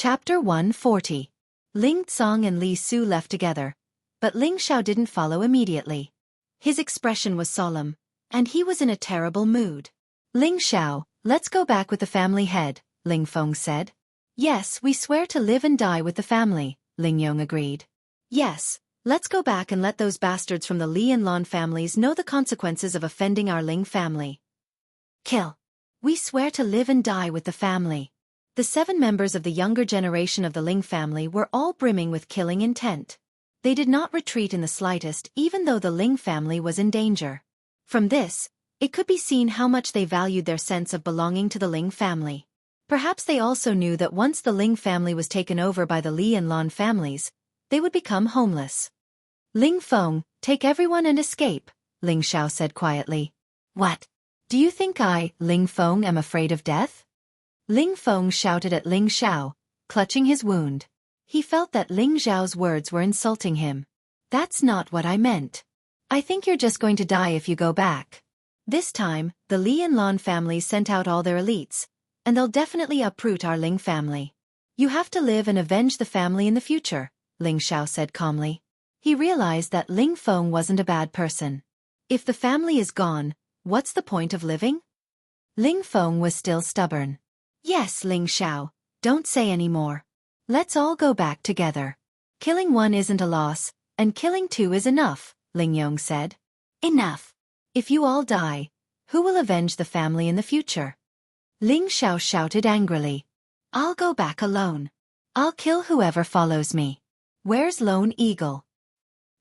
Chapter 140. Ling Tsong and Li Su left together, but Ling Xiao didn't follow immediately. His expression was solemn, and he was in a terrible mood. Ling Xiao, let's go back with the family head, Ling Feng said. Yes, we swear to live and die with the family, Ling Yong agreed. Yes, let's go back and let those bastards from the Li and Lan families know the consequences of offending our Ling family. Kill. We swear to live and die with the family. The 7 members of the younger generation of the Ling family were all brimming with killing intent. They did not retreat in the slightest, even though the Ling family was in danger. From this, it could be seen how much they valued their sense of belonging to the Ling family. Perhaps they also knew that once the Ling family was taken over by the Li and Lan families, they would become homeless. Ling Feng, take everyone and escape, Ling Xiao said quietly. What? Do you think I, Ling Feng, am afraid of death? Ling Feng shouted at Ling Xiao, clutching his wound. He felt that Ling Xiao's words were insulting him. That's not what I meant. I think you're just going to die if you go back. This time, the Li and Lan families sent out all their elites, and they'll definitely uproot our Ling family. You have to live and avenge the family in the future, Ling Xiao said calmly. He realized that Ling Feng wasn't a bad person. If the family is gone, what's the point of living? Ling Feng was still stubborn. Yes, Ling Xiao, don't say any more. Let's all go back together. Killing one isn't a loss, and killing 2 is enough, Ling Yong said. Enough. If you all die, who will avenge the family in the future? Ling Xiao shouted angrily. I'll go back alone. I'll kill whoever follows me. Where's Lone Eagle?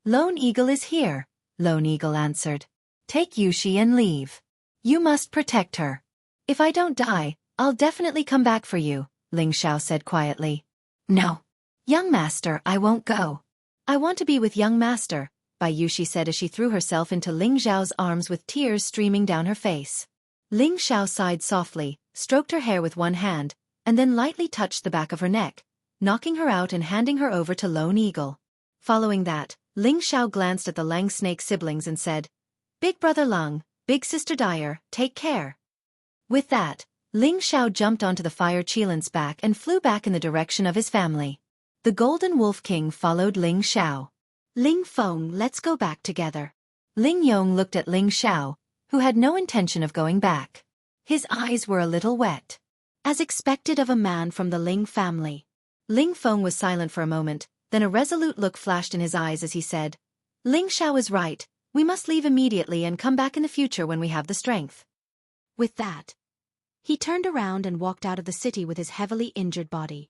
Lone Eagle is here, Lone Eagle answered. Take Yushi and leave. You must protect her. If I don't die, I'll definitely come back for you, Ling Xiao said quietly. No. Young master, I won't go. I want to be with young master, Bai Yushi said as she threw herself into Ling Xiao's arms with tears streaming down her face. Ling Xiao sighed softly, stroked her hair with one hand, and then lightly touched the back of her neck, knocking her out and handing her over to Lone Eagle. Following that, Ling Xiao glanced at the Lang Snake siblings and said, Big brother Lung, big sister Dyer, take care. With that, Ling Xiao jumped onto the fire Qilan's back and flew back in the direction of his family. The Golden Wolf King followed Ling Xiao. Ling Feng, let's go back together. Ling Yong looked at Ling Xiao, who had no intention of going back. His eyes were a little wet. As expected of a man from the Ling family. Ling Feng was silent for a moment, then a resolute look flashed in his eyes as he said, Ling Xiao is right, we must leave immediately and come back in the future when we have the strength. With that, he turned around and walked out of the city with his heavily injured body.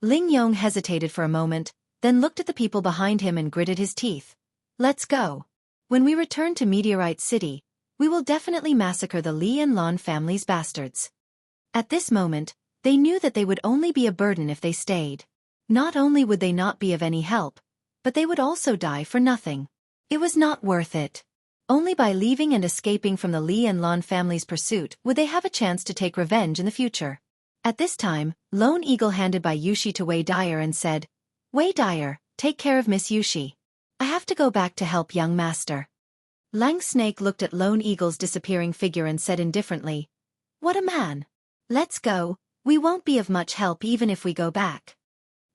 Ling Yong hesitated for a moment, then looked at the people behind him and gritted his teeth. Let's go. When we return to Meteorite City, we will definitely massacre the Li and Lan family's bastards. At this moment, they knew that they would only be a burden if they stayed. Not only would they not be of any help, but they would also die for nothing. It was not worth it. Only by leaving and escaping from the Li and Lan family's pursuit would they have a chance to take revenge in the future. At this time, Lone Eagle handed Bai Yushi to Wei Dyer and said, Wei Dyer, take care of Miss Yushi. I have to go back to help young master. Lang Snake looked at Lone Eagle's disappearing figure and said indifferently, What a man. Let's go, we won't be of much help even if we go back.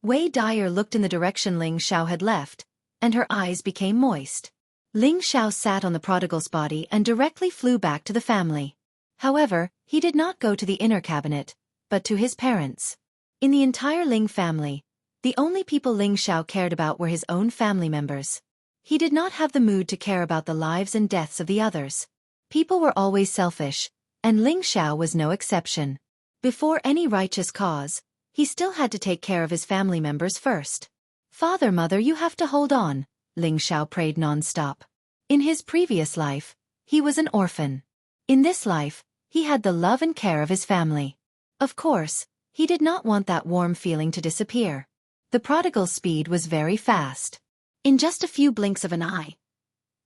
Wei Dyer looked in the direction Ling Xiao had left, and her eyes became moist. Ling Xiao sat on the prodigal's body and directly flew back to the family. However, he did not go to the inner cabinet, but to his parents. In the entire Ling family, the only people Ling Xiao cared about were his own family members. He did not have the mood to care about the lives and deaths of the others. People were always selfish, and Ling Xiao was no exception. Before any righteous cause, he still had to take care of his family members first. Father, mother, you have to hold on, Ling Xiao prayed non-stop. In his previous life, he was an orphan. In this life, he had the love and care of his family. Of course, he did not want that warm feeling to disappear. The prodigal's speed was very fast. In just a few blinks of an eye,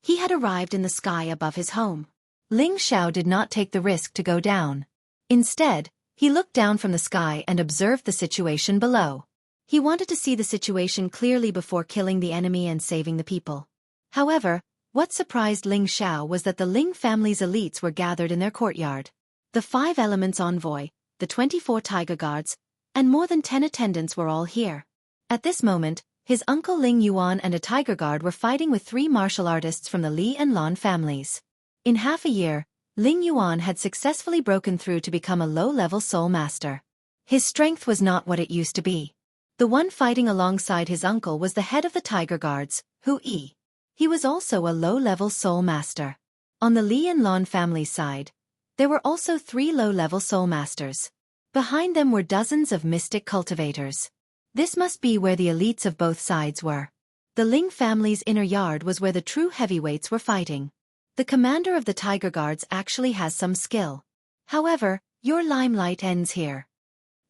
he had arrived in the sky above his home. Ling Xiao did not take the risk to go down. Instead, he looked down from the sky and observed the situation below. He wanted to see the situation clearly before killing the enemy and saving the people. However, what surprised Ling Xiao was that the Ling family's elites were gathered in their courtyard. The 5 elements envoy, the 24 tiger guards, and more than 10 attendants were all here. At this moment, his uncle Ling Yuan and a tiger guard were fighting with 3 martial artists from the Li and Lan families. In half a year, Ling Yuan had successfully broken through to become a low-level soul master. His strength was not what it used to be. The one fighting alongside his uncle was the head of the tiger guards, Hu Yi. He was also a low-level soul master. On the Li and Lan family side, there were also 3 low-level soul masters. Behind them were dozens of mystic cultivators. This must be where the elites of both sides were. The Ling family's inner yard was where the true heavyweights were fighting. The commander of the tiger guards actually has some skill. However, your limelight ends here.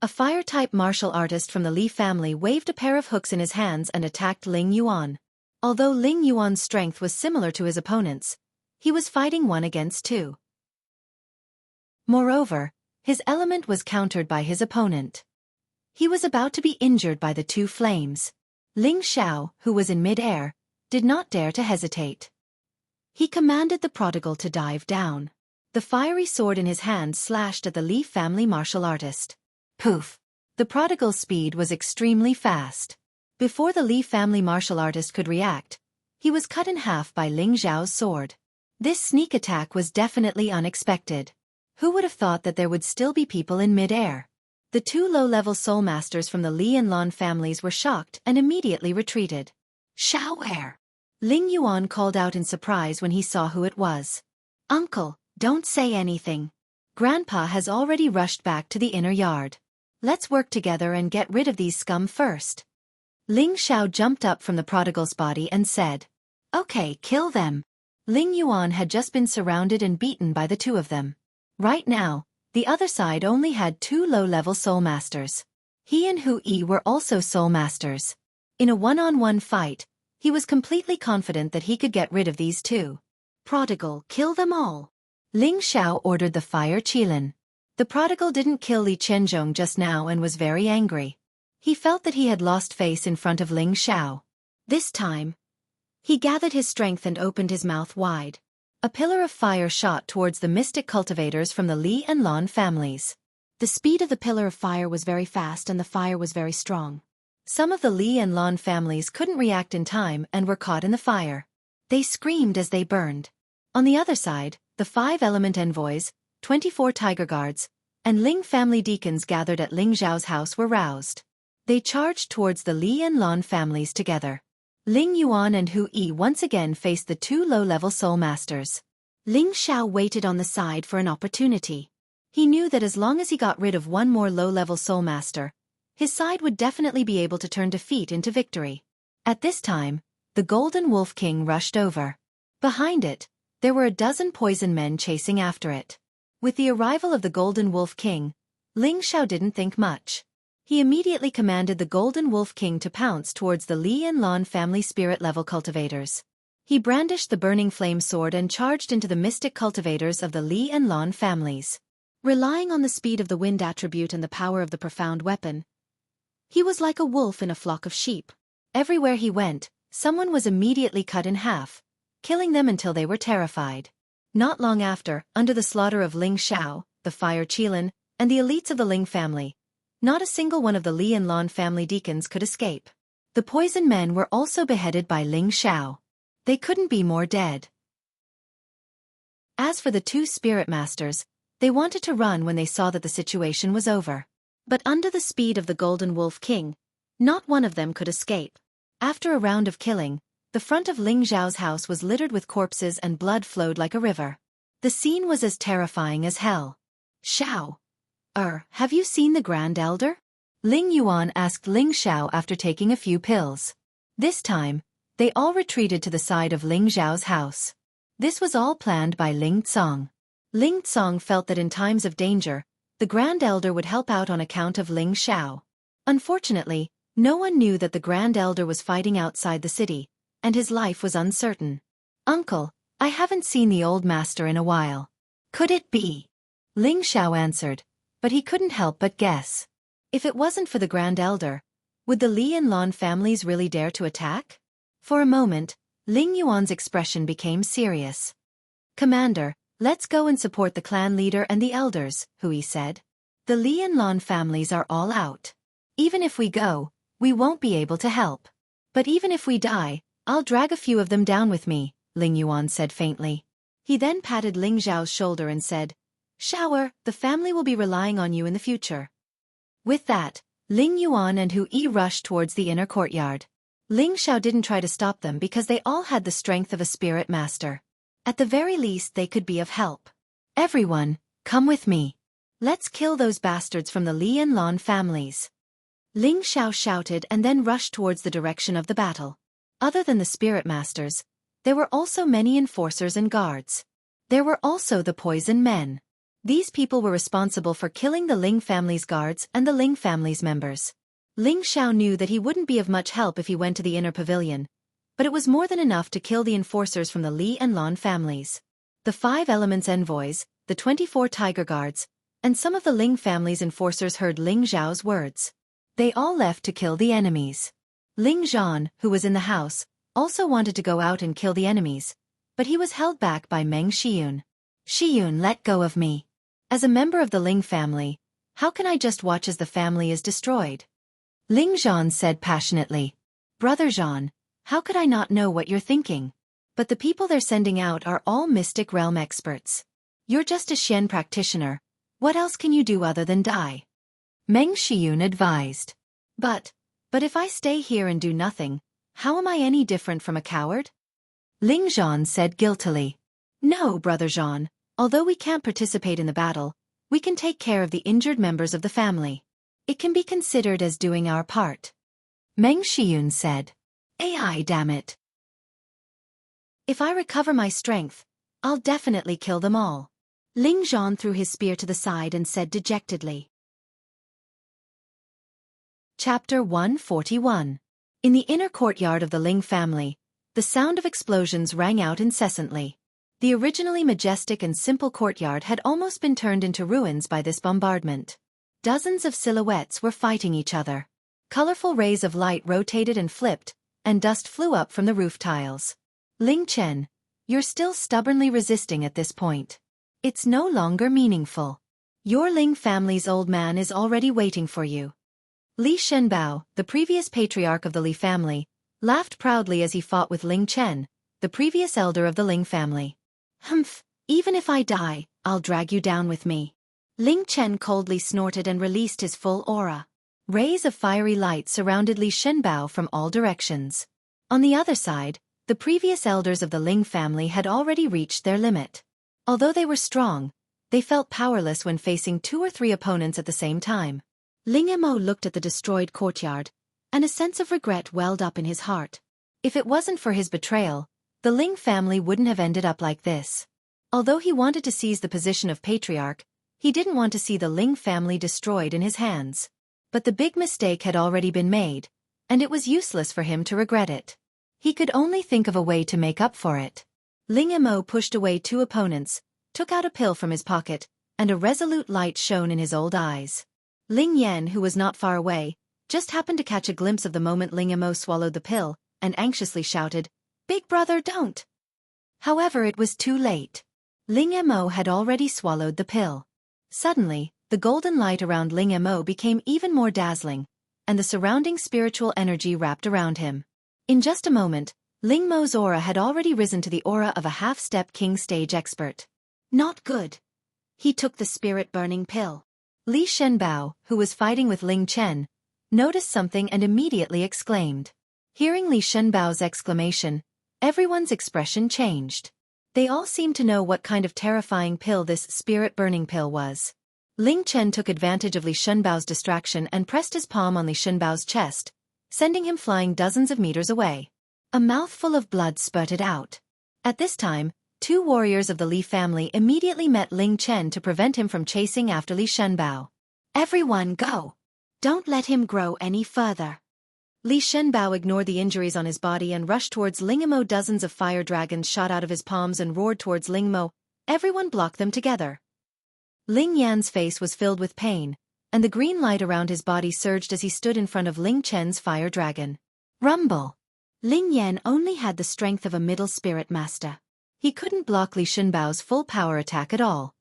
A fire-type martial artist from the Li family waved a pair of hooks in his hands and attacked Ling Yuan. Although Ling Yuan's strength was similar to his opponent's, he was fighting 1 against 2. Moreover, his element was countered by his opponent. He was about to be injured by the 2 flames. Ling Xiao, who was in mid-air, did not dare to hesitate. He commanded the prodigal to dive down. The fiery sword in his hand slashed at the Li family martial artist. Poof! The prodigal's speed was extremely fast. Before the Li family martial artist could react, he was cut in half by Ling Xiao's sword. This sneak attack was definitely unexpected. Who would have thought that there would still be people in mid-air? The 2 low-level soul masters from the Li and Lan families were shocked and immediately retreated. Xiao! Ling Yuan called out in surprise when he saw who it was. Uncle, don't say anything. Grandpa has already rushed back to the inner yard. Let's work together and get rid of these scum first. Ling Xiao jumped up from the prodigal's body and said, Okay, kill them. Ling Yuan had just been surrounded and beaten by the 2 of them. Right now, the other side only had 2 low-level soul masters. He and Hu Yi were also soul masters. In a one-on-one fight, he was completely confident that he could get rid of these 2. Prodigal, kill them all. Ling Xiao ordered the fire qilin. The prodigal didn't kill Li Qianzhong just now and was very angry. He felt that he had lost face in front of Ling Xiao. This time, he gathered his strength and opened his mouth wide. A pillar of fire shot towards the mystic cultivators from the Li and Lan families. The speed of the pillar of fire was very fast and the fire was very strong. Some of the Li and Lan families couldn't react in time and were caught in the fire. They screamed as they burned. On the other side, the 5 element envoys, 24 tiger guards, and Ling family deacons gathered at Ling Zhao's house were roused. They charged towards the Li and Lan families together. Ling Yuan and Hu Yi once again faced the 2 low-level soul masters. Ling Xiao waited on the side for an opportunity. He knew that as long as he got rid of 1 more low-level soul master, his side would definitely be able to turn defeat into victory. At this time, the Golden Wolf King rushed over. Behind it, there were a dozen poison men chasing after it. With the arrival of the Golden Wolf King, Ling Xiao didn't think much. He immediately commanded the Golden Wolf King to pounce towards the Li and Lan family spirit-level cultivators. He brandished the burning flame sword and charged into the mystic cultivators of the Li and Lan families. Relying on the speed of the wind attribute and the power of the profound weapon, he was like a wolf in a flock of sheep. Everywhere he went, someone was immediately cut in half, killing them until they were terrified. Not long after, under the slaughter of Ling Xiao, the fire qilin, and the elites of the Ling family, not a single one of the Li and Lan family deacons could escape. The poison men were also beheaded by Ling Xiao. They couldn't be more dead. As for the 2 spirit masters, they wanted to run when they saw that the situation was over. But under the speed of the Golden Wolf King, not one of them could escape. After a round of killing, the front of Ling Zhao's house was littered with corpses and blood flowed like a river. The scene was as terrifying as hell. Xiao, have you seen the Grand Elder? Ling Yuan asked Ling Xiao after taking a few pills. This time, they all retreated to the side of Ling Zhao's house. This was all planned by Ling Tsong. Ling Tsong felt that in times of danger, the Grand Elder would help out on account of Ling Xiao. Unfortunately, no one knew that the Grand Elder was fighting outside the city, and his life was uncertain. Uncle, I haven't seen the old master in a while. Could it be? Ling Xiao answered, but he couldn't help but guess. If it wasn't for the Grand Elder, would the Li and Lan families really dare to attack? For a moment, Ling Yuan's expression became serious. Commander, let's go and support the clan leader and the elders, Hu Yi said. The Li and Lan families are all out. Even if we go, we won't be able to help. But even if we die, I'll drag a few of them down with me, Ling Yuan said faintly. He then patted Ling Zhao's shoulder and said, Shower, the family will be relying on you in the future. With that, Ling Yuan and Hu Yi rushed towards the inner courtyard. Ling Xiao didn't try to stop them because they all had the strength of a spirit master. At the very least they could be of help. Everyone, come with me. Let's kill those bastards from the Li and Lan families. Ling Xiao shouted and then rushed towards the direction of the battle. Other than the spirit masters, there were also many enforcers and guards. There were also the poison men. These people were responsible for killing the Ling family's guards and the Ling family's members. Ling Xiao knew that he wouldn't be of much help if he went to the inner pavilion, but it was more than enough to kill the enforcers from the Li and Lan families. The 5 elements envoys, the 24 tiger guards, and some of the Ling family's enforcers heard Ling Zhao's words. They all left to kill the enemies. Ling Zhan, who was in the house, also wanted to go out and kill the enemies, but he was held back by Meng Xiyun. Xiyun, let go of me. As a member of the Ling family, how can I just watch as the family is destroyed? Ling Zhan said passionately. Brother Zhan, how could I not know what you're thinking? But the people they're sending out are all mystic realm experts. You're just a Xian practitioner. What else can you do other than die? Meng Xiyun advised. But if I stay here and do nothing, how am I any different from a coward? Ling Zhan said guiltily. No, Brother Zhan, although we can't participate in the battle, we can take care of the injured members of the family. It can be considered as doing our part. Meng Xiyun said. AI, damn it. If I recover my strength, I'll definitely kill them all. Ling Zhan threw his spear to the side and said dejectedly. Chapter 141. In the inner courtyard of the Ling family, the sound of explosions rang out incessantly. The originally majestic and simple courtyard had almost been turned into ruins by this bombardment. Dozens of silhouettes were fighting each other. Colorful rays of light rotated and flipped, and dust flew up from the roof tiles. Ling Chen, you're still stubbornly resisting at this point. It's no longer meaningful. Your Ling family's old man is already waiting for you. Li Shenbao, the previous patriarch of the Li family, laughed proudly as he fought with Ling Chen, the previous elder of the Ling family. Humph, even if I die, I'll drag you down with me. Ling Chen coldly snorted and released his full aura. Rays of fiery light surrounded Li Shenbao from all directions. On the other side, the previous elders of the Ling family had already reached their limit. Although they were strong, they felt powerless when facing 2 or 3 opponents at the same time. Ling Mo looked at the destroyed courtyard, and a sense of regret welled up in his heart. If it wasn't for his betrayal, the Ling family wouldn't have ended up like this. Although he wanted to seize the position of patriarch, he didn't want to see the Ling family destroyed in his hands. But the big mistake had already been made, and it was useless for him to regret it. He could only think of a way to make up for it. Ling Mo pushed away 2 opponents, took out a pill from his pocket, and a resolute light shone in his old eyes. Ling Yan, who was not far away, just happened to catch a glimpse of the moment Ling Mo swallowed the pill, and anxiously shouted, "Big brother, don't!" However, it was too late. Ling Mo had already swallowed the pill. Suddenly, the golden light around Ling Mo became even more dazzling, and the surrounding spiritual energy wrapped around him. In just a moment, Ling Mo's aura had already risen to the aura of a half-step king stage expert. Not good. He took the spirit-burning pill. Li Shenbao, who was fighting with Ling Chen, noticed something and immediately exclaimed. Hearing Li Shenbao's exclamation, everyone's expression changed. They all seemed to know what kind of terrifying pill this spirit-burning pill was. Ling Chen took advantage of Li Shenbao's distraction and pressed his palm on Li Shenbao's chest, sending him flying dozens of meters away. A mouthful of blood spurted out. At this time, 2 warriors of the Li family immediately met Ling Chen to prevent him from chasing after Li Shenbao. Everyone go! Don't let him grow any further. Li Shenbao ignored the injuries on his body and rushed towards Ling Mo. Dozens of fire dragons shot out of his palms and roared towards Ling Mo. Everyone blocked them together. Ling Yan's face was filled with pain, and the green light around his body surged as he stood in front of Ling Chen's fire dragon. Rumble! Ling Yan only had the strength of a middle spirit master. He couldn't block Li Shenbao's full power attack at all.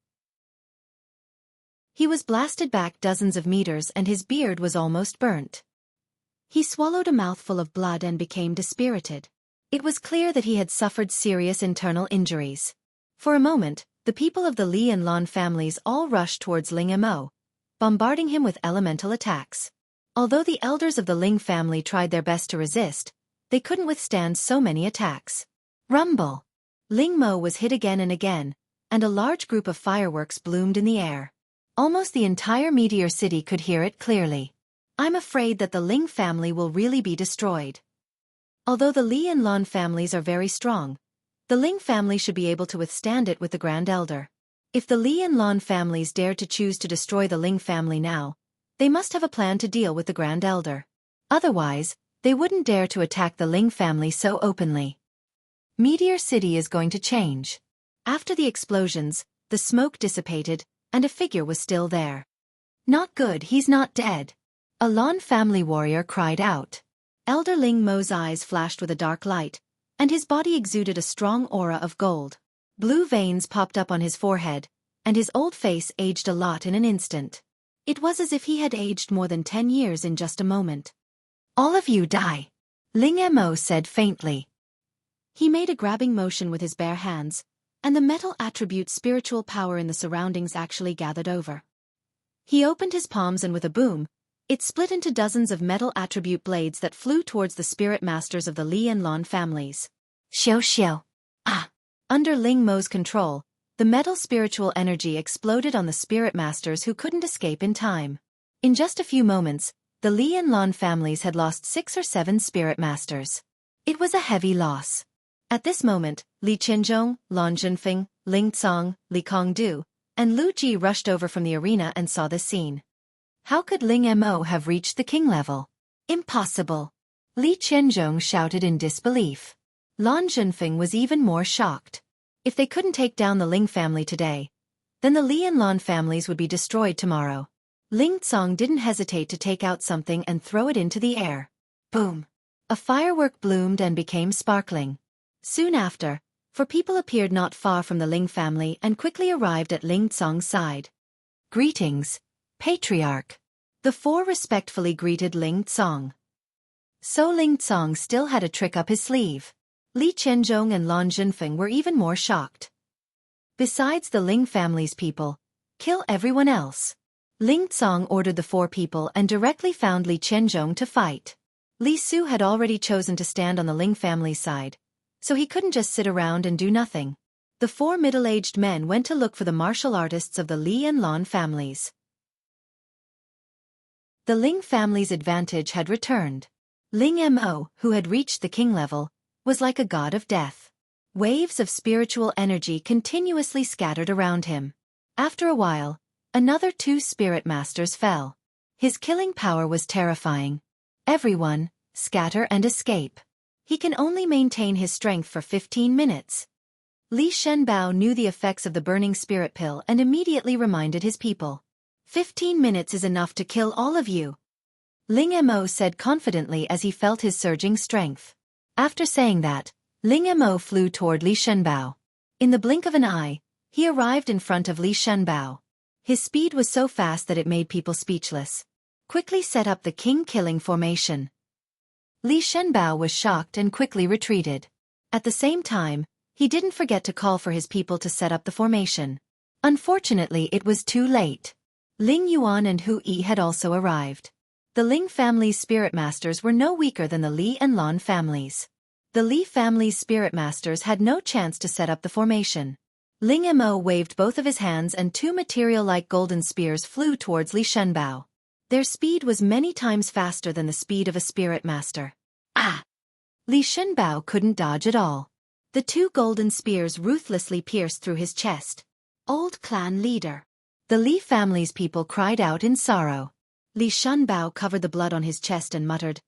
He was blasted back dozens of meters and his beard was almost burnt. He swallowed a mouthful of blood and became dispirited. It was clear that he had suffered serious internal injuries. For a moment, the people of the Li and Lan families all rushed towards Ling Mo, bombarding him with elemental attacks. Although the elders of the Ling family tried their best to resist, they couldn't withstand so many attacks. Rumble! Ling Mo was hit again and again, and a large group of fireworks bloomed in the air. Almost the entire Meteor City could hear it clearly. I'm afraid that the Ling family will really be destroyed. Although the Li and Lan families are very strong, the Ling family should be able to withstand it with the Grand Elder. If the Li and Lan families dared to choose to destroy the Ling family now, they must have a plan to deal with the Grand Elder. Otherwise, they wouldn't dare to attack the Ling family so openly. Meteor City is going to change. After the explosions, the smoke dissipated, and a figure was still there. Not good, he's not dead. A Lan family warrior cried out. Elder Ling Mo's eyes flashed with a dark light, and his body exuded a strong aura of gold. Blue veins popped up on his forehead, and his old face aged a lot in an instant. It was as if he had aged more than 10 years in just a moment. All of you die, Ling Mo said faintly. He made a grabbing motion with his bare hands, and the metal attribute spiritual power in the surroundings actually gathered over. He opened his palms and with a boom, it split into dozens of metal attribute blades that flew towards the spirit masters of the Li and Lan families. Xiao xiao. Ah! Under Ling Mo's control, the metal spiritual energy exploded on the spirit masters who couldn't escape in time. In just a few moments, the Li and Lan families had lost 6 or 7 spirit masters. It was a heavy loss. At this moment, Li Qianzhong, Lan Zhenfeng, Ling Cong, Li Kongdu, and Lu Ji rushed over from the arena and saw the scene. How could Ling Mo have reached the king level? Impossible! Li Qianzhong shouted in disbelief. Lan Zhenfeng was even more shocked. If they couldn't take down the Ling family today, then the Li and Lan families would be destroyed tomorrow. Ling Cong didn't hesitate to take out something and throw it into the air. Boom! A firework bloomed and became sparkling. Soon after, 4 people appeared not far from the Ling family and quickly arrived at Ling Cong's side. Greetings, Patriarch. The 4 respectfully greeted Ling Cong. So Ling Cong still had a trick up his sleeve. Li Qianzhong and Lan Zhenfeng were even more shocked. Besides the Ling family's people, kill everyone else. Ling Cong ordered the 4 people and directly found Li Qianzhong to fight. Li Su had already chosen to stand on the Ling family's side, so he couldn't just sit around and do nothing. The 4 middle-aged men went to look for the martial artists of the Li and Lan families. The Ling family's advantage had returned. Ling Mo, who had reached the king level, was like a god of death. Waves of spiritual energy continuously scattered around him. After a while, another 2 spirit masters fell. His killing power was terrifying. Everyone, scatter and escape. He can only maintain his strength for 15 minutes. Li Shenbao knew the effects of the burning spirit pill and immediately reminded his people. 15 minutes is enough to kill all of you, Ling Mo said confidently as he felt his surging strength. After saying that, Ling Mo flew toward Li Shenbao. In the blink of an eye, he arrived in front of Li Shenbao. His speed was so fast that it made people speechless. Quickly set up the king-killing formation. Li Shenbao was shocked and quickly retreated. At the same time, he didn't forget to call for his people to set up the formation. Unfortunately, it was too late. Ling Yuan and Hu Yi had also arrived. The Ling family's spirit masters were no weaker than the Li and Lan families. The Li family's spirit masters had no chance to set up the formation. Ling Mo waved both of his hands and 2 material-like golden spears flew towards Li Shenbao. Their speed was many times faster than the speed of a spirit master. Ah! Li Shenbao couldn't dodge at all. The 2 golden spears ruthlessly pierced through his chest. Old clan leader. The Li family's people cried out in sorrow. Li Shenbao covered the blood on his chest and muttered,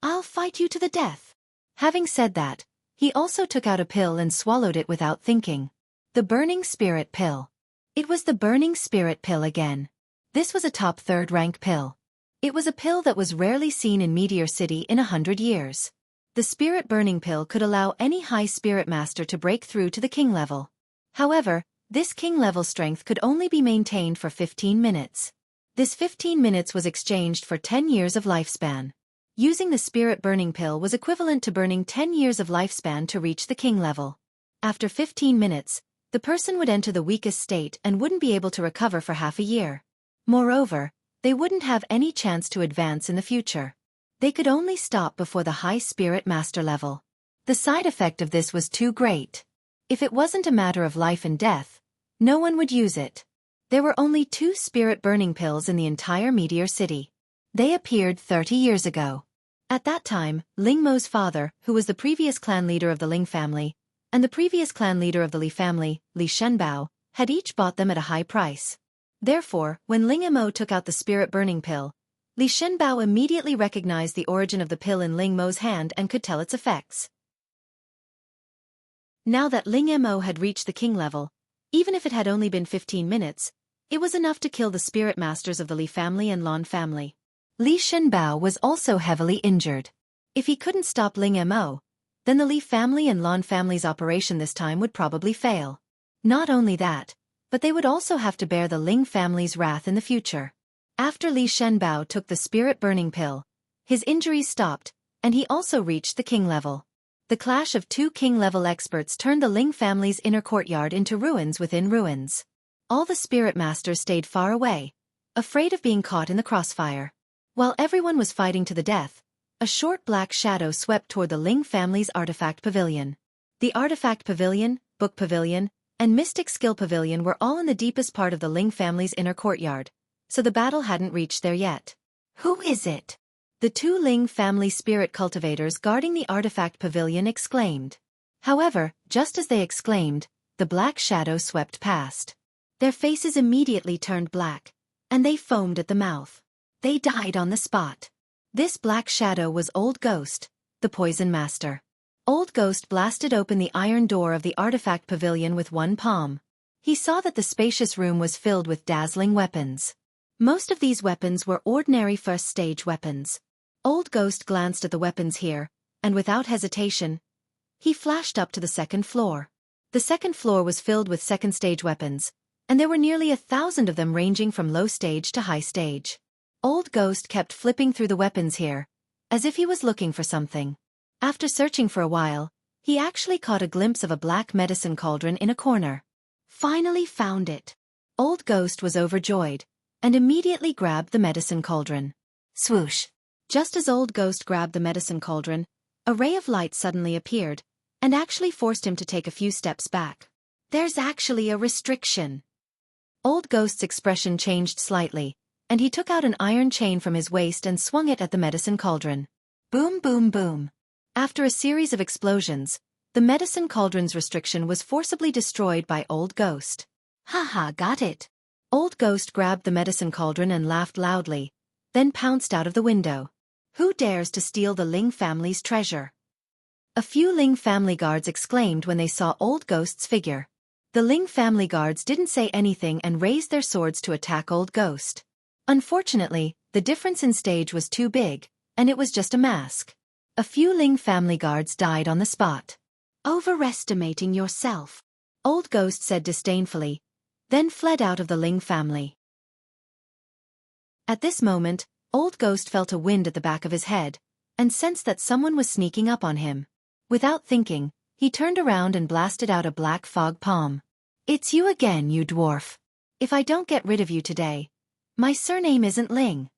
"I'll fight you to the death." Having said that, he also took out a pill and swallowed it without thinking. The burning spirit pill. It was the burning spirit pill again. This was a top 3rd rank pill. It was a pill that was rarely seen in Meteor City in 100 years. The spirit burning pill could allow any high spirit master to break through to the king level. However, This king-level strength could only be maintained for 15 minutes. This 15 minutes was exchanged for 10 years of lifespan. Using the spirit burning pill was equivalent to burning 10 years of lifespan to reach the king level. After 15 minutes, the person would enter the weakest state and wouldn't be able to recover for half a year. Moreover, they wouldn't have any chance to advance in the future. They could only stop before the high spirit master level. The side effect of this was too great. If it wasn't a matter of life and death, no one would use it. There were only 2 spirit burning pills in the entire Meteor City. They appeared 30 years ago. At that time, Ling Mo's father, who was the previous clan leader of the Ling family, and the previous clan leader of the Li family, Li Shenbao, had each bought them at a high price. Therefore, when Ling Mo took out the spirit burning pill, Li Shenbao immediately recognized the origin of the pill in Ling Mo's hand and could tell its effects. Now that Ling Mo had reached the king level, even if it had only been 15 minutes, it was enough to kill the spirit masters of the Li family and Lan family. Li Shenbao was also heavily injured. If he couldn't stop Ling Mo, then the Li family and Lan family's operation this time would probably fail. Not only that, but they would also have to bear the Ling family's wrath in the future. After Li Shenbao took the spirit burning pill, his injuries stopped, and he also reached the king level. The clash of 2 king-level experts turned the Ling family's inner courtyard into ruins within ruins. All the spirit masters stayed far away, afraid of being caught in the crossfire. While everyone was fighting to the death, a short black shadow swept toward the Ling family's artifact pavilion. The artifact pavilion, book pavilion, and mystic skill pavilion were all in the deepest part of the Ling family's inner courtyard, so the battle hadn't reached there yet. Who is it? The 2 Ling family spirit cultivators guarding the artifact pavilion exclaimed. However, just as they exclaimed, the black shadow swept past. Their faces immediately turned black, and they foamed at the mouth. They died on the spot. This black shadow was Old Ghost, the poison master. Old Ghost blasted open the iron door of the artifact pavilion with one palm. He saw that the spacious room was filled with dazzling weapons. Most of these weapons were ordinary first-stage weapons. Old Ghost glanced at the weapons here, and without hesitation, he flashed up to the second floor. The second floor was filled with second-stage weapons, and there were nearly 1,000 of them ranging from low stage to high stage. Old Ghost kept flipping through the weapons here, as if he was looking for something. After searching for a while, he actually caught a glimpse of a black medicine cauldron in a corner. Finally found it. Old Ghost was overjoyed, and immediately grabbed the medicine cauldron. Swoosh! Just as Old Ghost grabbed the medicine cauldron, a ray of light suddenly appeared, and actually forced him to take a few steps back. There's actually a restriction. Old Ghost's expression changed slightly, and he took out an iron chain from his waist and swung it at the medicine cauldron. Boom, boom, boom. After a series of explosions, the medicine cauldron's restriction was forcibly destroyed by Old Ghost. Haha, got it. Old Ghost grabbed the medicine cauldron and laughed loudly, then pounced out of the window. Who dares to steal the Ling family's treasure? A few Ling family guards exclaimed when they saw Old Ghost's figure. The Ling family guards didn't say anything and raised their swords to attack Old Ghost. Unfortunately, the difference in stage was too big, and it was just a mask. A few Ling family guards died on the spot. Overestimating yourself, Old Ghost said disdainfully, then fled out of the Ling family. At this moment, Old Ghost felt a wind at the back of his head, and sensed that someone was sneaking up on him. Without thinking, he turned around and blasted out a black fog palm. It's you again, you dwarf. If I don't get rid of you today, my surname isn't Ling.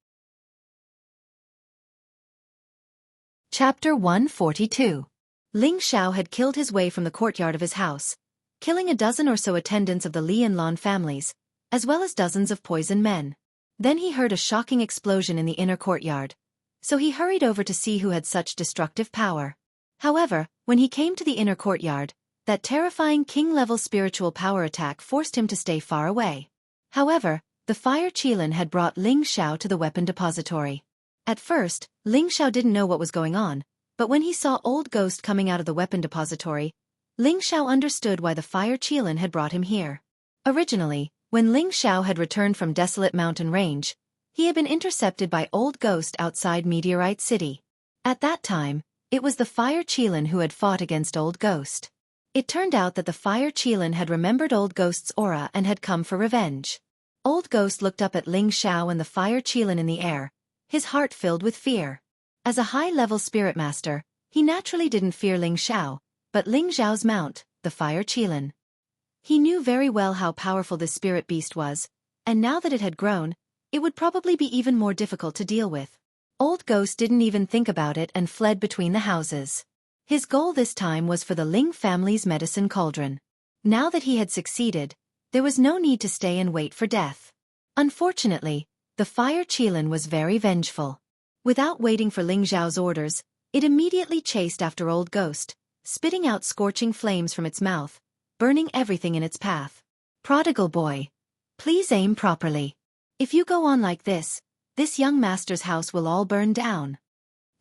Chapter 142. Ling Xiao had killed his way from the courtyard of his house, killing a dozen or so attendants of the Li and Lan families, as well as dozens of poison men. Then he heard a shocking explosion in the inner courtyard, so he hurried over to see who had such destructive power. However, when he came to the inner courtyard, that terrifying king-level spiritual power attack forced him to stay far away. However, the fire Qilin had brought Ling Xiao to the weapon depository. At first, Ling Xiao didn't know what was going on, but when he saw Old Ghost coming out of the weapon depository, Ling Xiao understood why the fire Qilin had brought him here. Originally, when Ling Xiao had returned from Desolate Mountain Range, he had been intercepted by Old Ghost outside Meteorite City. At that time, it was the fire Qilin who had fought against Old Ghost. It turned out that the fire Qilin had remembered Old Ghost's aura and had come for revenge. Old Ghost looked up at Ling Xiao and the fire Qilin in the air, his heart filled with fear. As a high-level spirit master, he naturally didn't fear Ling Xiao, but Ling Xiao's mount, the fire Qilin. He knew very well how powerful this spirit beast was, and now that it had grown, it would probably be even more difficult to deal with. Old Ghost didn't even think about it and fled between the houses. His goal this time was for the Ling family's medicine cauldron. Now that he had succeeded, there was no need to stay and wait for death. Unfortunately, the fire Qilin was very vengeful. Without waiting for Ling Xiao's orders, it immediately chased after Old Ghost, spitting out scorching flames from its mouth, burning everything in its path. Prodigal boy, please aim properly. If you go on like this young master's house will all burn down.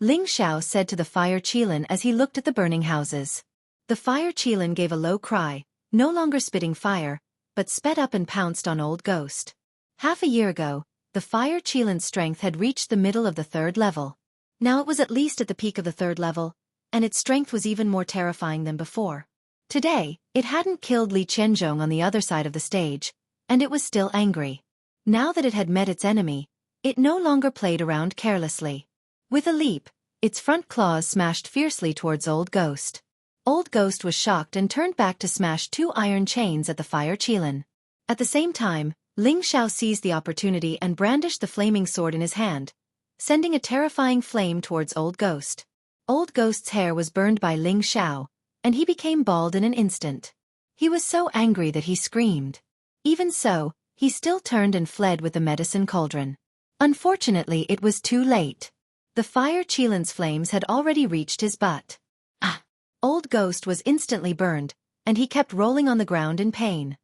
Ling Xiao said to the fire Qilin as he looked at the burning houses. The fire Qilin gave a low cry, no longer spitting fire, but sped up and pounced on Old Ghost. Half a year ago, the fire Qilin's strength had reached the middle of the 3rd level. Now it was at least at the peak of the 3rd level, and its strength was even more terrifying than before. Today, it hadn't killed Li Qianzhong on the other side of the stage, and it was still angry. Now that it had met its enemy, it no longer played around carelessly. With a leap, its front claws smashed fiercely towards Old Ghost. Old Ghost was shocked and turned back to smash 2 iron chains at the fire Qilin. At the same time, Ling Xiao seized the opportunity and brandished the flaming sword in his hand, sending a terrifying flame towards Old Ghost. Old Ghost's hair was burned by Ling Xiao, and he became bald in an instant. He was so angry that he screamed. Even so, he still turned and fled with the medicine cauldron. Unfortunately, it was too late. The fire Qilin's flames had already reached his butt. Ah! Old Ghost was instantly burned, and he kept rolling on the ground in pain.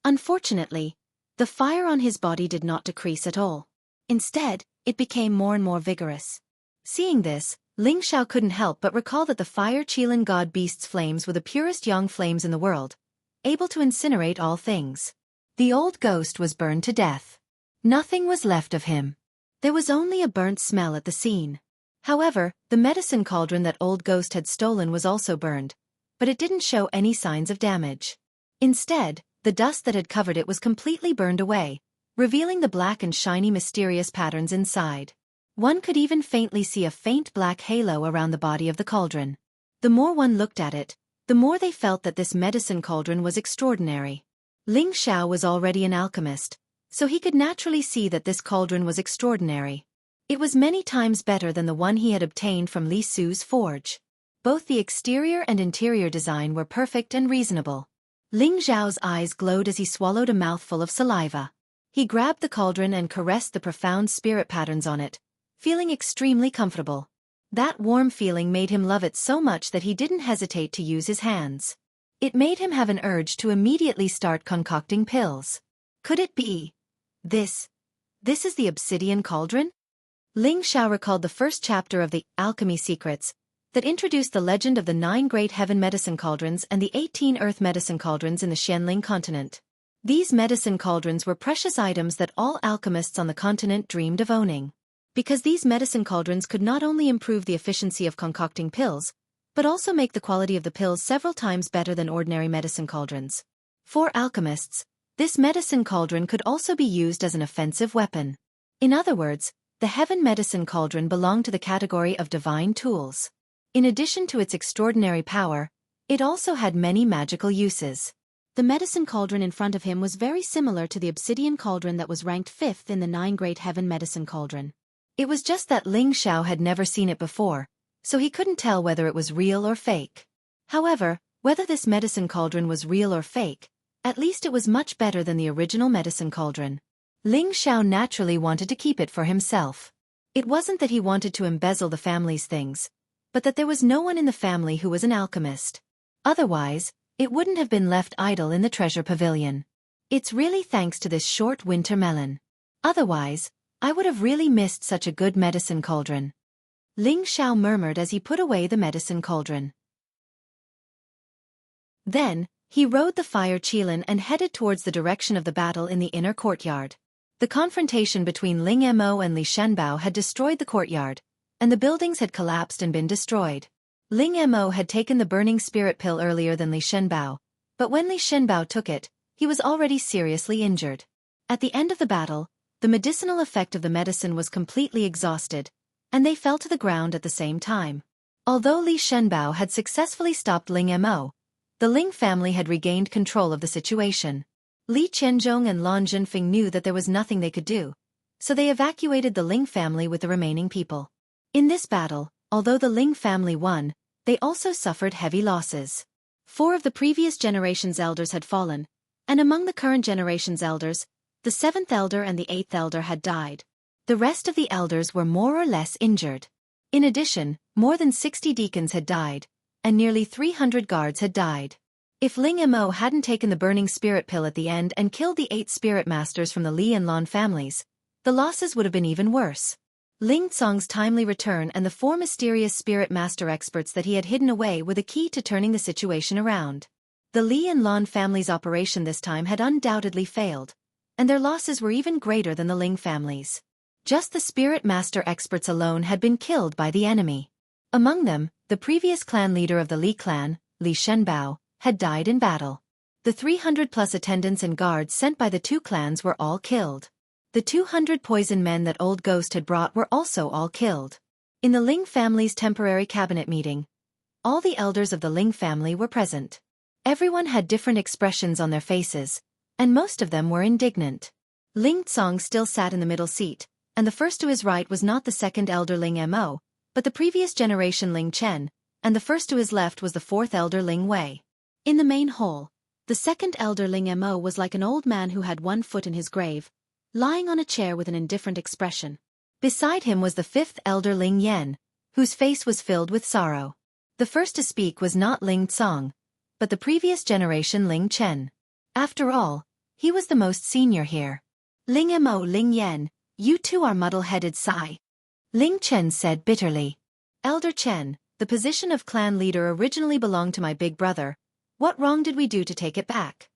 Unfortunately, the fire on his body did not decrease at all. Instead, it became more and more vigorous. Seeing this, Ling Xiao couldn't help but recall that the fire Qilin god beast's flames were the purest yang flames in the world, able to incinerate all things. The Old Ghost was burned to death. Nothing was left of him. There was only a burnt smell at the scene. However, the medicine cauldron that Old Ghost had stolen was also burned, but it didn't show any signs of damage. Instead, the dust that had covered it was completely burned away, revealing the black and shiny mysterious patterns inside. One could even faintly see a faint black halo around the body of the cauldron. The more one looked at it, the more they felt that this medicine cauldron was extraordinary. Ling Xiao was already an alchemist, so he could naturally see that this cauldron was extraordinary. It was many times better than the one he had obtained from Li Su's forge. Both the exterior and interior design were perfect and reasonable. Ling Xiao's eyes glowed as he swallowed a mouthful of saliva. He grabbed the cauldron and caressed the profound spirit patterns on it, feeling extremely comfortable. That warm feeling made him love it so much that he didn't hesitate to use his hands. It made him have an urge to immediately start concocting pills. Could it be? This is the obsidian cauldron? Ling Xiao recalled the first chapter of the Alchemy Secrets that introduced the legend of the 9 great heaven medicine cauldrons and the 18 earth medicine cauldrons in the Xianling continent. These medicine cauldrons were precious items that all alchemists on the continent dreamed of owning. Because these medicine cauldrons could not only improve the efficiency of concocting pills, but also make the quality of the pills several times better than ordinary medicine cauldrons. For alchemists, this medicine cauldron could also be used as an offensive weapon. In other words, the heaven medicine cauldron belonged to the category of divine tools. In addition to its extraordinary power, it also had many magical uses. The medicine cauldron in front of him was very similar to the obsidian cauldron that was ranked 5th in the 9 great heaven medicine cauldron. It was just that Ling Xiao had never seen it before, so he couldn't tell whether it was real or fake. However, whether this medicine cauldron was real or fake, at least it was much better than the original medicine cauldron. Ling Xiao naturally wanted to keep it for himself. It wasn't that he wanted to embezzle the family's things, but that there was no one in the family who was an alchemist. Otherwise, it wouldn't have been left idle in the treasure pavilion. It's really thanks to this short winter melon. Otherwise, I would have really missed such a good medicine cauldron. Ling Xiao murmured as he put away the medicine cauldron. Then, he rode the fire Qilin and headed towards the direction of the battle in the inner courtyard. The confrontation between Ling Mo and Li Shenbao had destroyed the courtyard, and the buildings had collapsed and been destroyed. Ling Mo had taken the burning spirit pill earlier than Li Shenbao, but when Li Shenbao took it, he was already seriously injured. At the end of the battle, the medicinal effect of the medicine was completely exhausted, and they fell to the ground at the same time. Although Li Shenbao had successfully stopped Ling Mo, the Ling family had regained control of the situation. Li Qianzhong and Lan Zhenfeng knew that there was nothing they could do, so they evacuated the Ling family with the remaining people. In this battle, although the Ling family won, they also suffered heavy losses. 4 of the previous generation's elders had fallen, and among the current generation's elders, the 7th elder and the 8th elder had died. The rest of the elders were more or less injured. In addition, more than 60 deacons had died, and nearly 300 guards had died. If Ling Mo hadn't taken the burning spirit pill at the end and killed the 8 spirit masters from the Li and Lan families, the losses would have been even worse. Ling Tsong's timely return and the 4 mysterious spirit master experts that he had hidden away were the key to turning the situation around. The Li and Lan family's operation this time had undoubtedly failed, and their losses were even greater than the Ling family's. Just the spirit master experts alone had been killed by the enemy. Among them, the previous clan leader of the Li clan, Li Shenbao, had died in battle. The 300+ attendants and guards sent by the 2 clans were all killed. The 200 poison men that Old Ghost had brought were also all killed. In the Ling family's temporary cabinet meeting, all the elders of the Ling family were present. Everyone had different expressions on their faces, and most of them were indignant. Ling Tsong still sat in the middle seat, and the first to his right was not the 2nd elder Ling Mo, but the previous generation Ling Chen, and the first to his left was the 4th elder Ling Wei. In the main hall, the 2nd elder Ling Mo was like an old man who had one foot in his grave, lying on a chair with an indifferent expression. Beside him was the 5th elder Ling Yen, whose face was filled with sorrow. The first to speak was not Ling Tsong, but the previous generation Ling Chen. After all, he was the most senior here. Ling Mo, Ling Yen, you two are muddle-headed sigh. Ling Chen said bitterly. Elder Chen, the position of clan leader originally belonged to my big brother. What wrong did we do to take it back?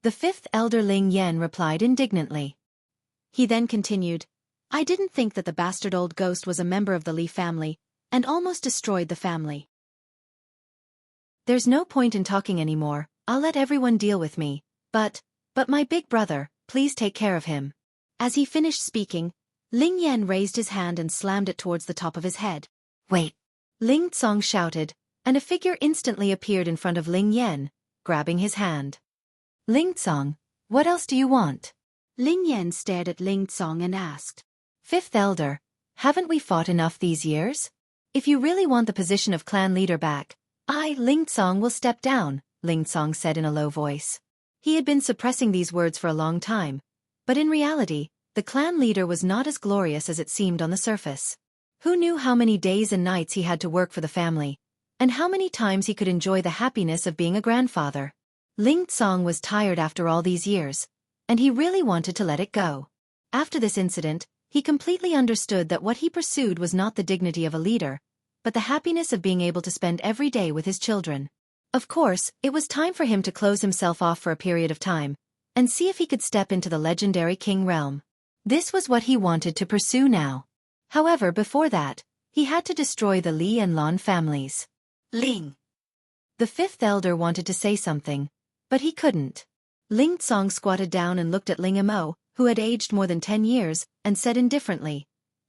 The 5th elder Ling Yen replied indignantly. He then continued, I didn't think that the bastard Old Ghost was a member of the Li family, and almost destroyed the family. There's no point in talking anymore, I'll let everyone deal with me, but my big brother, please take care of him. As he finished speaking, Ling Yen raised his hand and slammed it towards the top of his head. Wait! Ling Tsong shouted, and a figure instantly appeared in front of Ling Yen, grabbing his hand. Ling Tsong, what else do you want? Ling Yen stared at Ling Tsong and asked. 5th elder, haven't we fought enough these years? If you really want the position of clan leader back, I, Ling Tsong, will step down, Ling Tsong said in a low voice. He had been suppressing these words for a long time, but in reality, the clan leader was not as glorious as it seemed on the surface. Who knew how many days and nights he had to work for the family, and how many times he could enjoy the happiness of being a grandfather? Ling Tsong was tired after all these years, and he really wanted to let it go. After this incident, he completely understood that what he pursued was not the dignity of a leader, but the happiness of being able to spend every day with his children. Of course, it was time for him to close himself off for a period of time, and see if he could step into the legendary king realm. This was what he wanted to pursue now. However, before that, he had to destroy the Li and Lan families. Ling! The 5th elder wanted to say something, but he couldn't. Ling Tsong squatted down and looked at Ling Mo, who had aged more than 10 years, and said indifferently,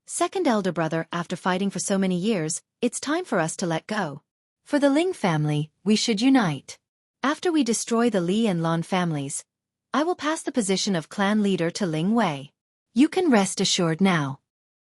2nd elder brother, after fighting for so many years, it's time for us to let go. For the Ling family, we should unite. After we destroy the Li and Lan families, I will pass the position of clan leader to Ling Wei. You can rest assured now.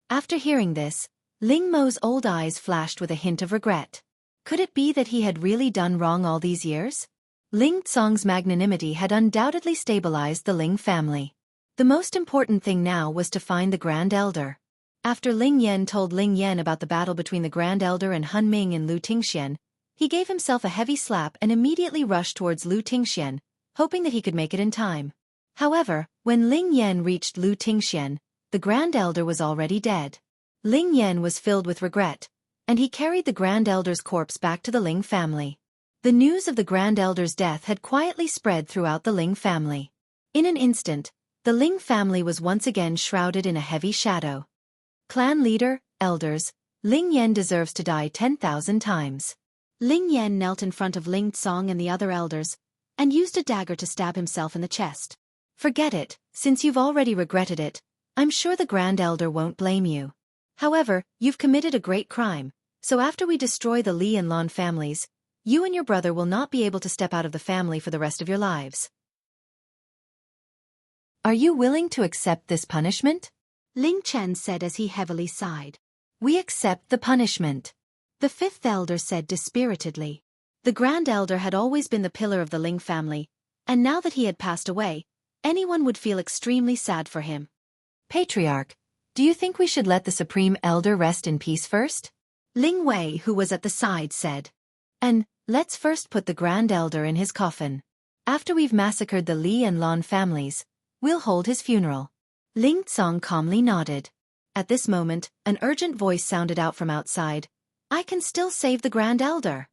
After hearing this, Ling Mo's old eyes flashed with a hint of regret. Could it be that he had really done wrong all these years? Ling Tsong's magnanimity had undoubtedly stabilized the Ling family. The most important thing now was to find the Grand Elder. After Ling Yen told Ling Yen about the battle between the Grand Elder and Han Ming in Lu Tingxian, he gave himself a heavy slap and immediately rushed towards Lu Tingxian, hoping that he could make it in time. However, when Ling Yen reached Lu Tingxian, the Grand Elder was already dead. Ling Yen was filled with regret, and he carried the Grand Elder's corpse back to the Ling family. The news of the Grand Elder's death had quietly spread throughout the Ling family. In an instant, the Ling family was once again shrouded in a heavy shadow. Clan leader, elders, Ling Yan deserves to die 10,000 times. Ling Yan knelt in front of Ling Tsong and the other elders, and used a dagger to stab himself in the chest. Forget it, since you've already regretted it. I'm sure the Grand Elder won't blame you. However, you've committed a great crime, so after we destroy the Li and Lan families, you and your brother will not be able to step out of the family for the rest of your lives. Are you willing to accept this punishment? Ling Chen said as he heavily sighed. We accept the punishment. The fifth elder said dispiritedly. The Grand Elder had always been the pillar of the Ling family, and now that he had passed away, anyone would feel extremely sad for him. Patriarch, do you think we should let the Supreme Elder rest in peace first? Ling Wei, who was at the side, said. And, let's first put the Grand Elder in his coffin. After we've massacred the Li and Lan families, we'll hold his funeral. Ling Tsong calmly nodded. At this moment, an urgent voice sounded out from outside. I can still save the Grand Elder.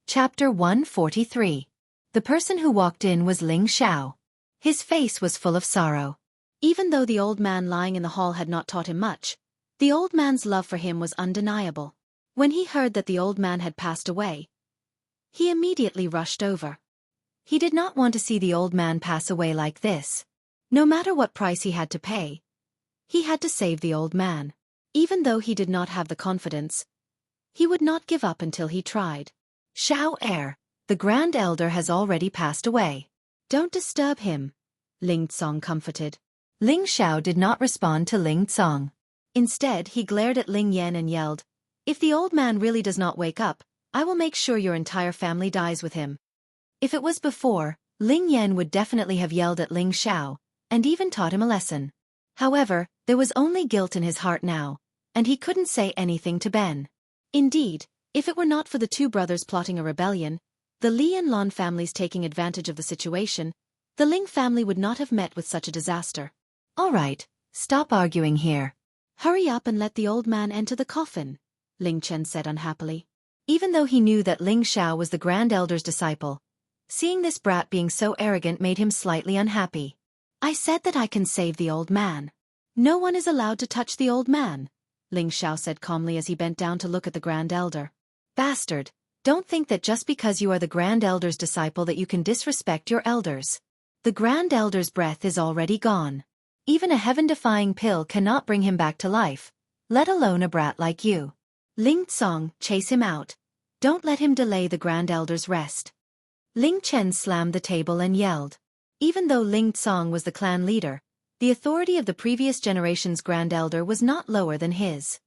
Chapter 143. The person who walked in was Ling Xiao. His face was full of sorrow. Even though the old man lying in the hall had not taught him much, the old man's love for him was undeniable. When he heard that the old man had passed away, he immediately rushed over. He did not want to see the old man pass away like this. No matter what price he had to pay, he had to save the old man. Even though he did not have the confidence, he would not give up until he tried. Xiao Heir, the Grand Elder has already passed away. Don't disturb him, Ling Tsong comforted. Ling Xiao did not respond to Ling Tsong. Instead, he glared at Ling Yan and yelled, If the old man really does not wake up, I will make sure your entire family dies with him. If it was before, Ling Yan would definitely have yelled at Ling Xiao, and even taught him a lesson. However, there was only guilt in his heart now, and he couldn't say anything to Ben. Indeed, if it were not for the two brothers plotting a rebellion, the Li and Lan families taking advantage of the situation, the Ling family would not have met with such a disaster. All right, stop arguing here. Hurry up and let the old man enter the coffin, Ling Chen said unhappily. Even though he knew that Ling Xiao was the Grand Elder's disciple, seeing this brat being so arrogant made him slightly unhappy. I said that I can save the old man. No one is allowed to touch the old man, Ling Xiao said calmly as he bent down to look at the Grand Elder. Bastard, don't think that just because you are the Grand Elder's disciple that you can disrespect your elders. The Grand Elder's breath is already gone. Even a heaven-defying pill cannot bring him back to life, let alone a brat like you. Ling Tsong, chase him out. Don't let him delay the Grand Elder's rest. Ling Chen slammed the table and yelled. Even though Ling Tsong was the clan leader, the authority of the previous generation's Grand Elder was not lower than his.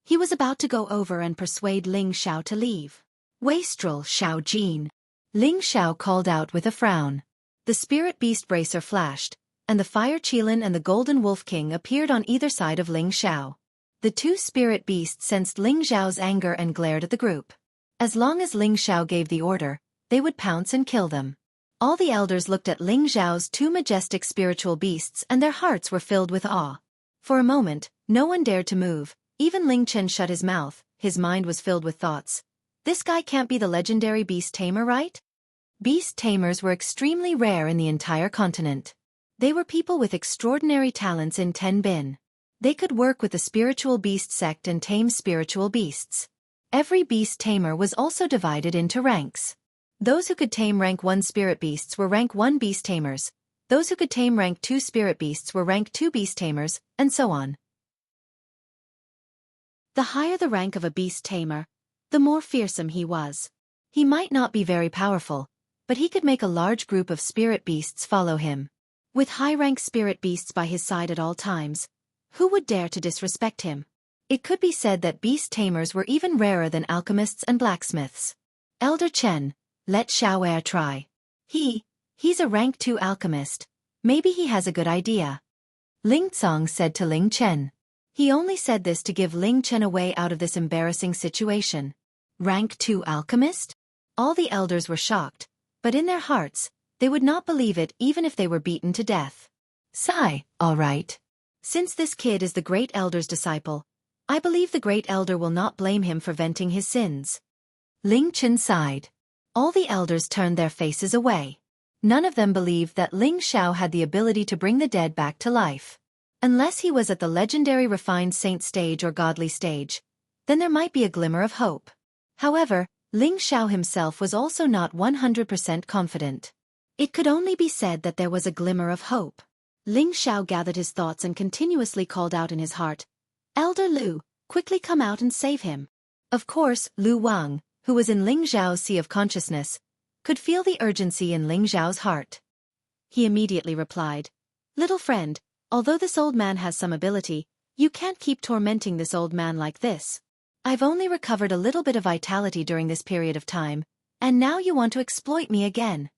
He was about to go over and persuade Ling Xiao to leave. Wastrel Xiao Jin. Ling Xiao called out with a frown. The Spirit Beast Bracer flashed, and the Fire Qilin and the Golden Wolf King appeared on either side of Ling Xiao. The two Spirit Beasts sensed Ling Xiao's anger and glared at the group. As long as Ling Xiao gave the order, they would pounce and kill them. All the elders looked at Ling Xiao's two majestic spiritual beasts and their hearts were filled with awe. For a moment, no one dared to move, even Ling Chen shut his mouth, his mind was filled with thoughts. This guy can't be the legendary beast tamer, right? Beast tamers were extremely rare in the entire continent. They were people with extraordinary talents in Ten Bin. They could work with the spiritual beast sect and tame spiritual beasts. Every beast tamer was also divided into ranks. Those who could tame rank 1 spirit beasts were rank 1 beast tamers, those who could tame rank 2 spirit beasts were rank 2 beast tamers, and so on. The higher the rank of a beast tamer, the more fearsome he was. He might not be very powerful, but he could make a large group of spirit beasts follow him. With high-rank spirit beasts by his side at all times, who would dare to disrespect him? It could be said that beast tamers were even rarer than alchemists and blacksmiths. Elder Chen, let Xiao Heir try. He's a rank 2 alchemist. Maybe he has a good idea. Ling Tsong said to Ling Chen. He only said this to give Ling Chen a way out of this embarrassing situation. Rank 2 alchemist? All the elders were shocked, but in their hearts, they would not believe it even if they were beaten to death. Sigh, all right. Since this kid is the Great Elder's disciple, I believe the Great Elder will not blame him for venting his sins. Ling Chen sighed. All the elders turned their faces away. None of them believed that Ling Xiao had the ability to bring the dead back to life. Unless he was at the legendary refined saint stage or godly stage, then there might be a glimmer of hope. However, Ling Xiao himself was also not 100% confident. It could only be said that there was a glimmer of hope. Ling Xiao gathered his thoughts and continuously called out in his heart, "Elder Lu, quickly come out and save him." Of course, Lu Wang, who was in Ling Xiao's sea of consciousness, could feel the urgency in Ling Xiao's heart. He immediately replied, "Little friend, although this old man has some ability, you can't keep tormenting this old man like this. I've only recovered a little bit of vitality during this period of time, and now you want to exploit me again.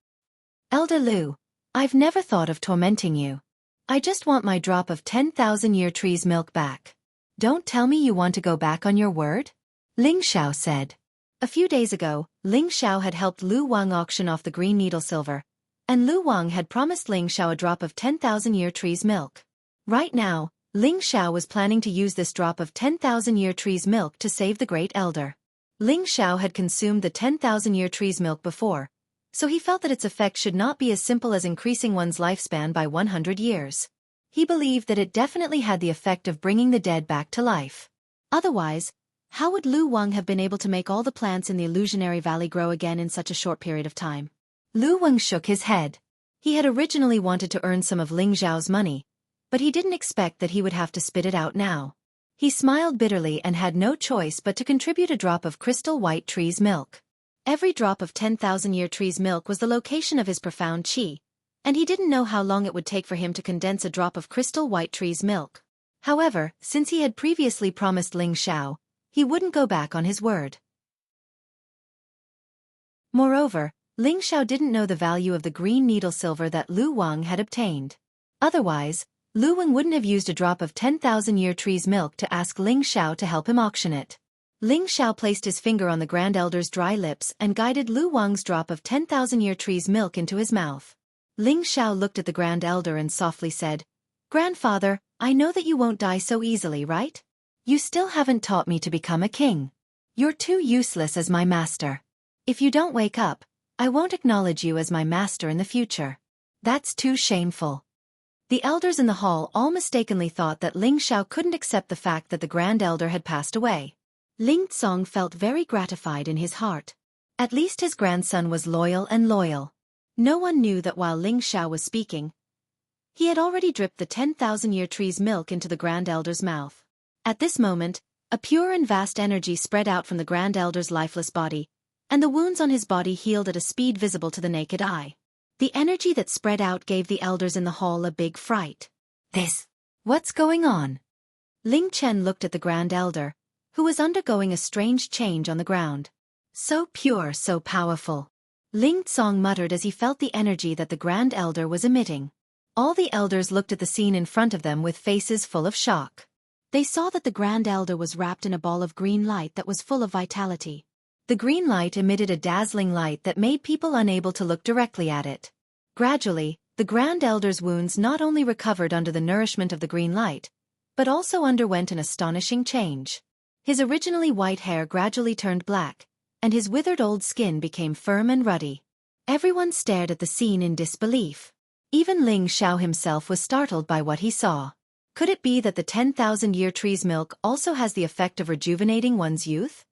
Elder Lu, I've never thought of tormenting you. I just want my drop of 10,000-year tree's milk back. Don't tell me you want to go back on your word?" Ling Xiao said. A few days ago, Ling Xiao had helped Lu Wang auction off the green needle silver, and Lu Wang had promised Ling Xiao a drop of 10,000-year tree's milk. Right now, Ling Xiao was planning to use this drop of 10,000-year tree's milk to save the great elder. Ling Xiao had consumed the 10,000-year tree's milk before, so he felt that its effect should not be as simple as increasing one's lifespan by 100 years. He believed that it definitely had the effect of bringing the dead back to life. Otherwise, how would Lu Wang have been able to make all the plants in the illusionary valley grow again in such a short period of time? Lu Wang shook his head. He had originally wanted to earn some of Ling Xiao's money, but he didn't expect that he would have to spit it out now. He smiled bitterly and had no choice but to contribute a drop of crystal white tree's milk. Every drop of 10,000-year tree's milk was the location of his profound qi, and he didn't know how long it would take for him to condense a drop of crystal white tree's milk. However, since he had previously promised Ling Xiao, he wouldn't go back on his word. Moreover, Ling Xiao didn't know the value of the green needle silver that Lu Wang had obtained. Otherwise, Lu Wang wouldn't have used a drop of 10,000-year tree's milk to ask Ling Xiao to help him auction it. Ling Xiao placed his finger on the Grand Elder's dry lips and guided Lu Wang's drop of 10,000-year tree's milk into his mouth. Ling Xiao looked at the Grand Elder and softly said, "Grandfather, I know that you won't die so easily, right? You still haven't taught me to become a king. You're too useless as my master. If you don't wake up, I won't acknowledge you as my master in the future. That's too shameful." The elders in the hall all mistakenly thought that Ling Xiao couldn't accept the fact that the Grand Elder had passed away. Ling Tsong felt very gratified in his heart. At least his grandson was loyal and loyal. No one knew that while Ling Xiao was speaking, he had already dripped the 10,000-year tree's milk into the Grand Elder's mouth. At this moment, a pure and vast energy spread out from the Grand Elder's lifeless body, and the wounds on his body healed at a speed visible to the naked eye. The energy that spread out gave the elders in the hall a big fright. What's going on? Ling Chen looked at the Grand Elder, who was undergoing a strange change on the ground. So pure, so powerful. Ling Tsong muttered as he felt the energy that the Grand Elder was emitting. All the elders looked at the scene in front of them with faces full of shock. They saw that the Grand Elder was wrapped in a ball of green light that was full of vitality. The green light emitted a dazzling light that made people unable to look directly at it. Gradually, the Grand Elder's wounds not only recovered under the nourishment of the green light, but also underwent an astonishing change. His originally white hair gradually turned black, and his withered old skin became firm and ruddy. Everyone stared at the scene in disbelief. Even Ling Xiao himself was startled by what he saw. Could it be that the 10,000-year tree's milk also has the effect of rejuvenating one's youth?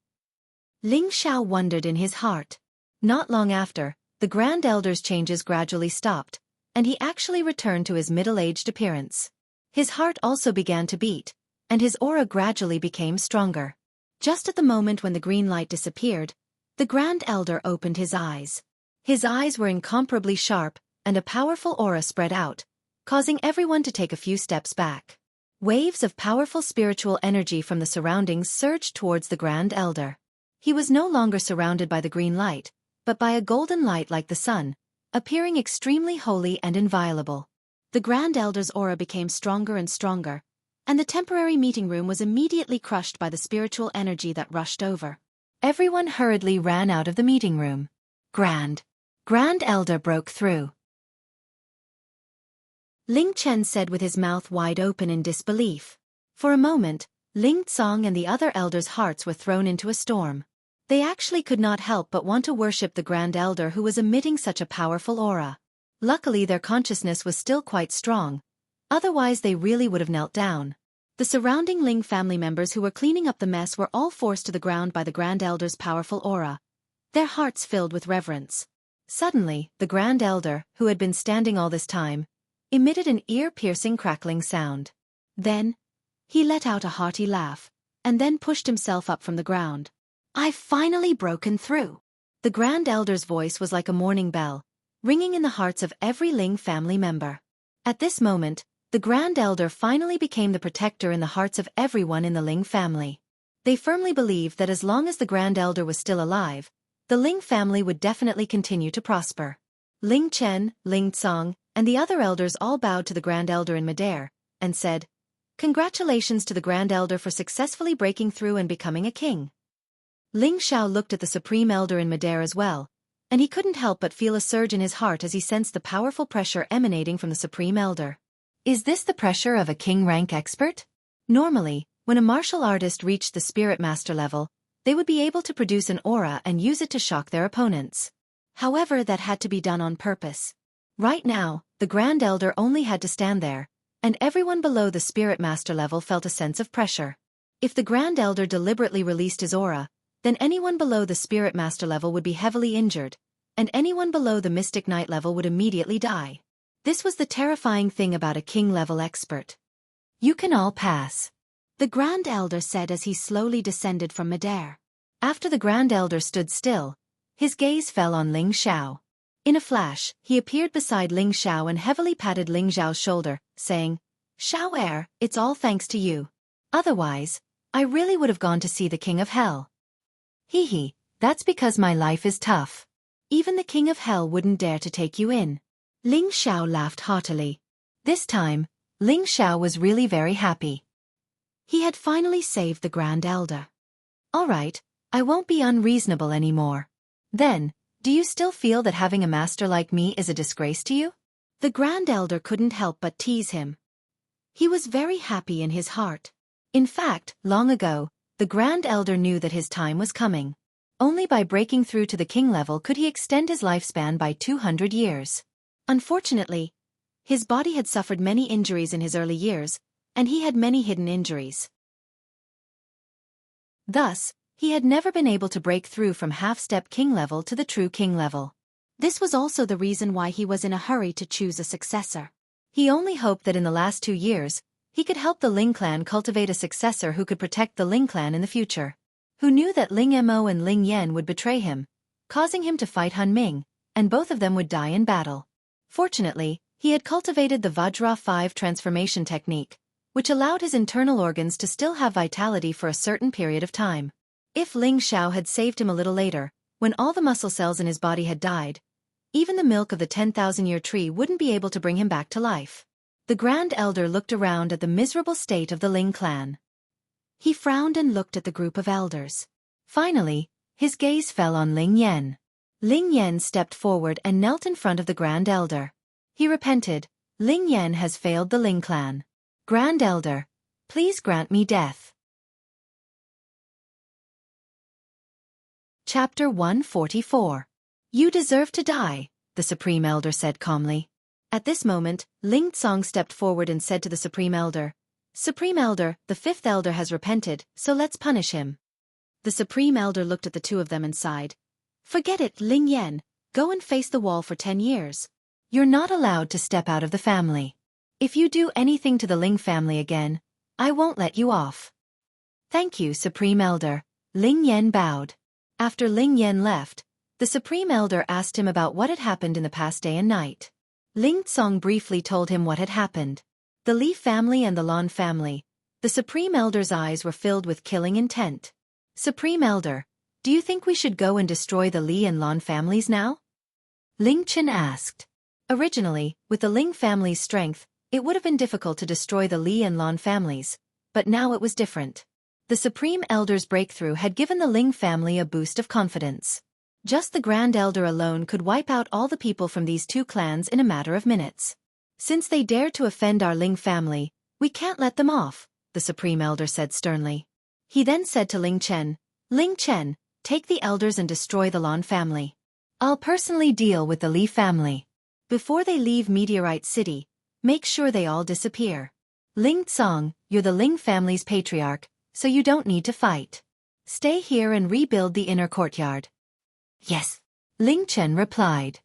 Ling Xiao wondered in his heart. Not long after, the Grand Elder's changes gradually stopped, and he actually returned to his middle-aged appearance. His heart also began to beat, and his aura gradually became stronger. Just at the moment when the green light disappeared, the Grand Elder opened his eyes. His eyes were incomparably sharp, and a powerful aura spread out, causing everyone to take a few steps back. Waves of powerful spiritual energy from the surroundings surged towards the Grand Elder. He was no longer surrounded by the green light, but by a golden light like the sun, appearing extremely holy and inviolable. The Grand Elder's aura became stronger and stronger, and the temporary meeting room was immediately crushed by the spiritual energy that rushed over. Everyone hurriedly ran out of the meeting room. Grand Elder broke through. Ling Chen said with his mouth wide open in disbelief. For a moment, Ling Tsong and the other elders' hearts were thrown into a storm. They actually could not help but want to worship the Grand Elder who was emitting such a powerful aura. Luckily their consciousness was still quite strong, Otherwise they really would have knelt down. The surrounding Ling family members who were cleaning up the mess were all forced to the ground by the Grand Elder's powerful aura, their hearts filled with reverence. Suddenly, the Grand Elder, who had been standing all this time, emitted an ear-piercing crackling sound. Then, he let out a hearty laugh, and then pushed himself up from the ground. "I've finally broken through." The Grand Elder's voice was like a morning bell, ringing in the hearts of every Ling family member. At this moment, the Grand Elder finally became the protector in the hearts of everyone in the Ling family. They firmly believed that as long as the Grand Elder was still alive, the Ling family would definitely continue to prosper. Ling Chen, Ling Tsong, and the other elders all bowed to the Grand Elder in midair, and said, "Congratulations to the Grand Elder for successfully breaking through and becoming a king." Ling Xiao looked at the Supreme Elder in midair as well, and he couldn't help but feel a surge in his heart as he sensed the powerful pressure emanating from the Supreme Elder. Is this the pressure of a king-rank expert? Normally, when a martial artist reached the Spirit Master level, they would be able to produce an aura and use it to shock their opponents. However, that had to be done on purpose. Right now, the Grand Elder only had to stand there, and everyone below the Spirit Master level felt a sense of pressure. If the Grand Elder deliberately released his aura, then anyone below the Spirit Master level would be heavily injured, and anyone below the Mystic Knight level would immediately die. This was the terrifying thing about a king-level expert. "You can all pass," the Grand Elder said as he slowly descended from midair. After the Grand Elder stood still, his gaze fell on Ling Xiao. In a flash, he appeared beside Ling Xiao and heavily patted Ling Xiao's shoulder, saying, "Xiao, it's all thanks to you. Otherwise, I really would have gone to see the King of Hell." "Hee, that's because my life is tough. Even the King of Hell wouldn't dare to take you in." Ling Xiao laughed heartily. This time, Ling Xiao was really very happy. He had finally saved the Grand Elder. "All right, I won't be unreasonable anymore. Then, do you still feel that having a master like me is a disgrace to you?" The Grand Elder couldn't help but tease him. He was very happy in his heart. In fact, long ago, the Grand Elder knew that his time was coming. Only by breaking through to the king level could he extend his lifespan by 200 years. Unfortunately, his body had suffered many injuries in his early years, and he had many hidden injuries. Thus, he had never been able to break through from half-step king level to the true king level. This was also the reason why he was in a hurry to choose a successor. He only hoped that in the last 2 years, he could help the Ling clan cultivate a successor who could protect the Ling clan in the future. Who knew that Ling Mo and Ling Yan would betray him, causing him to fight Han Ming, and both of them would die in battle. Fortunately, he had cultivated the Vajra 5 transformation technique, which allowed his internal organs to still have vitality for a certain period of time. If Ling Xiao had saved him a little later, when all the muscle cells in his body had died, even the milk of the 10,000-year tree wouldn't be able to bring him back to life. The Grand Elder looked around at the miserable state of the Ling clan. He frowned and looked at the group of elders. Finally, his gaze fell on Ling Yan. Ling Yan stepped forward and knelt in front of the Grand Elder. He repented, "Ling Yan has failed the Ling clan. Grand Elder, please grant me death." Chapter 144. "You deserve to die," the Supreme Elder said calmly. At this moment, Ling Tsong stepped forward and said to the Supreme Elder, "Supreme Elder, the 5th Elder has repented, so let's punish him." The Supreme Elder looked at the two of them and sighed. "Forget it, Ling Yan, go and face the wall for 10 years. You're not allowed to step out of the family. If you do anything to the Ling family again, I won't let you off." "Thank you, Supreme Elder," Ling Yan bowed. After Ling Yan left, the Supreme Elder asked him about what had happened in the past day and night. Ling Tsong briefly told him what had happened. The Li family and the Lan family. The Supreme Elder's eyes were filled with killing intent. "Supreme Elder, do you think we should go and destroy the Li and Lan families now?" Ling Chen asked. Originally, with the Ling family's strength, it would have been difficult to destroy the Li and Lan families, but now it was different. The Supreme Elder's breakthrough had given the Ling family a boost of confidence. Just the Grand Elder alone could wipe out all the people from these two clans in a matter of minutes. "Since they dared to offend our Ling family, we can't let them off," the Supreme Elder said sternly. He then said to Ling Chen, "Ling Chen, take the elders and destroy the Lan family. I'll personally deal with the Li family." Before they leave Meteorite City, Make sure they all disappear. Ling Tsong, you're the Ling family's patriarch, so you don't need to fight. Stay here and rebuild the inner courtyard. Yes. Ling Chen replied.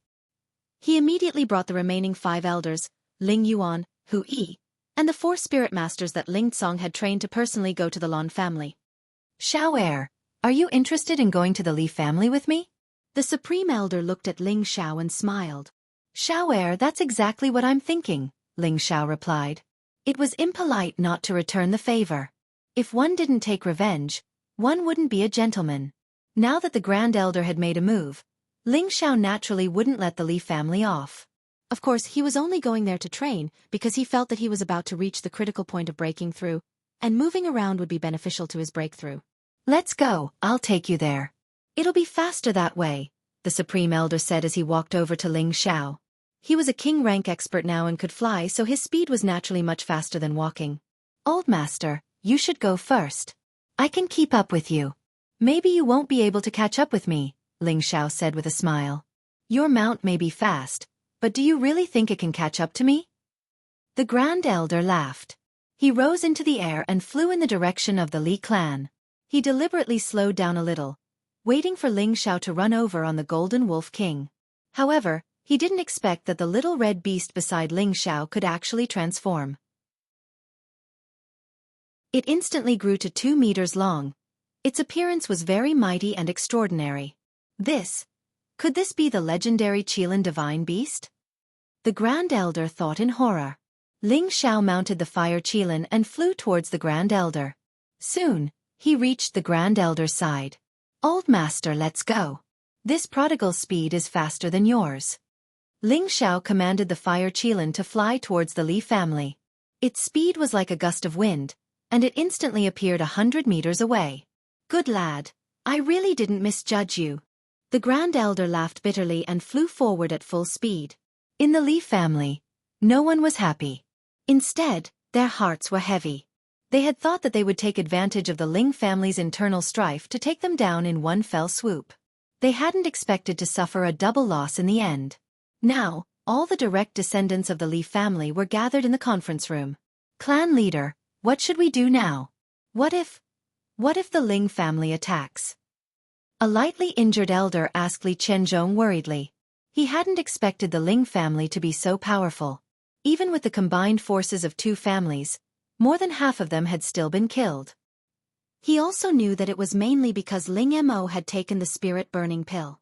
He immediately brought the remaining 5 elders, Ling Yuan, Hu Yi, and the 4 spirit masters that Ling Tsong had trained to personally go to the Lan family. Xiao Er, are you interested in going to the Li family with me? The supreme elder looked at Ling Xiao and smiled. Xiao Er, that's exactly what I'm thinking, Ling Xiao replied. It was impolite not to return the favor. If one didn't take revenge, one wouldn't be a gentleman. Now that the Grand Elder had made a move, Ling Xiao naturally wouldn't let the Li family off. Of course, he was only going there to train because he felt that he was about to reach the critical point of breaking through, and moving around would be beneficial to his breakthrough. Let's go, I'll take you there. It'll be faster that way, the Supreme Elder said as he walked over to Ling Xiao. He was a king rank expert now and could fly, so his speed was naturally much faster than walking. Old Master, you should go first. I can keep up with you. Maybe you won't be able to catch up with me, Ling Xiao said with a smile. Your mount may be fast, but do you really think it can catch up to me? The Grand Elder laughed. He rose into the air and flew in the direction of the Li clan. He deliberately slowed down a little, waiting for Ling Xiao to run over on the Golden Wolf King. However, he didn't expect that the little red beast beside Ling Xiao could actually transform. It instantly grew to 2 meters long. Its appearance was very mighty and extraordinary. Could this be the legendary Qilin divine beast? The Grand Elder thought in horror. Ling Xiao mounted the fire Qilin and flew towards the Grand Elder. Soon, he reached the Grand Elder's side. Old Master, let's go. This prodigal speed is faster than yours. Ling Xiao commanded the fire Qilin to fly towards the Li family. Its speed was like a gust of wind, and it instantly appeared 100 meters away. Good lad, I really didn't misjudge you. The Grand Elder laughed bitterly and flew forward at full speed. In the Li family, no one was happy. Instead, their hearts were heavy. They had thought that they would take advantage of the Ling family's internal strife to take them down in one fell swoop. They hadn't expected to suffer a double loss in the end. Now, all the direct descendants of the Li family were gathered in the conference room. Clan leader, what should we do now? What if the Ling family attacks? A lightly injured elder asked Li Qianzhong worriedly. He hadn't expected the Ling family to be so powerful. Even with the combined forces of 2 families, more than half of them had still been killed. He also knew that it was mainly because Ling Mo had taken the spirit-burning pill.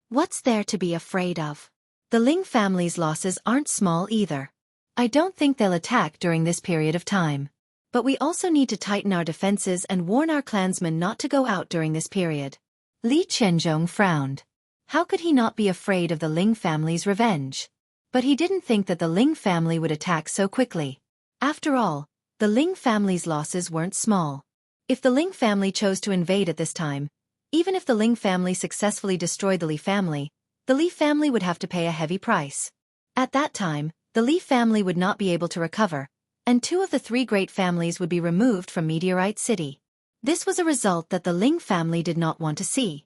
What's there to be afraid of? The Ling family's losses aren't small either. I don't think they'll attack during this period of time. But we also need to tighten our defenses and warn our clansmen not to go out during this period. Li Qianzhong frowned. How could he not be afraid of the Ling family's revenge? But he didn't think that the Ling family would attack so quickly. After all, the Ling family's losses weren't small. If the Ling family chose to invade at this time, even if the Ling family successfully destroyed the Li family would have to pay a heavy price. At that time, the Li family would not be able to recover, and 2 of the 3 great families would be removed from Meteorite City. This was a result that the Ling family did not want to see.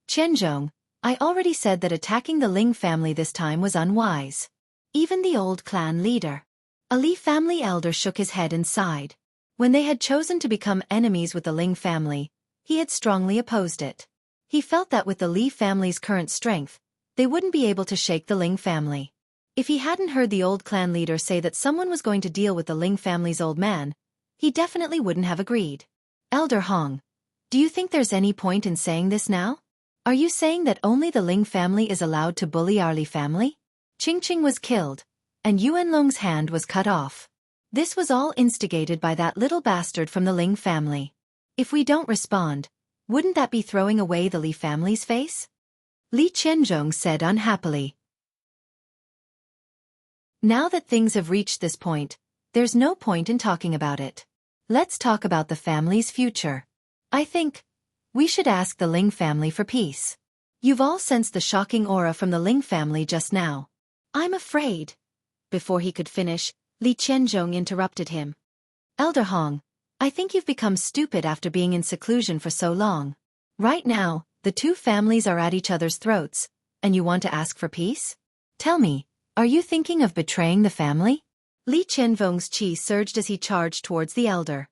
Qianzhong, I already said that attacking the Ling family this time was unwise. Even the old clan leader, a Li family elder, shook his head and sighed. When they had chosen to become enemies with the Ling family, he had strongly opposed it. He felt that with the Li family's current strength, they wouldn't be able to shake the Ling family. If he hadn't heard the old clan leader say that someone was going to deal with the Ling family's old man, he definitely wouldn't have agreed. Elder Hong, do you think there's any point in saying this now? Are you saying that only the Ling family is allowed to bully our Li family? Qingqing was killed, and Yuanlong's hand was cut off. This was all instigated by that little bastard from the Ling family. If we don't respond, wouldn't that be throwing away the Li family's face? Li Qianzhong said unhappily. Now that things have reached this point, there's no point in talking about it. Let's talk about the family's future. I think we should ask the Ling family for peace. You've all sensed the shocking aura from the Ling family just now. I'm afraid. Before he could finish, Li Qianzhong interrupted him. Elder Hong, I think you've become stupid after being in seclusion for so long. Right now, the 2 families are at each other's throats, and you want to ask for peace? Tell me, are you thinking of betraying the family? Li Qianzhong's qi surged as he charged towards the elder.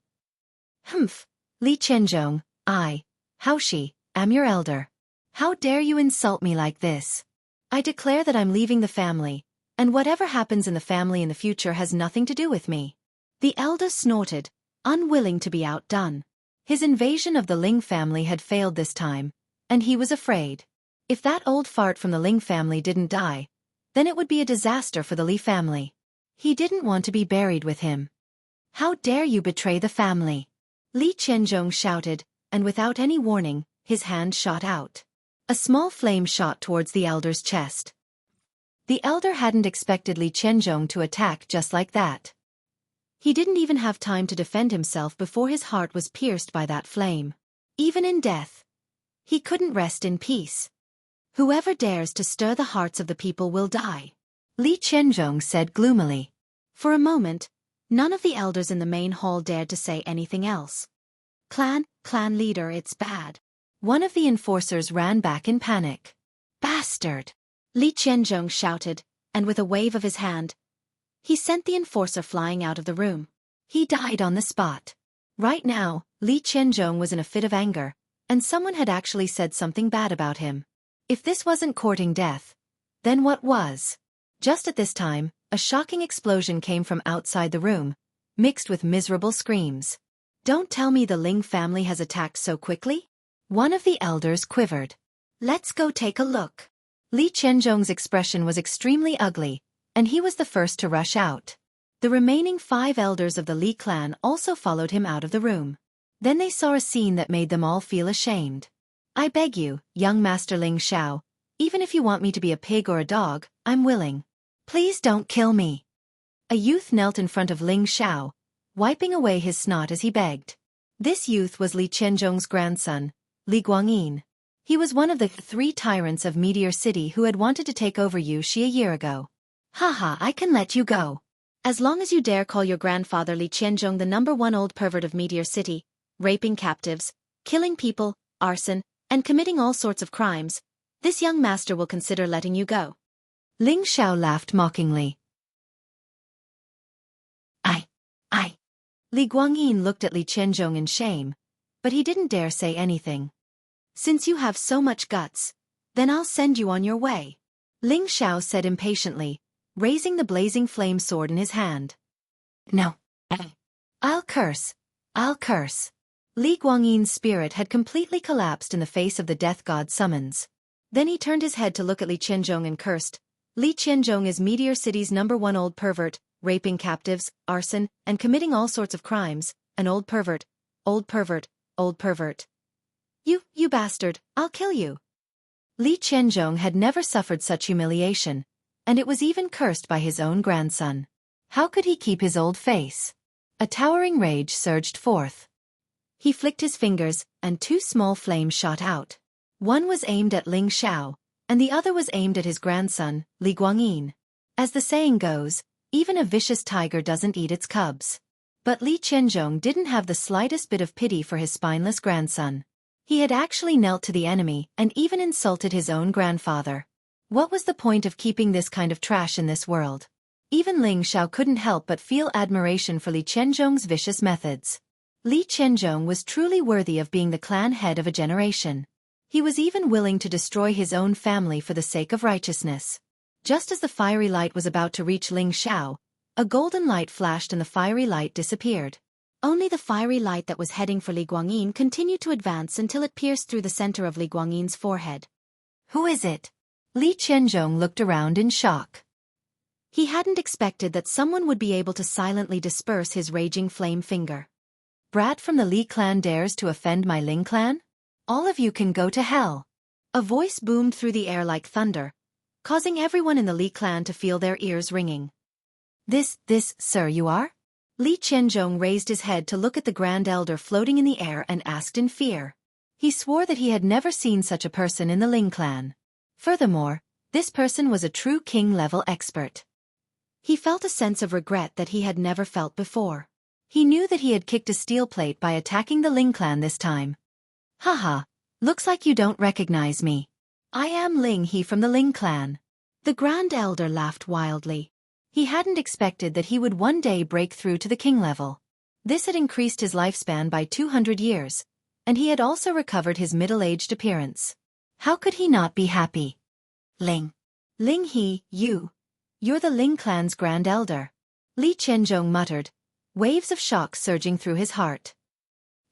Humph, Li Qianzhong, am your elder. How dare you insult me like this? I declare that I'm leaving the family, and whatever happens in the family in the future has nothing to do with me. The elder snorted, unwilling to be outdone. His invasion of the Ling family had failed this time, and he was afraid. If that old fart from the Ling family didn't die, then it would be a disaster for the Li family. He didn't want to be buried with him. How dare you betray the family? Li Qianzhong shouted, and without any warning, his hand shot out. A small flame shot towards the elder's chest. The elder hadn't expected Li Qianzhong to attack just like that. He didn't even have time to defend himself before his heart was pierced by that flame. Even in death, he couldn't rest in peace. Whoever dares to stir the hearts of the people will die, Li Qianzhong said gloomily. For a moment, none of the elders in the main hall dared to say anything else. Clan leader, it's bad. One of the enforcers ran back in panic. Bastard! Li Qianzhong shouted, and with a wave of his hand, he sent the enforcer flying out of the room. He died on the spot. Right now, Li Qianzhong was in a fit of anger, and someone had actually said something bad about him. If this wasn't courting death, then what was? Just at this time, a shocking explosion came from outside the room, mixed with miserable screams. Don't tell me the Ling family has attacked so quickly? One of the elders quivered. Let's go take a look. Li Qianzhong's expression was extremely ugly, and he was the first to rush out. The remaining 5 elders of the Li clan also followed him out of the room. Then they saw a scene that made them all feel ashamed. I beg you, young Master Ling Xiao, even if you want me to be a pig or a dog, I'm willing. Please don't kill me. A youth knelt in front of Ling Xiao, wiping away his snot as he begged. This youth was Li Qianzhong's grandson, Li Guangyin. He was one of the 3 tyrants of Meteor City who had wanted to take over Wuxia a year ago. Haha, I can let you go. As long as you dare call your grandfather Li Qianzhong the #1 old pervert of Meteor City, raping captives, killing people, arson, and committing all sorts of crimes, this young master will consider letting you go. Ling Xiao laughed mockingly. I. Li Guangyin looked at Li Qianzhong in shame, but he didn't dare say anything. Since you have so much guts, then I'll send you on your way, Ling Xiao said impatiently, raising the blazing flame sword in his hand. No. I'll curse. Li Guangyin's spirit had completely collapsed in the face of the death god summons. Then he turned his head to look at Li Qianzhong and cursed. Li Qianzhong is Meteor City's #1 old pervert, raping captives, arson, and committing all sorts of crimes, an old pervert. You bastard, I'll kill you. Li Qianzhong had never suffered such humiliation, and it was even cursed by his own grandson. How could he keep his old face? A towering rage surged forth. He flicked his fingers, and 2 small flames shot out. One was aimed at Ling Xiao, and the other was aimed at his grandson, Li Guangyin. As the saying goes, even a vicious tiger doesn't eat its cubs. But Li Qianzhong didn't have the slightest bit of pity for his spineless grandson. He had actually knelt to the enemy and even insulted his own grandfather. What was the point of keeping this kind of trash in this world? Even Ling Xiao couldn't help but feel admiration for Li Qianzhong's vicious methods. Li Qianzhong was truly worthy of being the clan head of a generation. He was even willing to destroy his own family for the sake of righteousness. Just as the fiery light was about to reach Ling Xiao, a golden light flashed and the fiery light disappeared. Only the fiery light that was heading for Li Guangyin continued to advance until it pierced through the center of Li Guangyin's forehead. Who is it? Li Qianzhong looked around in shock. He hadn't expected that someone would be able to silently disperse his raging flame finger. Brat from the Li clan dares to offend my Ling clan? All of you can go to hell. A voice boomed through the air like thunder, causing everyone in the Li clan to feel their ears ringing. This, sir, you are? Li Qianzhong raised his head to look at the Grand Elder floating in the air and asked in fear. He swore that he had never seen such a person in the Ling clan. Furthermore, this person was a true king-level expert. He felt a sense of regret that he had never felt before. He knew that he had kicked a steel plate by attacking the Ling clan this time. Haha, looks like you don't recognize me. I am Ling He from the Ling clan. The Grand Elder laughed wildly. He hadn't expected that he would one day break through to the king level. This had increased his lifespan by 200 years, and he had also recovered his middle-aged appearance. How could he not be happy? Ling. Ling he, you're the Ling clan's grand elder. Li Qianzhong muttered, waves of shock surging through his heart.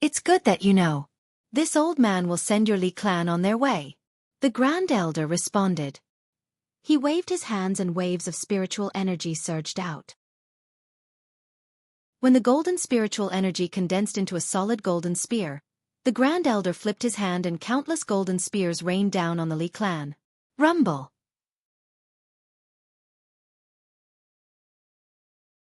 It's good that you know. This old man will send your Li clan on their way. The grand elder responded. He waved his hands and waves of spiritual energy surged out. When the golden spiritual energy condensed into a solid golden spear, the Grand Elder flipped his hand and countless golden spears rained down on the Li clan. Rumble.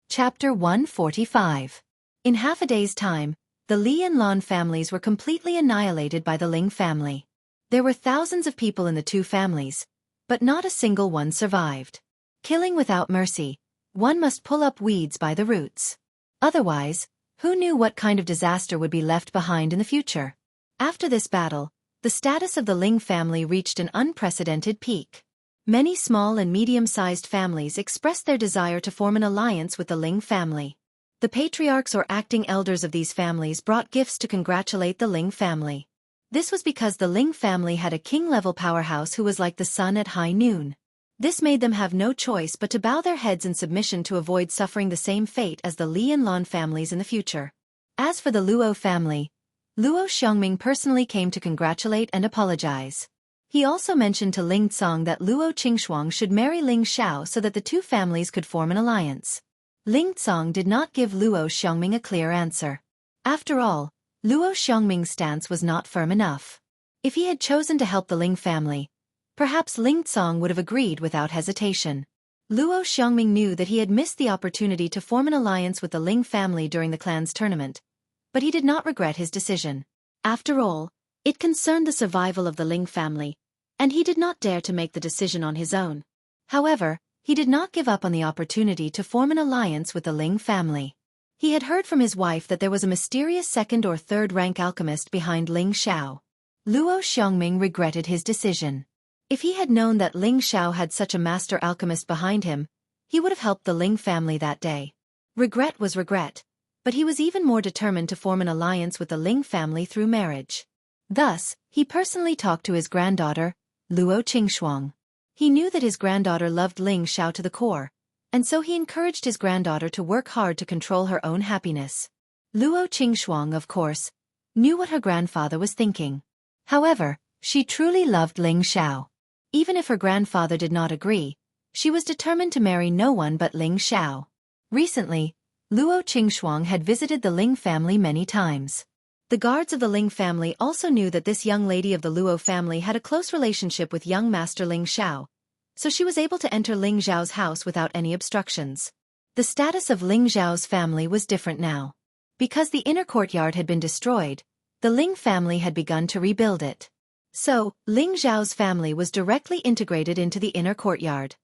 Chapter 145. In half a day's time, the Li and Lan families were completely annihilated by the Ling family. There were thousands of people in the two families, but not a single one survived. Killing without mercy, one must pull up weeds by the roots. Otherwise, who knew what kind of disaster would be left behind in the future? After this battle, the status of the Ling family reached an unprecedented peak. Many small and medium-sized families expressed their desire to form an alliance with the Ling family. The patriarchs or acting elders of these families brought gifts to congratulate the Ling family. This was because the Ling family had a king-level powerhouse who was like the sun at high noon. This made them have no choice but to bow their heads in submission to avoid suffering the same fate as the Li and Lan families in the future. As for the Luo family, Luo Xiongming personally came to congratulate and apologize. He also mentioned to Ling Tsong that Luo Qingshuang should marry Ling Xiao so that the two families could form an alliance. Ling Tsong did not give Luo Xiongming a clear answer. After all, Luo Xiongming's stance was not firm enough. If he had chosen to help the Ling family, perhaps Ling Tsong would have agreed without hesitation. Luo Xiongming knew that he had missed the opportunity to form an alliance with the Ling family during the clan's tournament, but he did not regret his decision. After all, it concerned the survival of the Ling family, and he did not dare to make the decision on his own. However, he did not give up on the opportunity to form an alliance with the Ling family. He had heard from his wife that there was a mysterious second or third rank alchemist behind Ling Xiao. Luo Xiongming regretted his decision. If he had known that Ling Xiao had such a master alchemist behind him, he would have helped the Ling family that day. Regret was regret, but he was even more determined to form an alliance with the Ling family through marriage. Thus, he personally talked to his granddaughter, Luo Qingshuang. He knew that his granddaughter loved Ling Xiao to the core, and so he encouraged his granddaughter to work hard to control her own happiness. Luo Qingshuang, of course, knew what her grandfather was thinking. However, she truly loved Ling Xiao. Even if her grandfather did not agree, she was determined to marry no one but Ling Xiao. Recently, Luo Qingshuang had visited the Ling family many times. The guards of the Ling family also knew that this young lady of the Luo family had a close relationship with young master Ling Xiao, so she was able to enter Ling Xiao's house without any obstructions. The status of Ling Xiao's family was different now. Because the inner courtyard had been destroyed, the Ling family had begun to rebuild it. So, Ling Xiao's family was directly integrated into the inner courtyard.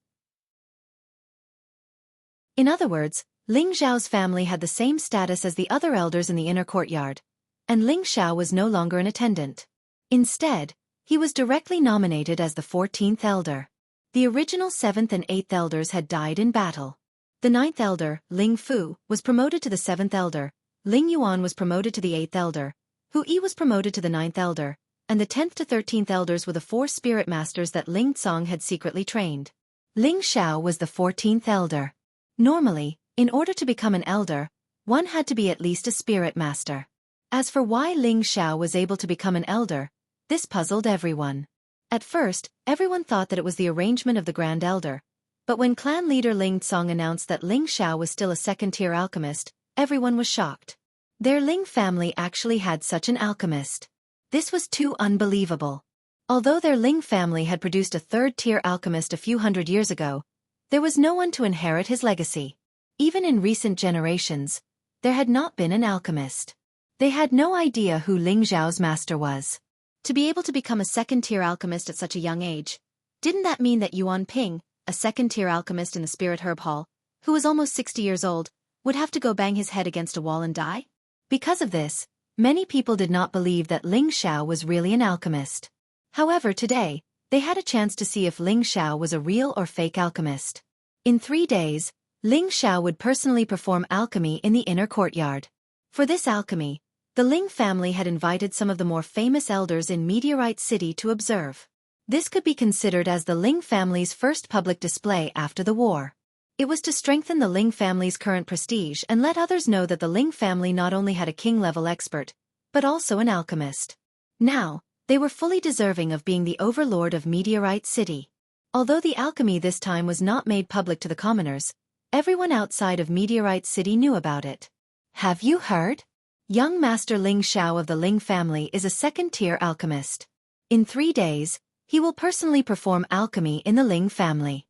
In other words, Ling Xiao's family had the same status as the other elders in the inner courtyard, and Ling Xiao was no longer an attendant. Instead, he was directly nominated as the 14th elder. The original 7th and 8th elders had died in battle. The 9th elder, Ling Fu, was promoted to the 7th elder, Ling Yuan was promoted to the 8th elder, Hu Yi was promoted to the 9th elder, and the 10th to 13th elders were the 4 spirit masters that Ling Tsong had secretly trained. Ling Xiao was the 14th elder. Normally, in order to become an elder, one had to be at least a spirit master. As for why Ling Xiao was able to become an elder, this puzzled everyone. At first, everyone thought that it was the arrangement of the Grand Elder, but when clan leader Ling Tsong announced that Ling Xiao was still a second-tier alchemist, everyone was shocked. Their Ling family actually had such an alchemist. This was too unbelievable. Although their Ling family had produced a third-tier alchemist a few hundred years ago, there was no one to inherit his legacy. Even in recent generations, there had not been an alchemist. They had no idea who Ling Xiao's master was. To be able to become a second-tier alchemist at such a young age, didn't that mean that Yuan Ping, a second-tier alchemist in the Spirit Herb Hall, who was almost 60 years old, would have to go bang his head against a wall and die? Because of this, many people did not believe that Ling Xiao was really an alchemist. However, today, they had a chance to see if Ling Xiao was a real or fake alchemist. In 3 days, Ling Xiao would personally perform alchemy in the inner courtyard. For this alchemy, the Ling family had invited some of the more famous elders in Meteorite City to observe. This could be considered as the Ling family's first public display after the war. It was to strengthen the Ling family's current prestige and let others know that the Ling family not only had a king-level expert, but also an alchemist. Now, they were fully deserving of being the overlord of Meteorite City. Although the alchemy this time was not made public to the commoners, everyone outside of Meteorite City knew about it. Have you heard? Young Master Ling Xiao of the Ling family is a second-tier alchemist. In 3 days, he will personally perform alchemy in the Ling family.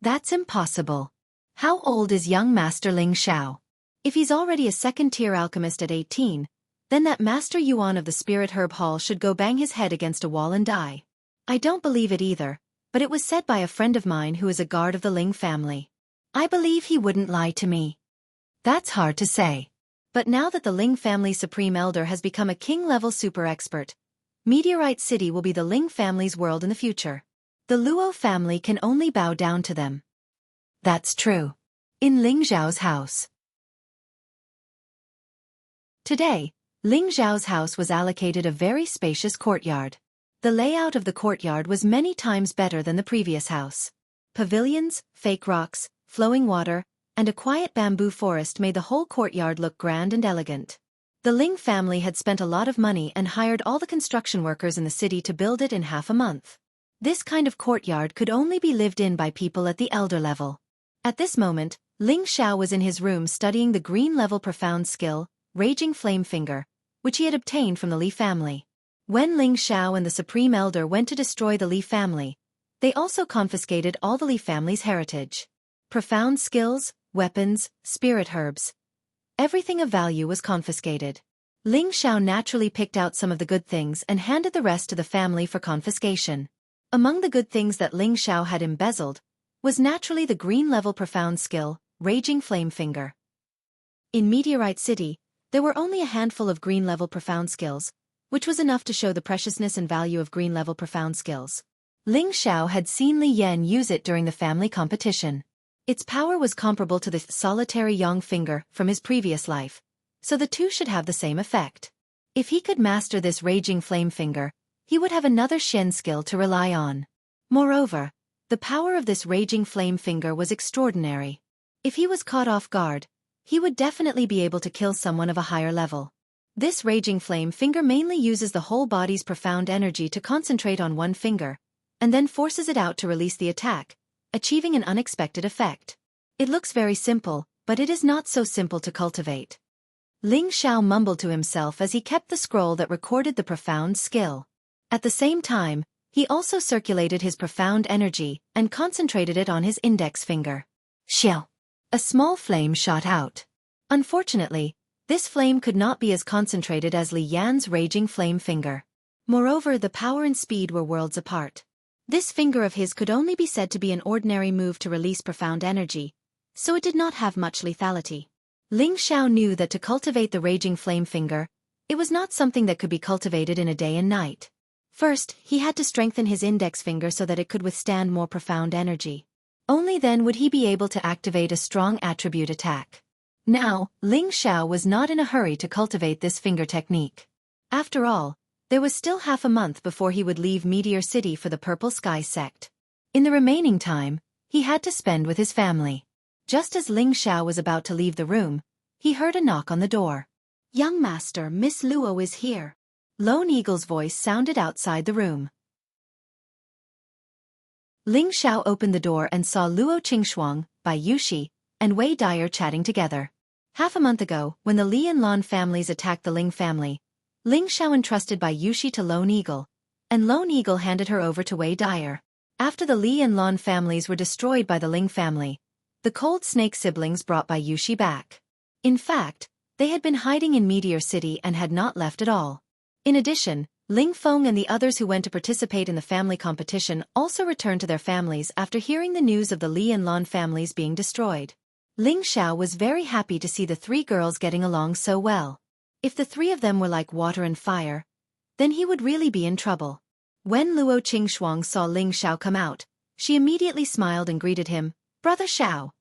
That's impossible. How old is young Master Ling Xiao? If he's already a second-tier alchemist at 18, then that Master Yuan of the Spirit Herb Hall should go bang his head against a wall and die. I don't believe it either, but it was said by a friend of mine who is a guard of the Ling family. I believe he wouldn't lie to me. That's hard to say. But now that the Ling family supreme elder has become a king-level super expert, Meteorite City will be the Ling family's world in the future. The Luo family can only bow down to them. That's true. In Ling Zhao's house. Today, Ling Zhao's house was allocated a very spacious courtyard. The layout of the courtyard was many times better than the previous house. Pavilions, fake rocks, flowing water, and a quiet bamboo forest made the whole courtyard look grand and elegant. The Ling family had spent a lot of money and hired all the construction workers in the city to build it in half a month. This kind of courtyard could only be lived in by people at the elder level. At this moment, Ling Xiao was in his room studying the green-level profound skill, Raging Flame Finger, which he had obtained from the Li family. When Ling Xiao and the Supreme Elder went to destroy the Li family, they also confiscated all the Li family's heritage. Profound skills, weapons, spirit herbs. Everything of value was confiscated. Ling Xiao naturally picked out some of the good things and handed the rest to the family for confiscation. Among the good things that Ling Xiao had embezzled was naturally the green-level profound skill, Raging Flame Finger. In Meteorite City, there were only a handful of green-level profound skills, which was enough to show the preciousness and value of green-level profound skills. Ling Xiao had seen Li Yan use it during the family competition. Its power was comparable to the solitary Yang finger from his previous life, so the two should have the same effect. If he could master this Raging Flame Finger, he would have another Shen skill to rely on. Moreover, the power of this Raging Flame Finger was extraordinary. If he was caught off guard, he would definitely be able to kill someone of a higher level. This Raging Flame Finger mainly uses the whole body's profound energy to concentrate on one finger, and then forces it out to release the attack, achieving an unexpected effect. It looks very simple, but it is not so simple to cultivate. Ling Xiao mumbled to himself as he kept the scroll that recorded the profound skill. At the same time, he also circulated his profound energy and concentrated it on his index finger. Xiao! A small flame shot out. Unfortunately, this flame could not be as concentrated as Li Yan's Raging Flame Finger. Moreover, the power and speed were worlds apart. This finger of his could only be said to be an ordinary move to release profound energy, so it did not have much lethality. Ling Xiao knew that to cultivate the Raging Flame Finger, it was not something that could be cultivated in a day and night. First, he had to strengthen his index finger so that it could withstand more profound energy. Only then would he be able to activate a strong attribute attack. Now, Ling Xiao was not in a hurry to cultivate this finger technique. After all, there was still half a month before he would leave Meteor City for the Purple Sky sect. In the remaining time, he had to spend with his family. Just as Ling Xiao was about to leave the room, he heard a knock on the door. "Young master, Miss Luo is here." Lone Eagle's voice sounded outside the room. Ling Xiao opened the door and saw Luo Qingxuang, Bai Yuxi, and Wei Dyer chatting together. Half a month ago, when the Li and Lan families attacked the Ling family, Ling Xiao entrusted Bai Yuxi to Lone Eagle, and Lone Eagle handed her over to Wei Dyer. After the Li and Lan families were destroyed by the Ling family, the Cold Snake siblings brought Bai Yuxi back. In fact, they had been hiding in Meteor City and had not left at all. In addition, Ling Feng and the others who went to participate in the family competition also returned to their families after hearing the news of the Li and Lan families being destroyed. Ling Xiao was very happy to see the three girls getting along so well. If the three of them were like water and fire, then he would really be in trouble. When Luo Qingxuang saw Ling Xiao come out, she immediately smiled and greeted him, "Brother Xiao."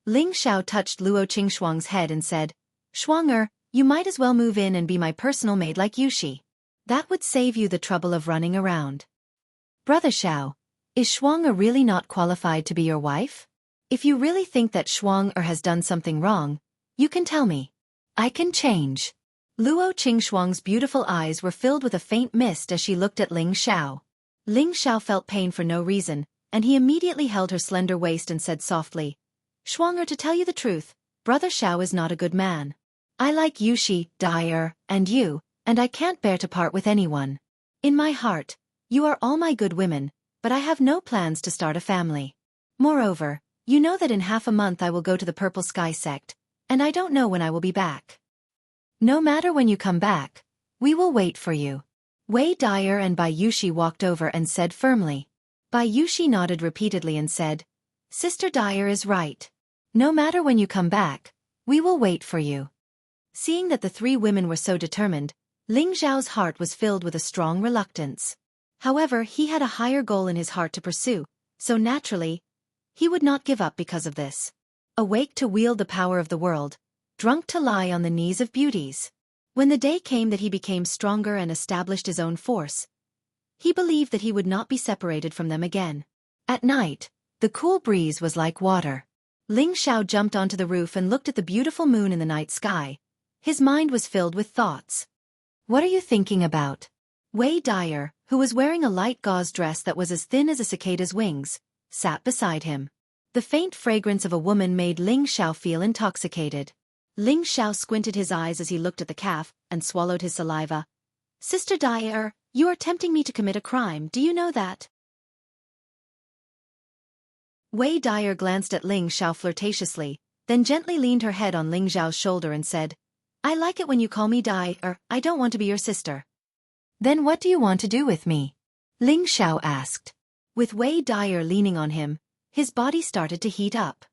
Ling Xiao touched Luo Qingxuang's head and said, "Shuang, you might as well move in and be my personal maid like Yushi. That would save you the trouble of running around." "Brother Xiao, is Shuang really not qualified to be your wife? If you really think that Shuang has done something wrong, you can tell me. I can change." Luo Qingxuang's beautiful eyes were filled with a faint mist as she looked at Ling Xiao. Ling Xiao felt pain for no reason, and he immediately held her slender waist and said softly, "Shuang, to tell you the truth, Brother Xiao is not a good man. I like Yushi, Dyer, and you, and I can't bear to part with anyone. In my heart, you are all my good women, but I have no plans to start a family. Moreover, you know that in half a month I will go to the Purple Sky sect, and I don't know when I will be back. No matter when you come back, we will wait for you." Wei Dyer and Bai Yushi walked over and said firmly. Bai Yushi nodded repeatedly and said, "Sister Dyer is right. No matter when you come back, we will wait for you." Seeing that the three women were so determined, Ling Xiao's heart was filled with a strong reluctance. However, he had a higher goal in his heart to pursue, so naturally, he would not give up because of this. Awake to wield the power of the world, drunk to lie on the knees of beauties. When the day came that he became stronger and established his own force, he believed that he would not be separated from them again. At night, the cool breeze was like water. Ling Xiao jumped onto the roof and looked at the beautiful moon in the night sky. His mind was filled with thoughts. "What are you thinking about?" Wei Dyer, who was wearing a light gauze dress that was as thin as a cicada's wings, sat beside him. The faint fragrance of a woman made Ling Xiao feel intoxicated. Ling Xiao squinted his eyes as he looked at the calf and swallowed his saliva. "Sister Dyer, you are tempting me to commit a crime, do you know that?" Wei Dyer glanced at Ling Xiao flirtatiously, then gently leaned her head on Ling Xiao's shoulder and said, "I like it when you call me Dyer, I don't want to be your sister." "Then what do you want to do with me?" Ling Xiao asked. With Wei Dyer leaning on him, his body started to heat up.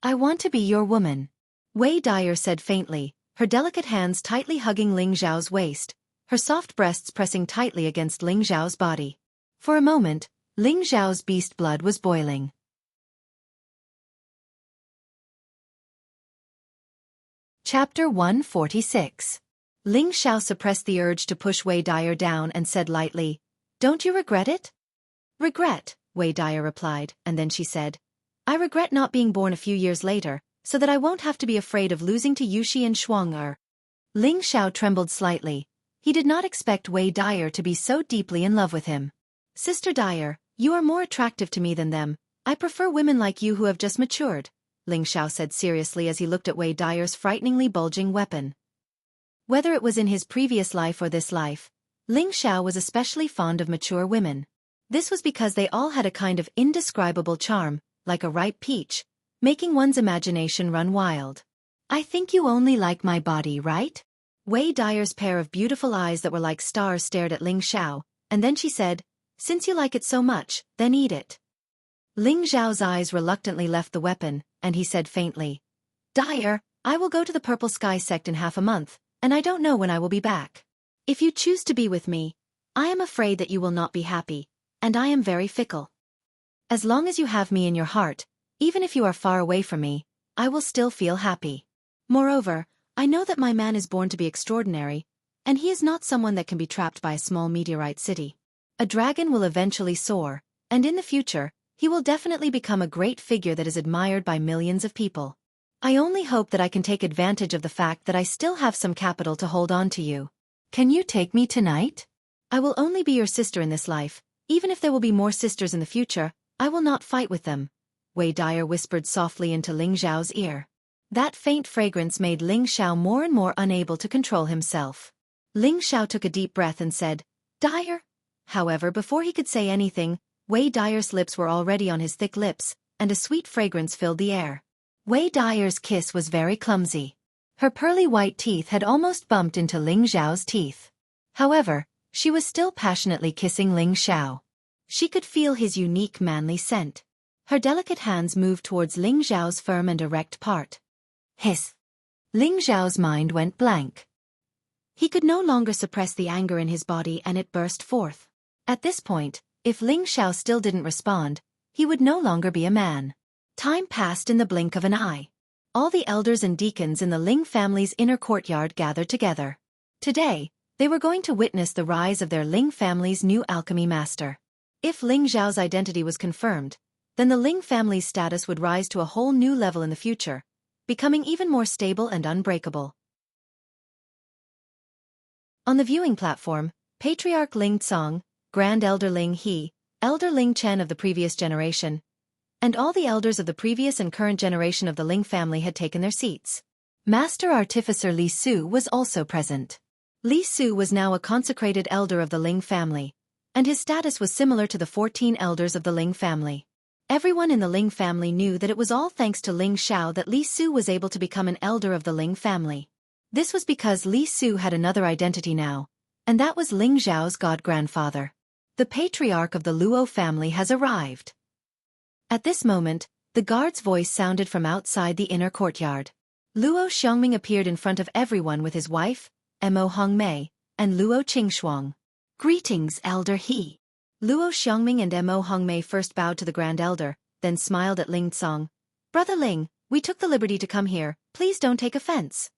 "I want to be your woman," Wei Dyer said faintly, her delicate hands tightly hugging Ling Xiao's waist, her soft breasts pressing tightly against Ling Xiao's body. For a moment, Ling Xiao's beast blood was boiling. Chapter 146. Ling Xiao suppressed the urge to push Wei Dyer down and said lightly, "Don't you regret it?" "Regret," Wei Dyer replied, and then she said, "I regret not being born a few years later, so that I won't have to be afraid of losing to Yushi and Shuang." Ling Xiao trembled slightly. He did not expect Wei Dyer to be so deeply in love with him. "Sister Dyer, you are more attractive to me than them. I prefer women like you who have just matured," Ling Xiao said seriously as he looked at Wei Dyer's frighteningly bulging weapon. Whether it was in his previous life or this life, Ling Xiao was especially fond of mature women. This was because they all had a kind of indescribable charm, like a ripe peach, making one's imagination run wild. "I think you only like my body, right?" Wei Dyer's pair of beautiful eyes that were like stars stared at Ling Xiao, and then she said, "Since you like it so much, then eat it." Ling Xiao's eyes reluctantly left the weapon, and he said faintly, "Dyer, I will go to the Purple Sky sect in half a month, and I don't know when I will be back. If you choose to be with me, I am afraid that you will not be happy, and I am very fickle. As long as you have me in your heart, even if you are far away from me, I will still feel happy. Moreover, I know that my man is born to be extraordinary, and he is not someone that can be trapped by a small meteorite city. A dragon will eventually soar, and in the future, he will definitely become a great figure that is admired by millions of people. I only hope that I can take advantage of the fact that I still have some capital to hold on to you. Can you take me tonight? I will only be your sister in this life, even if there will be more sisters in the future, I will not fight with them," Wei Dyer whispered softly into Ling Xiao's ear. That faint fragrance made Ling Xiao more and more unable to control himself. Ling Xiao took a deep breath and said, "Dyer?" However, before he could say anything, Wei Dyer's lips were already on his thick lips, and a sweet fragrance filled the air. Wei Dyer's kiss was very clumsy. Her pearly white teeth had almost bumped into Ling Xiao's teeth. However, she was still passionately kissing Ling Xiao. She could feel his unique manly scent. Her delicate hands moved towards Ling Xiao's firm and erect part. Hiss! Ling Xiao's mind went blank. He could no longer suppress the anger in his body and it burst forth. At this point, if Ling Xiao still didn't respond, he would no longer be a man. Time passed in the blink of an eye. All the elders and deacons in the Ling family's inner courtyard gathered together. Today, they were going to witness the rise of their Ling family's new alchemy master. If Ling Zhao's identity was confirmed, then the Ling family's status would rise to a whole new level in the future, becoming even more stable and unbreakable. On the viewing platform, Patriarch Ling Tsong, Grand Elder Ling He, Elder Ling Chen of the previous generation, and all the elders of the previous and current generation of the Ling family had taken their seats. Master Artificer Li Su was also present. Li Su was now a consecrated elder of the Ling family, and his status was similar to the 14 elders of the Ling family. Everyone in the Ling family knew that it was all thanks to Ling Xiao that Li Su was able to become an elder of the Ling family. This was because Li Su had another identity now, and that was Ling Zhao's god-grandfather. The patriarch of the Luo family has arrived. At this moment, the guard's voice sounded from outside the inner courtyard. Luo Xiongming appeared in front of everyone with his wife, Mo Hongmei, and Luo Qingxuang. Greetings, Elder He. Luo Xiongming and Mo Hongmei first bowed to the Grand Elder, then smiled at Ling Tsong. Brother Ling, we took the liberty to come here, please don't take offense.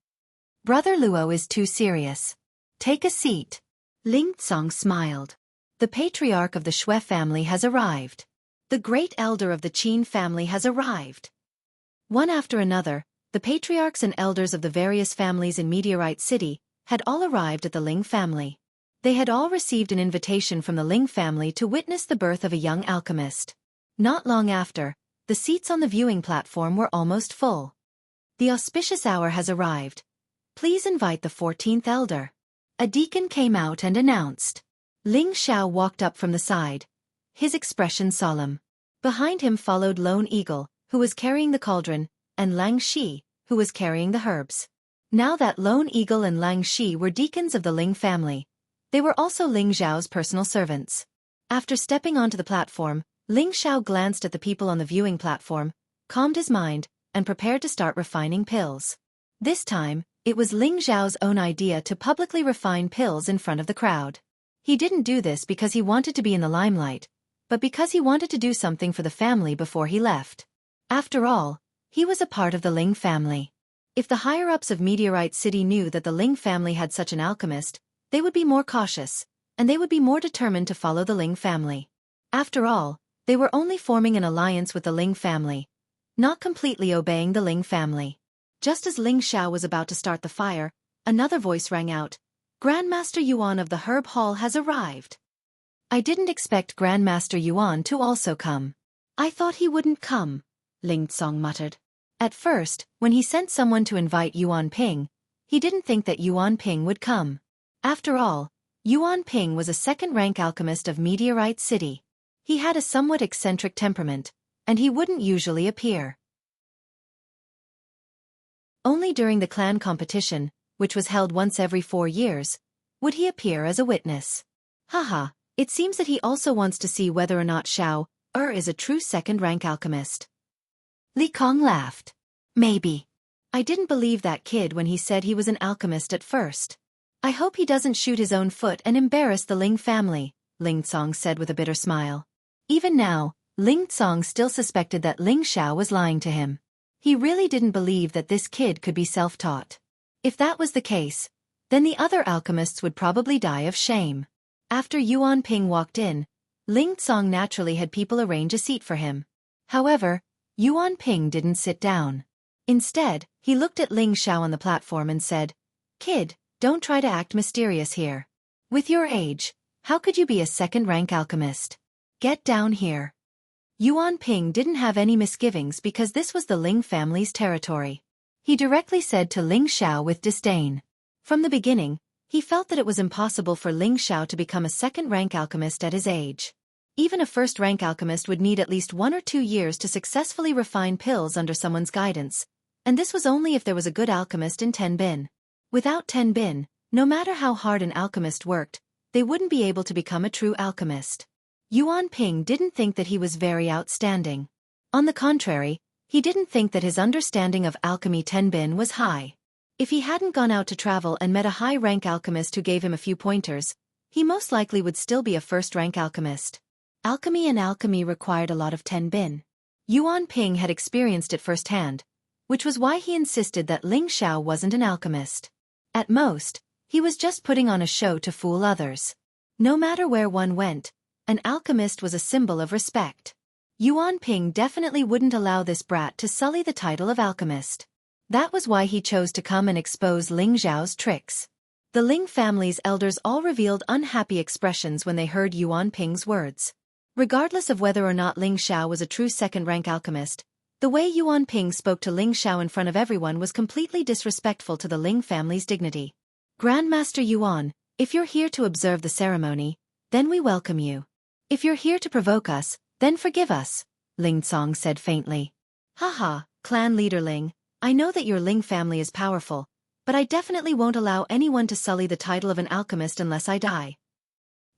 Brother Luo is too serious. Take a seat. Ling Tsong smiled. The patriarch of the Xue family has arrived. The great elder of the Qin family has arrived. One after another, the patriarchs and elders of the various families in Meteorite City had all arrived at the Ling family. They had all received an invitation from the Ling family to witness the birth of a young alchemist. Not long after, the seats on the viewing platform were almost full. The auspicious hour has arrived. Please invite the 14th elder. A deacon came out and announced. Ling Xiao walked up from the side, his expression solemn. Behind him followed Lone Eagle, who was carrying the cauldron, and Lang Shi, who was carrying the herbs. Now that Lone Eagle and Lang Shi were deacons of the Ling family, they were also Ling Zhao's personal servants. After stepping onto the platform, Ling Xiao glanced at the people on the viewing platform, calmed his mind, and prepared to start refining pills. This time, it was Ling Zhao's own idea to publicly refine pills in front of the crowd. He didn't do this because he wanted to be in the limelight, but because he wanted to do something for the family before he left. After all, he was a part of the Ling family. If the higher-ups of Meteorite City knew that the Ling family had such an alchemist, they would be more cautious, and they would be more determined to follow the Ling family. After all, they were only forming an alliance with the Ling family, not completely obeying the Ling family. Just as Ling Xiao was about to start the fire, another voice rang out. Grandmaster Yuan of the Herb Hall has arrived. I didn't expect Grandmaster Yuan to also come. I thought he wouldn't come, Ling Tsong muttered. At first, when he sent someone to invite Yuan Ping, he didn't think that Yuan Ping would come. After all, Yuan Ping was a second-rank alchemist of Meteorite City. He had a somewhat eccentric temperament, and he wouldn't usually appear. Only during the clan competition, which was held once every 4 years, would he appear as a witness. Haha, it seems that he also wants to see whether or not Xiao is a true second-rank alchemist. Li Kong laughed. Maybe. I didn't believe that kid when he said he was an alchemist at first. I hope he doesn't shoot his own foot and embarrass the Ling family, Ling Tsong said with a bitter smile. Even now, Ling Tsong still suspected that Ling Xiao was lying to him. He really didn't believe that this kid could be self-taught. If that was the case, then the other alchemists would probably die of shame. After Yuan Ping walked in, Ling Tsong naturally had people arrange a seat for him. However, Yuan Ping didn't sit down. Instead, he looked at Ling Xiao on the platform and said, Kid, don't try to act mysterious here. With your age, how could you be a second-rank alchemist? Get down here. Yuan Ping didn't have any misgivings because this was the Ling family's territory. He directly said to Ling Xiao with disdain. From the beginning, he felt that it was impossible for Ling Xiao to become a second-rank alchemist at his age. Even a first-rank alchemist would need at least 1 or 2 years to successfully refine pills under someone's guidance, and this was only if there was a good alchemist in Tenbin. Without Tenbin, no matter how hard an alchemist worked, they wouldn't be able to become a true alchemist. Yuan Ping didn't think that he was very outstanding. On the contrary, he didn't think that his understanding of alchemy Tenbin was high. If he hadn't gone out to travel and met a high-rank alchemist who gave him a few pointers, he most likely would still be a first-rank alchemist. Alchemy required a lot of Tenbin. Yuan Ping had experienced it firsthand, which was why he insisted that Ling Xiao wasn't an alchemist. At most, he was just putting on a show to fool others. No matter where one went, an alchemist was a symbol of respect. Yuan Ping definitely wouldn't allow this brat to sully the title of alchemist. That was why he chose to come and expose Ling Xiao's tricks. The Ling family's elders all revealed unhappy expressions when they heard Yuan Ping's words. Regardless of whether or not Ling Xiao was a true second-rank alchemist, the way Yuan Ping spoke to Ling Xiao in front of everyone was completely disrespectful to the Ling family's dignity. Grandmaster Yuan, if you're here to observe the ceremony, then we welcome you. If you're here to provoke us, then forgive us, Ling Song said faintly. Haha, clan leader Ling, I know that your Ling family is powerful, but I definitely won't allow anyone to sully the title of an alchemist unless I die.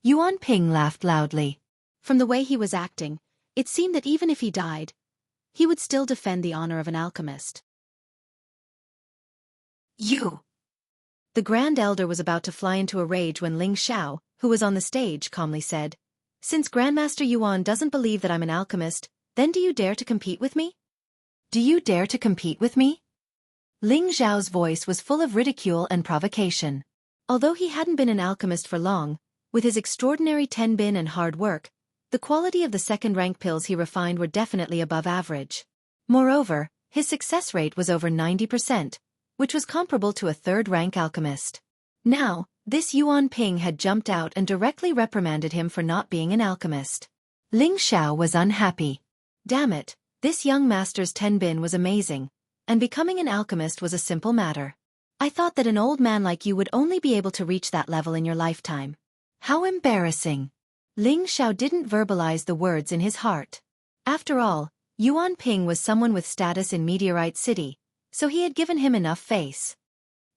Yuan Ping laughed loudly. From the way he was acting, it seemed that even if he died, he would still defend the honor of an alchemist. You! The Grand Elder was about to fly into a rage when Ling Xiao, who was on the stage, calmly said, Since Grandmaster Yuan doesn't believe that I'm an alchemist, then do you dare to compete with me? Do you dare to compete with me? Ling Xiao's voice was full of ridicule and provocation. Although he hadn't been an alchemist for long, with his extraordinary tenbin and hard work, the quality of the second-rank pills he refined were definitely above average. Moreover, his success rate was over 90%, which was comparable to a third-rank alchemist. Now, this Yuan Ping had jumped out and directly reprimanded him for not being an alchemist. Ling Xiao was unhappy. Damn it, this young master's tenbin was amazing, and becoming an alchemist was a simple matter. I thought that an old man like you would only be able to reach that level in your lifetime. How embarrassing. Ling Xiao didn't verbalize the words in his heart. After all, Yuan Ping was someone with status in Meteorite City, so he had given him enough face.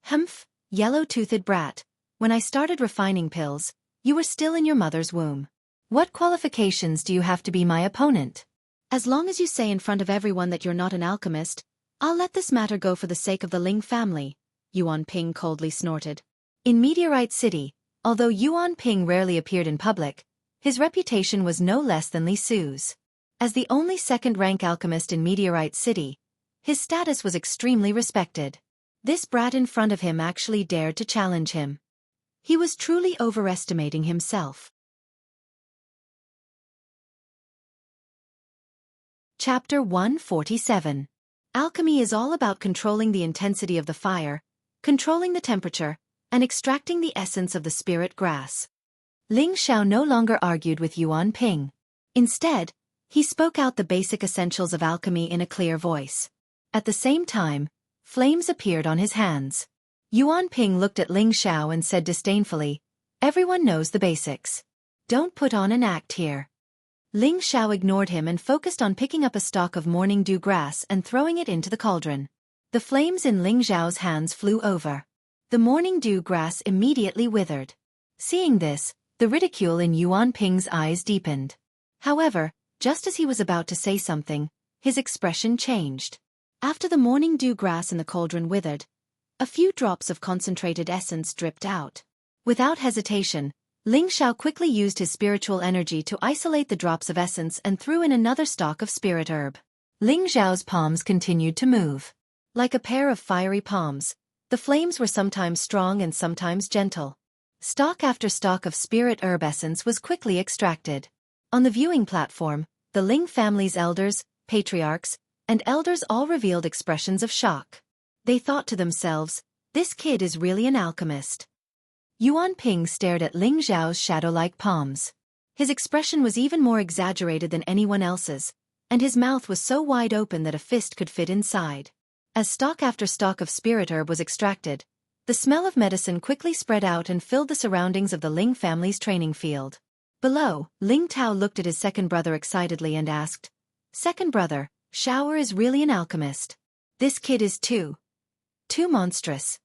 Humph, yellow-toothed brat, when I started refining pills, you were still in your mother's womb. What qualifications do you have to be my opponent? As long as you say in front of everyone that you're not an alchemist, I'll let this matter go for the sake of the Ling family, Yuan Ping coldly snorted. In Meteorite City, although Yuan Ping rarely appeared in public, his reputation was no less than Li Su's. As the only second-rank alchemist in Meteorite City, his status was extremely respected. This brat in front of him actually dared to challenge him. He was truly overestimating himself. Chapter 147. Alchemy is all about controlling the intensity of the fire, controlling the temperature, and extracting the essence of the spirit grass. Ling Xiao no longer argued with Yuan Ping. Instead, he spoke out the basic essentials of alchemy in a clear voice. At the same time, flames appeared on his hands. Yuan Ping looked at Ling Xiao and said disdainfully, Everyone knows the basics. Don't put on an act here. Ling Xiao ignored him and focused on picking up a stalk of morning dew grass and throwing it into the cauldron. The flames in Ling Xiao's hands flew over. The morning dew grass immediately withered. Seeing this, the ridicule in Yuan Ping's eyes deepened. However, just as he was about to say something, his expression changed. After the morning dew grass in the cauldron withered, a few drops of concentrated essence dripped out. Without hesitation, Ling Xiao quickly used his spiritual energy to isolate the drops of essence and threw in another stalk of spirit herb. Ling Xiao's palms continued to move. Like a pair of fiery palms, the flames were sometimes strong and sometimes gentle. Stalk after stalk of spirit herb essence was quickly extracted. On the viewing platform, the Ling family's elders, patriarchs, and elders all revealed expressions of shock. They thought to themselves, this kid is really an alchemist. Yuan Ping stared at Ling Xiao's shadow-like palms. His expression was even more exaggerated than anyone else's, and his mouth was so wide open that a fist could fit inside. As stalk after stalk of spirit herb was extracted, the smell of medicine quickly spread out and filled the surroundings of the Ling family's training field. Below, Ling Tao looked at his second brother excitedly and asked, Second brother, Xiao is really an alchemist. This kid is too monstrous.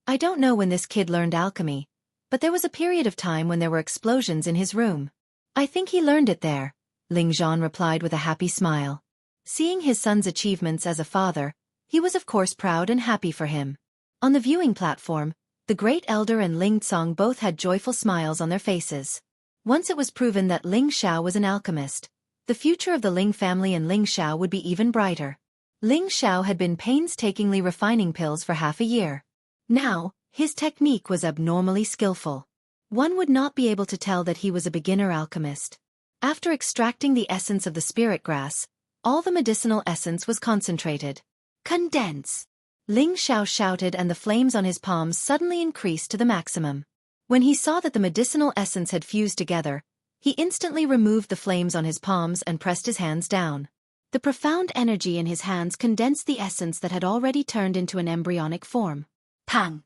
I don't know when this kid learned alchemy, but there was a period of time when there were explosions in his room. I think he learned it there, Ling Zhan replied with a happy smile. Seeing his son's achievements as a father, he was of course proud and happy for him. On the viewing platform, the Great Elder and Ling Tsong both had joyful smiles on their faces. Once it was proven that Ling Xiao was an alchemist, the future of the Ling family and Ling Xiao would be even brighter. Ling Xiao had been painstakingly refining pills for half a year. Now, his technique was abnormally skillful. One would not be able to tell that he was a beginner alchemist. After extracting the essence of the spirit grass, all the medicinal essence was concentrated. Condense! Ling Xiao shouted, and the flames on his palms suddenly increased to the maximum. When he saw that the medicinal essence had fused together, he instantly removed the flames on his palms and pressed his hands down. The profound energy in his hands condensed the essence that had already turned into an embryonic form. Pang!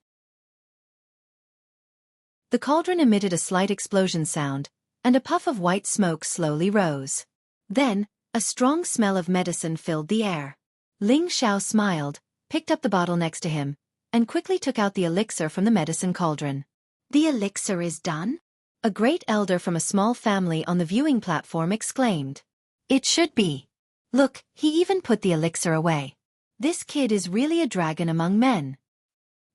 The cauldron emitted a slight explosion sound, and a puff of white smoke slowly rose. Then, a strong smell of medicine filled the air. Ling Xiao smiled, picked up the bottle next to him, and quickly took out the elixir from the medicine cauldron. "The elixir is done?" a great elder from a small family on the viewing platform exclaimed. "It should be. Look, he even put the elixir away. This kid is really a dragon among men."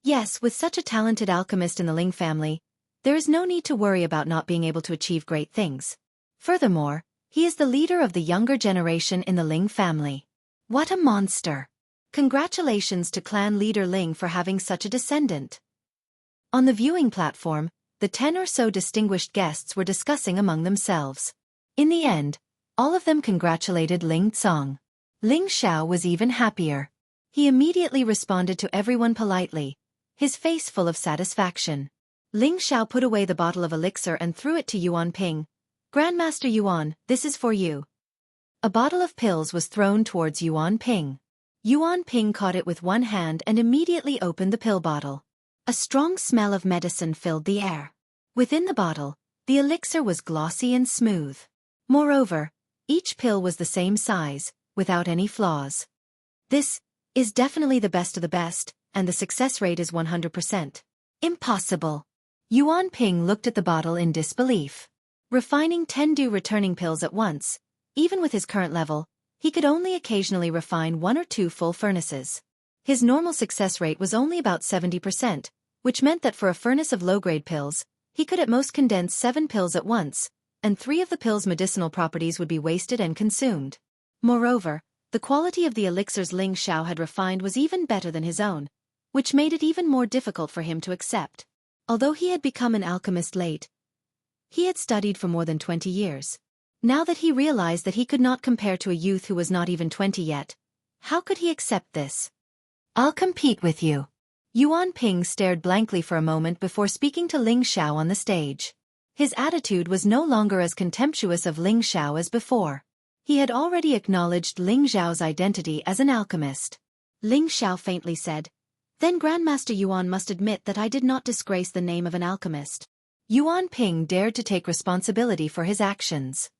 Yes, with such a talented alchemist in the Ling family, there is no need to worry about not being able to achieve great things. Furthermore, he is the leader of the younger generation in the Ling family. What a monster! Congratulations to clan leader Ling for having such a descendant. On the viewing platform, the 10 or so distinguished guests were discussing among themselves. In the end, all of them congratulated Ling Tsong. Ling Xiao was even happier. He immediately responded to everyone politely, his face full of satisfaction. Ling Xiao put away the bottle of elixir and threw it to Yuan Ping. "Grandmaster Yuan, this is for you." A bottle of pills was thrown towards Yuan Ping. Yuan Ping caught it with one hand and immediately opened the pill bottle. A strong smell of medicine filled the air. Within the bottle, the elixir was glossy and smooth. Moreover, each pill was the same size, without any flaws. "This is definitely the best of the best, and the success rate is 100%. Impossible." Yuan Ping looked at the bottle in disbelief. Refining 10 returning pills at once, even with his current level, he could only occasionally refine 1 or 2 full furnaces. His normal success rate was only about 70%, which meant that for a furnace of low-grade pills, he could at most condense 7 pills at once, and 3 of the pills' medicinal properties would be wasted and consumed. Moreover, the quality of the elixirs Ling Xiao had refined was even better than his own, which made it even more difficult for him to accept. Although he had become an alchemist late, he had studied for more than 20 years. Now that he realized that he could not compare to a youth who was not even 20 yet, how could he accept this? "I'll compete with you." Yuan Ping stared blankly for a moment before speaking to Ling Xiao on the stage. His attitude was no longer as contemptuous of Ling Xiao as before. He had already acknowledged Ling Xiao's identity as an alchemist. Ling Xiao faintly said, "Then Grandmaster Yuan must admit that I did not disgrace the name of an alchemist." Yuan Ping dared to take responsibility for his actions.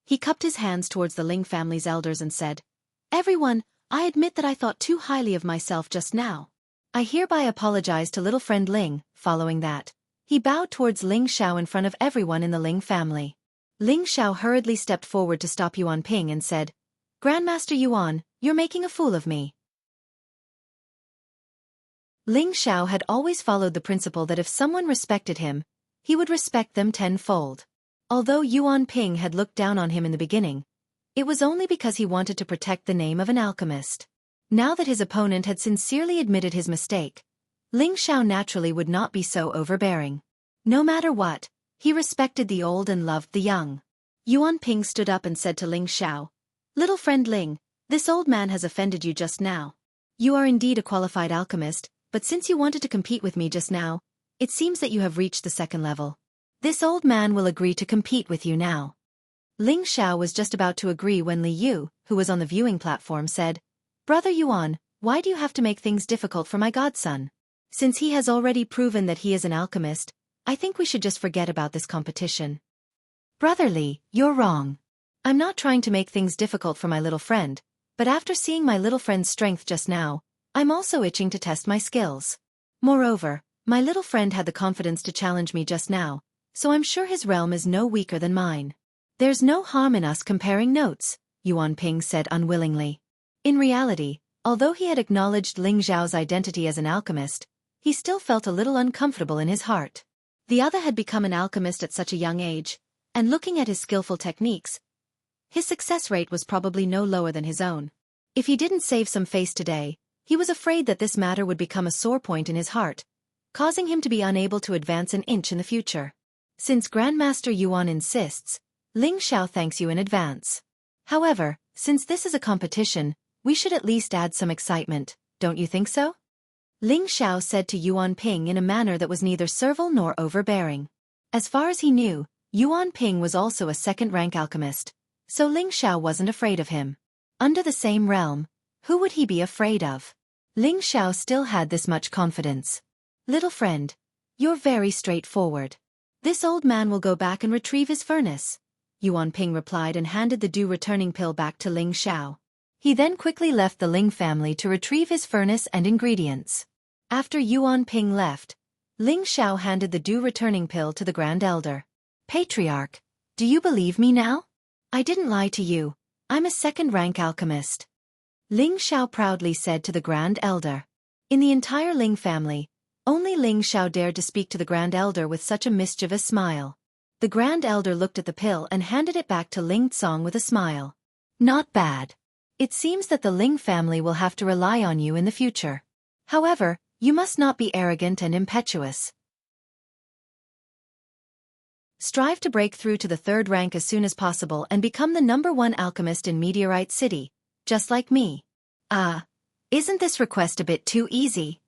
He cupped his hands towards the Ling family's elders and said, "Everyone, I admit that I thought too highly of myself just now. I hereby apologize to little friend Ling." Following that, he bowed towards Ling Xiao in front of everyone in the Ling family. Ling Xiao hurriedly stepped forward to stop Yuan Ping and said, "Grandmaster Yuan, you're making a fool of me." Ling Xiao had always followed the principle that if someone respected him, he would respect them tenfold. Although Yuan Ping had looked down on him in the beginning, it was only because he wanted to protect the name of an alchemist. Now that his opponent had sincerely admitted his mistake, Ling Xiao naturally would not be so overbearing. No matter what, he respected the old and loved the young. Yuan Ping stood up and said to Ling Xiao, "Little friend Ling, this old man has offended you just now. You are indeed a qualified alchemist, but since you wanted to compete with me just now, it seems that you have reached the 2nd level. This old man will agree to compete with you now." Ling Xiao was just about to agree when Li Yu, who was on the viewing platform, said, "Brother Yuan, why do you have to make things difficult for my godson? Since he has already proven that he is an alchemist, I think we should just forget about this competition." "Brother Li, you're wrong. I'm not trying to make things difficult for my little friend, but after seeing my little friend's strength just now, I'm also itching to test my skills. Moreover, my little friend had the confidence to challenge me just now, so I'm sure his realm is no weaker than mine. There's no harm in us comparing notes," Yuan Ping said unwillingly. In reality, although he had acknowledged Ling Xiao's identity as an alchemist, he still felt a little uncomfortable in his heart. The other had become an alchemist at such a young age, and looking at his skillful techniques, His success rate was probably no lower than his own. If he didn't save some face today, he was afraid that this matter would become a sore point in his heart, causing him to be unable to advance an inch in the future. Since Grandmaster Yuan insists, Ling Xiao thanks you in advance. However, since this is a competition, we should at least add some excitement, don't you think so? Ling Xiao said to Yuan Ping in a manner that was neither servile nor overbearing. As far as he knew, Yuan Ping was also a second-rank alchemist, so Ling Xiao wasn't afraid of him. Under the same realm, who would he be afraid of? Ling Xiao still had this much confidence. Little friend, you're very straightforward. This old man will go back and retrieve his furnace, Yuan Ping replied and handed the due-returning pill back to Ling Xiao. He then quickly left the Ling family to retrieve his furnace and ingredients. After Yuan Ping left, Ling Xiao handed the due-returning pill to the Grand Elder. Patriarch, do you believe me now? I didn't lie to you, I'm a second-rank alchemist. Ling Xiao proudly said to the Grand Elder. In the entire Ling family, only Ling Xiao dared to speak to the Grand Elder with such a mischievous smile. The Grand Elder looked at the pill and handed it back to Ling Tsong with a smile. Not bad. It seems that the Ling family will have to rely on you in the future. However, you must not be arrogant and impetuous. Strive to break through to the third rank as soon as possible and become the #1 alchemist in Meteorite City, just like me. Isn't this request a bit too easy?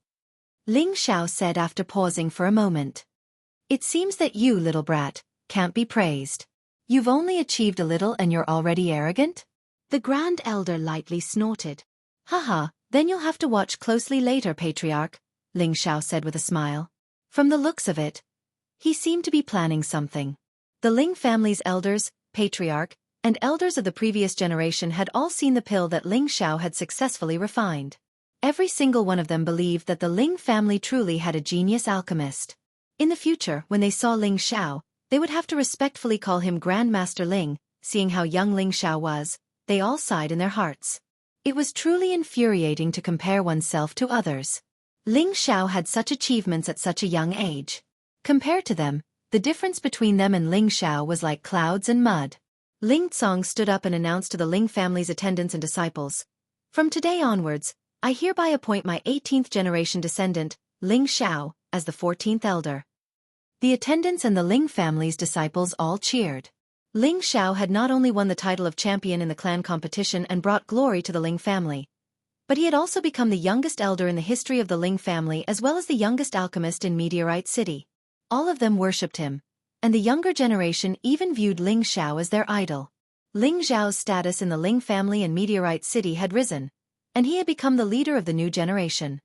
Ling Xiao said after pausing for a moment. It seems that you, little brat, can't be praised. You've only achieved a little and you're already arrogant? The Grand Elder lightly snorted. Haha, then you'll have to watch closely later, Patriarch, Ling Xiao said with a smile. From the looks of it, he seemed to be planning something. The Ling family's elders, Patriarch, and elders of the previous generation had all seen the pill that Ling Xiao had successfully refined. Every single one of them believed that the Ling family truly had a genius alchemist. In the future, when they saw Ling Xiao, they would have to respectfully call him Grandmaster Ling. Seeing how young Ling Xiao was, they all sighed in their hearts. It was truly infuriating to compare oneself to others. Ling Xiao had such achievements at such a young age. Compared to them, the difference between them and Ling Xiao was like clouds and mud. Ling Tsong stood up and announced to the Ling family's attendants and disciples, "From today onwards, I hereby appoint my 18th generation descendant, Ling Xiao, as the 14th elder." The attendants and the Ling family's disciples all cheered. Ling Xiao had not only won the title of champion in the clan competition and brought glory to the Ling family, but he had also become the youngest elder in the history of the Ling family as well as the youngest alchemist in Meteorite City. All of them worshipped him, and the younger generation even viewed Ling Xiao as their idol. Ling Xiao's status in the Ling family and Meteorite City had risen, and he had become the leader of the new generation.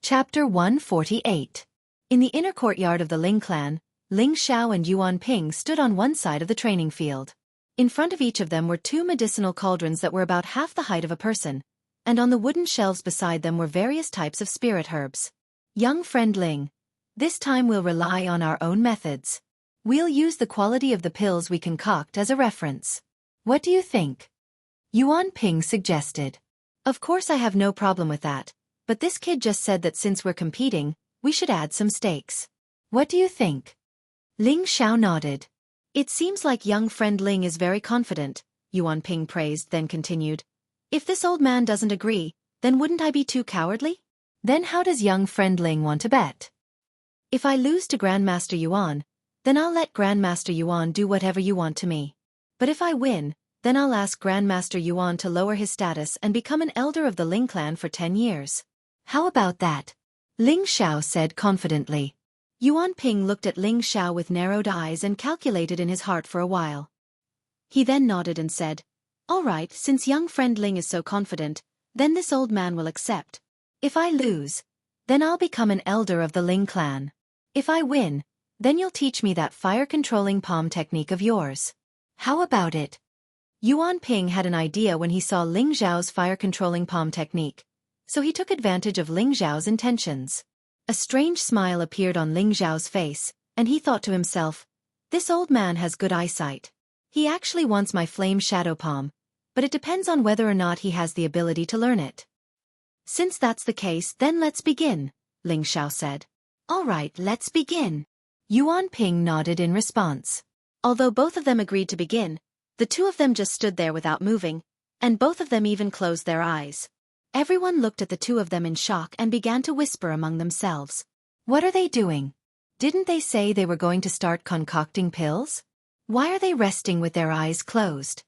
Chapter 148. In the inner courtyard of the Ling clan, Ling Xiao and Yuan Ping stood on one side of the training field. In front of each of them were 2 medicinal cauldrons that were about half the height of a person, and on the wooden shelves beside them were various types of spirit herbs. Young friend Ling, this time we'll rely on our own methods. We'll use the quality of the pills we concoct as a reference. What do you think? Yuan Ping suggested. Of course I have no problem with that, but this kid just said that since we're competing, we should add some stakes. What do you think? Ling Xiao nodded. It seems like young friend Ling is very confident, Yuan Ping praised, then continued. If this old man doesn't agree, then wouldn't I be too cowardly? Then how does young friend Ling want to bet? If I lose to Grandmaster Yuan, then I'll let Grandmaster Yuan do whatever you want to me. But if I win, then I'll ask Grandmaster Yuan to lower his status and become an elder of the Ling clan for 10 years. How about that? Ling Xiao said confidently. Yuan Ping looked at Ling Xiao with narrowed eyes and calculated in his heart for a while. He then nodded and said, "All right, since young friend Ling is so confident, then this old man will accept. If I lose, then I'll become an elder of the Ling clan. If I win, then you'll teach me that fire-controlling palm technique of yours. How about it?" Yuan Ping had an idea when he saw Ling Xiao's fire-controlling palm technique, so he took advantage of Ling Xiao's intentions. A strange smile appeared on Ling Xiao's face, and he thought to himself, "This old man has good eyesight. He actually wants my flame shadow palm, but it depends on whether or not he has the ability to learn it." "Since that's the case, then let's begin," Ling Xiao said. "All right, let's begin." Yuan Ping nodded in response. Although both of them agreed to begin, the two of them just stood there without moving, and both of them even closed their eyes. Everyone looked at the two of them in shock and began to whisper among themselves. What are they doing? Didn't they say they were going to start concocting pills? Why are they resting with their eyes closed?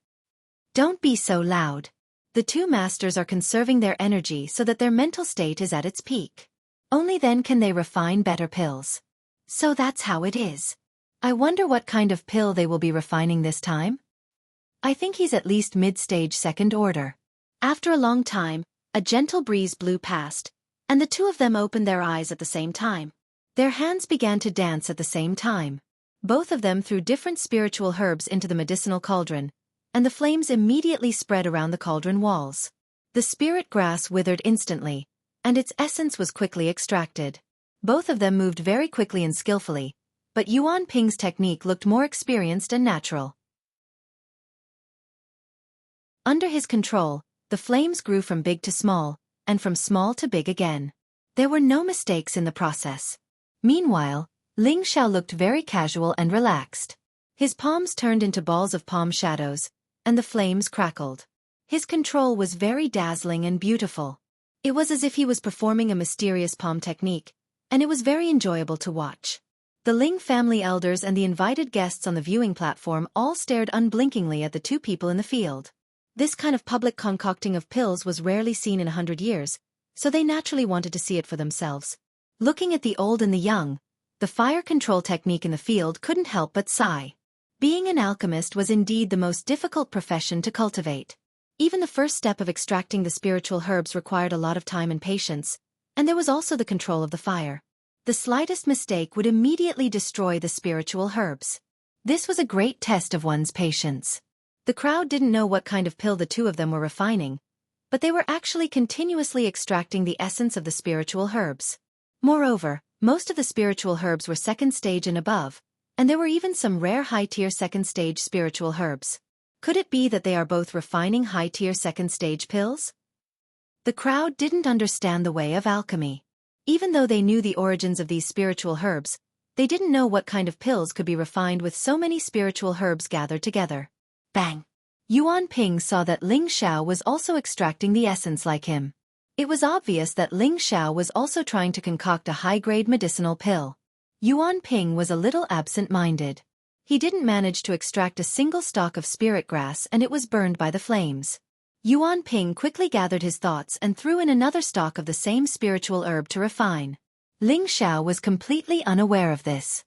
Don't be so loud. The two masters are conserving their energy so that their mental state is at its peak. Only then can they refine better pills. So that's how it is. I wonder what kind of pill they will be refining this time? I think he's at least mid-stage second order. After a long time, a gentle breeze blew past, and the two of them opened their eyes at the same time. Their hands began to dance at the same time. Both of them threw different spiritual herbs into the medicinal cauldron, and the flames immediately spread around the cauldron walls. The spirit grass withered instantly, and its essence was quickly extracted. Both of them moved very quickly and skillfully, but Yuan Ping's technique looked more experienced and natural. Under his control, the flames grew from big to small, and from small to big again. There were no mistakes in the process. Meanwhile, Ling Xiao looked very casual and relaxed. His palms turned into balls of palm shadows, and the flames crackled. His control was very dazzling and beautiful. It was as if he was performing a mysterious palm technique, and it was very enjoyable to watch. The Ling family elders and the invited guests on the viewing platform all stared unblinkingly at the two people in the field. This kind of public concocting of pills was rarely seen in 100 years, so they naturally wanted to see it for themselves. Looking at the old and the young, the fire control technique in the field couldn't help but sigh. Being an alchemist was indeed the most difficult profession to cultivate. Even the first step of extracting the spiritual herbs required a lot of time and patience, and there was also the control of the fire. The slightest mistake would immediately destroy the spiritual herbs. This was a great test of one's patience. The crowd didn't know what kind of pill the two of them were refining, but they were actually continuously extracting the essence of the spiritual herbs. Moreover, most of the spiritual herbs were second stage and above, and there were even some rare high-tier second-stage spiritual herbs. Could it be that they are both refining high-tier second-stage pills? The crowd didn't understand the way of alchemy. Even though they knew the origins of these spiritual herbs, they didn't know what kind of pills could be refined with so many spiritual herbs gathered together. Bang! Yuan Ping saw that Ling Xiao was also extracting the essence like him. It was obvious that Ling Xiao was also trying to concoct a high-grade medicinal pill. Yuan Ping was a little absent-minded. He didn't manage to extract a single stalk of spirit grass and it was burned by the flames. Yuan Ping quickly gathered his thoughts and threw in another stalk of the same spiritual herb to refine. Ling Xiao was completely unaware of this.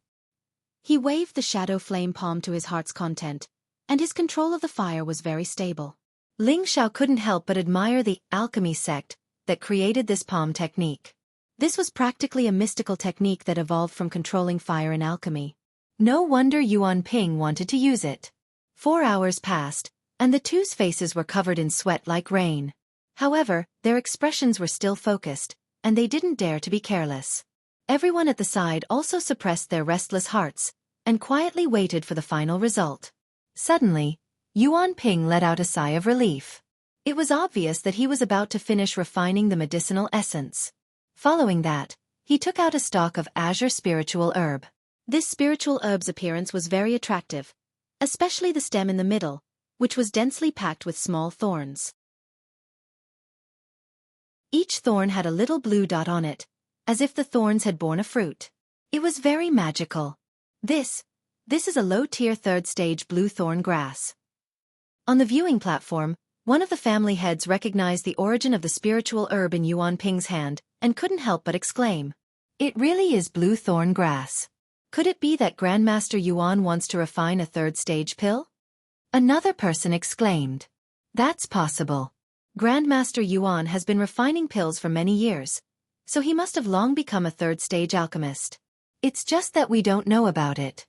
He waved the shadow flame palm to his heart's content, and his control of the fire was very stable. Ling Xiao couldn't help but admire the alchemy sect that created this palm technique. This was practically a mystical technique that evolved from controlling fire in alchemy. No wonder Yuan Ping wanted to use it. 4 hours passed, and the two's faces were covered in sweat like rain. However, their expressions were still focused, and they didn't dare to be careless. Everyone at the side also suppressed their restless hearts, and quietly waited for the final result. Suddenly, Yuan Ping let out a sigh of relief. It was obvious that he was about to finish refining the medicinal essence. Following that, he took out a stalk of azure spiritual herb. This spiritual herb's appearance was very attractive, especially the stem in the middle, which was densely packed with small thorns. Each thorn had a little blue dot on it, as if the thorns had borne a fruit. It was very magical. This is a low-tier third-stage blue thorn grass. On the viewing platform, one of the family heads recognized the origin of the spiritual herb in Yuan Ping's hand, and couldn't help but exclaim, "It really is blue thorn grass. Could it be that Grandmaster Yuan wants to refine a third-stage pill?" Another person exclaimed, "That's possible. Grandmaster Yuan has been refining pills for many years, so he must have long become a third-stage alchemist. It's just that we don't know about it.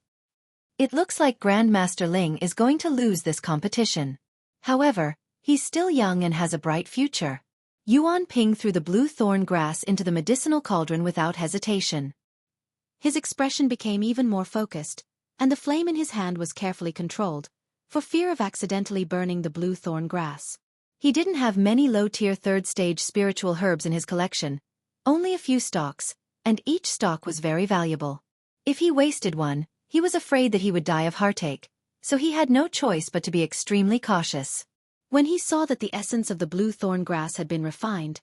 It looks like Grandmaster Ling is going to lose this competition. However, he's still young and has a bright future." Yuan Ping threw the blue thorn grass into the medicinal cauldron without hesitation. His expression became even more focused, and the flame in his hand was carefully controlled, for fear of accidentally burning the blue thorn grass. He didn't have many low-tier third-stage spiritual herbs in his collection, only a few stalks, and each stalk was very valuable. If he wasted one, he was afraid that he would die of heartache, so he had no choice but to be extremely cautious. When he saw that the essence of the blue thorn grass had been refined,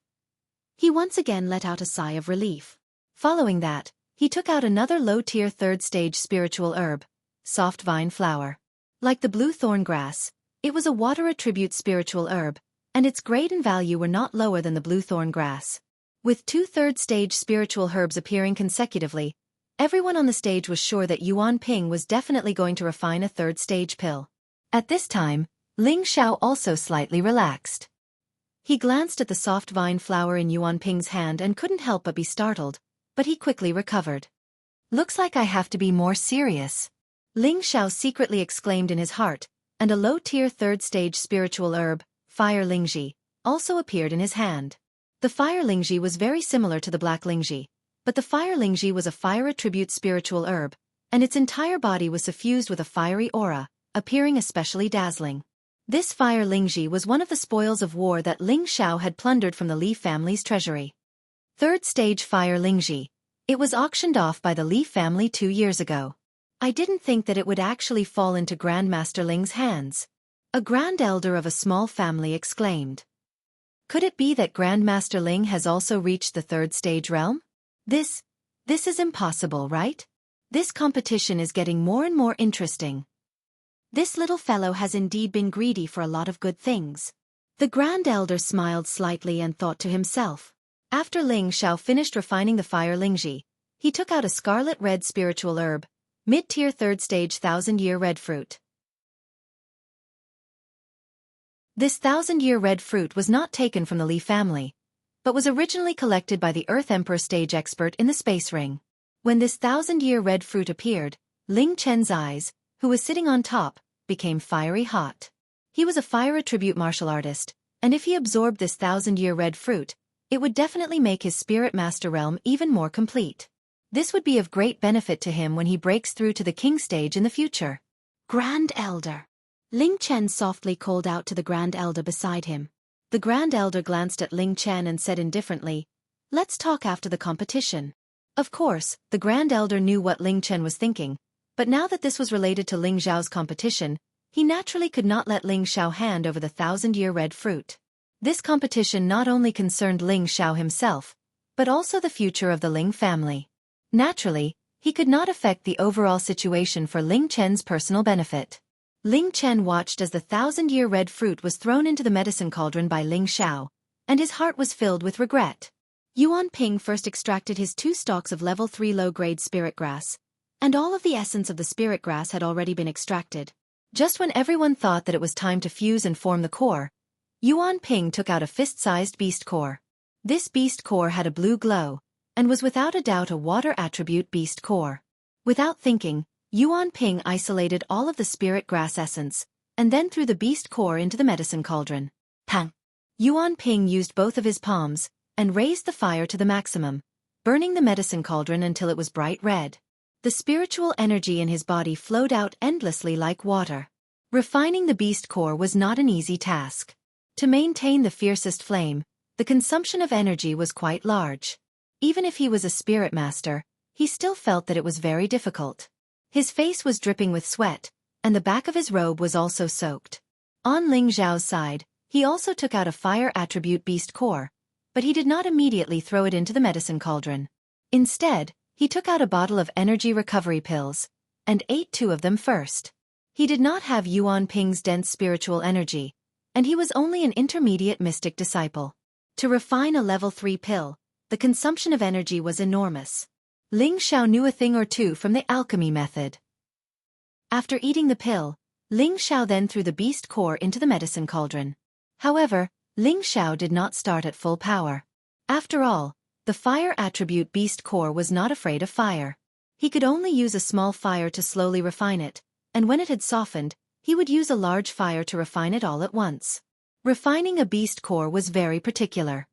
he once again let out a sigh of relief. Following that, he took out another low-tier third-stage spiritual herb, soft vine flower. Like the blue thorn grass, it was a water attribute spiritual herb, and its grade and value were not lower than the blue thorn grass. With 2 third-stage spiritual herbs appearing consecutively, everyone on the stage was sure that Yuan Ping was definitely going to refine a third-stage pill. At this time, Ling Xiao also slightly relaxed. He glanced at the soft vine flower in Yuan Ping's hand and couldn't help but be startled, but he quickly recovered. "Looks like I have to be more serious," Ling Xiao secretly exclaimed in his heart, and a low-tier third-stage spiritual herb, Fire Lingji, also appeared in his hand. The Fire Lingji was very similar to the Black Lingji, but the Fire Lingji was a fire attribute spiritual herb, and its entire body was suffused with a fiery aura, appearing especially dazzling. This Fire Lingji was one of the spoils of war that Ling Xiao had plundered from the Li family's treasury. Third-stage Fire Lingji. It was auctioned off by the Li family 2 years ago. "I didn't think that it would actually fall into Grandmaster Ling's hands," a Grand Elder of a small family exclaimed. "Could it be that Grandmaster Ling has also reached the third-stage realm? This is impossible, right? This competition is getting more and more interesting. This little fellow has indeed been greedy for a lot of good things." The Grand Elder smiled slightly and thought to himself. After Ling Xiao finished refining the Fire Lingji, he took out a scarlet-red spiritual herb, mid-tier third-stage 1,000-year red fruit. This 1,000-year red fruit was not taken from the Li family, but was originally collected by the Earth Emperor stage expert in the space ring. When this 1,000-year red fruit appeared, Ling Chen's eyes, who was sitting on top, became fiery hot. He was a fire attribute martial artist, and if he absorbed this 1,000-year red fruit, it would definitely make his spirit master realm even more complete. This would be of great benefit to him when he breaks through to the king stage in the future. "Grand Elder." Ling Chen softly called out to the Grand Elder beside him. The Grand Elder glanced at Ling Chen and said indifferently, "Let's talk after the competition." Of course, the Grand Elder knew what Ling Chen was thinking, but now that this was related to Ling Xiao's competition, he naturally could not let Ling Xiao hand over the 1,000-year red fruit. This competition not only concerned Ling Xiao himself, but also the future of the Ling family. Naturally, he could not affect the overall situation for Ling Chen's personal benefit. Ling Chen watched as the 1,000-year red fruit was thrown into the medicine cauldron by Ling Xiao, and his heart was filled with regret. Yuan Ping first extracted his 2 stalks of level 3 low-grade spirit grass, and all of the essence of the spirit grass had already been extracted. Just when everyone thought that it was time to fuse and form the core, Yuan Ping took out a fist-sized beast core. This beast core had a blue glow, and was without a doubt a water attribute beast core. Without thinking, Yuan Ping isolated all of the spirit grass essence, and then threw the beast core into the medicine cauldron. Pang! Yuan Ping used both of his palms, and raised the fire to the maximum, burning the medicine cauldron until it was bright red. The spiritual energy in his body flowed out endlessly like water. Refining the beast core was not an easy task. To maintain the fiercest flame, the consumption of energy was quite large. Even if he was a spirit master, he still felt that it was very difficult. His face was dripping with sweat, and the back of his robe was also soaked. On Ling Xiao's side, he also took out a fire attribute beast core, but he did not immediately throw it into the medicine cauldron. Instead, he took out a bottle of energy recovery pills, and ate 2 of them first. He did not have Yuan Ping's dense spiritual energy, and he was only an intermediate mystic disciple. To refine a level 3 pill, the consumption of energy was enormous. Ling Xiao knew a thing or two from the alchemy method. After eating the pill, Ling Xiao then threw the beast core into the medicine cauldron. However, Ling Xiao did not start at full power. After all, the fire attribute beast core was not afraid of fire. He could only use a small fire to slowly refine it, and when it had softened, he would use a large fire to refine it all at once. Refining a beast core was very particular.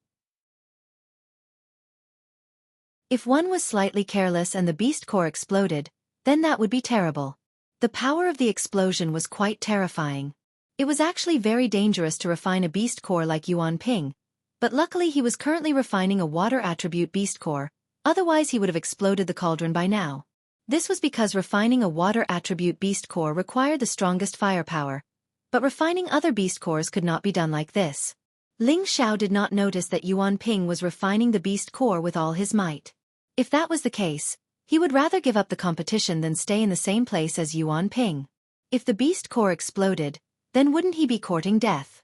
If one was slightly careless and the beast core exploded, then that would be terrible. The power of the explosion was quite terrifying. It was actually very dangerous to refine a beast core like Yuan Ping, but luckily he was currently refining a water attribute beast core, otherwise he would have exploded the cauldron by now. This was because refining a water attribute beast core required the strongest firepower, but refining other beast cores could not be done like this. Ling Xiao did not notice that Yuan Ping was refining the beast core with all his might. If that was the case, he would rather give up the competition than stay in the same place as Yuan Ping. If the beast core exploded, then wouldn't he be courting death?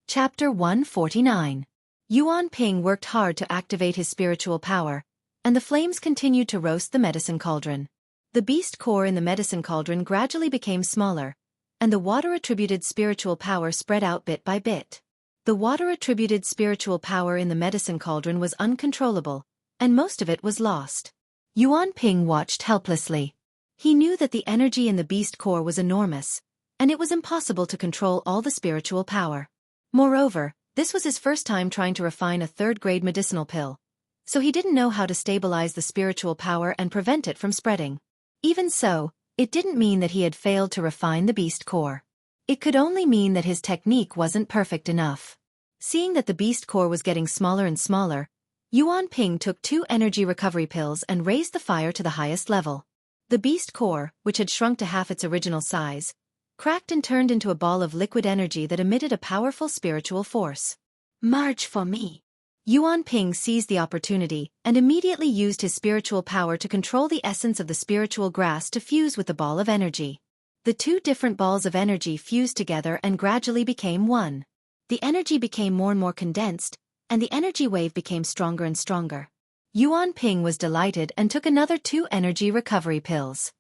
Chapter 149. Yuan Ping worked hard to activate his spiritual power, and the flames continued to roast the medicine cauldron. The beast core in the medicine cauldron gradually became smaller, and the water-attributed spiritual power spread out bit by bit. The water-attributed spiritual power in the medicine cauldron was uncontrollable, and most of it was lost. Yuan Ping watched helplessly. He knew that the energy in the beast core was enormous, and it was impossible to control all the spiritual power. Moreover, this was his first time trying to refine a third-grade medicinal pill, so he didn't know how to stabilize the spiritual power and prevent it from spreading. Even so, it didn't mean that he had failed to refine the beast core. It could only mean that his technique wasn't perfect enough. Seeing that the beast core was getting smaller and smaller, Yuan Ping took 2 energy recovery pills and raised the fire to the highest level. The beast core, which had shrunk to half its original size, cracked and turned into a ball of liquid energy that emitted a powerful spiritual force. "March for me." Yuan Ping seized the opportunity and immediately used his spiritual power to control the essence of the spiritual grass to fuse with the ball of energy. The 2 different balls of energy fused together and gradually became one. The energy became more and more condensed, and the energy wave became stronger and stronger. Yuan Ping was delighted and took another 2 energy recovery pills.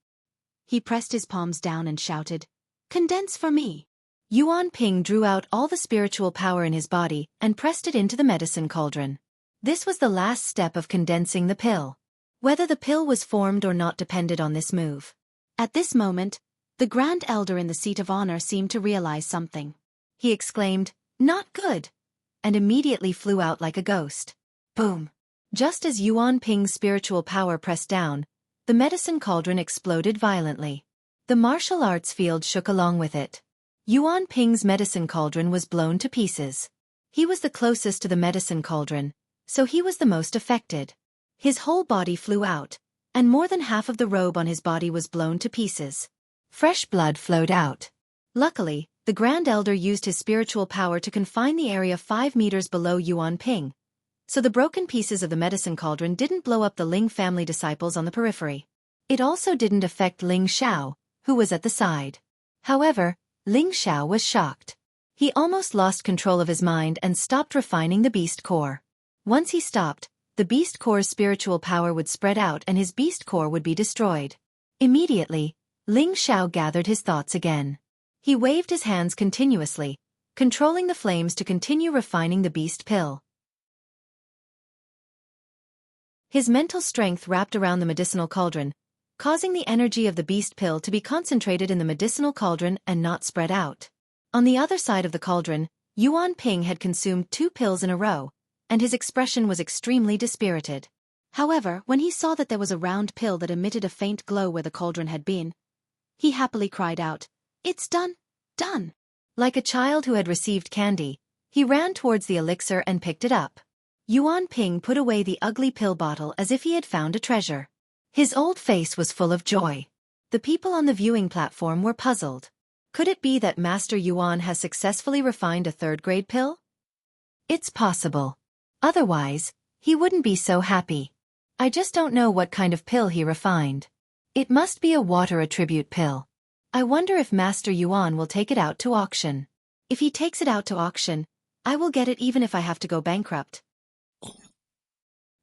He pressed his palms down and shouted, "Condense for me." Yuan Ping drew out all the spiritual power in his body and pressed it into the medicine cauldron. This was the last step of condensing the pill. Whether the pill was formed or not depended on this move. At this moment, the Grand Elder in the seat of honor seemed to realize something. He exclaimed, "Not good," and immediately flew out like a ghost. Boom! Just as Yuan Ping's spiritual power pressed down, the medicine cauldron exploded violently. The martial arts field shook along with it. Yuan Ping's medicine cauldron was blown to pieces. He was the closest to the medicine cauldron, so he was the most affected. His whole body flew out, and more than half of the robe on his body was blown to pieces. Fresh blood flowed out. Luckily, the Grand Elder used his spiritual power to confine the area 5 meters below Yuan Ping, so the broken pieces of the medicine cauldron didn't blow up the Ling family disciples on the periphery. It also didn't affect Ling Xiao, who was at the side. However, Ling Xiao was shocked. He almost lost control of his mind and stopped refining the beast core. Once he stopped, the beast core's spiritual power would spread out and his beast core would be destroyed. Immediately, Ling Xiao gathered his thoughts again. He waved his hands continuously, controlling the flames to continue refining the beast pill. His mental strength wrapped around the medicinal cauldron, causing the energy of the beast pill to be concentrated in the medicinal cauldron and not spread out. On the other side of the cauldron, Yuan Ping had consumed 2 pills in a row, and his expression was extremely dispirited. However, when he saw that there was a round pill that emitted a faint glow where the cauldron had been, he happily cried out, "It's done! Done!" Like a child who had received candy, he ran towards the elixir and picked it up. Yuan Ping put away the ugly pill bottle as if he had found a treasure. His old face was full of joy. The people on the viewing platform were puzzled. Could it be that Master Yuan has successfully refined a third-grade pill? It's possible. Otherwise, he wouldn't be so happy. I just don't know what kind of pill he refined. It must be a water attribute pill. I wonder if Master Yuan will take it out to auction. If he takes it out to auction, I will get it even if I have to go bankrupt.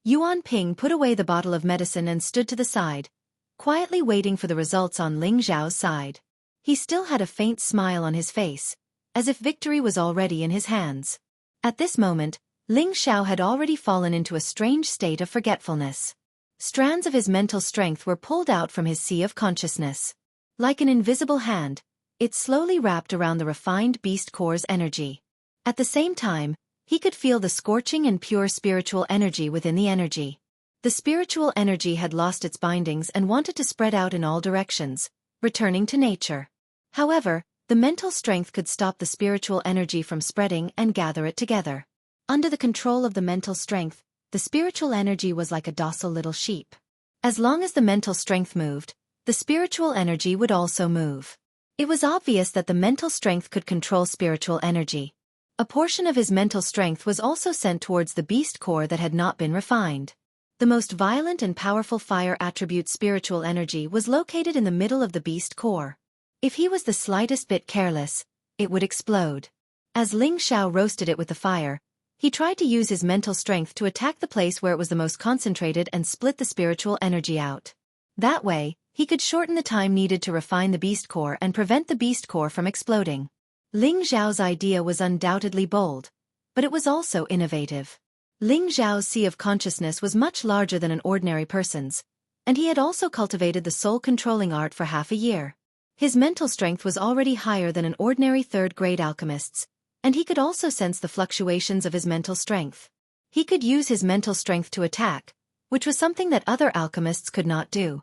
Yuan Ping put away the bottle of medicine and stood to the side, quietly waiting for the results on Ling Xiao's side. He still had a faint smile on his face, as if victory was already in his hands. At this moment, Ling Xiao had already fallen into a strange state of forgetfulness. Strands of his mental strength were pulled out from his sea of consciousness. Like an invisible hand, it slowly wrapped around the refined beast core's energy. At the same time, he could feel the scorching and pure spiritual energy within the energy. The spiritual energy had lost its bindings and wanted to spread out in all directions, returning to nature. However, the mental strength could stop the spiritual energy from spreading and gather it together. Under the control of the mental strength, the spiritual energy was like a docile little sheep. As long as the mental strength moved, the spiritual energy would also move. It was obvious that the mental strength could control spiritual energy. A portion of his mental strength was also sent towards the beast core that had not been refined. The most violent and powerful fire attribute spiritual energy was located in the middle of the beast core. If he was the slightest bit careless, it would explode. As Ling Xiao roasted it with the fire, he tried to use his mental strength to attack the place where it was the most concentrated and split the spiritual energy out. That way, he could shorten the time needed to refine the beast core and prevent the beast core from exploding. Ling Xiao's idea was undoubtedly bold, but it was also innovative. Ling Xiao's sea of consciousness was much larger than an ordinary person's, and he had also cultivated the soul-controlling art for half a year. His mental strength was already higher than an ordinary third-grade alchemist's, and he could also sense the fluctuations of his mental strength. He could use his mental strength to attack, which was something that other alchemists could not do.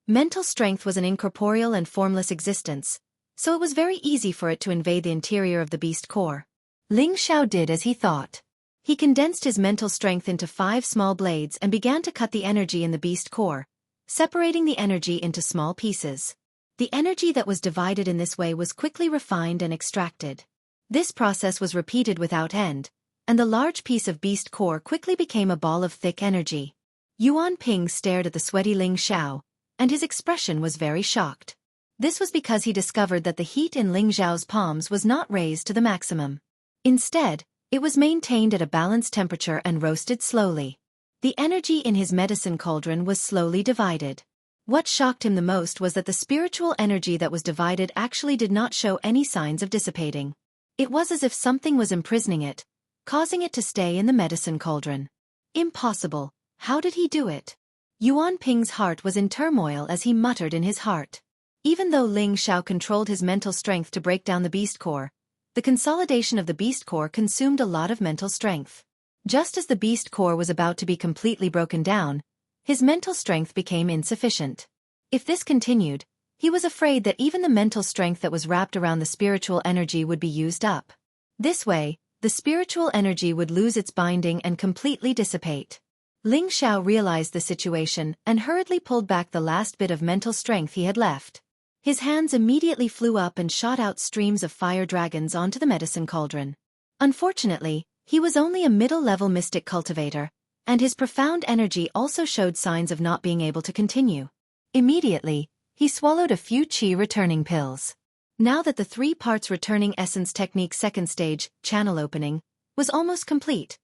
Mental strength was an incorporeal and formless existence, so it was very easy for it to invade the interior of the beast core. Ling Xiao did as he thought. He condensed his mental strength into 5 small blades and began to cut the energy in the beast core, separating the energy into small pieces. The energy that was divided in this way was quickly refined and extracted. This process was repeated without end, and the large piece of beast core quickly became a ball of thick energy. Yuan Ping stared at the sweaty Ling Xiao, and his expression was very shocked. This was because he discovered that the heat in Ling Xiao's palms was not raised to the maximum. Instead, it was maintained at a balanced temperature and roasted slowly. The energy in his medicine cauldron was slowly divided. What shocked him the most was that the spiritual energy that was divided actually did not show any signs of dissipating. It was as if something was imprisoning it, causing it to stay in the medicine cauldron. Impossible. How did he do it? Yuan Ping's heart was in turmoil as he muttered in his heart. Even though Ling Xiao controlled his mental strength to break down the beast core, the consolidation of the beast core consumed a lot of mental strength. Just as the beast core was about to be completely broken down, his mental strength became insufficient. If this continued, he was afraid that even the mental strength that was wrapped around the spiritual energy would be used up. This way, the spiritual energy would lose its binding and completely dissipate. Ling Xiao realized the situation and hurriedly pulled back the last bit of mental strength he had left. His hands immediately flew up and shot out streams of fire dragons onto the medicine cauldron. Unfortunately, he was only a middle-level mystic cultivator, and his profound energy also showed signs of not being able to continue. Immediately, he swallowed a few qi returning pills. Now that the 3 parts returning essence technique second stage, channel opening, was almost complete,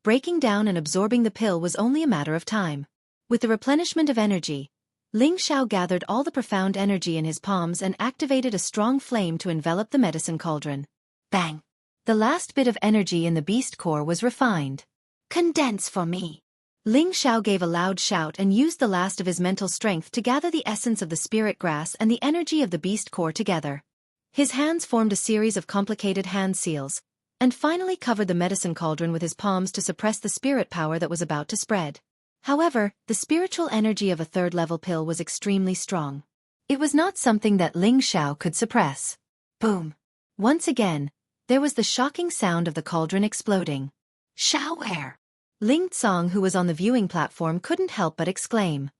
breaking down and absorbing the pill was only a matter of time. With the replenishment of energy, Ling Xiao gathered all the profound energy in his palms and activated a strong flame to envelop the medicine cauldron. Bang! The last bit of energy in the beast core was refined. Condense for me! Ling Xiao gave a loud shout and used the last of his mental strength to gather the essence of the spirit grass and the energy of the beast core together. His hands formed a series of complicated hand seals, and finally covered the medicine cauldron with his palms to suppress the spirit power that was about to spread. However, the spiritual energy of a third-level pill was extremely strong. It was not something that Ling Xiao could suppress. Boom! Once again, there was the shocking sound of the cauldron exploding. Xiaoware! Ling Tsong, who was on the viewing platform, couldn't help but exclaim.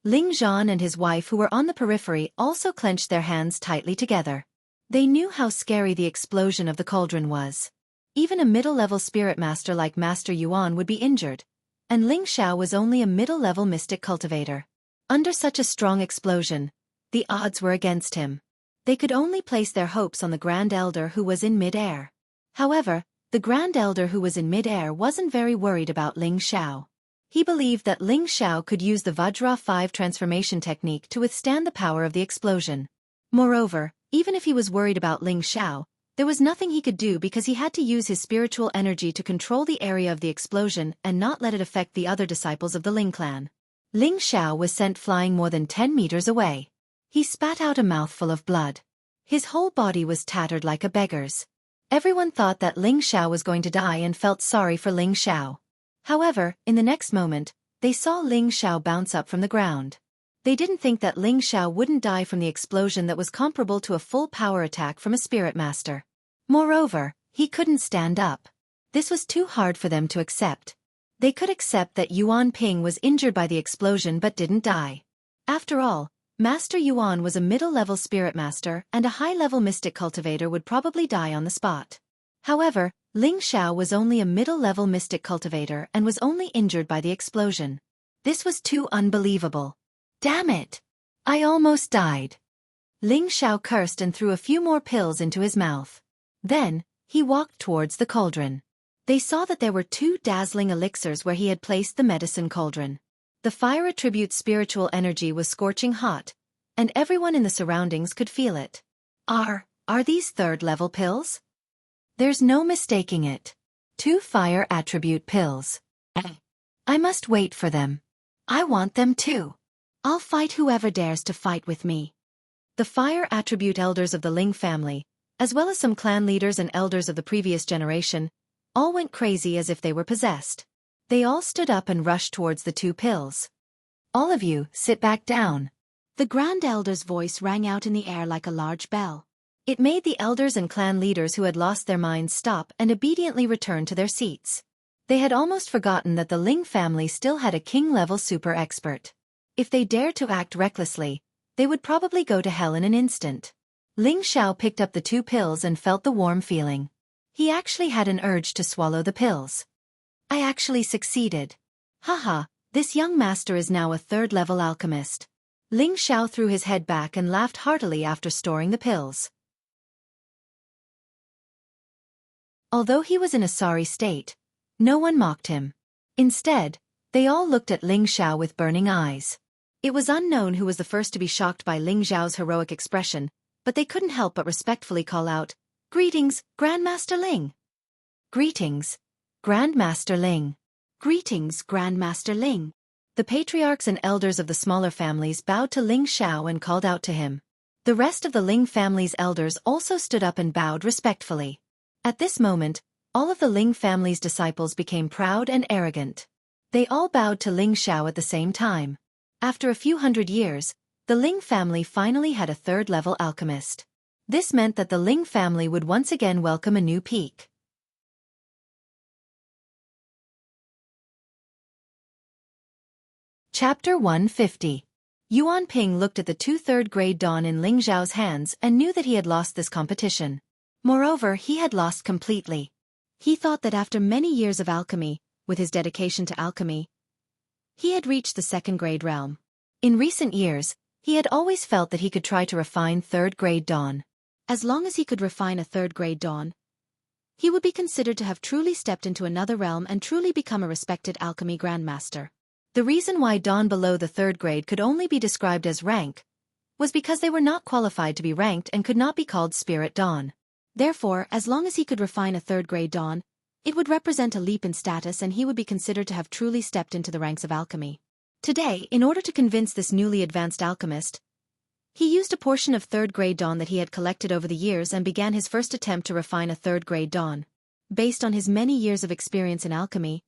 Ling Zhan and his wife, who were on the periphery, also clenched their hands tightly together. They knew how scary the explosion of the cauldron was. Even a middle-level spirit master like Master Yuan would be injured, and Ling Xiao was only a middle-level mystic cultivator. Under such a strong explosion, the odds were against him. They could only place their hopes on the Grand Elder who was in mid-air. However, the Grand Elder who was in mid-air wasn't very worried about Ling Xiao. He believed that Ling Xiao could use the Vajra 5 transformation technique to withstand the power of the explosion. Moreover, even if he was worried about Ling Xiao, there was nothing he could do because he had to use his spiritual energy to control the area of the explosion and not let it affect the other disciples of the Ling clan. Ling Xiao was sent flying more than 10 meters away. He spat out a mouthful of blood. His whole body was tattered like a beggar's. Everyone thought that Ling Xiao was going to die and felt sorry for Ling Xiao. However, in the next moment, they saw Ling Xiao bounce up from the ground. They didn't think that Ling Xiao wouldn't die from the explosion that was comparable to a full power attack from a spirit master. Moreover, he couldn't stand up. This was too hard for them to accept. They could accept that Yuan Ping was injured by the explosion but didn't die. After all, Master Yuan was a middle-level spirit master and a high-level mystic cultivator would probably die on the spot. However, Ling Xiao was only a middle-level mystic cultivator and was only injured by the explosion. This was too unbelievable. Damn it! I almost died. Ling Xiao cursed and threw a few more pills into his mouth. Then, he walked towards the cauldron. They saw that there were 2 dazzling elixirs where he had placed the medicine cauldron. The fire attribute spiritual energy was scorching hot, and everyone in the surroundings could feel it. Are these 3rd-level pills? There's no mistaking it. 2 fire attribute pills. I must wait for them. I want them too. I'll fight whoever dares to fight with me. The fire attribute elders of the Ling family, as well as some clan leaders and elders of the previous generation, all went crazy as if they were possessed. They all stood up and rushed towards the 2 pills. All of you, sit back down. The Grand Elder's voice rang out in the air like a large bell. It made the elders and clan leaders who had lost their minds stop and obediently return to their seats. They had almost forgotten that the Ling family still had a king-level super expert. If they dared to act recklessly, they would probably go to hell in an instant. Ling Xiao picked up the 2 pills and felt the warm feeling. He actually had an urge to swallow the pills. I actually succeeded. Haha, this young master is now a 3rd-level alchemist. Ling Xiao threw his head back and laughed heartily after storing the pills. Although he was in a sorry state, no one mocked him. Instead, they all looked at Ling Xiao with burning eyes. It was unknown who was the first to be shocked by Ling Xiao's heroic expression, but they couldn't help but respectfully call out, "Greetings, Grandmaster Ling!" "Greetings, Grandmaster Ling!" "Greetings, Grandmaster Ling!" The patriarchs and elders of the smaller families bowed to Ling Xiao and called out to him. The rest of the Ling family's elders also stood up and bowed respectfully. At this moment, all of the Ling family's disciples became proud and arrogant. They all bowed to Ling Xiao at the same time. After a few hundred years, the Ling family finally had a 3rd-level alchemist. This meant that the Ling family would once again welcome a new peak. Chapter 150. Yuan Ping looked at the 2 3rd-grade dawn in Ling Xiao's hands and knew that he had lost this competition. Moreover, he had lost completely. He thought that after many years of alchemy, with his dedication to alchemy, he had reached the 2nd-grade realm. In recent years, he had always felt that he could try to refine 3rd-grade dawn. As long as he could refine a 3rd-grade dawn, he would be considered to have truly stepped into another realm and truly become a respected alchemy grandmaster. The reason why dawn below the 3rd grade could only be described as rank was because they were not qualified to be ranked and could not be called spirit dawn. Therefore, as long as he could refine a 3rd-grade dawn, it would represent a leap in status and he would be considered to have truly stepped into the ranks of alchemy. Today, in order to convince this newly advanced alchemist, he used a portion of 3rd-grade dawn that he had collected over the years and began his first attempt to refine a 3rd-grade dawn. Based on his many years of experience in alchemy,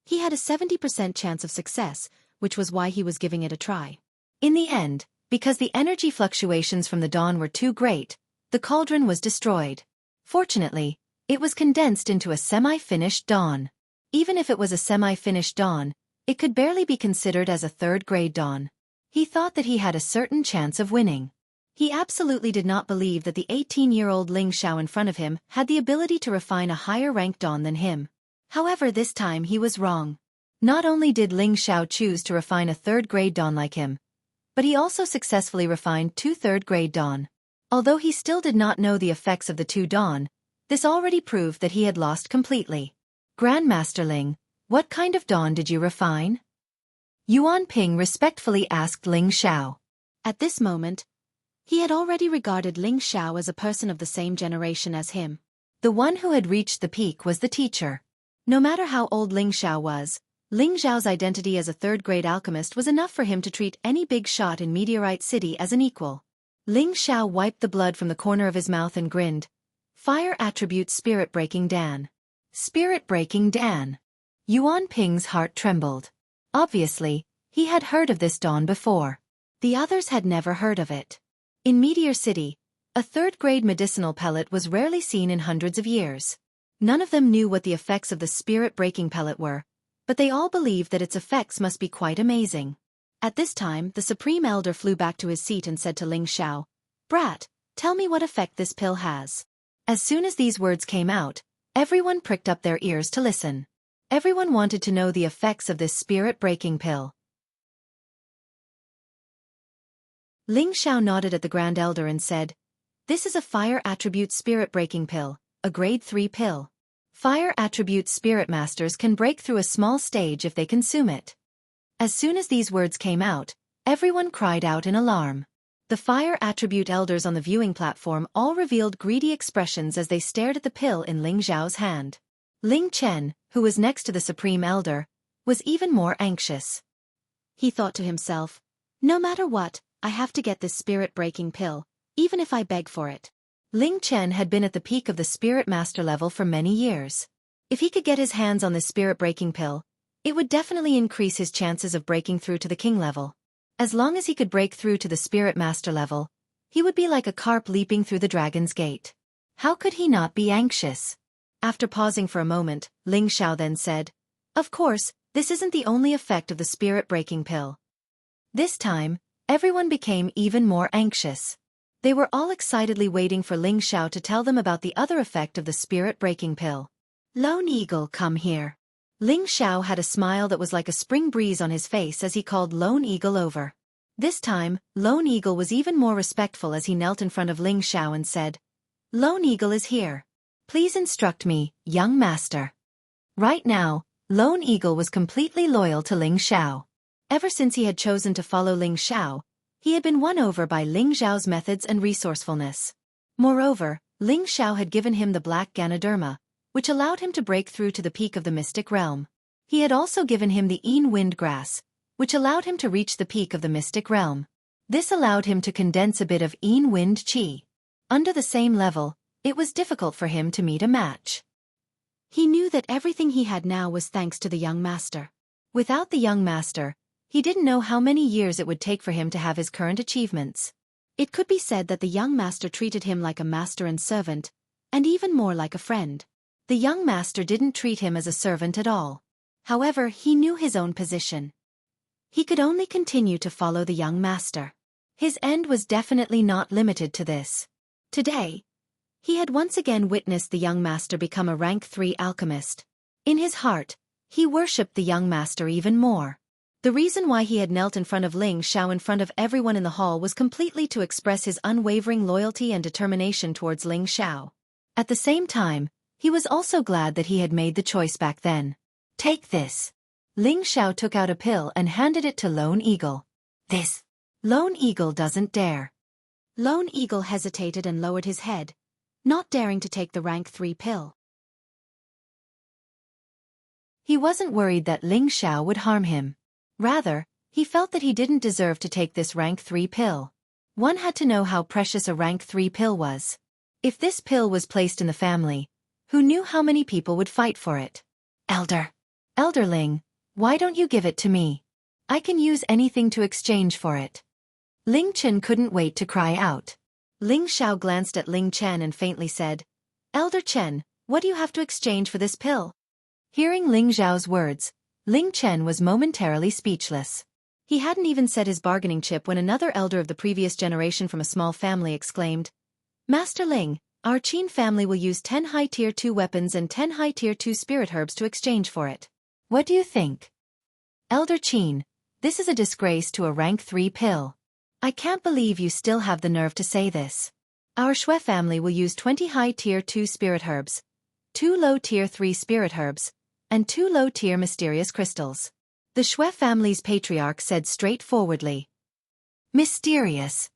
he had a 70% chance of success, which was why he was giving it a try. In the end, because the energy fluctuations from the dawn were too great, the cauldron was destroyed. Fortunately, it was condensed into a semi-finished dawn. Even if it was a semi-finished dawn, it could barely be considered as a 3rd-grade dawn. He thought that he had a certain chance of winning. He absolutely did not believe that the 18-year-old Ling Xiao in front of him had the ability to refine a higher-ranked dawn than him. However, this time he was wrong. Not only did Ling Xiao choose to refine a 3rd-grade dawn like him, but he also successfully refined 2 3rd-grade dawn. Although he still did not know the effects of the 2 dawn, this already proved that he had lost completely. Grandmaster Ling, what kind of dawn did you refine? Yuan Ping respectfully asked Ling Xiao. At this moment, he had already regarded Ling Xiao as a person of the same generation as him. The one who had reached the peak was the teacher. No matter how old Ling Xiao was, Ling Xiao's identity as a 3rd-grade alchemist was enough for him to treat any big shot in Meteorite City as an equal. Ling Xiao wiped the blood from the corner of his mouth and grinned. Fire attribute Spirit-breaking Dan. Spirit-breaking Dan. Yuan Ping's heart trembled. Obviously, he had heard of this dawn before. The others had never heard of it. In Meteor City, a third-grade medicinal pellet was rarely seen in hundreds of years. None of them knew what the effects of the spirit-breaking pellet were, but they all believed that its effects must be quite amazing. At this time, the Supreme Elder flew back to his seat and said to Ling Xiao, "Brat, tell me what effect this pill has." As soon as these words came out, everyone pricked up their ears to listen. Everyone wanted to know the effects of this spirit-breaking pill. Ling Xiao nodded at the Grand Elder and said, "This is a fire attribute spirit-breaking pill, a grade 3 pill. Fire attribute spirit masters can break through a small stage if they consume it." As soon as these words came out, everyone cried out in alarm. The fire attribute elders on the viewing platform all revealed greedy expressions as they stared at the pill in Ling Xiao's hand. Ling Chen, who was next to the Supreme Elder, was even more anxious. He thought to himself, "No matter what, I have to get this spirit-breaking pill, even if I beg for it." Ling Chen had been at the peak of the Spirit Master level for many years. If he could get his hands on this spirit-breaking pill, it would definitely increase his chances of breaking through to the king level. As long as he could break through to the Spirit Master level, he would be like a carp leaping through the dragon's gate. How could he not be anxious? After pausing for a moment, Ling Xiao then said, "Of course, this isn't the only effect of the spirit-breaking pill." This time, everyone became even more anxious. They were all excitedly waiting for Ling Xiao to tell them about the other effect of the spirit-breaking pill. "Lone Eagle, come here." Ling Xiao had a smile that was like a spring breeze on his face as he called Lone Eagle over. This time, Lone Eagle was even more respectful as he knelt in front of Ling Xiao and said, "Lone Eagle is here. Please instruct me, young master." Right now, Lone Eagle was completely loyal to Ling Xiao. Ever since he had chosen to follow Ling Xiao, he had been won over by Ling Xiao's methods and resourcefulness. Moreover, Ling Xiao had given him the black Ganoderma, which allowed him to break through to the peak of the mystic realm. He had also given him the Yin Wind Grass, which allowed him to reach the peak of the mystic realm. This allowed him to condense a bit of Yin Wind Qi. Under the same level, it was difficult for him to meet a match. He knew that everything he had now was thanks to the young master. Without the young master, he didn't know how many years it would take for him to have his current achievements. It could be said that the young master treated him like a master and servant, and even more like a friend. The young master didn't treat him as a servant at all. However, he knew his own position. He could only continue to follow the young master. His end was definitely not limited to this. Today, he had once again witnessed the young master become a rank 3 alchemist. In his heart, he worshipped the young master even more. The reason why he had knelt in front of Ling Xiao in front of everyone in the hall was completely to express his unwavering loyalty and determination towards Ling Xiao. At the same time, he was also glad that he had made the choice back then. "Take this." Ling Xiao took out a pill and handed it to Lone Eagle. "This." Lone Eagle doesn't dare. Lone Eagle hesitated and lowered his head, not daring to take the rank 3 pill. He wasn't worried that Ling Xiao would harm him. Rather, he felt that he didn't deserve to take this rank 3 pill. One had to know how precious a rank 3 pill was. If this pill was placed in the family, who knew how many people would fight for it? Elder Ling, why don't you give it to me? I can use anything to exchange for it." Ling Chen couldn't wait to cry out. Ling Xiao glanced at Ling Chen and faintly said, "Elder Chen, what do you have to exchange for this pill?" Hearing Ling Xiao's words, Ling Chen was momentarily speechless. He hadn't even set his bargaining chip when another elder of the previous generation from a small family exclaimed, "Master Ling, our Qin family will use 10 high tier 2 weapons and 10 high tier 2 spirit herbs to exchange for it. What do you think?" "Elder Qin, this is a disgrace to a rank 3 pill. I can't believe you still have the nerve to say this. Our Shui family will use 20 high tier 2 spirit herbs, 2 low tier 3 spirit herbs, and 2 low tier mysterious crystals." The Shui family's patriarch said straightforwardly. Mysterious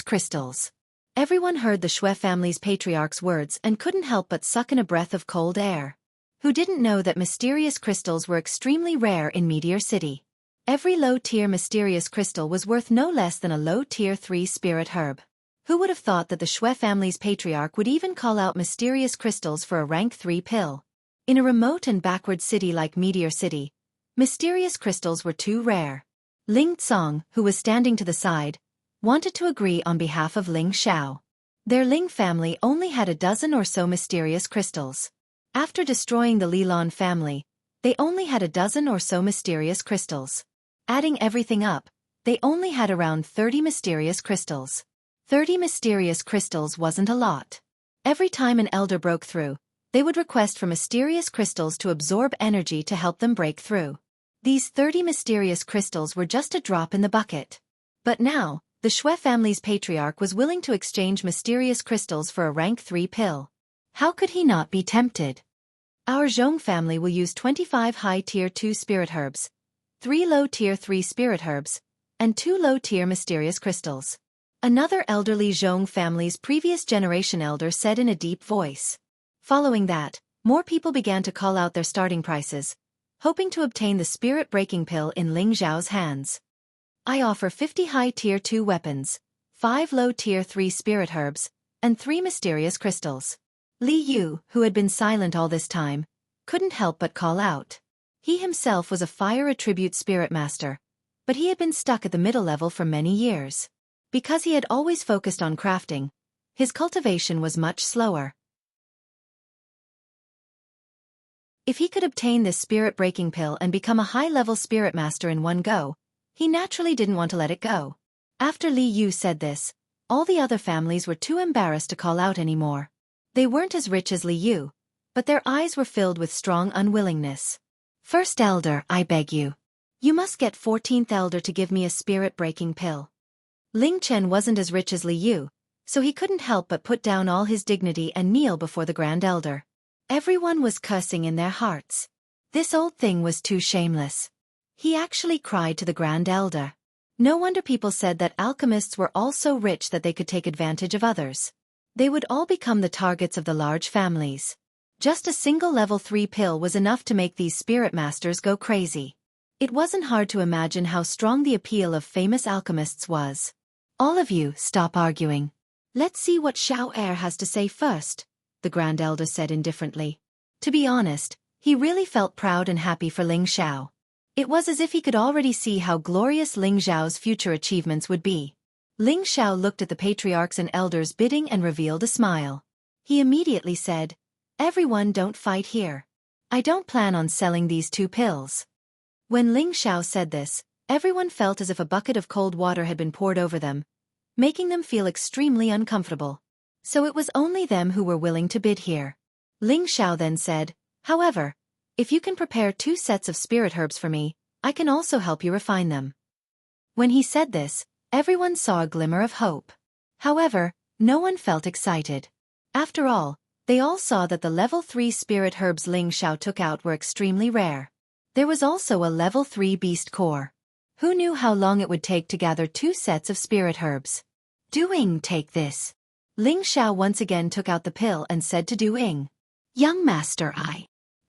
crystals." Everyone heard the Shui family's patriarch's words and couldn't help but suck in a breath of cold air. Who didn't know that mysterious crystals were extremely rare in Meteor City? Every low-tier mysterious crystal was worth no less than a low-tier 3 spirit herb. Who would have thought that the Shui family's patriarch would even call out mysterious crystals for a rank 3 pill? In a remote and backward city like Meteor City, mysterious crystals were too rare. Ling Tsong, who was standing to the side, wanted to agree on behalf of Ling Xiao. Their Ling family only had a dozen or so mysterious crystals. After destroying the Lilan family, they only had a dozen or so mysterious crystals. Adding everything up, they only had around 30 mysterious crystals. 30 mysterious crystals wasn't a lot. Every time an elder broke through, they would request for mysterious crystals to absorb energy to help them break through. These 30 mysterious crystals were just a drop in the bucket. But now, the Shui family's patriarch was willing to exchange mysterious crystals for a rank 3 pill. How could he not be tempted? Our Zhong family will use 25 high tier 2 spirit herbs, 3 low tier 3 spirit herbs, and 2 low tier mysterious crystals. Another elderly Zhong family's previous generation elder said in a deep voice. Following that, more people began to call out their starting prices, hoping to obtain the spirit-breaking pill in Ling Xiao's hands. I offer 50 high tier 2 weapons, 5 low tier 3 spirit herbs, and 3 mysterious crystals. Li Yu, who had been silent all this time, couldn't help but call out. He himself was a fire attribute spirit master, but he had been stuck at the middle level for many years. Because he had always focused on crafting, his cultivation was much slower. If he could obtain this spirit-breaking pill and become a high-level spirit master in one go, he naturally didn't want to let it go. After Li Yu said this, all the other families were too embarrassed to call out anymore. They weren't as rich as Li Yu, but their eyes were filled with strong unwillingness. First elder, I beg you. You must get 14th elder to give me a spirit-breaking pill. Ling Chen wasn't as rich as Li Yu, so he couldn't help but put down all his dignity and kneel before the Grand Elder. Everyone was cursing in their hearts. This old thing was too shameless. He actually cried to the Grand Elder. No wonder people said that alchemists were all so rich that they could take advantage of others. They would all become the targets of the large families. Just a single level 3 pill was enough to make these spirit masters go crazy. It wasn't hard to imagine how strong the appeal of famous alchemists was. All of you, stop arguing. Let's see what Xiao Er has to say first, the Grand Elder said indifferently. To be honest, he really felt proud and happy for Ling Xiao. It was as if he could already see how glorious Ling Xiao's future achievements would be. Ling Xiao looked at the patriarchs and elders bidding and revealed a smile. He immediately said, "Everyone don't fight here. I don't plan on selling these 2 pills." When Ling Xiao said this, everyone felt as if a bucket of cold water had been poured over them, making them feel extremely uncomfortable. So it was only them who were willing to bid here. Ling Xiao then said, "However, if you can prepare 2 sets of spirit herbs for me, I can also help you refine them." When he said this, everyone saw a glimmer of hope. However, no one felt excited. After all, they all saw that the level 3 spirit herbs Ling Xiao took out were extremely rare. There was also a level 3 beast core. Who knew how long it would take to gather 2 sets of spirit herbs? Du Ying, take this. Ling Xiao once again took out the pill and said to Du Ying, "Young master,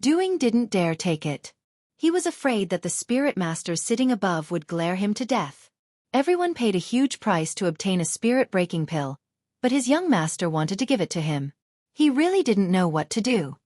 Du Ying didn't dare take it. He was afraid that the spirit master sitting above would glare him to death. Everyone paid a huge price to obtain a spirit-breaking pill, but his young master wanted to give it to him. He really didn't know what to do.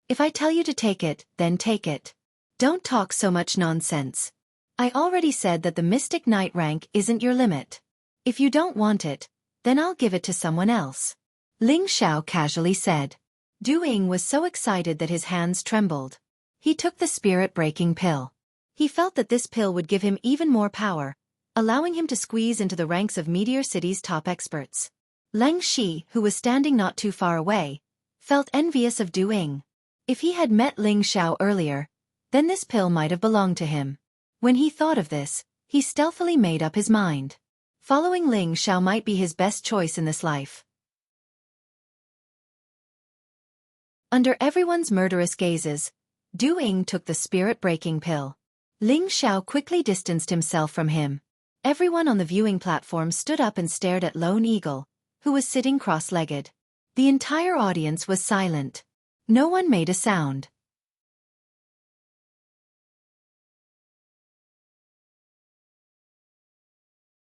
If I tell you to take it, then take it. Don't talk so much nonsense. I already said that the Mystic Knight rank isn't your limit. If you don't want it, then I'll give it to someone else," Ling Xiao casually said. Du Ying was so excited that his hands trembled. He took the spirit-breaking pill. He felt that this pill would give him even more power, allowing him to squeeze into the ranks of Meteor City's top experts. Leng Shi, who was standing not too far away, felt envious of Du Ying. If he had met Ling Xiao earlier, then this pill might have belonged to him. When he thought of this, he stealthily made up his mind. Following Ling Xiao might be his best choice in this life. Under everyone's murderous gazes, Du Ying took the spirit-breaking pill. Ling Xiao quickly distanced himself from him. Everyone on the viewing platform stood up and stared at Lone Eagle, who was sitting cross-legged. The entire audience was silent. No one made a sound.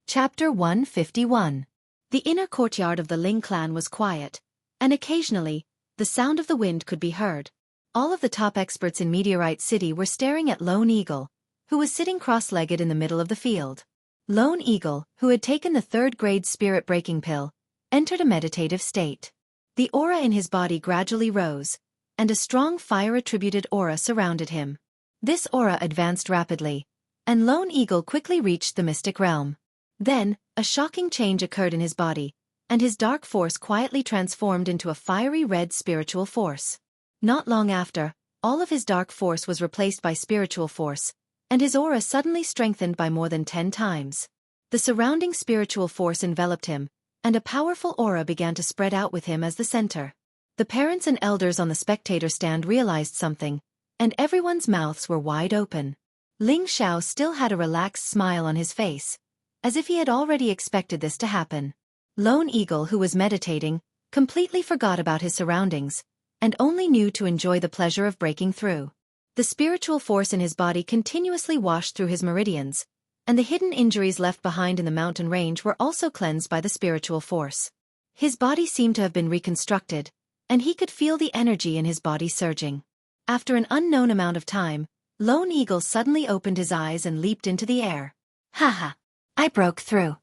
Chapter 151. The inner courtyard of the Ling clan was quiet, and occasionally, the sound of the wind could be heard. All of the top experts in Meteorite City were staring at Lone Eagle, who was sitting cross-legged in the middle of the field. Lone Eagle, who had taken the third-grade spirit-breaking pill, entered a meditative state. The aura in his body gradually rose, and a strong fire-attributed aura surrounded him. This aura advanced rapidly, and Lone Eagle quickly reached the mystic realm. Then, a shocking change occurred in his body, and his dark force quietly transformed into a fiery red spiritual force. Not long after, all of his dark force was replaced by spiritual force, and his aura suddenly strengthened by more than 10 times. The surrounding spiritual force enveloped him, and a powerful aura began to spread out with him as the center. The parents and elders on the spectator stand realized something, and everyone's mouths were wide open. Ling Xiao still had a relaxed smile on his face, as if he had already expected this to happen. Lone Eagle, who was meditating, completely forgot about his surroundings, and only knew to enjoy the pleasure of breaking through. The spiritual force in his body continuously washed through his meridians, and the hidden injuries left behind in the mountain range were also cleansed by the spiritual force. His body seemed to have been reconstructed, and he could feel the energy in his body surging. After an unknown amount of time, Lone Eagle suddenly opened his eyes and leaped into the air. Haha! I broke through.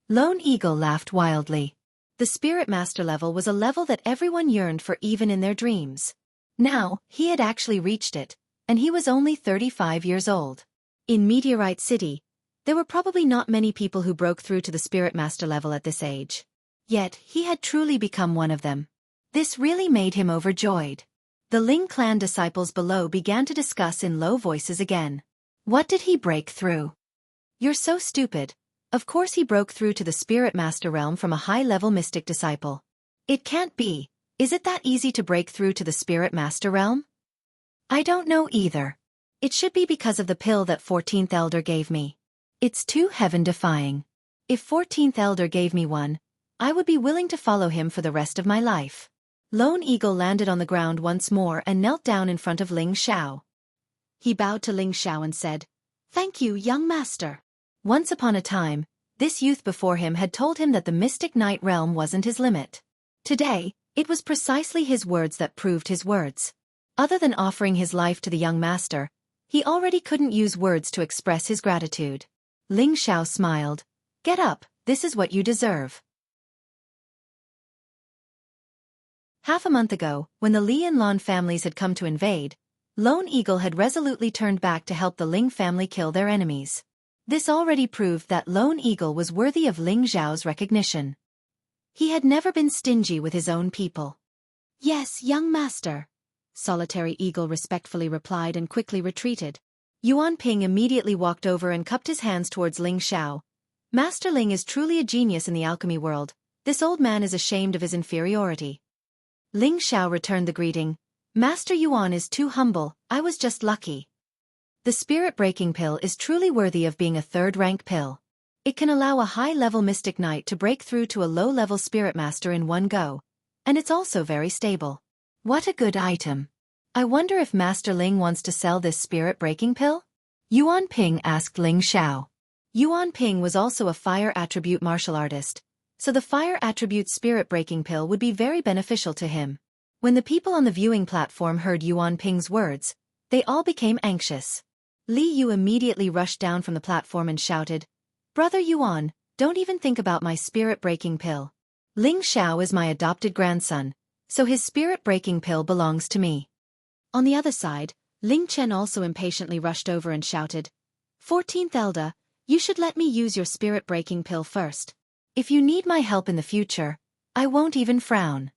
Lone Eagle laughed wildly. The Spirit Master level was a level that everyone yearned for even in their dreams. Now, he had actually reached it, and he was only 35 years old. In Meteorite City, there were probably not many people who broke through to the Spirit Master level at this age. Yet, he had truly become one of them. This really made him overjoyed. The Ling clan disciples below began to discuss in low voices again. What did he break through? You're so stupid. Of course he broke through to the Spirit Master realm from a high-level mystic disciple. It can't be. Is it that easy to break through to the Spirit Master realm? I don't know either. It should be because of the pill that 14th Elder gave me. It's too heaven-defying. If 14th Elder gave me one, I would be willing to follow him for the rest of my life. Lone Eagle landed on the ground once more and knelt down in front of Ling Xiao. He bowed to Ling Xiao and said, "Thank you, young master." Once upon a time, this youth before him had told him that the Mystic Night realm wasn't his limit. Today, it was precisely his words that proved his words. Other than offering his life to the young master, he already couldn't use words to express his gratitude. Ling Xiao smiled. "Get up, this is what you deserve." Half a month ago, when the Li and Lan families had come to invade, Lone Eagle had resolutely turned back to help the Ling family kill their enemies. This already proved that Lone Eagle was worthy of Ling Zhao's recognition. He had never been stingy with his own people. "Yes, young master," Solitary Eagle respectfully replied and quickly retreated. Yuan Ping immediately walked over and cupped his hands towards Ling Xiao. "Master Ling is truly a genius in the alchemy world. This old man is ashamed of his inferiority." Ling Xiao returned the greeting. "Master Yuan is too humble, I was just lucky." The spirit-breaking pill is truly worthy of being a third-rank pill. It can allow a high-level mystic knight to break through to a low-level spirit master in one go, and it's also very stable. What a good item. I wonder if Master Ling wants to sell this spirit-breaking pill? Yuan Ping asked Ling Xiao. Yuan Ping was also a fire attribute martial artist, so the fire attribute spirit-breaking pill would be very beneficial to him. When the people on the viewing platform heard Yuan Ping's words, they all became anxious. Li Yu immediately rushed down from the platform and shouted, "Brother Yuan, don't even think about my spirit-breaking pill. Ling Xiao is my adopted grandson, so his spirit-breaking pill belongs to me." On the other side, Ling Chen also impatiently rushed over and shouted, "14th Elder, you should let me use your spirit-breaking pill first. If you need my help in the future, I won't even frown."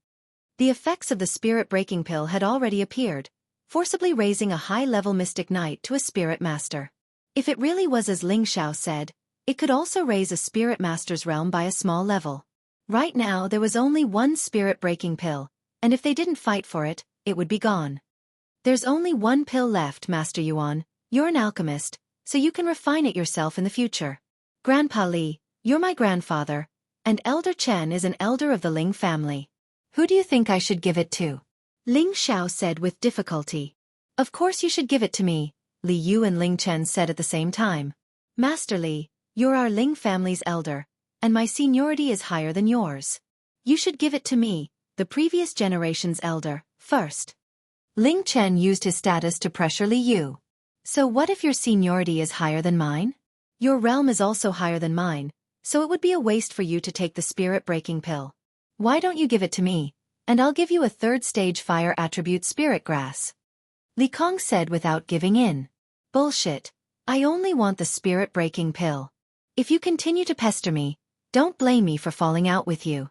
The effects of the spirit-breaking pill had already appeared, forcibly raising a high-level mystic knight to a spirit master. If it really was as Ling Xiao said, it could also raise a spirit master's realm by a small level. Right now there was only one spirit-breaking pill, and if they didn't fight for it, it would be gone. "There's only one pill left, Master Yuan. You're an alchemist, so you can refine it yourself in the future. Grandpa Li, you're my grandfather, and Elder Chen is an elder of the Ling family. Who do you think I should give it to?" Ling Xiao said with difficulty. "Of course you should give it to me," Li Yu and Ling Chen said at the same time. "Master Li, you're our Ling family's elder, and my seniority is higher than yours. You should give it to me, the previous generation's elder, first." Ling Chen used his status to pressure Li Yu. So what if your seniority is higher than mine? Your realm is also higher than mine, so it would be a waste for you to take the spirit-breaking pill. Why don't you give it to me, and I'll give you a third-stage fire attribute spirit grass. Li Kong said without giving in. Bullshit. I only want the spirit-breaking pill. If you continue to pester me, don't blame me for falling out with you.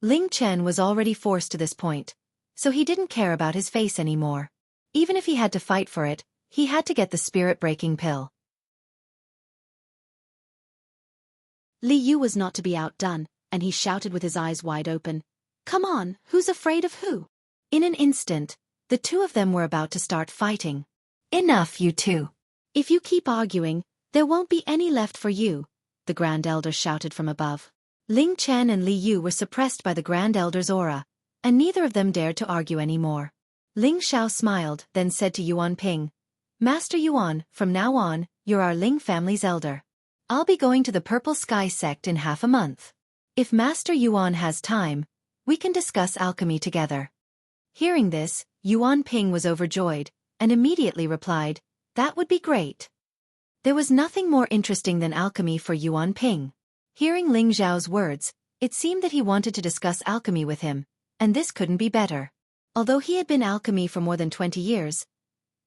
Ling Chen was already forced to this point, so he didn't care about his face anymore. Even if he had to fight for it, he had to get the spirit-breaking pill. Li Yu was not to be outdone, and he shouted with his eyes wide open, "Come on, who's afraid of who?" In an instant, the two of them were about to start fighting. "Enough, you two. If you keep arguing, there won't be any left for you," the Grand Elder shouted from above. Ling Chen and Li Yu were suppressed by the Grand Elder's aura, and neither of them dared to argue anymore. Ling Xiao smiled, then said to Yuan Ping, "Master Yuan, from now on, you're our Ling family's elder. I'll be going to the Purple Sky sect in half a month. If Master Yuan has time, we can discuss alchemy together." Hearing this, Yuan Ping was overjoyed, and immediately replied, "That would be great." There was nothing more interesting than alchemy for Yuan Ping. Hearing Ling Xiao's words, it seemed that he wanted to discuss alchemy with him, and this couldn't be better. Although he had been alchemy for more than 20 years,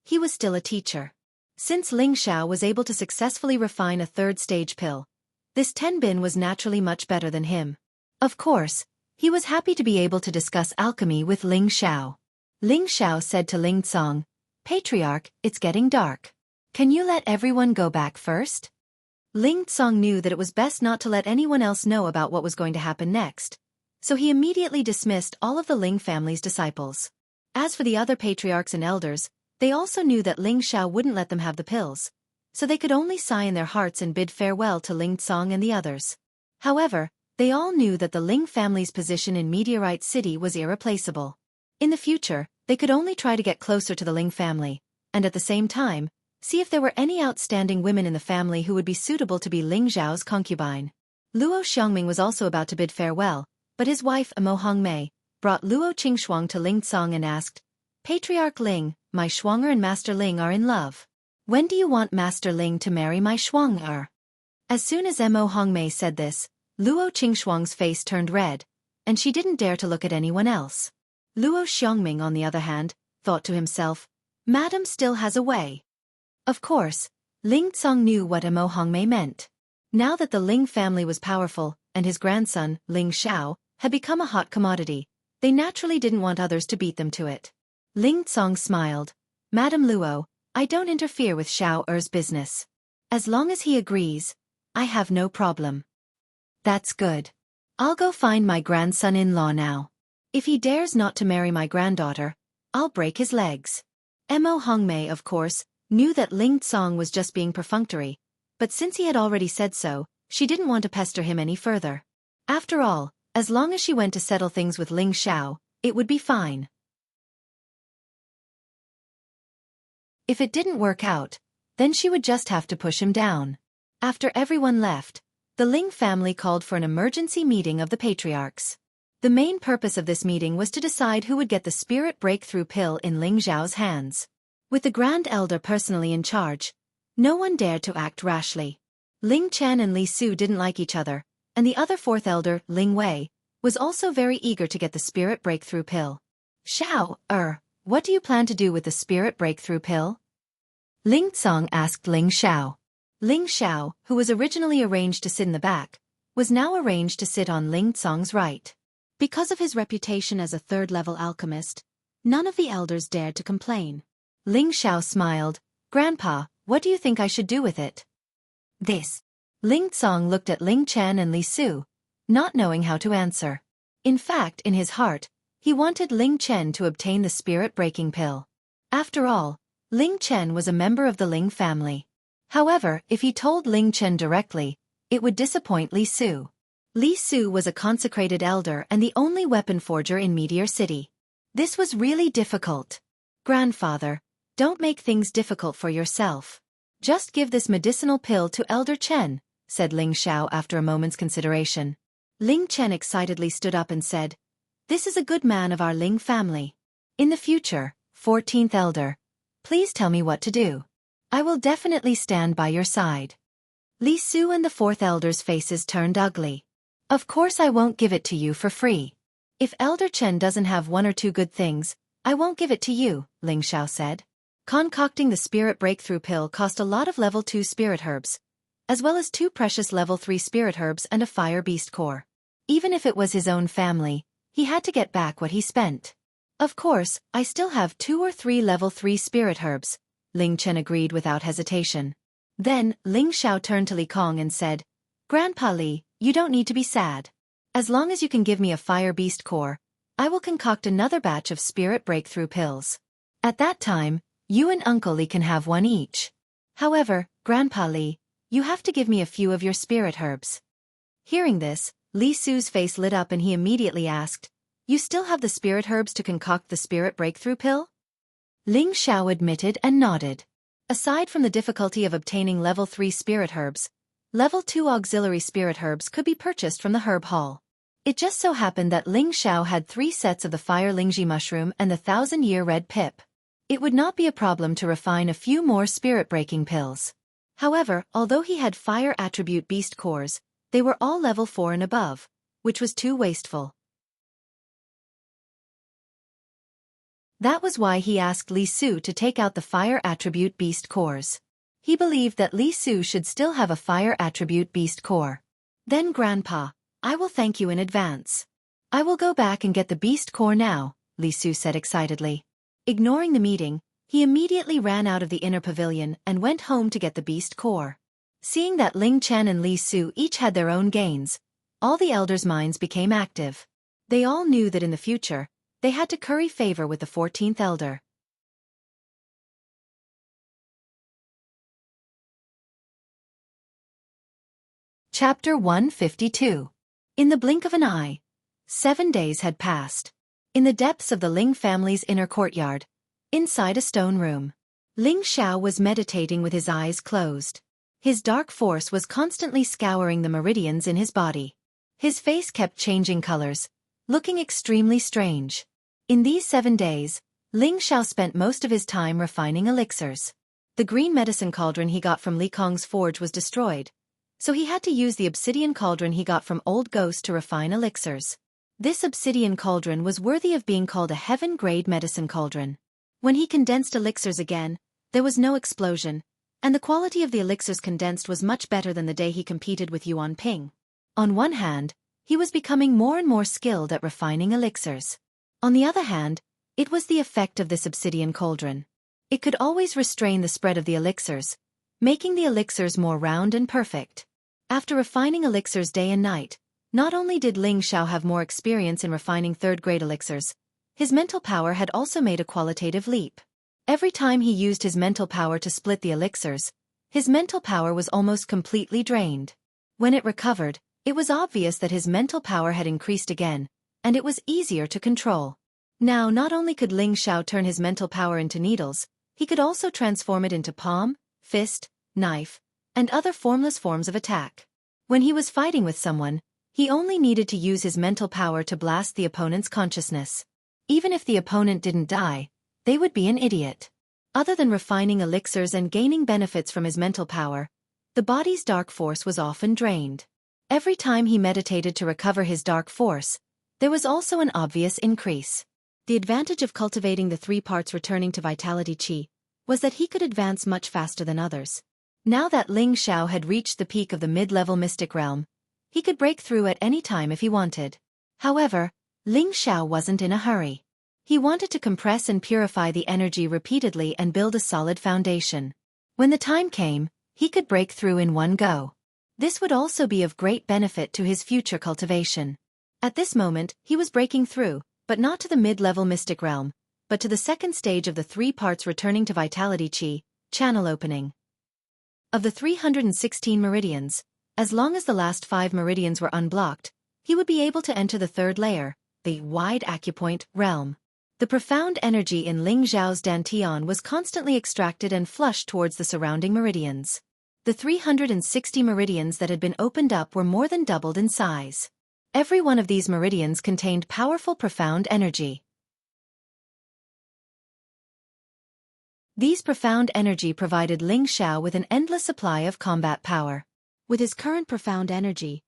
he was still a teacher. Since Ling Xiao was able to successfully refine a third-stage pill, this Tenbin was naturally much better than him. Of course, he was happy to be able to discuss alchemy with Ling Xiao. Ling Xiao said to Ling Cong, "Patriarch, it's getting dark. Can you let everyone go back first?" Ling Cong knew that it was best not to let anyone else know about what was going to happen next, so he immediately dismissed all of the Ling family's disciples. As for the other patriarchs and elders, they also knew that Ling Xiao wouldn't let them have the pills, so they could only sigh in their hearts and bid farewell to Ling Cong and the others. However, they all knew that the Ling family's position in Meteorite City was irreplaceable. In the future, they could only try to get closer to the Ling family, and at the same time, see if there were any outstanding women in the family who would be suitable to be Ling Zhao's concubine. Luo Xiongming was also about to bid farewell, but his wife Amo Hongmei brought Luo Qingxuang to Ling Cong and asked, "Patriarch Ling, my Shuang'er and Master Ling are in love. When do you want Master Ling to marry my Shuang'er?" As soon as Amo Hongmei said this, Luo Qingxuang's face turned red, and she didn't dare to look at anyone else. Luo Xiongming, on the other hand, thought to himself, "Madam still has a way." Of course, Ling Cong knew what Amo Hongmei meant. Now that the Ling family was powerful, and his grandson, Ling Xiao, had become a hot commodity, they naturally didn't want others to beat them to it. Ling Cong smiled, "Madam Luo, I don't interfere with Xiao Er's business. As long as he agrees, I have no problem." "That's good. I'll go find my grandson-in-law now. If he dares not to marry my granddaughter, I'll break his legs." Amo Hongmei, of course, knew that Ling Cong was just being perfunctory, but since he had already said so, she didn't want to pester him any further. After all, as long as she went to settle things with Ling Xiao, it would be fine. If it didn't work out, then she would just have to push him down. After everyone left, the Ling family called for an emergency meeting of the patriarchs. The main purpose of this meeting was to decide who would get the spirit breakthrough pill in Ling Zhao's hands. With the Grand Elder personally in charge, no one dared to act rashly. Ling Chen and Li Su didn't like each other, and the other fourth elder, Ling Wei, was also very eager to get the spirit breakthrough pill. "Xiao, what do you plan to do with the spirit breakthrough pill?" Ling Cong asked Ling Xiao. Ling Xiao, who was originally arranged to sit in the back, was now arranged to sit on Ling Cong's right. Because of his reputation as a third-level alchemist, none of the elders dared to complain. Ling Xiao smiled, "Grandpa, what do you think I should do with it?" "This." Ling Cong looked at Ling Chen and Li Su, not knowing how to answer. In fact, in his heart, he wanted Ling Chen to obtain the spirit-breaking pill. After all, Ling Chen was a member of the Ling family. However, if he told Ling Chen directly, it would disappoint Li Su. Li Su was a consecrated elder and the only weapon forger in Meteor City. This was really difficult. "Grandfather, don't make things difficult for yourself. Just give this medicinal pill to Elder Chen," said Ling Xiao after a moment's consideration. Ling Chen excitedly stood up and said, "This is a good man of our Ling family. In the future, 14th Elder, please tell me what to do." I will definitely stand by your side. Li Su and the fourth elder's faces turned ugly. Of course I won't give it to you for free. If Elder Chen doesn't have one or two good things, I won't give it to you, Ling Xiao said. Concocting the spirit breakthrough pill cost a lot of level 2 spirit herbs, as well as 2 precious level 3 spirit herbs and a fire beast core. Even if it was his own family, he had to get back what he spent. Of course, I still have 2 or 3 level 3 spirit herbs, Ling Chen agreed without hesitation. Then, Ling Xiao turned to Li Kong and said, Grandpa Li, you don't need to be sad. As long as you can give me a fire beast core, I will concoct another batch of spirit breakthrough pills. At that time, you and Uncle Li can have one each. However, Grandpa Li, you have to give me a few of your spirit herbs. Hearing this, Li Su's face lit up and he immediately asked, You still have the spirit herbs to concoct the spirit breakthrough pill? Ling Xiao admitted and nodded. Aside from the difficulty of obtaining level 3 spirit herbs, level 2 auxiliary spirit herbs could be purchased from the herb hall. It just so happened that Ling Xiao had 3 sets of the fire Lingji mushroom and the 1,000-year red pip. It would not be a problem to refine a few more spirit-breaking pills. However, although he had fire attribute beast cores, they were all level 4 and above, which was too wasteful. That was why he asked Li Su to take out the fire attribute beast cores. He believed that Li Su should still have a fire attribute beast core. Then Grandpa, I will thank you in advance. I will go back and get the beast core now, Li Su said excitedly. Ignoring the meeting, he immediately ran out of the inner pavilion and went home to get the beast core. Seeing that Ling Chen and Li Su each had their own gains, all the elders' minds became active. They all knew that in the future, they had to curry favor with the 14th elder. Chapter 152. In the blink of an eye, 7 days had passed. In the depths of the Ling family's inner courtyard, inside a stone room, Ling Xiao was meditating with his eyes closed. His dark force was constantly scouring the meridians in his body. His face kept changing colors, looking extremely strange. In these 7 days, Ling Xiao spent most of his time refining elixirs. The green medicine cauldron he got from Li Kong's forge was destroyed, so he had to use the obsidian cauldron he got from Old Ghost to refine elixirs. This obsidian cauldron was worthy of being called a heaven-grade medicine cauldron. When he condensed elixirs again, there was no explosion, and the quality of the elixirs condensed was much better than the day he competed with Yuan Ping. On one hand, he was becoming more and more skilled at refining elixirs. On the other hand, it was the effect of this obsidian cauldron. It could always restrain the spread of the elixirs, making the elixirs more round and perfect. After refining elixirs day and night, not only did Ling Xiao have more experience in refining third-grade elixirs, his mental power had also made a qualitative leap. Every time he used his mental power to split the elixirs, his mental power was almost completely drained. When it recovered, it was obvious that his mental power had increased again, and it was easier to control. Now not only could Ling Xiao turn his mental power into needles, he could also transform it into palm, fist, knife, and other formless forms of attack. When he was fighting with someone, he only needed to use his mental power to blast the opponent's consciousness. Even if the opponent didn't die, they would be an idiot. Other than refining elixirs and gaining benefits from his mental power, the body's dark force was often drained. Every time he meditated to recover his dark force, there was also an obvious increase. The advantage of cultivating the 3 parts returning to vitality qi was that he could advance much faster than others. Now that Ling Xiao had reached the peak of the mid-level mystic realm, he could break through at any time if he wanted. However, Ling Xiao wasn't in a hurry. He wanted to compress and purify the energy repeatedly and build a solid foundation. When the time came, he could break through in one go. This would also be of great benefit to his future cultivation. At this moment, he was breaking through, but not to the mid-level mystic realm, but to the second stage of the 3 parts returning to vitality qi, channel opening. Of the 316 meridians, as long as the last 5 meridians were unblocked, he would be able to enter the 3rd layer, the wide acupoint realm. The profound energy in Ling Xiao's dantian was constantly extracted and flushed towards the surrounding meridians. The 360 meridians that had been opened up were more than doubled in size. Every one of these meridians contained powerful profound energy. These profound energy provided Ling Xiao with an endless supply of combat power. With his current profound energy,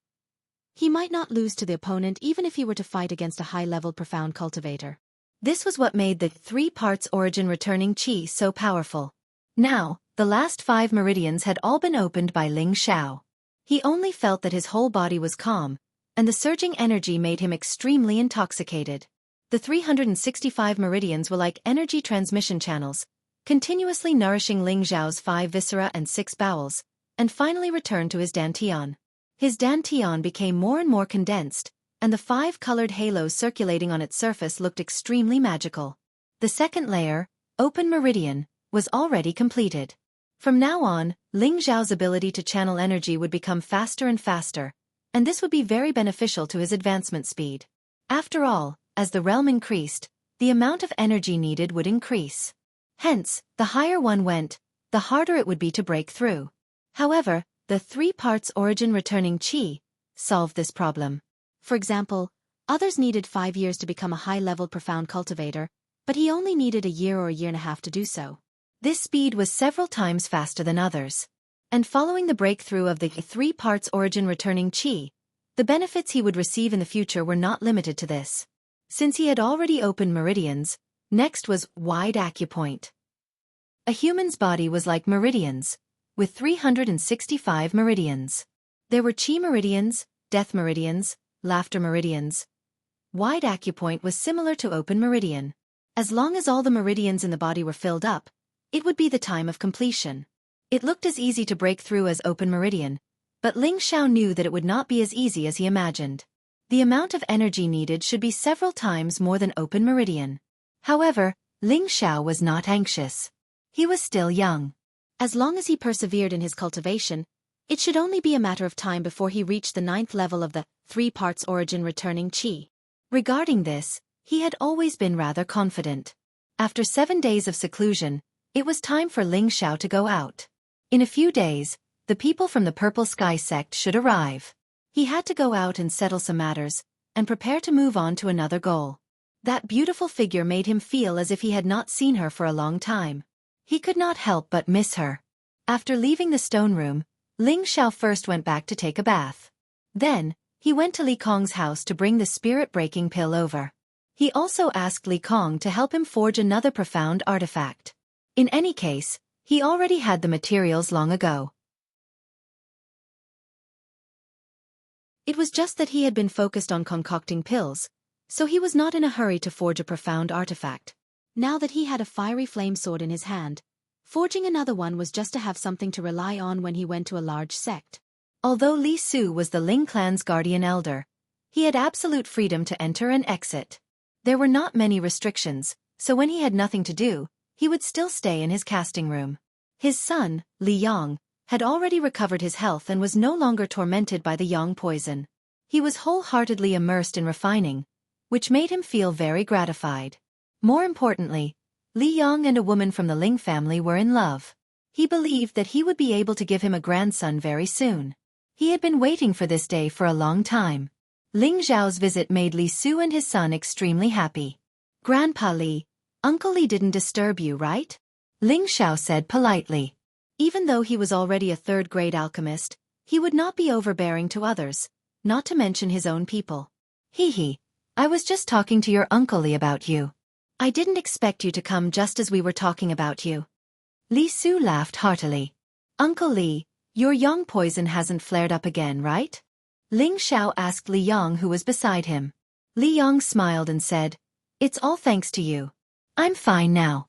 he might not lose to the opponent even if he were to fight against a high-level profound cultivator. This was what made the 3 parts origin returning chi so powerful. Now, the last 5 meridians had all been opened by Ling Xiao. He only felt that his whole body was calm, and the surging energy made him extremely intoxicated. The 365 meridians were like energy transmission channels, continuously nourishing Ling Xiao's 5 viscera and 6 bowels, and finally returned to his dantian. His dantian became more and more condensed, and the 5 colored halos circulating on its surface looked extremely magical. The second layer, open meridian, was already completed. From now on, Ling Xiao's ability to channel energy would become faster and faster, and this would be very beneficial to his advancement speed. After all, as the realm increased, the amount of energy needed would increase. Hence, the higher one went, the harder it would be to break through. However, the 3 parts origin returning chi solved this problem. For example, others needed 5 years to become a high-level profound cultivator, but he only needed a year or a year and a half to do so. This speed was several times faster than others. And following the breakthrough of the 3 parts origin returning chi, the benefits he would receive in the future were not limited to this. Since he had already opened meridians, next was wide acupoint. A human's body was like meridians, with 365 meridians. There were chi meridians, death meridians, laughter meridians. Wide acupoint was similar to open meridian. As long as all the meridians in the body were filled up, it would be the time of completion. It looked as easy to break through as open meridian, but Ling Xiao knew that it would not be as easy as he imagined. The amount of energy needed should be several times more than open meridian. However, Ling Xiao was not anxious. He was still young. As long as he persevered in his cultivation, it should only be a matter of time before he reached the 9th level of the 3 parts origin returning chi. Regarding this, he had always been rather confident. After 7 days of seclusion, it was time for Ling Xiao to go out. In a few days, the people from the Purple Sky sect should arrive. He had to go out and settle some matters, and prepare to move on to another goal. That beautiful figure made him feel as if he had not seen her for a long time. He could not help but miss her. After leaving the stone room, Ling Xiao first went back to take a bath. Then, he went to Li Kong's house to bring the spirit-breaking pill over. He also asked Li Kong to help him forge another profound artifact. In any case, he already had the materials long ago. It was just that he had been focused on concocting pills, so he was not in a hurry to forge a profound artifact. Now that he had a fiery flame sword in his hand, forging another one was just to have something to rely on when he went to a large sect. Although Li Su was the Ling clan's guardian elder, he had absolute freedom to enter and exit. There were not many restrictions, so when he had nothing to do, he would still stay in his casting room. His son, Li Yang, had already recovered his health and was no longer tormented by the yang poison. He was wholeheartedly immersed in refining, which made him feel very gratified. More importantly, Li Yang and a woman from the Ling family were in love. He believed that he would be able to give him a grandson very soon. He had been waiting for this day for a long time. Ling Zhao's visit made Li Su and his son extremely happy. "Grandpa Li, Uncle Li didn't disturb you, right?" Ling Xiao said politely. Even though he was already a third-grade alchemist, he would not be overbearing to others, not to mention his own people. "Hee, I was just talking to your Uncle Li about you. I didn't expect you to come just as we were talking about you." Li Su laughed heartily. "Uncle Li, your yang poison hasn't flared up again, right?" Ling Xiao asked Li Yang, who was beside him. Li Yang smiled and said, "It's all thanks to you. I'm fine now.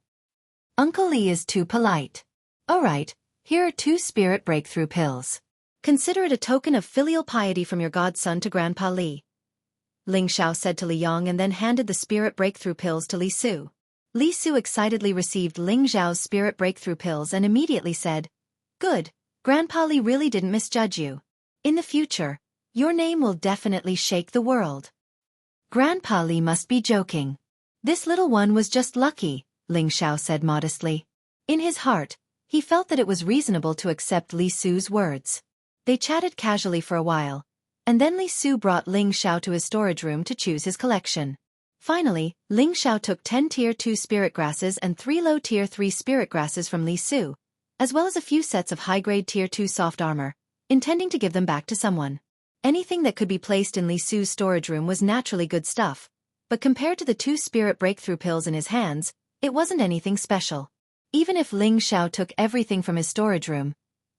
Uncle Li is too polite. Alright, here are 2 spirit breakthrough pills. Consider it a token of filial piety from your godson to Grandpa Li." Ling Xiao said to Li Yang and then handed the spirit breakthrough pills to Li Su. Li Su excitedly received Ling Zhao's spirit breakthrough pills and immediately said, "Good, Grandpa Li really didn't misjudge you. In the future, your name will definitely shake the world." Grandpa Li must be joking. "This little one was just lucky," Ling Xiao said modestly. In his heart, he felt that it was reasonable to accept Li Su's words. They chatted casually for a while, and then Li Su brought Ling Xiao to his storage room to choose his collection. Finally, Ling Xiao took 10 Tier 2 spirit grasses and 3 low Tier 3 spirit grasses from Li Su, as well as a few sets of high-grade Tier 2 soft armor, intending to give them back to someone. Anything that could be placed in Li Su's storage room was naturally good stuff, but compared to the 2 spirit breakthrough pills in his hands, it wasn't anything special. Even if Ling Xiao took everything from his storage room,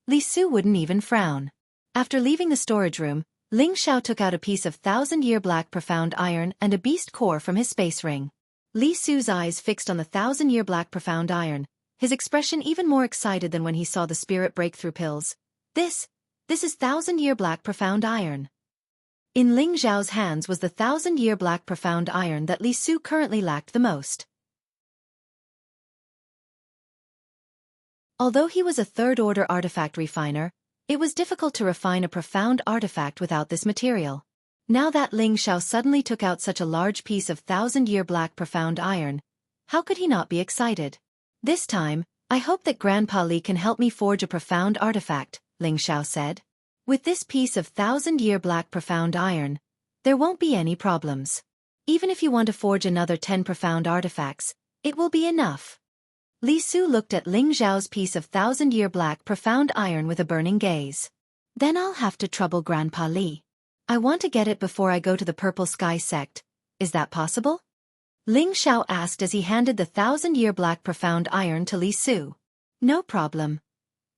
Li Su wouldn't even frown. After leaving the storage room, Ling Xiao took out a piece of 1,000-year black profound iron and a beast core from his space ring. Li Su's eyes fixed on the 1,000-year black profound iron, his expression even more excited than when he saw the spirit breakthrough pills. This is 1,000-year black profound iron. In Ling Xiao's hands was the 1,000-year black profound iron that Li Su currently lacked the most. Although he was a third-order artifact refiner, it was difficult to refine a profound artifact without this material. Now that Ling Xiao suddenly took out such a large piece of 1,000-year black profound iron, how could he not be excited? This time, I hope that Grandpa Li can help me forge a profound artifact, Ling Xiao said. With this piece of 1,000-year black profound iron, there won't be any problems. Even if you want to forge another 10 profound artifacts, it will be enough. Li Su looked at Ling Xiao's piece of 1,000-year black profound iron with a burning gaze. Then I'll have to trouble Grandpa Li. I want to get it before I go to the Purple Sky sect. Is that possible? Ling Xiao asked as he handed the 1,000-year black profound iron to Li Su. No problem.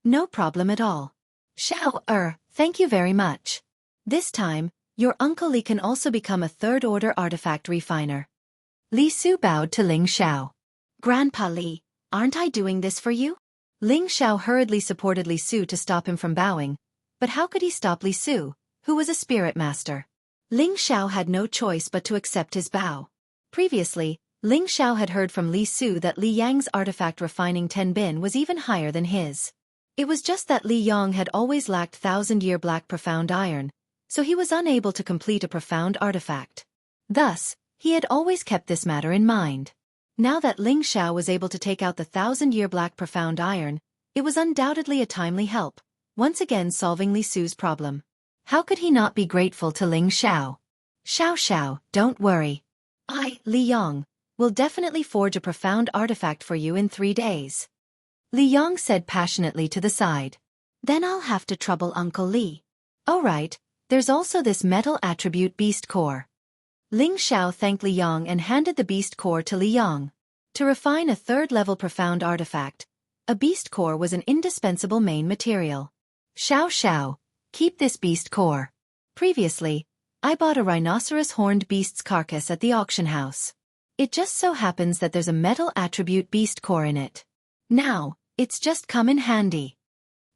No problem at all. Xiao, thank you very much. This time, your Uncle Li can also become a third-order artifact refiner. Li Su bowed to Ling Xiao. Grandpa Li, aren't I doing this for you? Ling Xiao hurriedly supported Li Su to stop him from bowing, but how could he stop Li Su, who was a spirit master? Ling Xiao had no choice but to accept his bow. Previously, Ling Xiao had heard from Li Su that Li Yang's artifact refining Tenbin was even higher than his. It was just that Li Yang had always lacked 1,000-year black profound iron, so he was unable to complete a profound artifact. Thus, he had always kept this matter in mind. Now that Ling Xiao was able to take out the 1,000-year black profound iron, it was undoubtedly a timely help, once again solving Li Su's problem. How could he not be grateful to Ling Xiao? Xiao, don't worry. Li Yang, will definitely forge a profound artifact for you in 3 days. Li Yang said passionately to the side. Then I'll have to trouble Uncle Li. Oh right, there's also this metal attribute beast core. Ling Xiao thanked Li Yang and handed the beast core to Li Yang. To refine a third-level profound artifact, a beast core was an indispensable main material. Xiao, keep this beast core. Previously, I bought a rhinoceros-horned beast's carcass at the auction house. It just so happens that there's a metal attribute beast core in it. Now, it's just come in handy.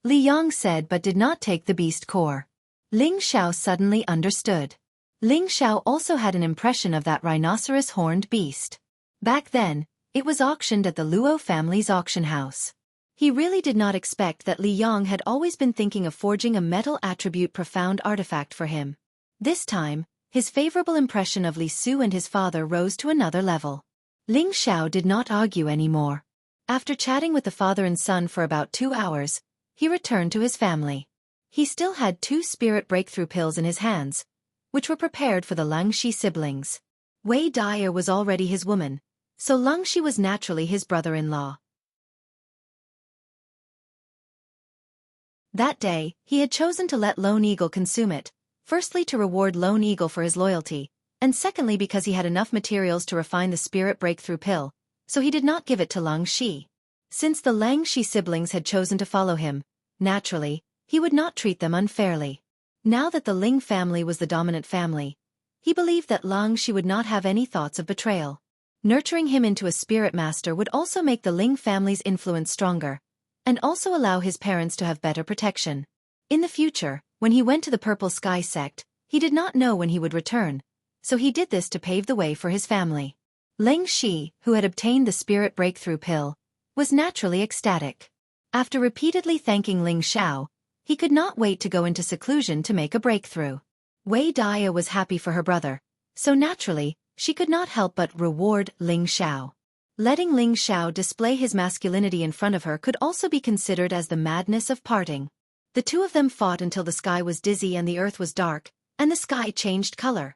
Li Yang said but did not take the beast core. Ling Xiao suddenly understood. Ling Xiao also had an impression of that rhinoceros-horned beast. Back then, it was auctioned at the Luo family's auction house. He really did not expect that Li Yang had always been thinking of forging a metal attribute profound artifact for him. This time, his favorable impression of Li Su and his father rose to another level. Ling Xiao did not argue anymore. After chatting with the father and son for about 2 hours, he returned to his family. He still had 2 spirit breakthrough pills in his hands, which were prepared for the Langxi siblings. Wei Dyer was already his woman, so Langxi was naturally his brother-in-law. That day, he had chosen to let Lone Eagle consume it, firstly to reward Lone Eagle for his loyalty, and secondly because he had enough materials to refine the spirit breakthrough pill, so he did not give it to Langxi. Since the Langxi siblings had chosen to follow him, naturally, he would not treat them unfairly. Now that the Ling family was the dominant family, he believed that Langxi would not have any thoughts of betrayal. Nurturing him into a spirit master would also make the Ling family's influence stronger, and also allow his parents to have better protection. In the future, when he went to the Purple Sky sect, he did not know when he would return, so he did this to pave the way for his family. Leng Shi, who had obtained the spirit breakthrough pill, was naturally ecstatic. After repeatedly thanking Ling Xiao, he could not wait to go into seclusion to make a breakthrough. Wei Daya was happy for her brother, so naturally, she could not help but reward Ling Xiao. Letting Ling Xiao display his masculinity in front of her could also be considered as the madness of parting. The two of them fought until the sky was dizzy and the earth was dark, and the sky changed color.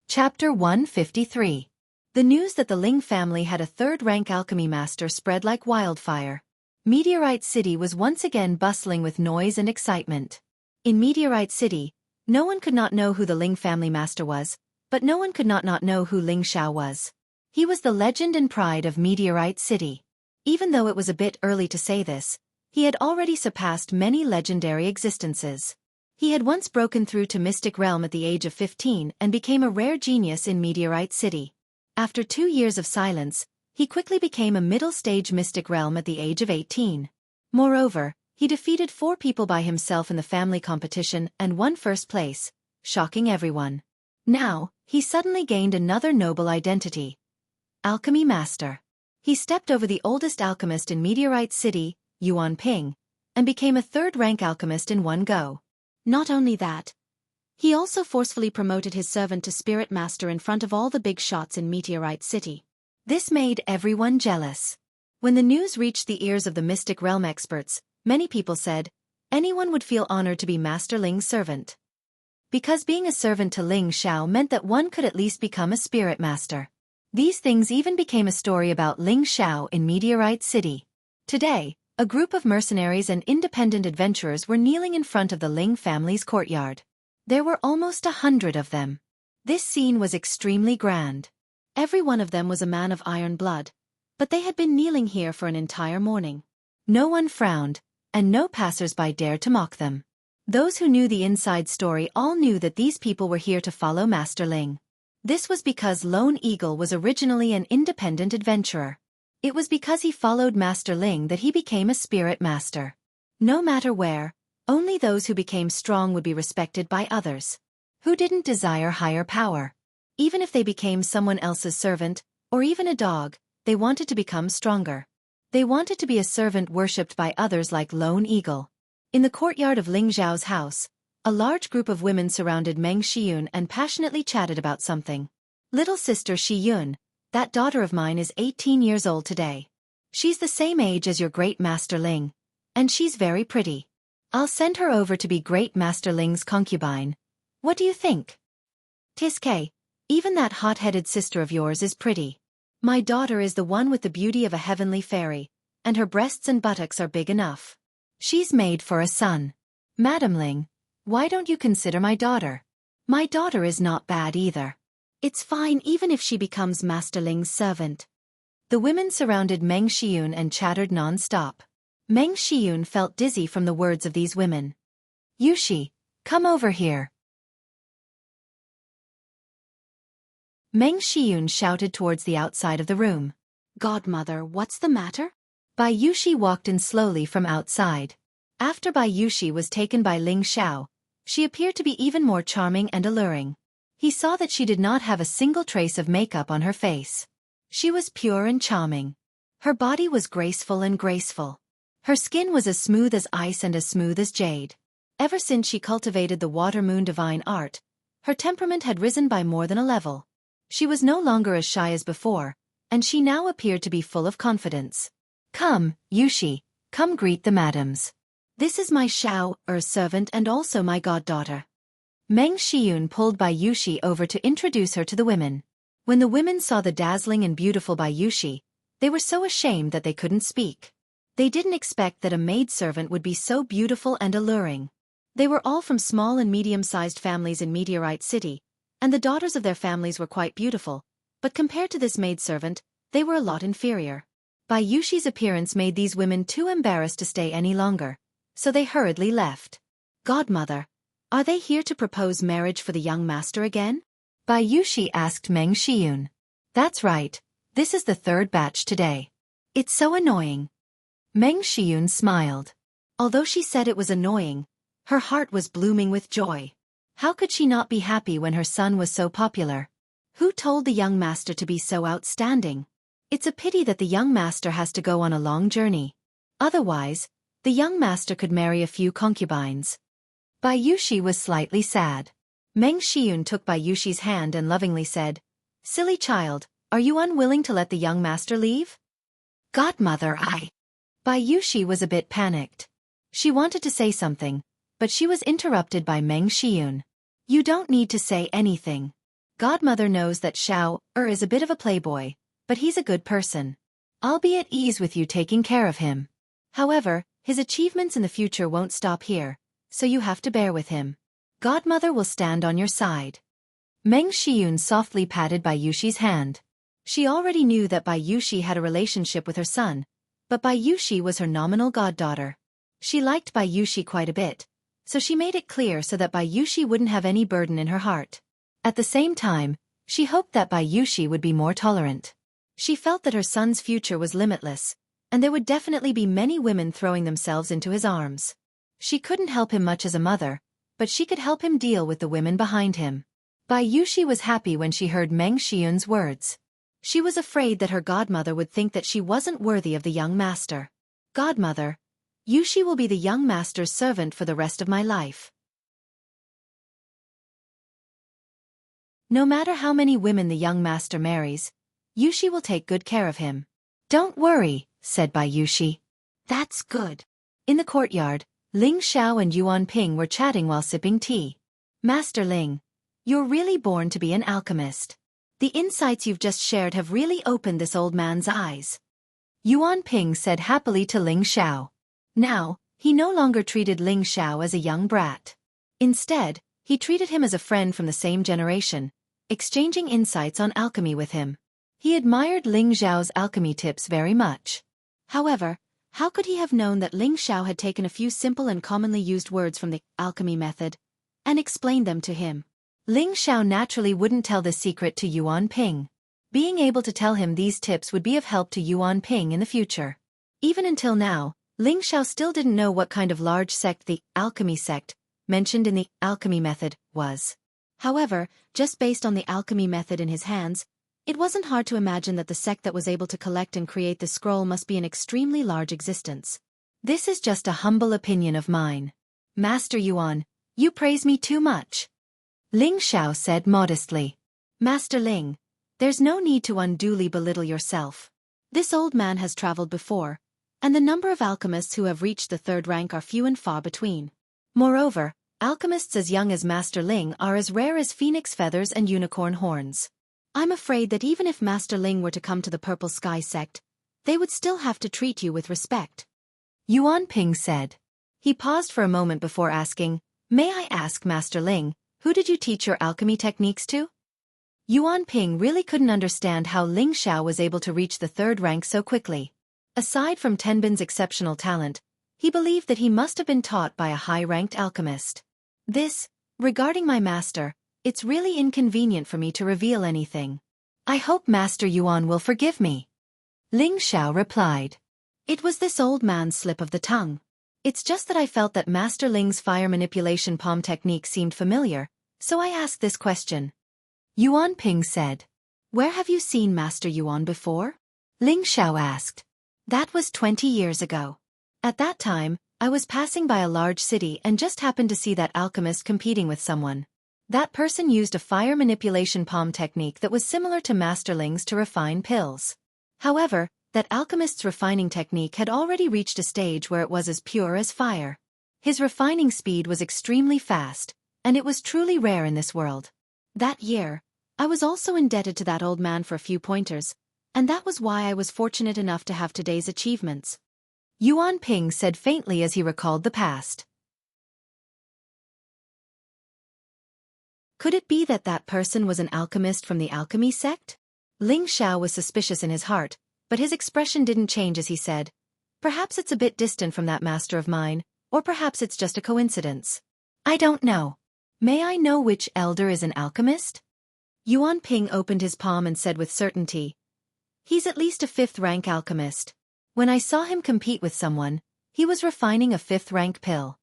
Chapter 153. The news that the Ling family had a third-rank alchemy master spread like wildfire. Meteorite City was once again bustling with noise and excitement. In Meteorite City, no one could not know who the Ling family master was, but no one could not know who Ling Xiao was. He was the legend and pride of Meteorite City. Even though it was a bit early to say this, he had already surpassed many legendary existences. He had once broken through to Mystic Realm at the age of 15 and became a rare genius in Meteorite City. After 2 years of silence, he quickly became a middle-stage Mystic Realm at the age of 18. Moreover, he defeated 4 people by himself in the family competition and won first place, shocking everyone. Now, he suddenly gained another noble identity. Alchemy Master. He stepped over the oldest alchemist in Meteorite City, Yuan Ping, and became a third-rank alchemist in one go. Not only that, he also forcefully promoted his servant to Spirit Master in front of all the big shots in Meteorite City. This made everyone jealous. When the news reached the ears of the Mystic Realm experts, many people said, anyone would feel honored to be Master Ling's servant. Because being a servant to Ling Xiao meant that one could at least become a Spirit Master. These things even became a story about Ling Xiao in Meteorite City. Today, a group of mercenaries and independent adventurers were kneeling in front of the Ling family's courtyard. There were almost 100 of them. This scene was extremely grand. Every one of them was a man of iron blood, but they had been kneeling here for an entire morning. No one frowned, and no passers-by dared to mock them. Those who knew the inside story all knew that these people were here to follow Master Ling. This was because Lone Eagle was originally an independent adventurer. It was because he followed Master Ling that he became a Spirit Master. No matter where, only those who became strong would be respected by others. Who didn't desire higher power? Even if they became someone else's servant, or even a dog, they wanted to become stronger. They wanted to be a servant worshipped by others like Lone Eagle. In the courtyard of Ling Zhao's house, a large group of women surrounded Meng Xiyun and passionately chatted about something. Little sister Xiyun, that daughter of mine is 18 years old today. She's the same age as your great Master Ling, and she's very pretty. I'll send her over to be great Master Ling's concubine. What do you think? Tiske, even that hot-headed sister of yours is pretty. My daughter is the one with the beauty of a heavenly fairy, and her breasts and buttocks are big enough. She's made for a son. Madam Ling, why don't you consider my daughter? My daughter is not bad either. It's fine even if she becomes Master Ling's servant. The women surrounded Meng Xiyun and chattered non-stop. Meng Xiyun felt dizzy from the words of these women. Yushi, come over here. Meng Xiyun shouted towards the outside of the room. Godmother, what's the matter? Bai Yushi walked in slowly from outside. After Bai Yushi was taken by Ling Xiao, she appeared to be even more charming and alluring. He saw that she did not have a single trace of makeup on her face. She was pure and charming. Her body was graceful and graceful. Her skin was as smooth as ice and as smooth as jade. Ever since she cultivated the Water Moon divine art, her temperament had risen by more than a level. She was no longer as shy as before, and she now appeared to be full of confidence. Come, Yushi, come greet the madams. This is my servant and also my goddaughter. Meng Xiyun pulled Bai Yushi over to introduce her to the women. When the women saw the dazzling and beautiful Bai Yushi, they were so ashamed that they couldn't speak. They didn't expect that a maidservant would be so beautiful and alluring. They were all from small and medium-sized families in Meteorite City, and the daughters of their families were quite beautiful, but compared to this maidservant, they were a lot inferior. Bai Yushi's appearance made these women too embarrassed to stay any longer, so they hurriedly left. Godmother, are they here to propose marriage for the young master again? Bai Yushi asked Meng Xiyun. That's right, this is the third batch today. It's so annoying. Meng Xiyun smiled. Although she said it was annoying, her heart was blooming with joy. How could she not be happy when her son was so popular? Who told the young master to be so outstanding? It's a pity that the young master has to go on a long journey. Otherwise, the young master could marry a few concubines. Bai Yushi was slightly sad. Meng Xiyun took Bai Yushi's hand and lovingly said, Silly child, are you unwilling to let the young master leave? Godmother, Bai Yushi was a bit panicked. She wanted to say something, but she was interrupted by Meng Xiyun. You don't need to say anything. Godmother knows that Xiao is a bit of a playboy, but he's a good person. I'll be at ease with you taking care of him. However, his achievements in the future won't stop here, so you have to bear with him. Godmother will stand on your side. Meng Xiyun softly patted Bai Yuxi's hand. She already knew that Bai Yuxi had a relationship with her son, but Bai Yuxi was her nominal goddaughter. She liked Bai Yuxi quite a bit, so she made it clear so that Bai Yuxi wouldn't have any burden in her heart. At the same time, she hoped that Bai Yuxi would be more tolerant. She felt that her son's future was limitless, and there would definitely be many women throwing themselves into his arms. She couldn't help him much as a mother, but she could help him deal with the women behind him. Bai Yuxi was happy when she heard Meng Xiyun's words. She was afraid that her godmother would think that she wasn't worthy of the young master. Godmother, Yuxi will be the young master's servant for the rest of my life. No matter how many women the young master marries, Yuxi will take good care of him. Don't worry, said Bai Yuxi. That's good. In the courtyard, Ling Xiao and Yuan Ping were chatting while sipping tea. Master Ling, you're really born to be an alchemist. The insights you've just shared have really opened this old man's eyes. Yuan Ping said happily to Ling Xiao. Now, he no longer treated Ling Xiao as a young brat. Instead, he treated him as a friend from the same generation, exchanging insights on alchemy with him. He admired Ling Xiao's alchemy tips very much. However, how could he have known that Ling Xiao had taken a few simple and commonly used words from the alchemy method and explained them to him? Ling Xiao naturally wouldn't tell this secret to Yuan Ping. Being able to tell him these tips would be of help to Yuan Ping in the future. Even until now, Ling Xiao still didn't know what kind of large sect the alchemy sect, mentioned in the alchemy method, was. However, just based on the alchemy method in his hands, it wasn't hard to imagine that the sect that was able to collect and create the scroll must be an extremely large existence. This is just a humble opinion of mine. Master Yuan, you praise me too much. Ling Xiao said modestly. Master Ling, there's no need to unduly belittle yourself. This old man has traveled before, and the number of alchemists who have reached the third rank are few and far between. Moreover, alchemists as young as Master Ling are as rare as phoenix feathers and unicorn horns. I'm afraid that even if Master Ling were to come to the Purple Sky sect, they would still have to treat you with respect. Yuan Ping said. He paused for a moment before asking, May I ask, Master Ling, who did you teach your alchemy techniques to? Yuan Ping really couldn't understand how Ling Xiao was able to reach the third rank so quickly. Aside from Tenbin's exceptional talent, he believed that he must have been taught by a high-ranked alchemist. Regarding my master, it's really inconvenient for me to reveal anything. I hope Master Yuan will forgive me. Ling Xiao replied. It was this old man's slip of the tongue. It's just that I felt that Master Ling's fire manipulation palm technique seemed familiar, so I asked this question. Yuan Ping said. Where have you seen Master Yuan before? Ling Xiao asked. That was 20 years ago. At that time, I was passing by a large city and just happened to see that alchemist competing with someone. That person used a fire manipulation palm technique that was similar to Master Ling's to refine pills. However, that alchemist's refining technique had already reached a stage where it was as pure as fire. His refining speed was extremely fast, and it was truly rare in this world. That year, I was also indebted to that old man for a few pointers, and that was why I was fortunate enough to have today's achievements. Yuan Ping said faintly as he recalled the past. Could it be that that person was an alchemist from the alchemy sect? Ling Xiao was suspicious in his heart, but his expression didn't change as he said, Perhaps it's a bit distant from that master of mine, or perhaps it's just a coincidence. I don't know. May I know which elder is an alchemist? Yuan Ping opened his palm and said with certainty, He's at least a 5th-rank alchemist. When I saw him compete with someone, he was refining a 5th-rank pill.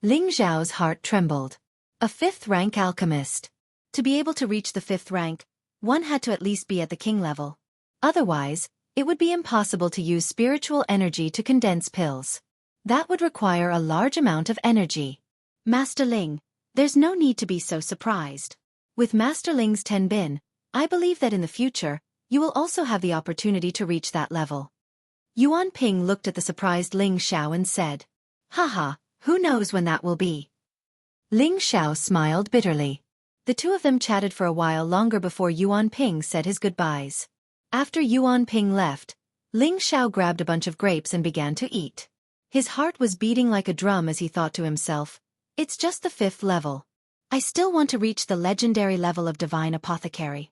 Ling Zhao's heart trembled. A 5th-rank alchemist. To be able to reach the 5th rank, one had to at least be at the king level. Otherwise, it would be impossible to use spiritual energy to condense pills. That would require a large amount of energy. Master Ling, there's no need to be so surprised. With Master Ling's Tenbin, I believe that in the future, you will also have the opportunity to reach that level. Yuan Ping looked at the surprised Ling Xiao and said, Haha, who knows when that will be? Ling Xiao smiled bitterly. The two of them chatted for a while longer before Yuan Ping said his goodbyes. After Yuan Ping left, Ling Xiao grabbed a bunch of grapes and began to eat. His heart was beating like a drum as he thought to himself, "It's just the 5th level. I still want to reach the legendary level of Divine Apothecary."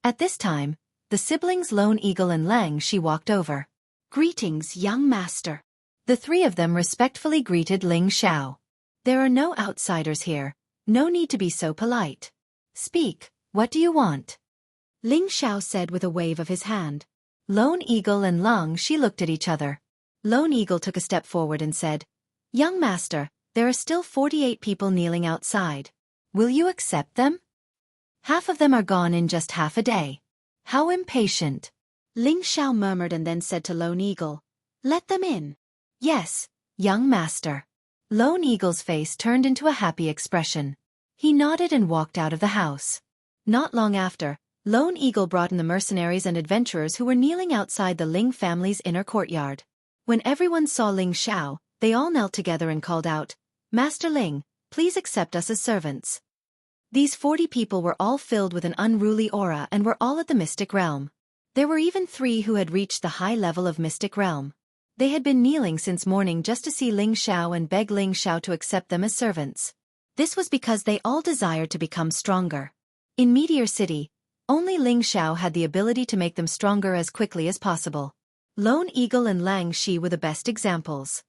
At this time, the siblings Lone Eagle and Lang Shi walked over. "Greetings, young master." The three of them respectfully greeted Ling Xiao. "There are no outsiders here. No need to be so polite. Speak, what do you want?" Ling Xiao said with a wave of his hand. Lone Eagle and Lang Shi looked at each other. Lone Eagle took a step forward and said, "Young master, there are still 48 people kneeling outside. Will you accept them? Half of them are gone in just half a day. How impatient." Ling Xiao murmured and then said to Lone Eagle, "Let them in." "Yes, young master." Lone Eagle's face turned into a happy expression. He nodded and walked out of the house. Not long after, Lone Eagle brought in the mercenaries and adventurers who were kneeling outside the Ling family's inner courtyard. When everyone saw Ling Xiao, they all knelt together and called out, "Master Ling, please accept us as servants." These 40 people were all filled with an unruly aura and were all at the mystic realm. There were even 3 who had reached the high level of mystic realm. They had been kneeling since morning just to see Ling Xiao and beg Ling Xiao to accept them as servants. This was because they all desired to become stronger. In Meteor City, only Ling Xiao had the ability to make them stronger as quickly as possible. Lone Eagle and Lang Shi were the best examples.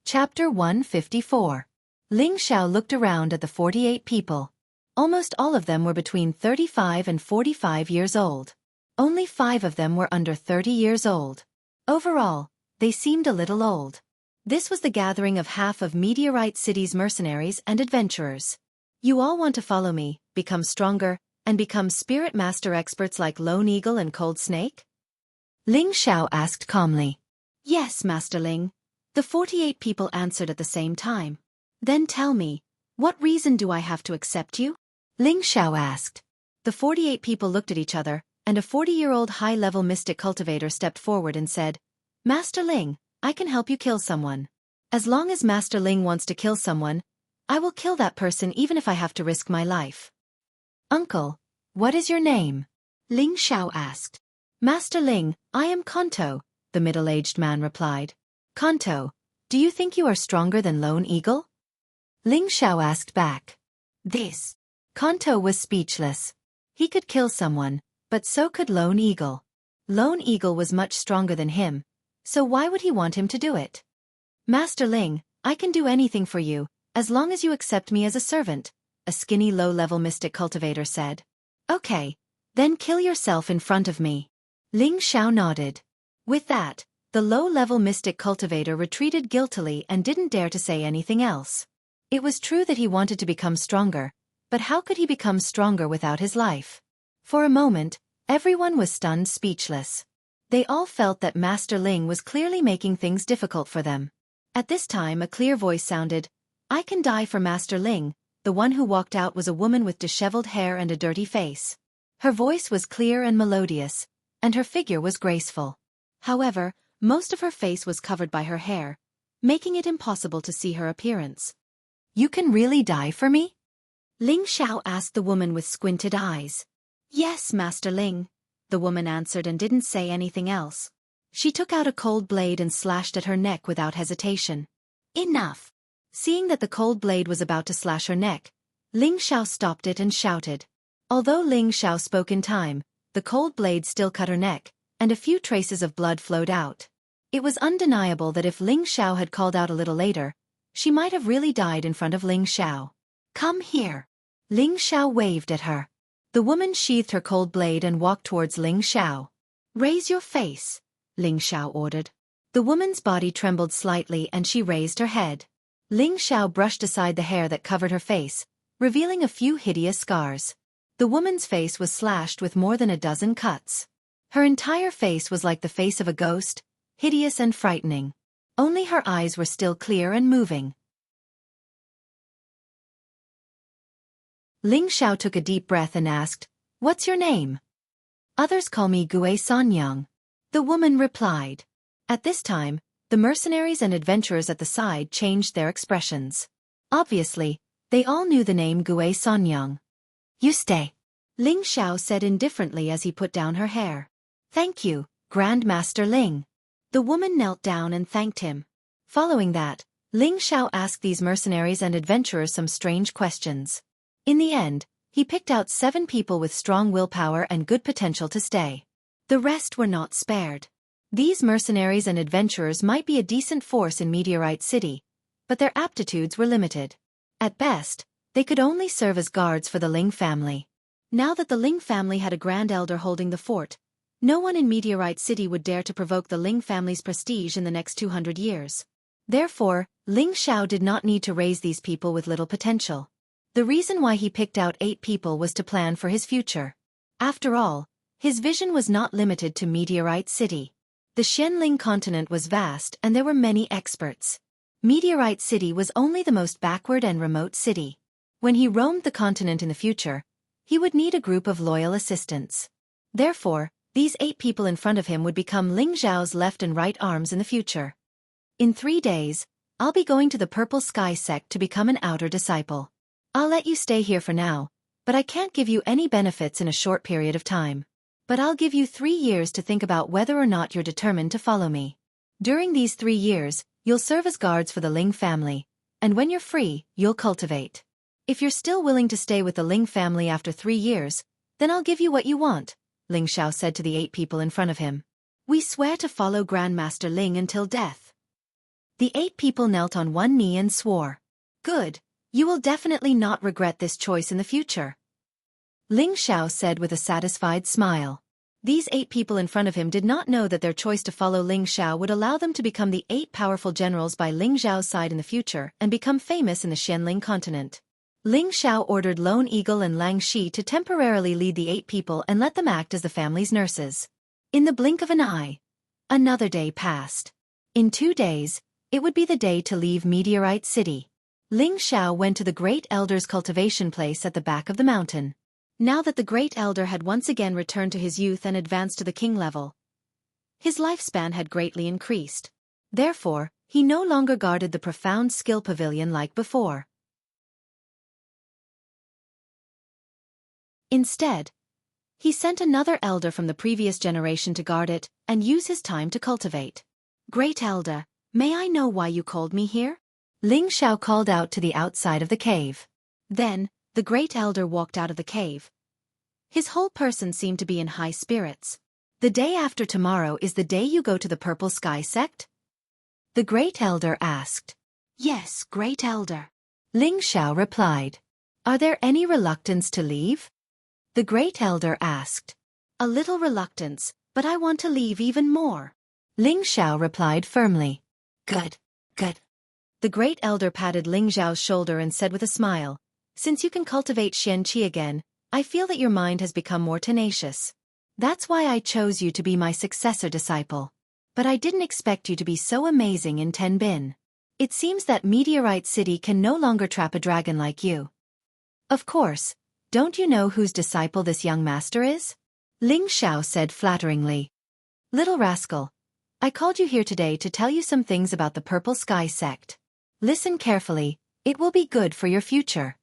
Chapter 154. Ling Xiao looked around at the 48 people. Almost all of them were between 35 and 45 years old. Only 5 of them were under 30 years old. Overall, they seemed a little old. This was the gathering of half of Meteorite City's mercenaries and adventurers. "You all want to follow me, become stronger, and become spirit master experts like Lone Eagle and Cold Snake?" Ling Xiao asked calmly. "Yes, Master Ling." The 48 people answered at the same time. "Then tell me, what reason do I have to accept you?" Ling Xiao asked. The 48 people looked at each other, and a 40-year-old high-level mystic cultivator stepped forward and said, "Master Ling, I can help you kill someone. As long as Master Ling wants to kill someone, I will kill that person even if I have to risk my life." "Uncle, what is your name?" Ling Xiao asked. "Master Ling, I am Kanto," the middle-aged man replied. "Kanto, do you think you are stronger than Lone Eagle?" Ling Xiao asked back. This. Kanto was speechless. He could kill someone, but so could Lone Eagle. Lone Eagle was much stronger than him, so why would he want him to do it? "Master Ling, I can do anything for you, as long as you accept me as a servant," a skinny low-level mystic cultivator said. "Okay, then kill yourself in front of me." Ling Xiao nodded. With that, the low-level mystic cultivator retreated guiltily and didn't dare to say anything else. It was true that he wanted to become stronger, but how could he become stronger without his life? For a moment, everyone was stunned speechless. They all felt that Master Ling was clearly making things difficult for them. At this time a clear voice sounded, "I can die for Master Ling." The one who walked out was a woman with disheveled hair and a dirty face. Her voice was clear and melodious, and her figure was graceful. However, most of her face was covered by her hair, making it impossible to see her appearance. "You can really die for me?" Ling Xiao asked the woman with squinted eyes. "Yes, Master Ling," the woman answered and didn't say anything else. She took out a cold blade and slashed at her neck without hesitation. "Enough!" Seeing that the cold blade was about to slash her neck, Ling Xiao stopped it and shouted. Although Ling Xiao spoke in time, the cold blade still cut her neck, and a few traces of blood flowed out. It was undeniable that if Ling Xiao had called out a little later, she might have really died in front of Ling Xiao. "Come here." Ling Xiao waved at her. The woman sheathed her cold blade and walked towards Ling Xiao. "Raise your face," Ling Xiao ordered. The woman's body trembled slightly and she raised her head. Ling Xiao brushed aside the hair that covered her face, revealing a few hideous scars. The woman's face was slashed with more than a dozen cuts. Her entire face was like the face of a ghost, hideous and frightening. Only her eyes were still clear and moving. Ling Xiao took a deep breath and asked, "What's your name?" "Others call me Gue Sanyang," the woman replied. At this time, The mercenaries and adventurers at the side changed their expressions. Obviously, they all knew the name Gui Sanyang. You stay, Ling Xiao said indifferently as he put down her hair. Thank you, Grandmaster Ling. The woman knelt down and thanked him. Following that, Ling Xiao asked these mercenaries and adventurers some strange questions. In the end, he picked out 7 people with strong willpower and good potential to stay. The rest were not spared. These mercenaries and adventurers might be a decent force in Meteorite City, but their aptitudes were limited. At best, they could only serve as guards for the Ling family. Now that the Ling family had a grand elder holding the fort, no one in Meteorite City would dare to provoke the Ling family's prestige in the next 200 years. Therefore, Ling Xiao did not need to raise these people with little potential. The reason why he picked out 8 people was to plan for his future. After all, his vision was not limited to Meteorite City. The Xianling continent was vast and there were many experts. Meteorite City was only the most backward and remote city. When he roamed the continent in the future, he would need a group of loyal assistants. Therefore, these 8 people in front of him would become Ling Xiao's left and right arms in the future. In 3 days, I'll be going to the Purple Sky sect to become an outer disciple. I'll let you stay here for now, but I can't give you any benefits in a short period of time. But I'll give you 3 years to think about whether or not you're determined to follow me. During these 3 years, you'll serve as guards for the Ling family, and when you're free, you'll cultivate. If you're still willing to stay with the Ling family after 3 years, then I'll give you what you want, Ling Xiao said to the 8 people in front of him. We swear to follow Grandmaster Ling until death. The 8 people knelt on one knee and swore. Good, you will definitely not regret this choice in the future, Ling Xiao said with a satisfied smile. These 8 people in front of him did not know that their choice to follow Ling Xiao would allow them to become the 8 powerful generals by Ling Xiao's side in the future and become famous in the Xianling continent. Ling Xiao ordered Lone Eagle and Lang Shi to temporarily lead the 8 people and let them act as the family's nurses. In the blink of an eye, another day passed. In 2 days, it would be the day to leave Meteorite City. Ling Xiao went to the Great Elder's cultivation place at the back of the mountain. Now that the Great Elder had once again returned to his youth and advanced to the king level, his lifespan had greatly increased. Therefore, he no longer guarded the profound skill pavilion like before. Instead, he sent another elder from the previous generation to guard it and use his time to cultivate. Great Elder, may I know why you called me here? Ling Xiao called out to the outside of the cave. Then, the Great Elder walked out of the cave. His whole person seemed to be in high spirits. The day after tomorrow is the day you go to the Purple Sky sect? The Great Elder asked. Yes, Great Elder. Ling Xiao replied. Are there any reluctance to leave? The Great Elder asked. A little reluctance, but I want to leave even more. Ling Xiao replied firmly. Good, good. The Great Elder patted Ling Xiao's shoulder and said with a smile, Since you can cultivate Xianxia again, I feel that your mind has become more tenacious. That's why I chose you to be my successor disciple. But I didn't expect you to be so amazing in Tenbin. It seems that Meteorite City can no longer trap a dragon like you. Of course, don't you know whose disciple this young master is? Ling Xiao said flatteringly. Little rascal, I called you here today to tell you some things about the Purple Sky sect. Listen carefully, it will be good for your future.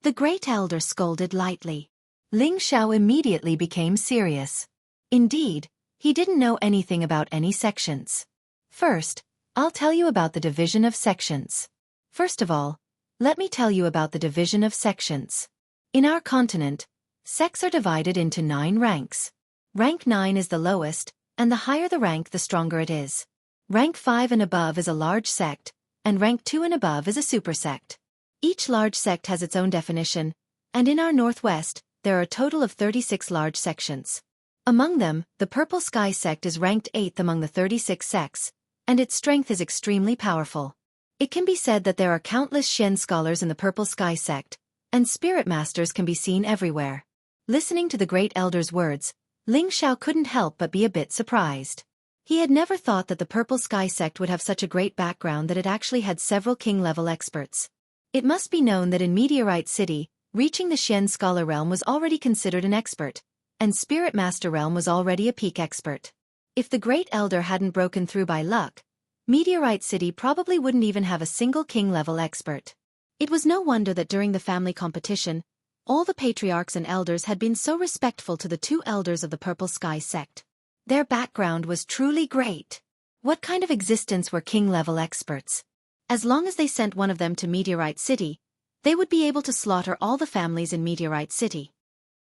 The Great Elder scolded lightly. Ling Xiao immediately became serious. Indeed, he didn't know anything about any sections. First, I'll tell you about the division of sections. First of all, let me tell you about the division of sections. In our continent, sects are divided into 9 ranks. Rank 9 is the lowest, and the higher the rank the stronger it is. Rank 5 and above is a large sect, and rank 2 and above is a super sect. Each large sect has its own definition, and in our northwest, there are a total of 36 large sections. Among them, the Purple Sky sect is ranked 8th among the 36 sects, and its strength is extremely powerful. It can be said that there are countless Xian scholars in the Purple Sky sect, and spirit masters can be seen everywhere. Listening to the Great Elder's words, Ling Xiao couldn't help but be a bit surprised. He had never thought that the Purple Sky sect would have such a great background that it actually had several king-level experts. It must be known that in Meteorite City, reaching the Xian scholar realm was already considered an expert, and Spirit Master realm was already a peak expert. If the Great Elder hadn't broken through by luck, Meteorite City probably wouldn't even have a single king-level expert. It was no wonder that during the family competition, all the patriarchs and elders had been so respectful to the two elders of the Purple Sky sect. Their background was truly great. What kind of existence were king-level experts? As long as they sent one of them to Meteorite City, they would be able to slaughter all the families in Meteorite City.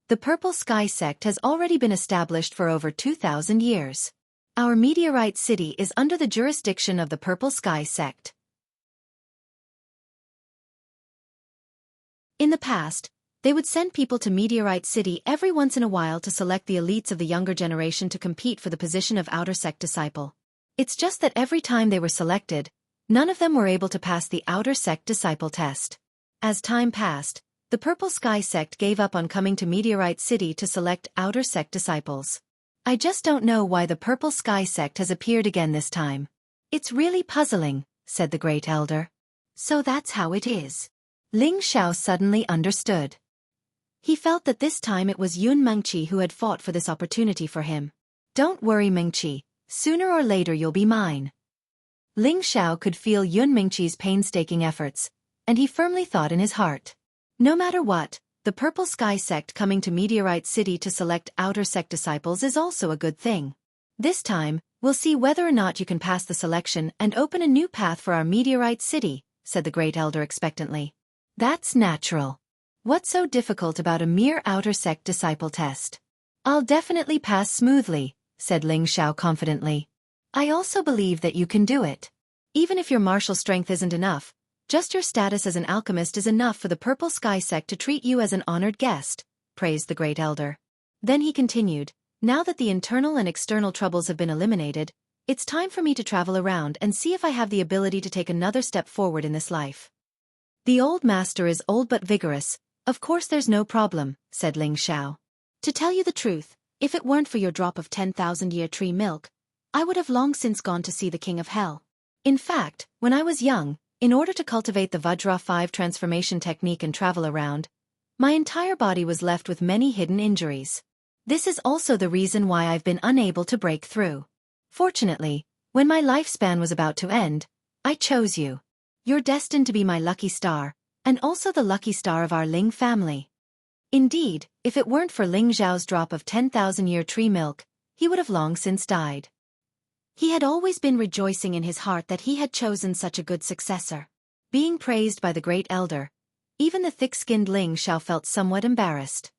The Purple Sky sect has already been established for over 2,000 years. Our Meteorite City is under the jurisdiction of the Purple Sky sect. In the past, they would send people to Meteorite City every once in a while to select the elites of the younger generation to compete for the position of Outer Sect Disciple. It's just that every time they were selected, none of them were able to pass the Outer Sect Disciple test. As time passed, the Purple Sky sect gave up on coming to Meteorite City to select Outer Sect disciples. I just don't know why the Purple Sky sect has appeared again this time. It's really puzzling, said the Great Elder. So that's how it is. Ling Xiao suddenly understood. He felt that this time it was Yun Mengqi who had fought for this opportunity for him. Don't worry, Mengqi, sooner or later you'll be mine. Ling Xiao could feel Yun Mengqi's painstaking efforts, and he firmly thought in his heart. No matter what, the Purple Sky sect coming to Meteorite City to select Outer Sect disciples is also a good thing. This time, we'll see whether or not you can pass the selection and open a new path for our Meteorite City, said the Great Elder expectantly. That's natural. What's so difficult about a mere Outer Sect disciple test? I'll definitely pass smoothly, said Ling Xiao confidently. I also believe that you can do it. Even if your martial strength isn't enough, just your status as an alchemist is enough for the Purple Sky sect to treat you as an honored guest, praised the Great Elder. Then he continued, now that the internal and external troubles have been eliminated, it's time for me to travel around and see if I have the ability to take another step forward in this life. The old master is old but vigorous, of course there's no problem, said Ling Xiao. To tell you the truth, if it weren't for your drop of 10,000-year tree milk, I would have long since gone to see the King of Hell. In fact, when I was young, in order to cultivate the Vajra 5 transformation technique and travel around, my entire body was left with many hidden injuries. This is also the reason why I've been unable to break through. Fortunately, when my lifespan was about to end, I chose you. You're destined to be my lucky star, and also the lucky star of our Ling family. Indeed, if it weren't for Ling Zhao's drop of 10,000-year tree milk, he would have long since died. He had always been rejoicing in his heart that he had chosen such a good successor. Being praised by the Great Elder, even the thick-skinned Ling Xiao felt somewhat embarrassed.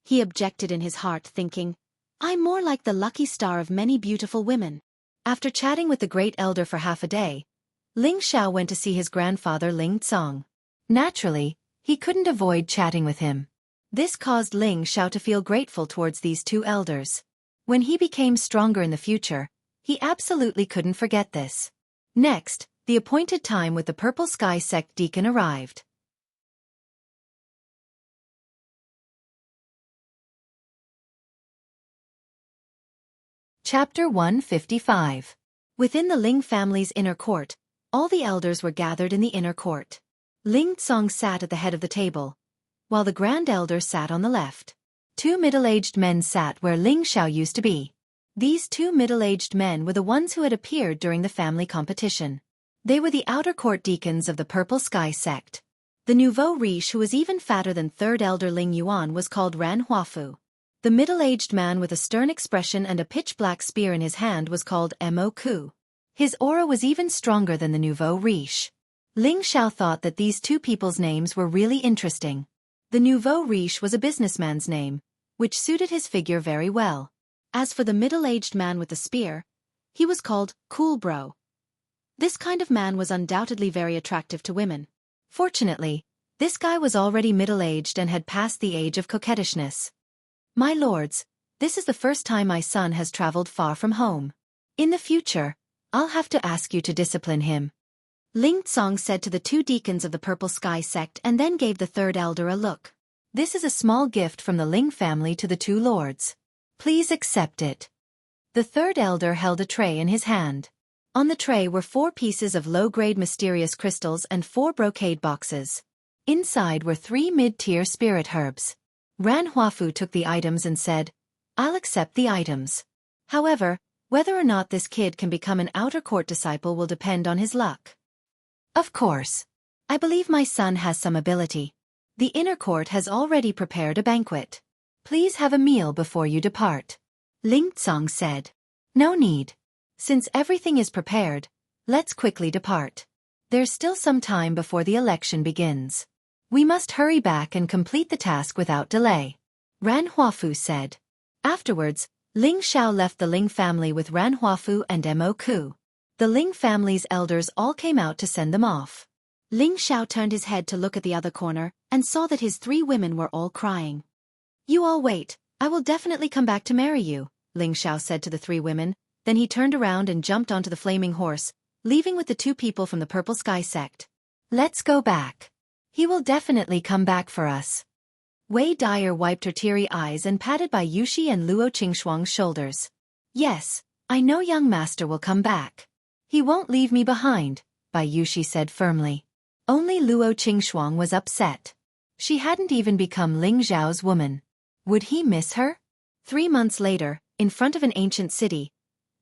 He objected in his heart, thinking, I'm more like the lucky star of many beautiful women. After chatting with the Great Elder for half a day, Ling Xiao went to see his grandfather Ling Tsong. Naturally, he couldn't avoid chatting with him. This caused Ling Xiao to feel grateful towards these two elders. When he became stronger in the future, he absolutely couldn't forget this. Next, the appointed time with the Purple Sky sect deacon arrived. Chapter 155. Within the Ling family's inner court, all the elders were gathered in the inner court. Ling Tsong sat at the head of the table, while the Grand Elder sat on the left. Two middle-aged men sat where Ling Xiao used to be. These two middle-aged men were the ones who had appeared during the family competition. They were the outer court deacons of the Purple Sky sect. The nouveau riche who was even fatter than Third Elder Ling Yuan was called Ran Huafu. The middle-aged man with a stern expression and a pitch-black spear in his hand was called Mo Ku. His aura was even stronger than the nouveau riche. Ling Xiao thought that these two people's names were really interesting. The nouveau riche was a businessman's name, which suited his figure very well. As for the middle-aged man with the spear, he was called Cool Bro. This kind of man was undoubtedly very attractive to women. Fortunately, this guy was already middle-aged and had passed the age of coquettishness. My lords, this is the first time my son has traveled far from home. In the future, I'll have to ask you to discipline him. Ling Tsong said to the two deacons of the Purple Sky sect and then gave the third elder a look. This is a small gift from the Ling family to the two lords. Please accept it. The third elder held a tray in his hand. On the tray were 4 pieces of low-grade mysterious crystals and 4 brocade boxes. Inside were 3 mid-tier spirit herbs. Ran Huafu took the items and said, I'll accept the items. However, Whether or not this kid can become an outer court disciple will depend on his luck. Of course. I believe my son has some ability. The inner court has already prepared a banquet. Please have a meal before you depart. Ling Tsong said. No need. Since everything is prepared, let's quickly depart. There's still some time before the election begins. We must hurry back and complete the task without delay. Ran Huafu said. Afterwards, Ling Xiao left the Ling family with Ran Huafu and Mo Ku. The Ling family's elders all came out to send them off. Ling Xiao turned his head to look at the other corner and saw that his 3 women were all crying. You all wait, I will definitely come back to marry you, Ling Xiao said to the 3 women. Then he turned around and jumped onto the flaming horse, leaving with the 2 people from the Purple Sky sect. Let's go back. He will definitely come back for us. Wei Dyer wiped her teary eyes and patted by Yushi and Luo Qingxuang's shoulders. Yes, I know young master will come back. He won't leave me behind, Bai Yushi said firmly. Only Luo Qingxuang was upset. She hadn't even become Ling Zhao's woman. Would he miss her? 3 months later, in front of an ancient city,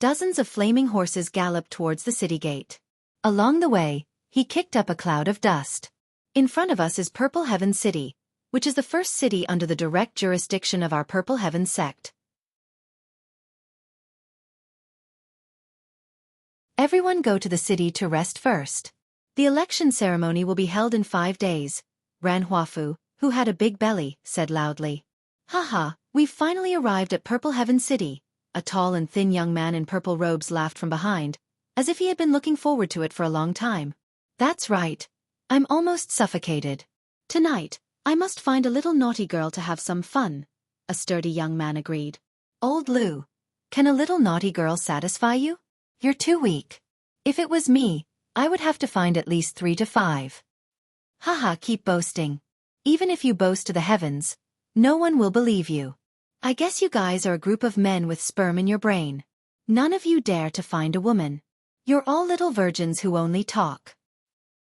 dozens of flaming horses galloped towards the city gate. Along the way, he kicked up a cloud of dust. In front of us is Purple Heaven City, which is the first city under the direct jurisdiction of our Purple Heaven sect. Everyone go to the city to rest first. The election ceremony will be held in 5 days, Ran Huafu, who had a big belly, said loudly. Haha, we've finally arrived at Purple Heaven City. A tall and thin young man in purple robes laughed from behind, as if he had been looking forward to it for a long time. That's right. I'm almost suffocated. Tonight, I must find a little naughty girl to have some fun, a sturdy young man agreed. Old Lu, can a little naughty girl satisfy you? You're too weak. If it was me, I would have to find at least 3 to 5. Haha, keep boasting. Even if you boast to the heavens, no one will believe you. I guess you guys are a group of men with sperm in your brain. None of you dare to find a woman. You're all little virgins who only talk.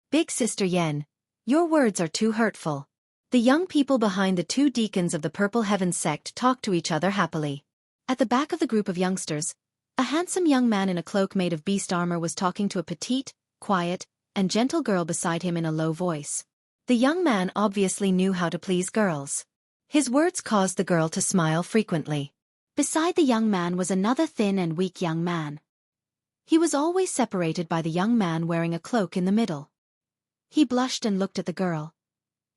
Big Sister Yen, your words are too hurtful. The young people behind the 2 deacons of the Purple Heaven sect talked to each other happily. At the back of the group of youngsters, a handsome young man in a cloak made of beast armor was talking to a petite, quiet, and gentle girl beside him in a low voice. The young man obviously knew how to please girls. His words caused the girl to smile frequently. Beside the young man was another thin and weak young man. He was always separated by the young man wearing a cloak in the middle. He blushed and looked at the girl.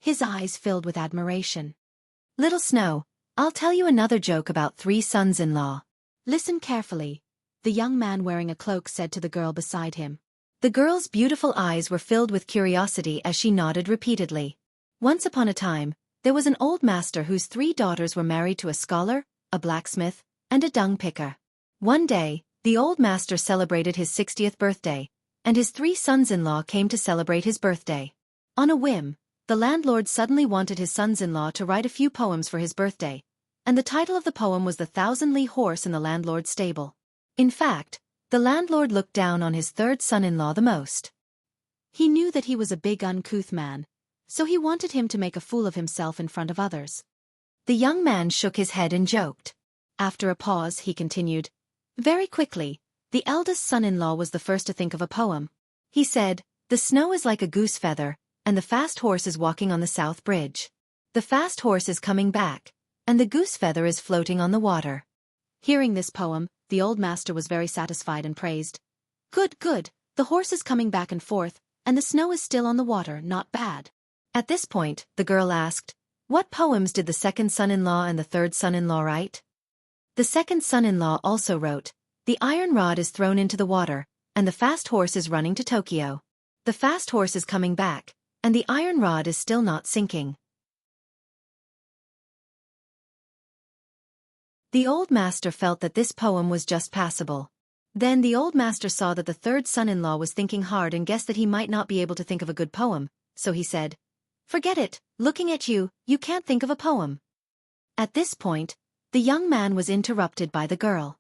His eyes filled with admiration. Little Snow, I'll tell you another joke about 3 sons-in-law. Listen carefully, the young man wearing a cloak said to the girl beside him. The girl's beautiful eyes were filled with curiosity as she nodded repeatedly. Once upon a time, there was an old master whose 3 daughters were married to a scholar, a blacksmith, and a dung picker. One day, the old master celebrated his 60th birthday, and his 3 sons-in-law came to celebrate his birthday. On a whim, the landlord suddenly wanted his sons-in-law to write a few poems for his birthday, and the title of the poem was The 1,000-Li Horse in the Landlord's Stable. In fact, the landlord looked down on his 3rd son-in-law the most. He knew that he was a big uncouth man, so he wanted him to make a fool of himself in front of others. The young man shook his head and joked. After a pause, he continued. Very quickly, the eldest son-in-law was the first to think of a poem. He said, The snow is like a goose feather, and the fast horse is walking on the south bridge. The fast horse is coming back, and the goose feather is floating on the water. Hearing this poem, the old master was very satisfied and praised. Good, good, the horse is coming back and forth, and the snow is still on the water, not bad. At this point, the girl asked, What poems did the 2nd son-in-law and the 3rd son-in-law write? The 2nd son-in-law also wrote, The iron rod is thrown into the water, and the fast horse is running to Tokyo. The fast horse is coming back, and the iron rod is still not sinking. The old master felt that this poem was just passable. Then the old master saw that the 3rd son-in-law was thinking hard and guessed that he might not be able to think of a good poem, so he said, Forget it, looking at you, you can't think of a poem. At this point, the young man was interrupted by the girl.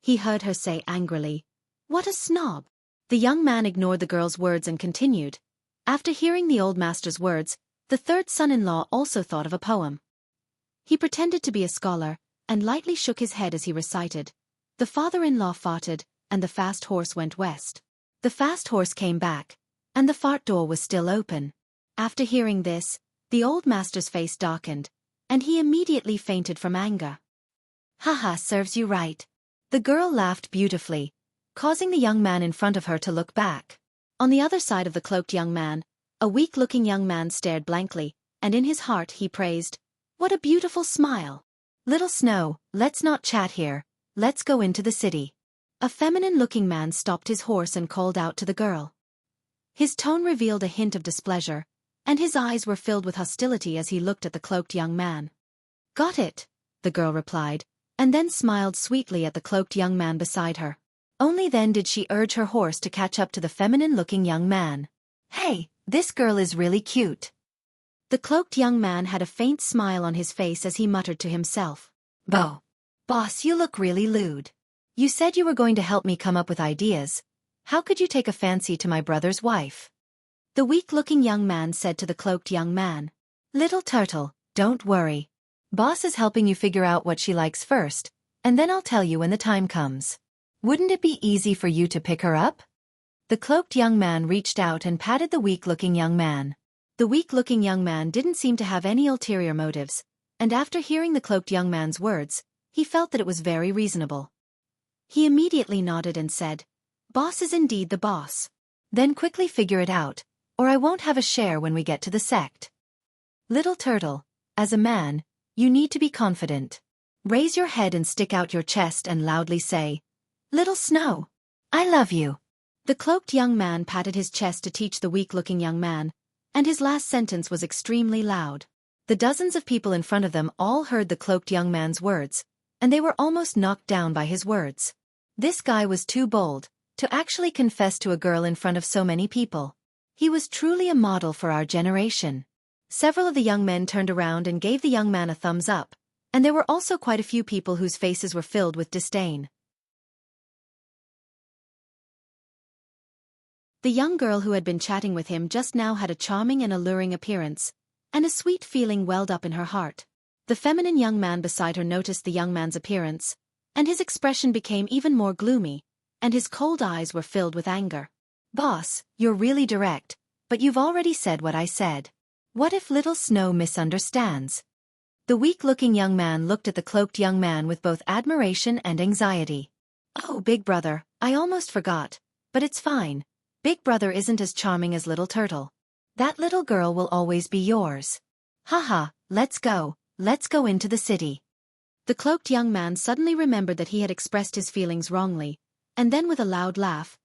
He heard her say angrily, What a snob! The young man ignored the girl's words and continued. After hearing the old master's words, the 3rd son-in-law also thought of a poem. He pretended to be a scholar, and lightly shook his head as he recited, The father-in-law farted, and the fast horse went west. The fast horse came back, and the fart door was still open. After hearing this, the old master's face darkened, and he immediately fainted from anger. Haha, serves you right. The girl laughed beautifully, causing the young man in front of her to look back. On the other side of the cloaked young man, a weak-looking young man stared blankly, and in his heart he praised, "What a beautiful smile! Little Snow, let's not chat here, let's go into the city." A feminine-looking man stopped his horse and called out to the girl. His tone revealed a hint of displeasure, and his eyes were filled with hostility as he looked at the cloaked young man. "Got it," the girl replied, and then smiled sweetly at the cloaked young man beside her. Only then did she urge her horse to catch up to the feminine-looking young man. "Hey, this girl is really cute." The cloaked young man had a faint smile on his face as he muttered to himself. Boss, you look really lewd. You said you were going to help me come up with ideas. How could you take a fancy to my brother's wife?" The weak-looking young man said to the cloaked young man. "Little turtle, don't worry. Boss is helping you figure out what she likes first, and then I'll tell you when the time comes. Wouldn't it be easy for you to pick her up?" The cloaked young man reached out and patted the weak-looking young man. The weak-looking young man didn't seem to have any ulterior motives, and after hearing the cloaked young man's words, he felt that it was very reasonable. He immediately nodded and said, "Boss is indeed the boss. Then quickly figure it out, or I won't have a share when we get to the sect." Little turtle, as a man, you need to be confident. Raise your head and stick out your chest and loudly say, "Little Snow, I love you." The cloaked young man patted his chest to teach the weak-looking young man, and his last sentence was extremely loud. The dozens of people in front of them all heard the cloaked young man's words, and they were almost knocked down by his words. This guy was too bold to actually confess to a girl in front of so many people. He was truly a model for our generation. Several of the young men turned around and gave the young man a thumbs up, and there were also quite a few people whose faces were filled with disdain. The young girl who had been chatting with him just now had a charming and alluring appearance, and a sweet feeling welled up in her heart. The feminine young man beside her noticed the young man's appearance, and his expression became even more gloomy, and his cold eyes were filled with anger. "Boss, you're really direct, but you've already said what I said. What if Little Snow misunderstands?" The weak-looking young man looked at the cloaked young man with both admiration and anxiety. "Oh, big brother, I almost forgot, but it's fine. Big brother isn't as charming as Little Turtle. That little girl will always be yours. Haha, let's go into the city." The cloaked young man suddenly remembered that he had expressed his feelings wrongly, and then with a loud laugh,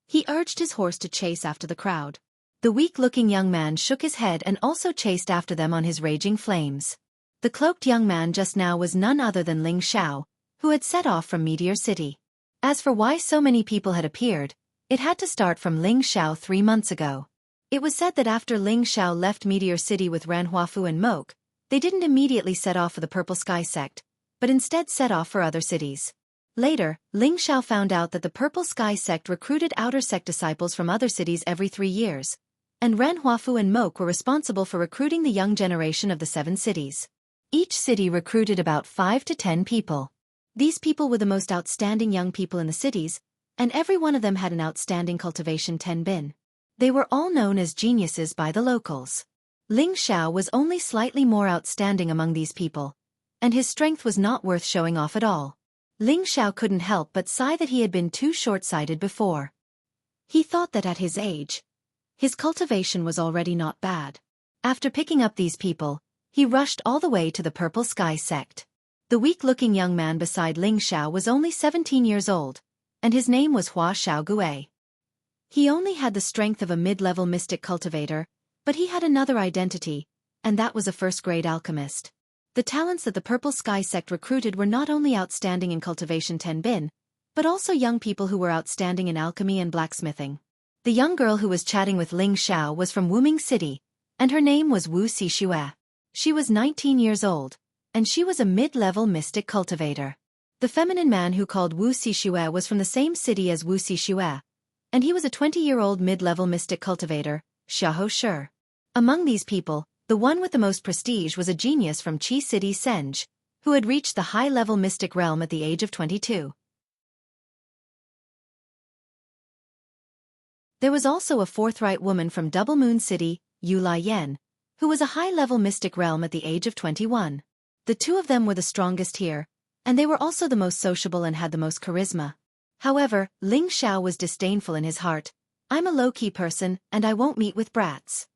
he urged his horse to chase after the crowd. The weak-looking young man shook his head and also chased after them on his raging flames. The cloaked young man just now was none other than Ling Xiao, who had set off from Meteor City. As for why so many people had appeared, it had to start from Ling Xiao 3 months ago. It was said that after Ling Xiao left Meteor City with Ranhuafu and Moke, they didn't immediately set off for the Purple Sky sect, but instead set off for other cities. Later, Ling Xiao found out that the Purple Sky sect recruited outer sect disciples from other cities every 3 years, and Ranhuafu and Moke were responsible for recruiting the young generation of the 7 cities. Each city recruited about 5 to 10 people. These people were the most outstanding young people in the cities, and every one of them had an outstanding cultivation 10 bin. They were all known as geniuses by the locals. Ling Xiao was only slightly more outstanding among these people, and his strength was not worth showing off at all. Ling Xiao couldn't help but sigh that he had been too short-sighted before. He thought that at his age, his cultivation was already not bad. After picking up these people, he rushed all the way to the Purple Sky sect. The weak-looking young man beside Ling Xiao was only 17 years old, and his name was Hua Xiaogui. He only had the strength of a mid-level mystic cultivator, but he had another identity, and that was a first-grade alchemist. The talents that the Purple Sky sect recruited were not only outstanding in cultivation 10 bin, but also young people who were outstanding in alchemy and blacksmithing. The young girl who was chatting with Ling Xiao was from Wuming City, and her name was Wu Xixue. She was 19 years old, and she was a mid-level mystic cultivator. The feminine man who called Wu Xixue was from the same city as Wu Xixue, and he was a 20-year-old mid-level mystic cultivator, Xiaoho Shi. Among these people, the one with the most prestige was a genius from Qi City Senj, who had reached the high-level mystic realm at the age of 22. There was also a forthright woman from Double Moon City, Yu Lai Yen, who was a high-level mystic realm at the age of 21. The two of them were the strongest here, and they were also the most sociable and had the most charisma. However, Ling Xiao was disdainful in his heart. I'm a low-key person, and I won't meet with brats.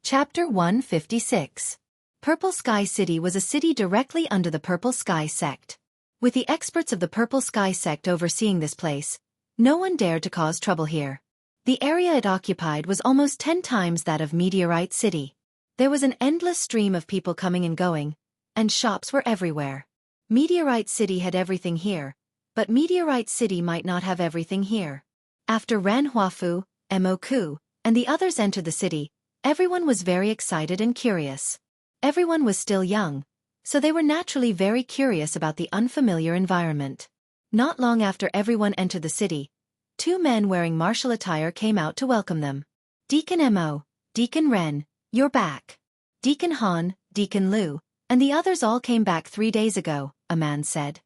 Chapter 156. Purple Sky City was a city directly under the Purple Sky sect. With the experts of the Purple Sky sect overseeing this place, no one dared to cause trouble here. The area it occupied was almost 10 times that of Meteorite City. There was an endless stream of people coming and going, and shops were everywhere. Meteorite City had everything here, but Meteorite City might not have everything here. After Ran Huafu, Mo Ku, and the others entered the city, everyone was very excited and curious. Everyone was still young, so they were naturally very curious about the unfamiliar environment. Not long after everyone entered the city, 2 men wearing martial attire came out to welcome them. Deacon Mo, Deacon Ren, you're back. Deacon Han, Deacon Lu, and the others all came back 3 days ago, a man said.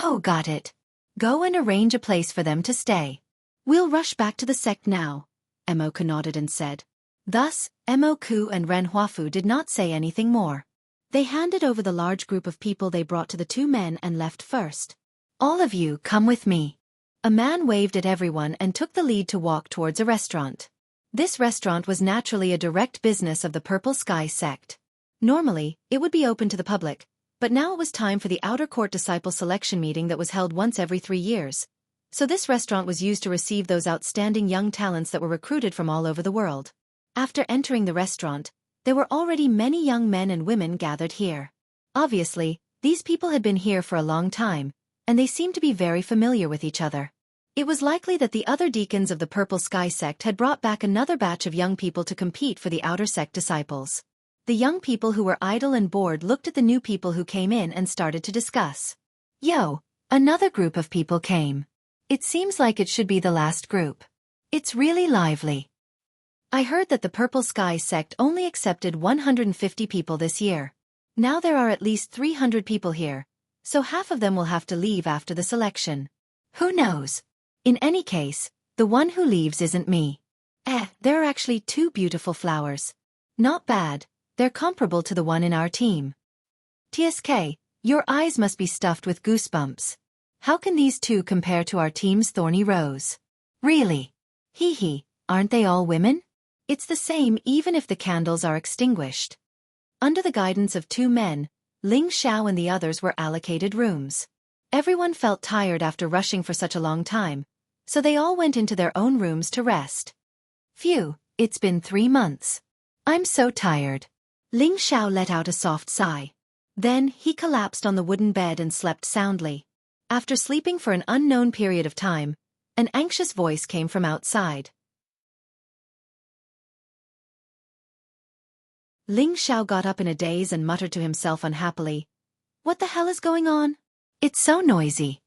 Oh, got it. Go and arrange a place for them to stay. We'll rush back to the sect now, Mo Ku nodded and said. Thus, Mo Ku and Ren Huafu did not say anything more. They handed over the large group of people they brought to the 2 men and left first. All of you come with me. A man waved at everyone and took the lead to walk towards a restaurant. This restaurant was naturally a direct business of the Purple Sky sect. Normally, it would be open to the public, but now it was time for the Outer Court Disciple Selection meeting that was held once every 3 years. So this restaurant was used to receive those outstanding young talents that were recruited from all over the world. After entering the restaurant, there were already many young men and women gathered here. Obviously, these people had been here for a long time, and they seemed to be very familiar with each other. It was likely that the other deacons of the Purple Sky sect had brought back another batch of young people to compete for the Outer Sect disciples. The young people who were idle and bored looked at the new people who came in and started to discuss. Yo, another group of people came. It seems like it should be the last group. It's really lively. I heard that the Purple Sky sect only accepted 150 people this year. Now there are at least 300 people here, so half of them will have to leave after the selection. Who knows? In any case, the one who leaves isn't me. There are actually 2 beautiful flowers. Not bad, they're comparable to the one in our team. TSK, your eyes must be stuffed with goosebumps. How can these 2 compare to our team's thorny rose? Really? Hee hee, aren't they all women? It's the same even if the candles are extinguished. Under the guidance of 2 men, Ling Xiao and the others were allocated rooms. Everyone felt tired after rushing for such a long time, so they all went into their own rooms to rest. Phew, it's been 3 months. I'm so tired. Ling Xiao let out a soft sigh. Then he collapsed on the wooden bed and slept soundly. After sleeping for an unknown period of time, an anxious voice came from outside. Ling Xiao got up in a daze and muttered to himself unhappily. What the hell is going on? It's so noisy.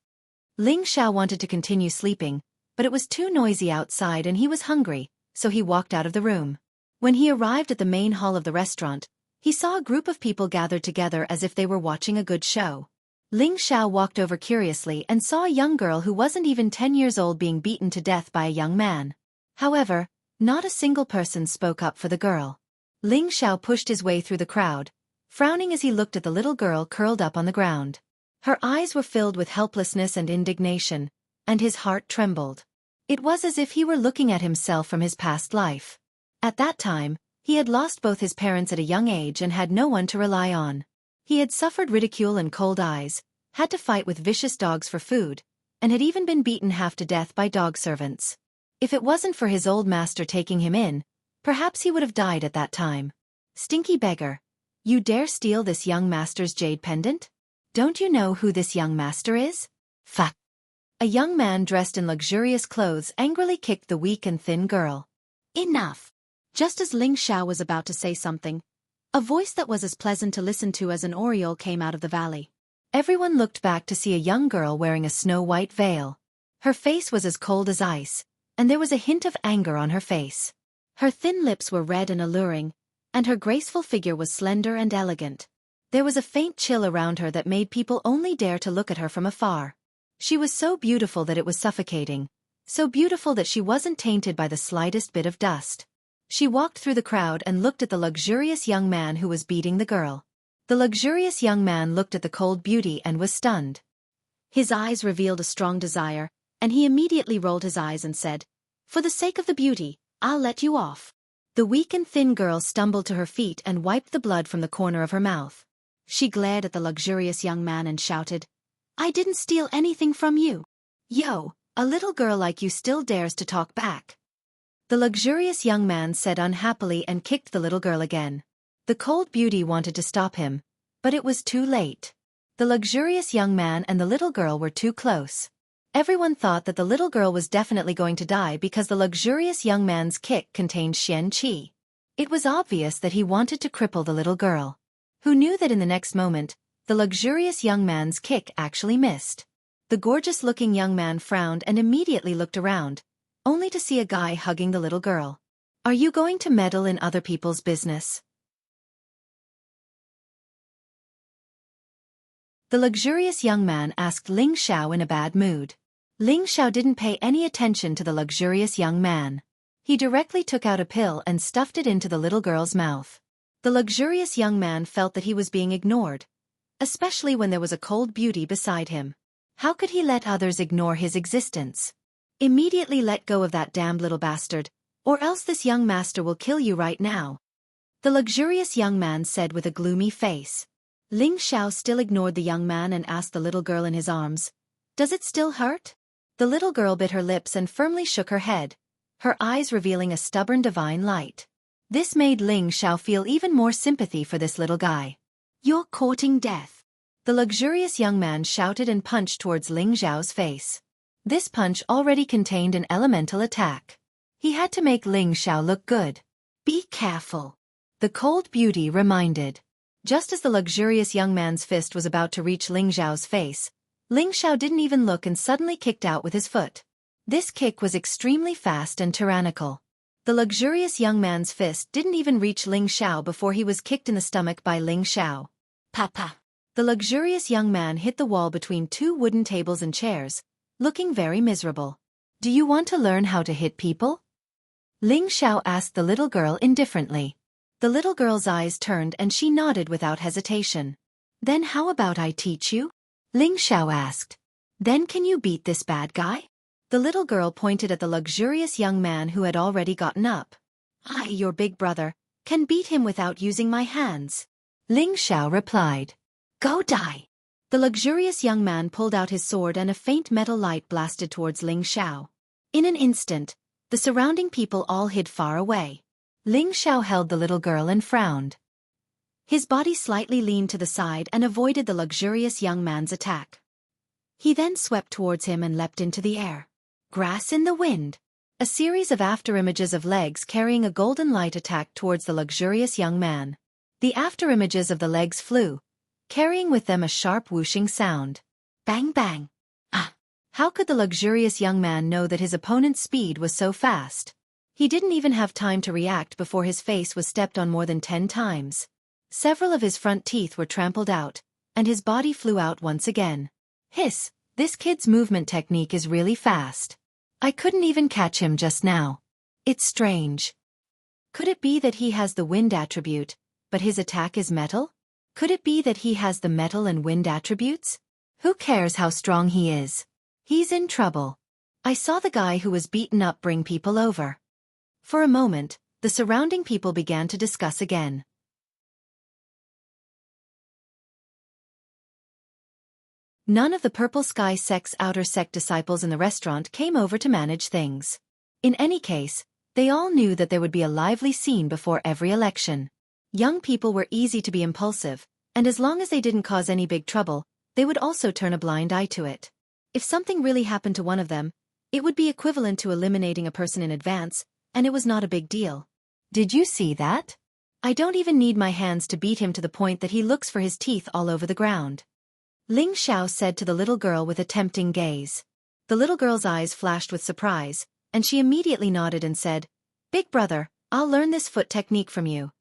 Ling Xiao wanted to continue sleeping, but it was too noisy outside and he was hungry, so he walked out of the room. When he arrived at the main hall of the restaurant, he saw a group of people gathered together as if they were watching a good show. Ling Xiao walked over curiously and saw a young girl who wasn't even 10 years old being beaten to death by a young man. However, not a single person spoke up for the girl. Ling Xiao pushed his way through the crowd, frowning as he looked at the little girl curled up on the ground. Her eyes were filled with helplessness and indignation, and his heart trembled. It was as if he were looking at himself from his past life. At that time, he had lost both his parents at a young age and had no one to rely on. He had suffered ridicule and cold eyes, had to fight with vicious dogs for food, and had even been beaten half to death by dog servants. If it wasn't for his old master taking him in, perhaps he would have died at that time. Stinky beggar. You dare steal this young master's jade pendant? Don't you know who this young master is? Fuck. A young man dressed in luxurious clothes angrily kicked the weak and thin girl. Enough. Just as Ling Xiao was about to say something, a voice that was as pleasant to listen to as an oriole came out of the valley. Everyone looked back to see a young girl wearing a snow-white veil. Her face was as cold as ice, and there was a hint of anger on her face. Her thin lips were red and alluring, and her graceful figure was slender and elegant. There was a faint chill around her that made people only dare to look at her from afar. She was so beautiful that it was suffocating, so beautiful that she wasn't tainted by the slightest bit of dust. She walked through the crowd and looked at the luxurious young man who was beating the girl. The luxurious young man looked at the cold beauty and was stunned. His eyes revealed a strong desire, and he immediately rolled his eyes and said, "For the sake of the beauty, I'll let you off." The weak and thin girl stumbled to her feet and wiped the blood from the corner of her mouth. She glared at the luxurious young man and shouted, "I didn't steal anything from you. Yo, a little girl like you still dares to talk back." The luxurious young man said unhappily and kicked the little girl again. The cold beauty wanted to stop him, but it was too late. The luxurious young man and the little girl were too close. Everyone thought that the little girl was definitely going to die because the luxurious young man's kick contained Xianxia. It was obvious that he wanted to cripple the little girl. Who knew that in the next moment, the luxurious young man's kick actually missed. The gorgeous-looking young man frowned and immediately looked around, only to see a guy hugging the little girl. "Are you going to meddle in other people's business?" The luxurious young man asked Ling Xiao in a bad mood. Ling Xiao didn't pay any attention to the luxurious young man. He directly took out a pill and stuffed it into the little girl's mouth. The luxurious young man felt that he was being ignored, especially when there was a cold beauty beside him. How could he let others ignore his existence? "Immediately let go of that damned little bastard, or else this young master will kill you right now," the luxurious young man said with a gloomy face. Ling Xiao still ignored the young man and asked the little girl in his arms, "Does it still hurt?" The little girl bit her lips and firmly shook her head, her eyes revealing a stubborn divine light. This made Ling Xiao feel even more sympathy for this little guy. "You're courting death," the luxurious young man shouted and punched towards Ling Xiao's face. This punch already contained an elemental attack. He had to make Ling Xiao look good. "Be careful," the cold beauty reminded. Just as the luxurious young man's fist was about to reach Ling Xiao's face, Ling Xiao didn't even look and suddenly kicked out with his foot. This kick was extremely fast and tyrannical. The luxurious young man's fist didn't even reach Ling Xiao before he was kicked in the stomach by Ling Xiao. "Papa!" The luxurious young man hit the wall between two wooden tables and chairs, looking very miserable. "Do you want to learn how to hit people?" Ling Xiao asked the little girl indifferently. The little girl's eyes turned and she nodded without hesitation. "Then how about I teach you?" Ling Xiao asked. "Then can you beat this bad guy?" The little girl pointed at the luxurious young man who had already gotten up. "I, your big brother, can beat him without using my hands," Ling Xiao replied. "Go die." The luxurious young man pulled out his sword and a faint metal light blasted towards Ling Xiao. In an instant, the surrounding people all hid far away. Ling Xiao held the little girl and frowned. His body slightly leaned to the side and avoided the luxurious young man's attack. He then swept towards him and leapt into the air. Grass in the wind. A series of afterimages of legs carrying a golden light attacked towards the luxurious young man. The afterimages of the legs flew, carrying with them a sharp whooshing sound. Bang bang. Ah! How could the luxurious young man know that his opponent's speed was so fast? He didn't even have time to react before his face was stepped on more than 10 times. Several of his front teeth were trampled out, and his body flew out once again. Hiss, this kid's movement technique is really fast. I couldn't even catch him just now. It's strange. Could it be that he has the wind attribute, but his attack is metal? Could it be that he has the metal and wind attributes? Who cares how strong he is? He's in trouble. I saw the guy who was beaten up bring people over. For a moment, the surrounding people began to discuss again. None of the Purple Sky Sect's outer sect disciples in the restaurant came over to manage things. In any case, they all knew that there would be a lively scene before every election. Young people were easy to be impulsive, and as long as they didn't cause any big trouble, they would also turn a blind eye to it. If something really happened to one of them, it would be equivalent to eliminating a person in advance, and it was not a big deal. Did you see that? I don't even need my hands to beat him to the point that he looks for his teeth all over the ground. Ling Xiao said to the little girl with a tempting gaze. The little girl's eyes flashed with surprise, and she immediately nodded and said, "Big brother, I'll learn this foot technique from you."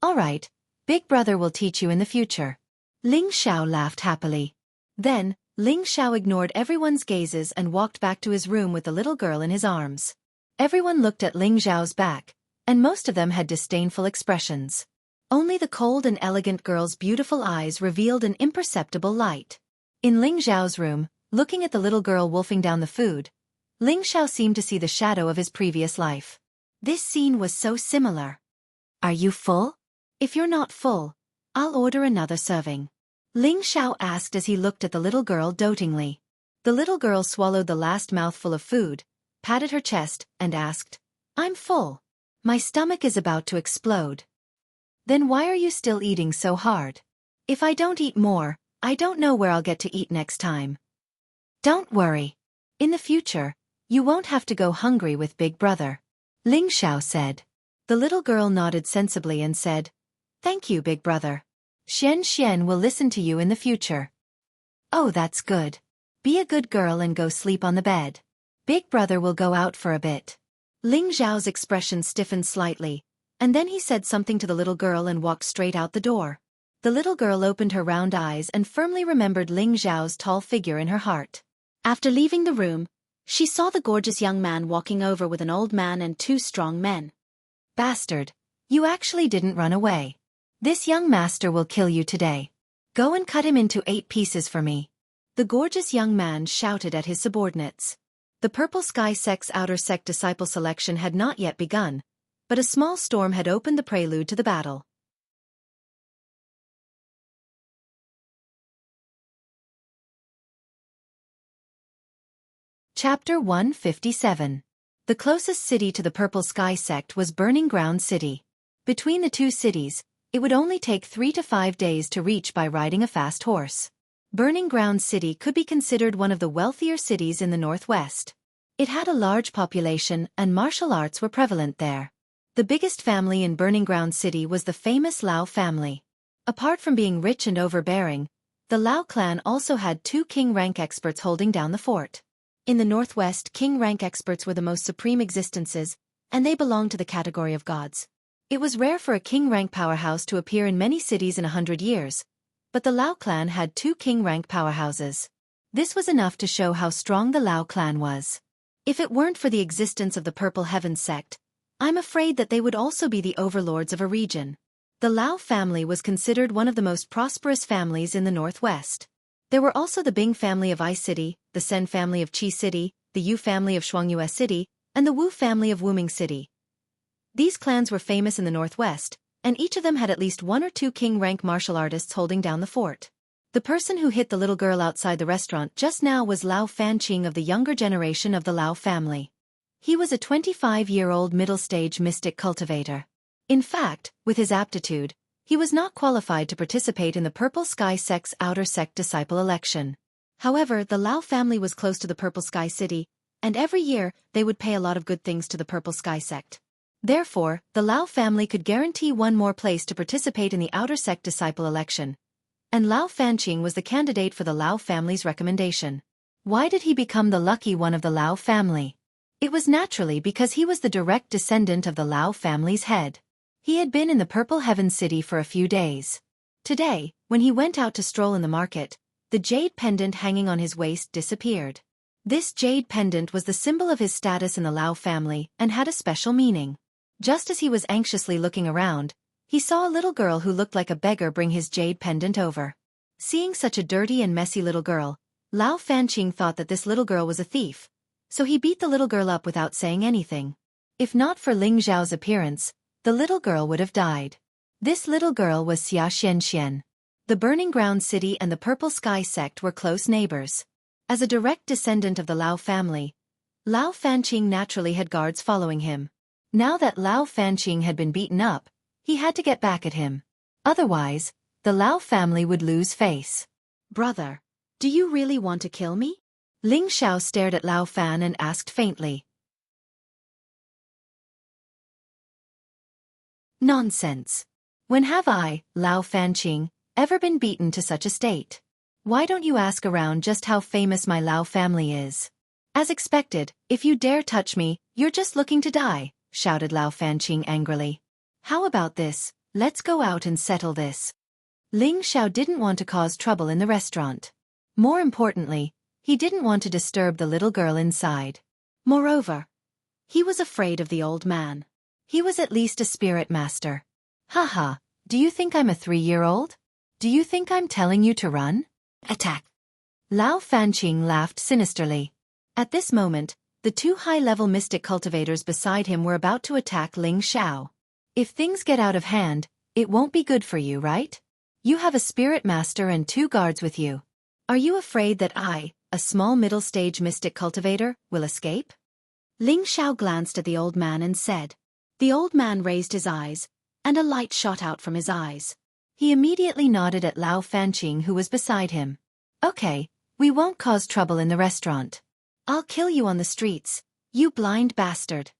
"All right, Big brother will teach you in the future. Ling Xiao laughed happily. Then, Ling Xiao ignored everyone's gazes and walked back to his room with the little girl in his arms. Everyone looked at Ling Xiao's back, and most of them had disdainful expressions. Only the cold and elegant girl's beautiful eyes revealed an imperceptible light. In Ling Xiao's room, looking at the little girl wolfing down the food, Ling Xiao seemed to see the shadow of his previous life. This scene was so similar. Are you full? If you're not full, I'll order another serving. Ling Xiao asked as he looked at the little girl dotingly. The little girl swallowed the last mouthful of food, patted her chest, and asked, I'm full. My stomach is about to explode. Then why are you still eating so hard? If I don't eat more, I don't know where I'll get to eat next time. Don't worry. In the future, you won't have to go hungry with Big Brother. Ling Xiao said. The little girl nodded sensibly and said, Thank you, Big Brother. Xianxia will listen to you in the future. Oh, that's good. Be a good girl and go sleep on the bed. Big Brother will go out for a bit. Ling Xiao's expression stiffened slightly, and then he said something to the little girl and walked straight out the door. The little girl opened her round eyes and firmly remembered Ling Xiao's tall figure in her heart. After leaving the room, she saw the gorgeous young man walking over with an old man and two strong men. Bastard, you actually didn't run away. This young master will kill you today. Go and cut him into 8 pieces for me. The gorgeous young man shouted at his subordinates. The Purple Sky Sect's outer sect disciple selection had not yet begun, but a small storm had opened the prelude to the battle. Chapter 157. The closest city to the Purple Sky Sect was Burning Ground City. Between the two cities, it would only take 3 to 5 days to reach by riding a fast horse. Burning Ground City could be considered one of the wealthier cities in the northwest. It had a large population and martial arts were prevalent there. The biggest family in Burning Ground City was the famous Lao family. Apart from being rich and overbearing, the Lao clan also had 2 king rank experts holding down the fort. In the northwest, king rank experts were the most supreme existences, and they belonged to the category of gods. It was rare for a king rank powerhouse to appear in many cities in 100 years, but the Lao clan had 2 king rank powerhouses. This was enough to show how strong the Lao clan was. If it weren't for the existence of the Purple Heaven sect, I'm afraid that they would also be the overlords of a region. The Lao family was considered one of the most prosperous families in the northwest. There were also the Bing family of I City, the Sen family of Qi City, the Yu family of Shuangyue City, and the Wu family of Wuming City. These clans were famous in the northwest, and each of them had at least 1 or 2 king-rank martial artists holding down the fort. The person who hit the little girl outside the restaurant just now was Lao Fanqing of the younger generation of the Lao family. He was a 25-year-old middle-stage mystic cultivator. In fact, with his aptitude, he was not qualified to participate in the Purple Sky Sect's outer sect disciple election. However, the Lao family was close to the Purple Sky City, and every year they would pay a lot of good things to the Purple Sky Sect. Therefore, the Lao family could guarantee one more place to participate in the outer sect disciple election. And Lao Fanqing was the candidate for the Lao family's recommendation. Why did he become the lucky one of the Lao family? It was naturally because he was the direct descendant of the Lao family's head. He had been in the Purple Heaven City for a few days. Today, when he went out to stroll in the market, the jade pendant hanging on his waist disappeared. This jade pendant was the symbol of his status in the Lao family and had a special meaning. Just as he was anxiously looking around, he saw a little girl who looked like a beggar bring his jade pendant over. Seeing such a dirty and messy little girl, Lao Fanqing thought that this little girl was a thief, so he beat the little girl up without saying anything. If not for Ling Xiao's appearance, the little girl would have died. This little girl was Xianxia. The Burning Ground City and the Purple Sky Sect were close neighbors. As a direct descendant of the Lao family, Lao Fanqing naturally had guards following him. Now that Lao Fanqing had been beaten up, he had to get back at him. Otherwise, the Lao family would lose face. Brother, do you really want to kill me? Ling Xiao stared at Lao Fan and asked faintly. Nonsense. When have I, Lao Fanqing, ever been beaten to such a state? Why don't you ask around just how famous my Lao family is? As expected, if you dare touch me, you're just looking to die, shouted Lao Fanqing angrily. How about this? Let's go out and settle this. Ling Xiao didn't want to cause trouble in the restaurant. More importantly, he didn't want to disturb the little girl inside. Moreover, he was afraid of the old man. He was at least a spirit master. Haha, do you think I'm a 3-year-old? Do you think I'm telling you to run? Attack! Lao Fanqing laughed sinisterly. At this moment, the 2 high-level mystic cultivators beside him were about to attack Ling Xiao. If things get out of hand, it won't be good for you, right? You have a spirit master and 2 guards with you. Are you afraid that I, a small middle-stage mystic cultivator, will escape? Ling Xiao glanced at the old man and said. The old man raised his eyes, and a light shot out from his eyes. He immediately nodded at Lao Fanqing, who was beside him. Okay, we won't cause trouble in the restaurant. I'll kill you on the streets, you blind bastard.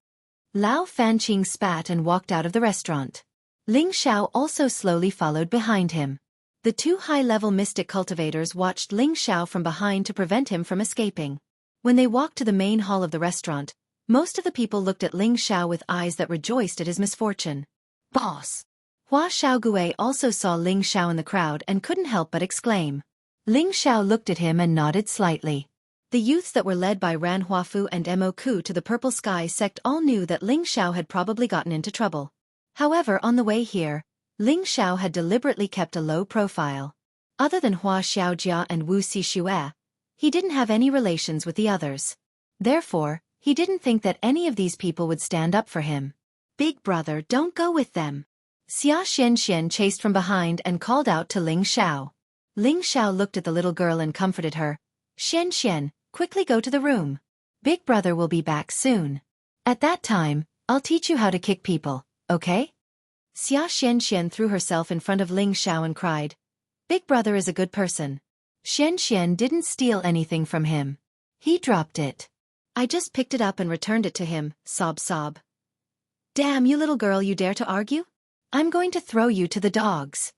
Lao Fanqing spat and walked out of the restaurant. Ling Xiao also slowly followed behind him. The 2 high-level mystic cultivators watched Ling Xiao from behind to prevent him from escaping. When they walked to the main hall of the restaurant, most of the people looked at Ling Xiao with eyes that rejoiced at his misfortune. Boss! Hua Xiaogui also saw Ling Xiao in the crowd and couldn't help but exclaim. Ling Xiao looked at him and nodded slightly. The youths that were led by Ran Huafu and Mo Ku to the Purple Sky sect all knew that Ling Xiao had probably gotten into trouble. However, on the way here, Ling Xiao had deliberately kept a low profile. Other than Hua Xiaojia and Wu Xixue, he didn't have any relations with the others. Therefore, he didn't think that any of these people would stand up for him. Big brother, don't go with them. Xianxia chased from behind and called out to Ling Xiao. Ling Xiao looked at the little girl and comforted her. Xianxia, quickly go to the room. Big brother will be back soon. At that time, I'll teach you how to kick people, okay? Xianxia threw herself in front of Ling Xiao and cried. Big brother is a good person. Xianxia didn't steal anything from him. He dropped it. I just picked it up and returned it to him, sob. Damn you little girl, you dare to argue? I'm going to throw you to the dogs.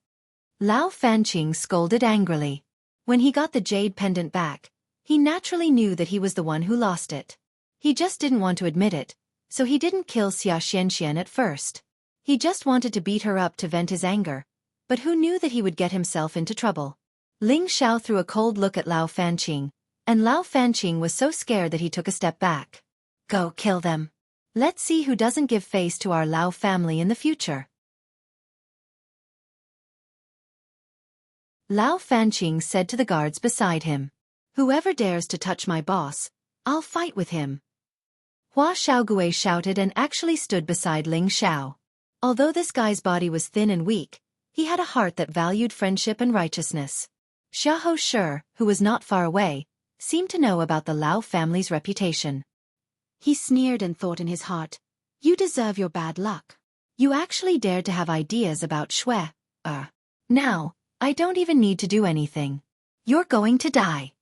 Lao Fanqing scolded angrily. When he got the jade pendant back, he naturally knew that he was the one who lost it. He just didn't want to admit it, so he didn't kill Xianxia at first. He just wanted to beat her up to vent his anger, but who knew that he would get himself into trouble? Ling Xiao threw a cold look at Lao Fanqing, and Lao Fanqing was so scared that he took a step back. Go kill them. Let's see who doesn't give face to our Lao family in the future. Lao Fanqing said to the guards beside him. Whoever dares to touch my boss, I'll fight with him. Hua Xiaogui shouted and actually stood beside Ling Xiao. Although this guy's body was thin and weak, he had a heart that valued friendship and righteousness. Xiahou Shi, who was not far away, seemed to know about the Lao family's reputation. He sneered and thought in his heart, you deserve your bad luck. You actually dared to have ideas about Shui. Now, I don't even need to do anything. You're going to die.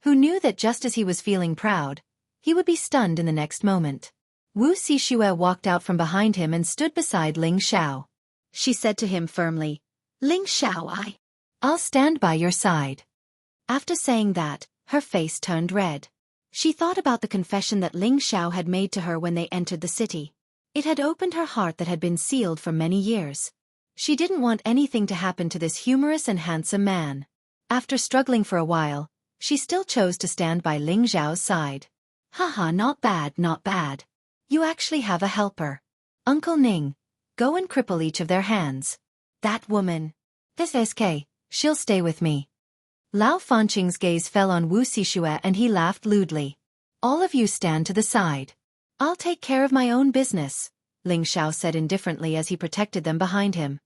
Who knew that just as he was feeling proud, he would be stunned in the next moment. Wu Xixue walked out from behind him and stood beside Ling Xiao. She said to him firmly, Ling Xiao, I'll stand by your side. After saying that, her face turned red. She thought about the confession that Ling Xiao had made to her when they entered the city. It had opened her heart that had been sealed for many years. She didn't want anything to happen to this humorous and handsome man. After struggling for a while, she still chose to stand by Ling Xiao's side. Haha, not bad, not bad. You actually have a helper. Uncle Ning, go and cripple each of their hands. That woman. This SK, she'll stay with me. Lao Fanqing's gaze fell on Wu Xixue and he laughed lewdly. All of you stand to the side. I'll take care of my own business, Ling Xiao said indifferently as he protected them behind him.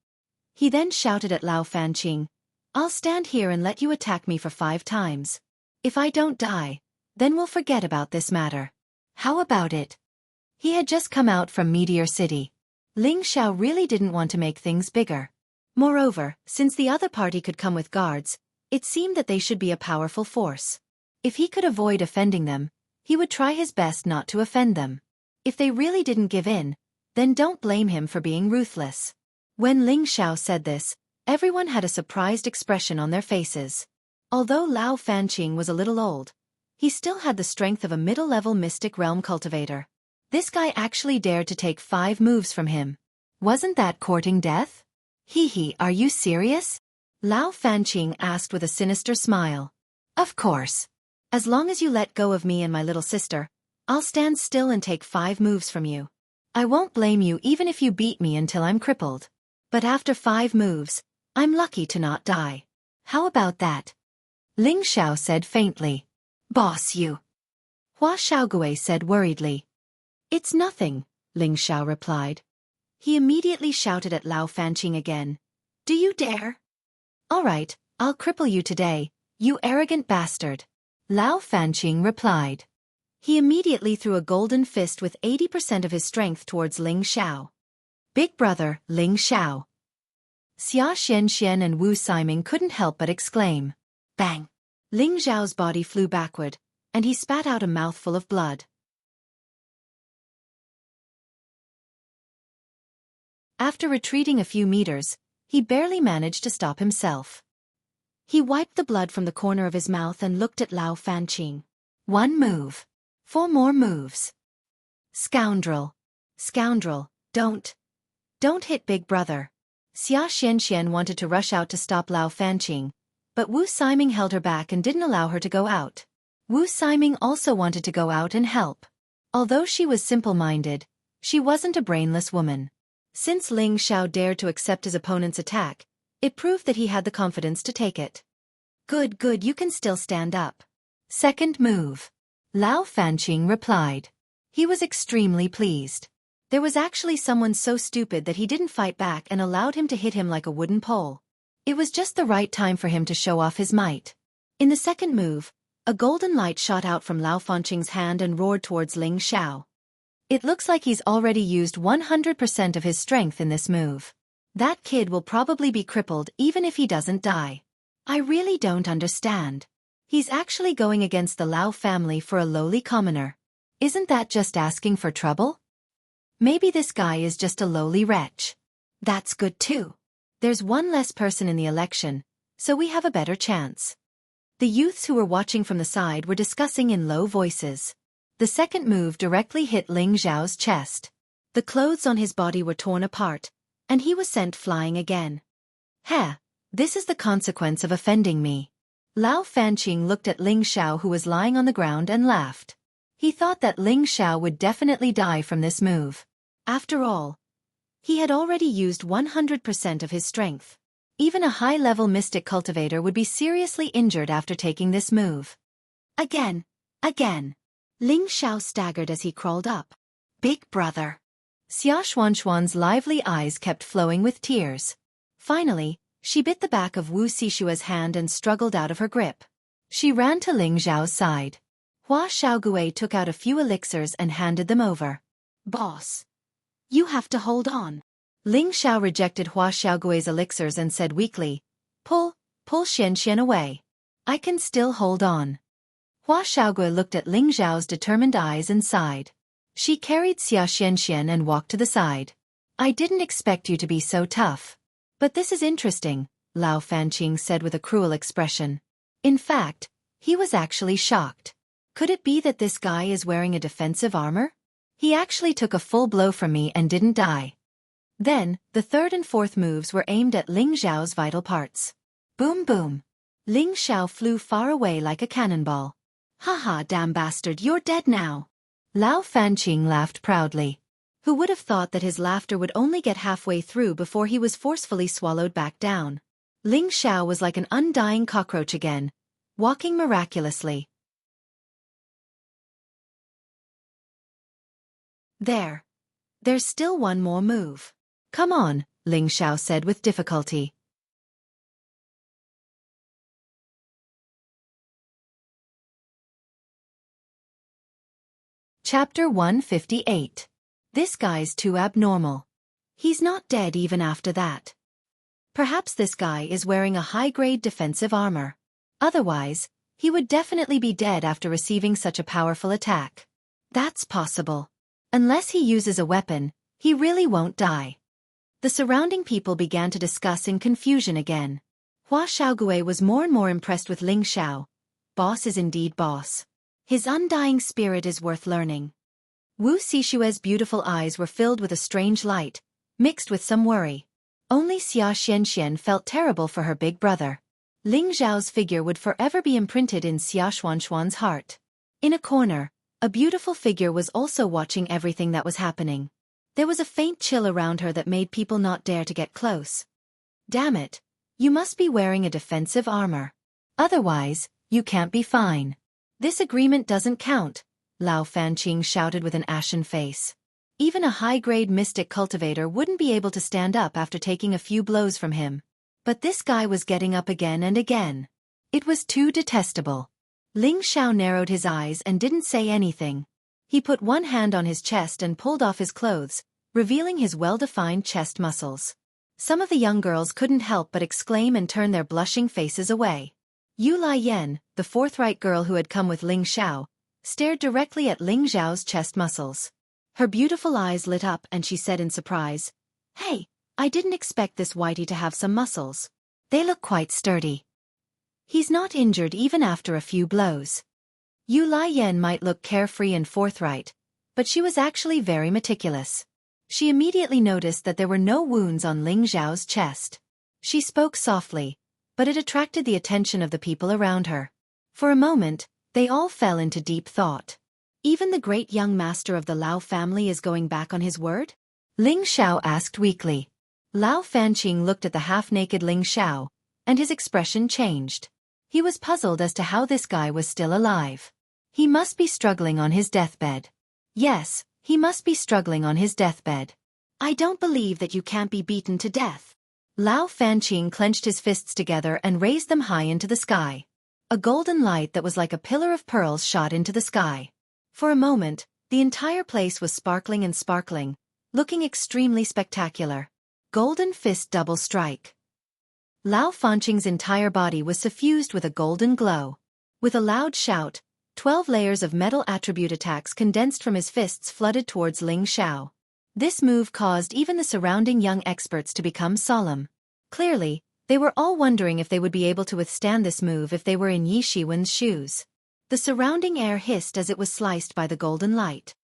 He then shouted at Lao Fanqing, I'll stand here and let you attack me for 5 times. If I don't die, then we'll forget about this matter. How about it? He had just come out from Meteor City. Ling Xiao really didn't want to make things bigger. Moreover, since the other party could come with guards, it seemed that they should be a powerful force. If he could avoid offending them, he would try his best not to offend them. If they really didn't give in, then don't blame him for being ruthless. When Ling Xiao said this, everyone had a surprised expression on their faces. Although Lao Fanqing was a little old, he still had the strength of a middle-level mystic realm cultivator. This guy actually dared to take 5 moves from him. Wasn't that courting death? Hee hee, are you serious? Lao Fanqing asked with a sinister smile. Of course. As long as you let go of me and my little sister, I'll stand still and take 5 moves from you. I won't blame you even if you beat me until I'm crippled. But after 5 moves, I'm lucky to not die. How about that? Ling Xiao said faintly. Boss you. Hua Xiaogui said worriedly. It's nothing, Ling Xiao replied. He immediately shouted at Lao Fanqing again. Do you dare? All right, I'll cripple you today, you arrogant bastard. Lao Fanqing replied. He immediately threw a golden fist with 80% of his strength towards Ling Xiao. Big brother, Ling Xiao. Xianxia and Wu Siming couldn't help but exclaim. Bang! Ling Xiao's body flew backward, and he spat out a mouthful of blood. After retreating a few meters, he barely managed to stop himself. He wiped the blood from the corner of his mouth and looked at Lao Fanqing. 1 move. 4 more moves. Scoundrel. Scoundrel, don't hit big brother. Xia Xianxian wanted to rush out to stop Lao Fanqing, but Wu Siming held her back and didn't allow her to go out. Wu Siming also wanted to go out and help. Although she was simple-minded, she wasn't a brainless woman. Since Ling Xiao dared to accept his opponent's attack, it proved that he had the confidence to take it. Good, you can still stand up. 2nd move. Lao Fanqing replied. He was extremely pleased. There was actually someone so stupid that he didn't fight back and allowed him to hit him like a wooden pole. It was just the right time for him to show off his might. In the 2nd move, a golden light shot out from Lao Fanqing's hand and roared towards Ling Xiao. It looks like he's already used 100% of his strength in this move. That kid will probably be crippled even if he doesn't die. I really don't understand. He's actually going against the Lao family for a lowly commoner. Isn't that just asking for trouble? Maybe this guy is just a lowly wretch. That's good too. There's 1 less person in the election, so we have a better chance. The youths who were watching from the side were discussing in low voices. The 2nd move directly hit Ling Xiao's chest. The clothes on his body were torn apart, and he was sent flying again. Heh, this is the consequence of offending me. Lao Fanqing looked at Ling Xiao who was lying on the ground and laughed. He thought that Ling Xiao would definitely die from this move. After all, he had already used 100% of his strength. Even a high-level mystic cultivator would be seriously injured after taking this move. Again. Ling Xiao staggered as he crawled up. Big brother. Xia Xuanxuan's lively eyes kept flowing with tears. Finally, she bit the back of Wu Sishua's hand and struggled out of her grip. She ran to Ling Xiao's side. Hua Xiaogui took out a few elixirs and handed them over. Boss. You have to hold on. Ling Xiao rejected Hua Xiaogui's elixirs and said weakly, Pull Xianxian away. I can still hold on. Hua Xiaogui looked at Ling Xiao's determined eyes and sighed. She carried Xia Xianxian and walked to the side. I didn't expect you to be so tough. But this is interesting, Lao Fanqing said with a cruel expression. In fact, he was actually shocked. Could it be that this guy is wearing a defensive armor? He actually took a full blow from me and didn't die. Then, the 3rd and 4th moves were aimed at Ling Xiao's vital parts. Boom boom. Ling Xiao flew far away like a cannonball. Haha, damn bastard, you're dead now. Lao Fanqing laughed proudly. Who would have thought that his laughter would only get halfway through before he was forcefully swallowed back down? Ling Xiao was like an undying cockroach again, walking miraculously. There's still 1 more move. Come on, Ling Xiao said with difficulty. Chapter 158. This guy's too abnormal. He's not dead even after that. Perhaps this guy is wearing a high-grade defensive armor. Otherwise, he would definitely be dead after receiving such a powerful attack. That's possible. Unless he uses a weapon, he really won't die. The surrounding people began to discuss in confusion again. Hua Xiaogui was more and more impressed with Ling Xiao. Boss is indeed boss. His undying spirit is worth learning. Wu Sishue's beautiful eyes were filled with a strange light, mixed with some worry. Only Xianxia felt terrible for her big brother. Ling Xiao's figure would forever be imprinted in Xiaxuan's heart. In a corner, a beautiful figure was also watching everything that was happening. There was a faint chill around her that made people not dare to get close. Damn it, you must be wearing a defensive armor. Otherwise, you can't be fine. This agreement doesn't count, Lao Fanqing shouted with an ashen face. Even a high-grade mystic cultivator wouldn't be able to stand up after taking a few blows from him. But this guy was getting up again and again. It was too detestable. Ling Xiao narrowed his eyes and didn't say anything. He put one hand on his chest and pulled off his clothes, revealing his well-defined chest muscles. Some of the young girls couldn't help but exclaim and turn their blushing faces away. Yu Liyan, the forthright girl who had come with Ling Xiao, stared directly at Ling Xiao's chest muscles. Her beautiful eyes lit up and she said in surprise, "Hey, I didn't expect this whitey to have some muscles. They look quite sturdy. He's not injured even after a few blows." Yu Liyan might look carefree and forthright, but she was actually very meticulous. She immediately noticed that there were no wounds on Ling Xiao's chest. She spoke softly, but it attracted the attention of the people around her. For a moment, they all fell into deep thought. Even the great young master of the Lao family is going back on his word? Ling Xiao asked weakly. Lao Fanqing looked at the half-naked Ling Xiao, and his expression changed. He was puzzled as to how this guy was still alive. He must be struggling on his deathbed. Yes, he must be struggling on his deathbed. I don't believe that you can't be beaten to death. Lao Fanqing clenched his fists together and raised them high into the sky. A golden light that was like a pillar of pearls shot into the sky. For a moment, the entire place was sparkling and sparkling, looking extremely spectacular. Golden fist double strike. Lao Fanqing's entire body was suffused with a golden glow. With a loud shout, 12 layers of metal attribute attacks condensed from his fists flooded towards Ling Xiao. This move caused even the surrounding young experts to become solemn. Clearly, they were all wondering if they would be able to withstand this move if they were in Yi Shiwen's shoes. The surrounding air hissed as it was sliced by the golden light.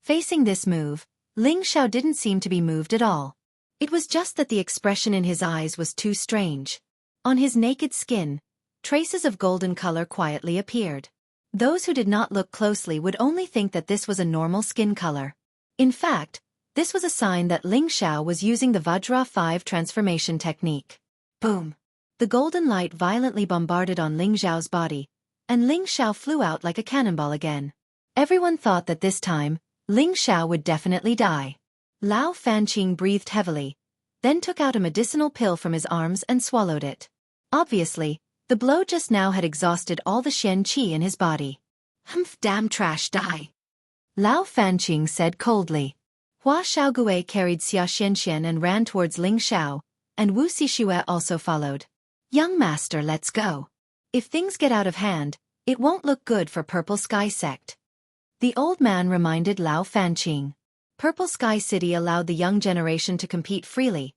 Facing this move, Ling Xiao didn't seem to be moved at all. It was just that the expression in his eyes was too strange. On his naked skin, traces of golden color quietly appeared. Those who did not look closely would only think that this was a normal skin color. In fact, this was a sign that Ling Xiao was using the Vajra 5 transformation technique. Boom! The golden light violently bombarded on Ling Xiao's body, and Ling Xiao flew out like a cannonball again. Everyone thought that this time, Ling Xiao would definitely die. Lao Fanqing breathed heavily, then took out a medicinal pill from his arms and swallowed it. Obviously, the blow just now had exhausted all the Xian qi in his body. "Humph, damn trash, die," Lao Fanqing said coldly. Hua Xiaogue carried Xianxia and ran towards Ling Xiao, and Wuxia also followed. "Young master, let's go. If things get out of hand, it won't look good for Purple Sky Sect," the old man reminded Lao Fanqing. Purple Sky City allowed the young generation to compete freely,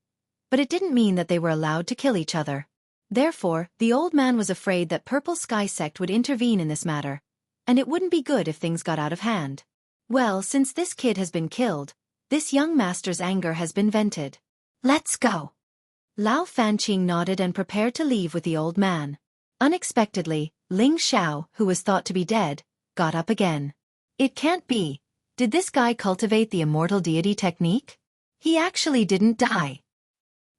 but it didn't mean that they were allowed to kill each other. Therefore, the old man was afraid that Purple Sky Sect would intervene in this matter, and it wouldn't be good if things got out of hand. Well, since this kid has been killed, this young master's anger has been vented. "Let's go." Lao Fanqing nodded and prepared to leave with the old man. Unexpectedly, Ling Xiao, who was thought to be dead, got up again. It can't be. Did this guy cultivate the immortal deity technique? He actually didn't die.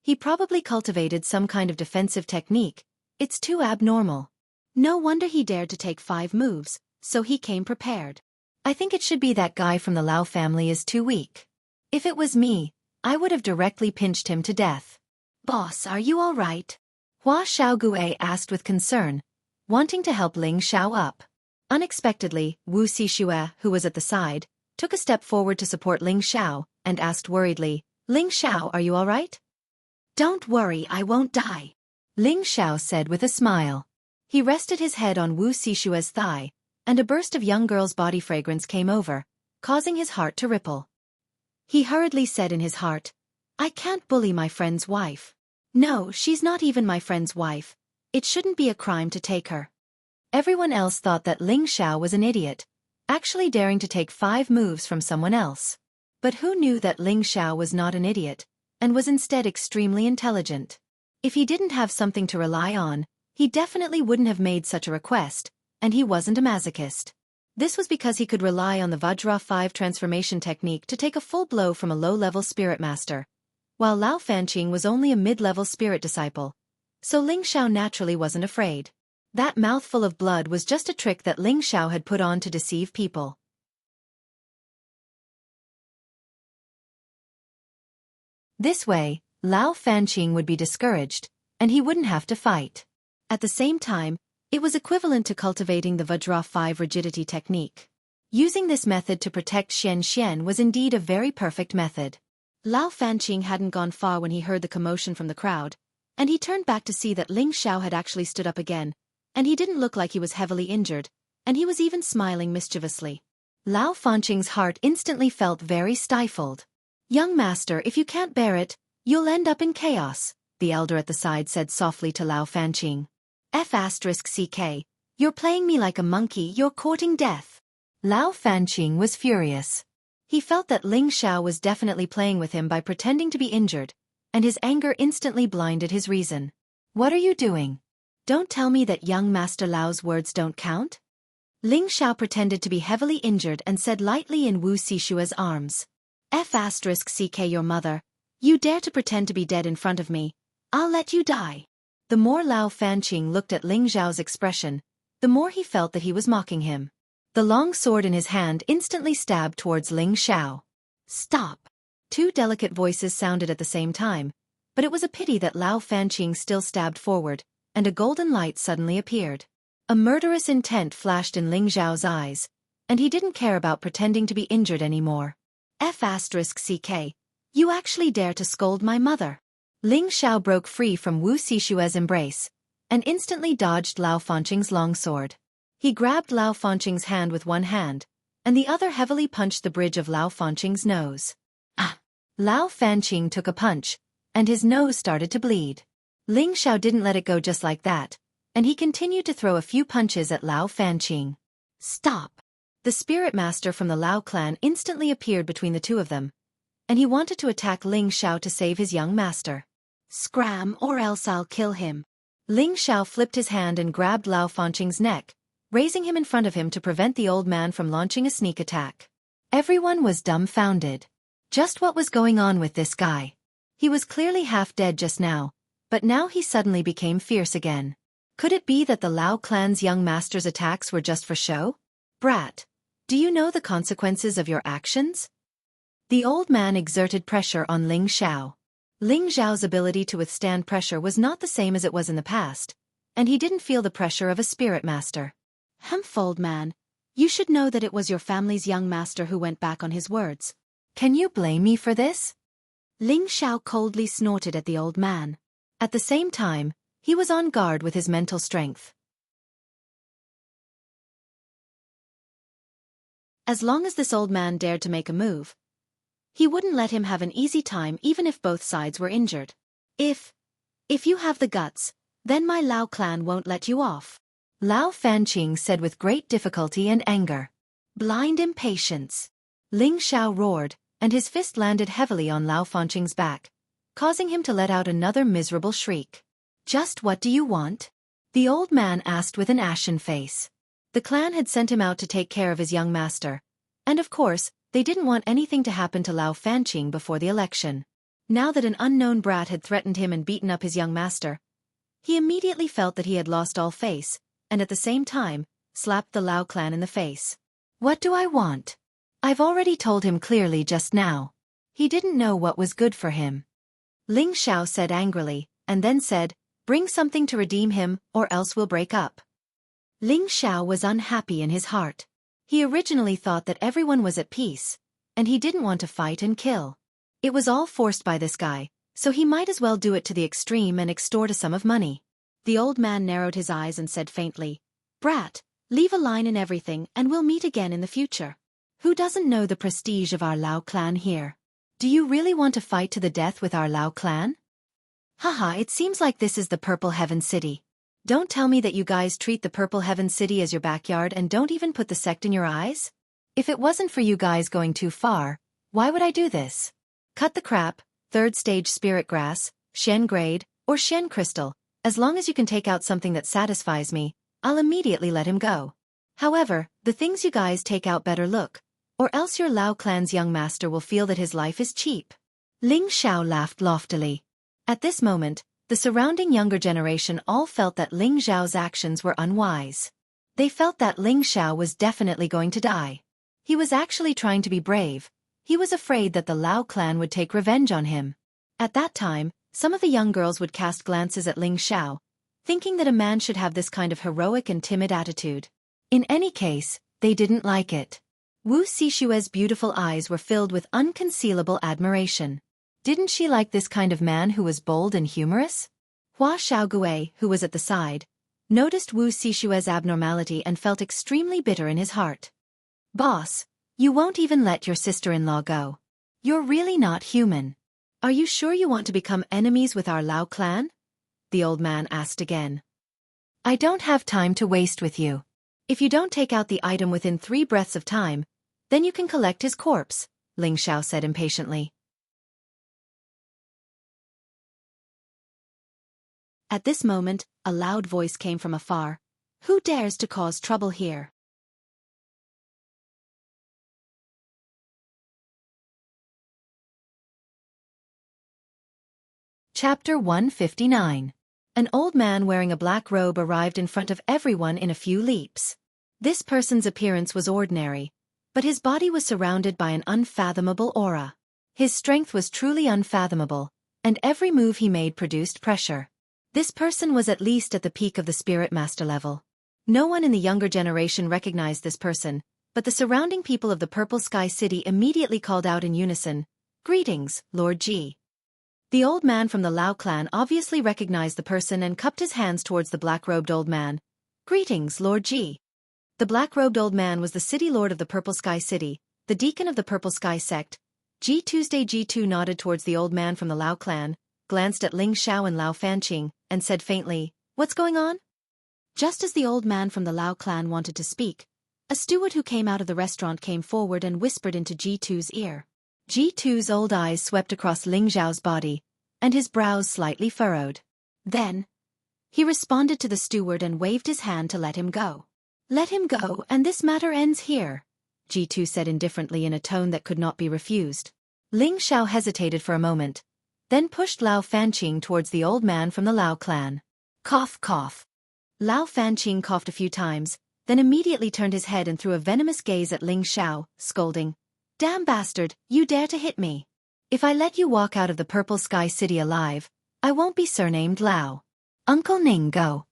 He probably cultivated some kind of defensive technique. It's too abnormal. No wonder he dared to take 5 moves, so he came prepared. I think it should be that guy from the Lao family is too weak. If it was me, I would have directly pinched him to death. "Boss, are you all right?" Hua Xiaogue asked with concern, wanting to help Ling Xiao up. Unexpectedly, Wuxia, who was at the side, took a step forward to support Ling Xiao, and asked worriedly, "Ling Xiao, are you all right?" "Don't worry, I won't die," Ling Xiao said with a smile. He rested his head on Wuxia's thigh, and a burst of young girl's body fragrance came over, causing his heart to ripple. He hurriedly said in his heart, "I can't bully my friend's wife. No, she's not even my friend's wife. It shouldn't be a crime to take her." Everyone else thought that Ling Xiao was an idiot, actually daring to take 5 moves from someone else. But who knew that Ling Xiao was not an idiot, and was instead extremely intelligent? If he didn't have something to rely on, he definitely wouldn't have made such a request, and he wasn't a masochist. This was because he could rely on the Vajra 5 transformation technique to take a full blow from a low-level spirit master, while Lao Fanqing was only a mid-level spirit disciple. So Ling Xiao naturally wasn't afraid. That mouthful of blood was just a trick that Ling Xiao had put on to deceive people. This way, Lao Fanqing would be discouraged, and he wouldn't have to fight. At the same time, it was equivalent to cultivating the Vajra 5 rigidity technique. Using this method to protect Xianxia was indeed a very perfect method. Lao Fanqing hadn't gone far when he heard the commotion from the crowd, and he turned back to see that Ling Xiao had actually stood up again, and he didn't look like he was heavily injured, and he was even smiling mischievously. Lao Fanqing's heart instantly felt very stifled. "Young master, if you can't bear it, you'll end up in chaos," the elder at the side said softly to Lao Fanqing. "F***ck, you're playing me like a monkey, you're courting death." Lao Fanqing was furious. He felt that Ling Xiao was definitely playing with him by pretending to be injured, and his anger instantly blinded his reason. "What are you doing? Don't tell me that young Master Lao's words don't count?" Ling Xiao pretended to be heavily injured and said lightly in Wu Sishua's arms. "F***ck your mother. You dare to pretend to be dead in front of me. I'll let you die." The more Lao Fanqing looked at Ling Xiao's expression, the more he felt that he was mocking him. The long sword in his hand instantly stabbed towards Ling Xiao. "Stop!" Two delicate voices sounded at the same time, but it was a pity that Lao Fanqing still stabbed forward, and a golden light suddenly appeared. A murderous intent flashed in Ling Xiao's eyes, and he didn't care about pretending to be injured anymore. "F***ck, you actually dare to scold my mother." Ling Xiao broke free from Wu Sishua's embrace, and instantly dodged Lao Fanqing's longsword. He grabbed Lao Fanqing's hand with one hand, and the other heavily punched the bridge of Lao Fanqing's nose. Ah! Lao Fanqing took a punch, and his nose started to bleed. Ling Xiao didn't let it go just like that, and he continued to throw a few punches at Lao Fanqing. "Stop!" The spirit master from the Lao clan instantly appeared between the two of them, and he wanted to attack Ling Xiao to save his young master. "Scram, or else I'll kill him." Ling Xiao flipped his hand and grabbed Lao Fanqing's neck, raising him in front of him to prevent the old man from launching a sneak attack. Everyone was dumbfounded. Just what was going on with this guy? He was clearly half dead just now, but now he suddenly became fierce again. Could it be that the Lao clan's young master's attacks were just for show? "Brat, do you know the consequences of your actions?" The old man exerted pressure on Ling Xiao. Ling Xiao's ability to withstand pressure was not the same as it was in the past, and he didn't feel the pressure of a spirit master. "Old man, you should know that it was your family's young master who went back on his words. Can you blame me for this?" Ling Xiao coldly snorted at the old man. At the same time, he was on guard with his mental strength. As long as this old man dared to make a move, he wouldn't let him have an easy time even if both sides were injured. If you have the guts, then my Lao clan won't let you off," Lao Fanqing said with great difficulty and anger. "Blind impatience." Ling Xiao roared, and his fist landed heavily on Lao Fanqing's back, causing him to let out another miserable shriek. "Just what do you want?" the old man asked with an ashen face. The clan had sent him out to take care of his young master, and of course, they didn't want anything to happen to Lao Fanqing before the election. Now that an unknown brat had threatened him and beaten up his young master, he immediately felt that he had lost all face, and at the same time, slapped the Lao clan in the face. "What do I want? I've already told him clearly just now." He didn't know what was good for him. Ling Xiao said angrily, and then said, "Bring something to redeem him, or else we'll break up." Ling Xiao was unhappy in his heart. He originally thought that everyone was at peace, and he didn't want to fight and kill. It was all forced by this guy, so he might as well do it to the extreme and extort a sum of money. The old man narrowed his eyes and said faintly, "Brat, leave a line in everything and we'll meet again in the future. Who doesn't know the prestige of our Lao clan here? Do you really want to fight to the death with our Lao clan? Haha, it seems like this is the Purple Heaven City. Don't tell me that you guys treat the Purple Heaven City as your backyard and don't even put the sect in your eyes? If it wasn't for you guys going too far, Why would I do this? Cut the crap, 3rd stage spirit grass, Shen grade, or Shen crystal. As long as you can take out something that satisfies me, I'll immediately let him go. However, the things you guys take out better look, or else your Lao clan's young master will feel that his life is cheap. Ling Xiao laughed loftily. At this moment, the surrounding younger generation all felt that Ling Xiao's actions were unwise. They felt that Ling Xiao was definitely going to die. He was actually trying to be brave. He was afraid that the Lao clan would take revenge on him. At that time, some of the young girls would cast glances at Ling Xiao, thinking that a man should have this kind of heroic and timid attitude. In any case, they didn't like it. Wu Sishue's beautiful eyes were filled with unconcealable admiration. Didn't she like this kind of man who was bold and humorous? Hua Xiaogue, who was at the side, noticed Wu Sishue's abnormality and felt extremely bitter in his heart. Boss, you won't even let your sister-in-law go. You're really not human. Are you sure you want to become enemies with our Lao clan? The old man asked again. I don't have time to waste with you. If you don't take out the item within 3 breaths of time, then you can collect his corpse, Ling Xiao said impatiently. At this moment, a loud voice came from afar. Who dares to cause trouble here? Chapter 159. An old man wearing a black robe arrived in front of everyone in a few leaps. This person's appearance was ordinary, but his body was surrounded by an unfathomable aura. His strength was truly unfathomable, and every move he made produced pressure. This person was at least at the peak of the spirit master level. No one in the younger generation recognized this person, but the surrounding people of the Purple Sky City immediately called out in unison, Greetings, Lord Ji. The old man from the Lao clan obviously recognized the person and cupped his hands towards the black-robed old man. Greetings, Lord Ji. The black-robed old man was the city lord of the Purple Sky City, the deacon of the Purple Sky sect. G2 nodded towards the old man from the Lao clan, glanced at Ling Xiao and Lao Fanqing, and said faintly, What's going on? Just as the old man from the Lao clan wanted to speak, a steward who came out of the restaurant came forward and whispered into G2's ear. G2's old eyes swept across Ling Xiao's body, and his brows slightly furrowed. Then, he responded to the steward and waved his hand to let him go. Let him go and this matter ends here, G2 said indifferently in a tone that could not be refused. Ling Xiao hesitated for a moment, then pushed Lao Fanqing towards the old man from the Lao clan. Cough, cough. Lao Fanqing coughed a few times, then immediately turned his head and threw a venomous gaze at Ling Xiao, scolding. Damn bastard, you dare to hit me. If I let you walk out of the Purple Sky City alive, I won't be surnamed Lao. Uncle Ning, go.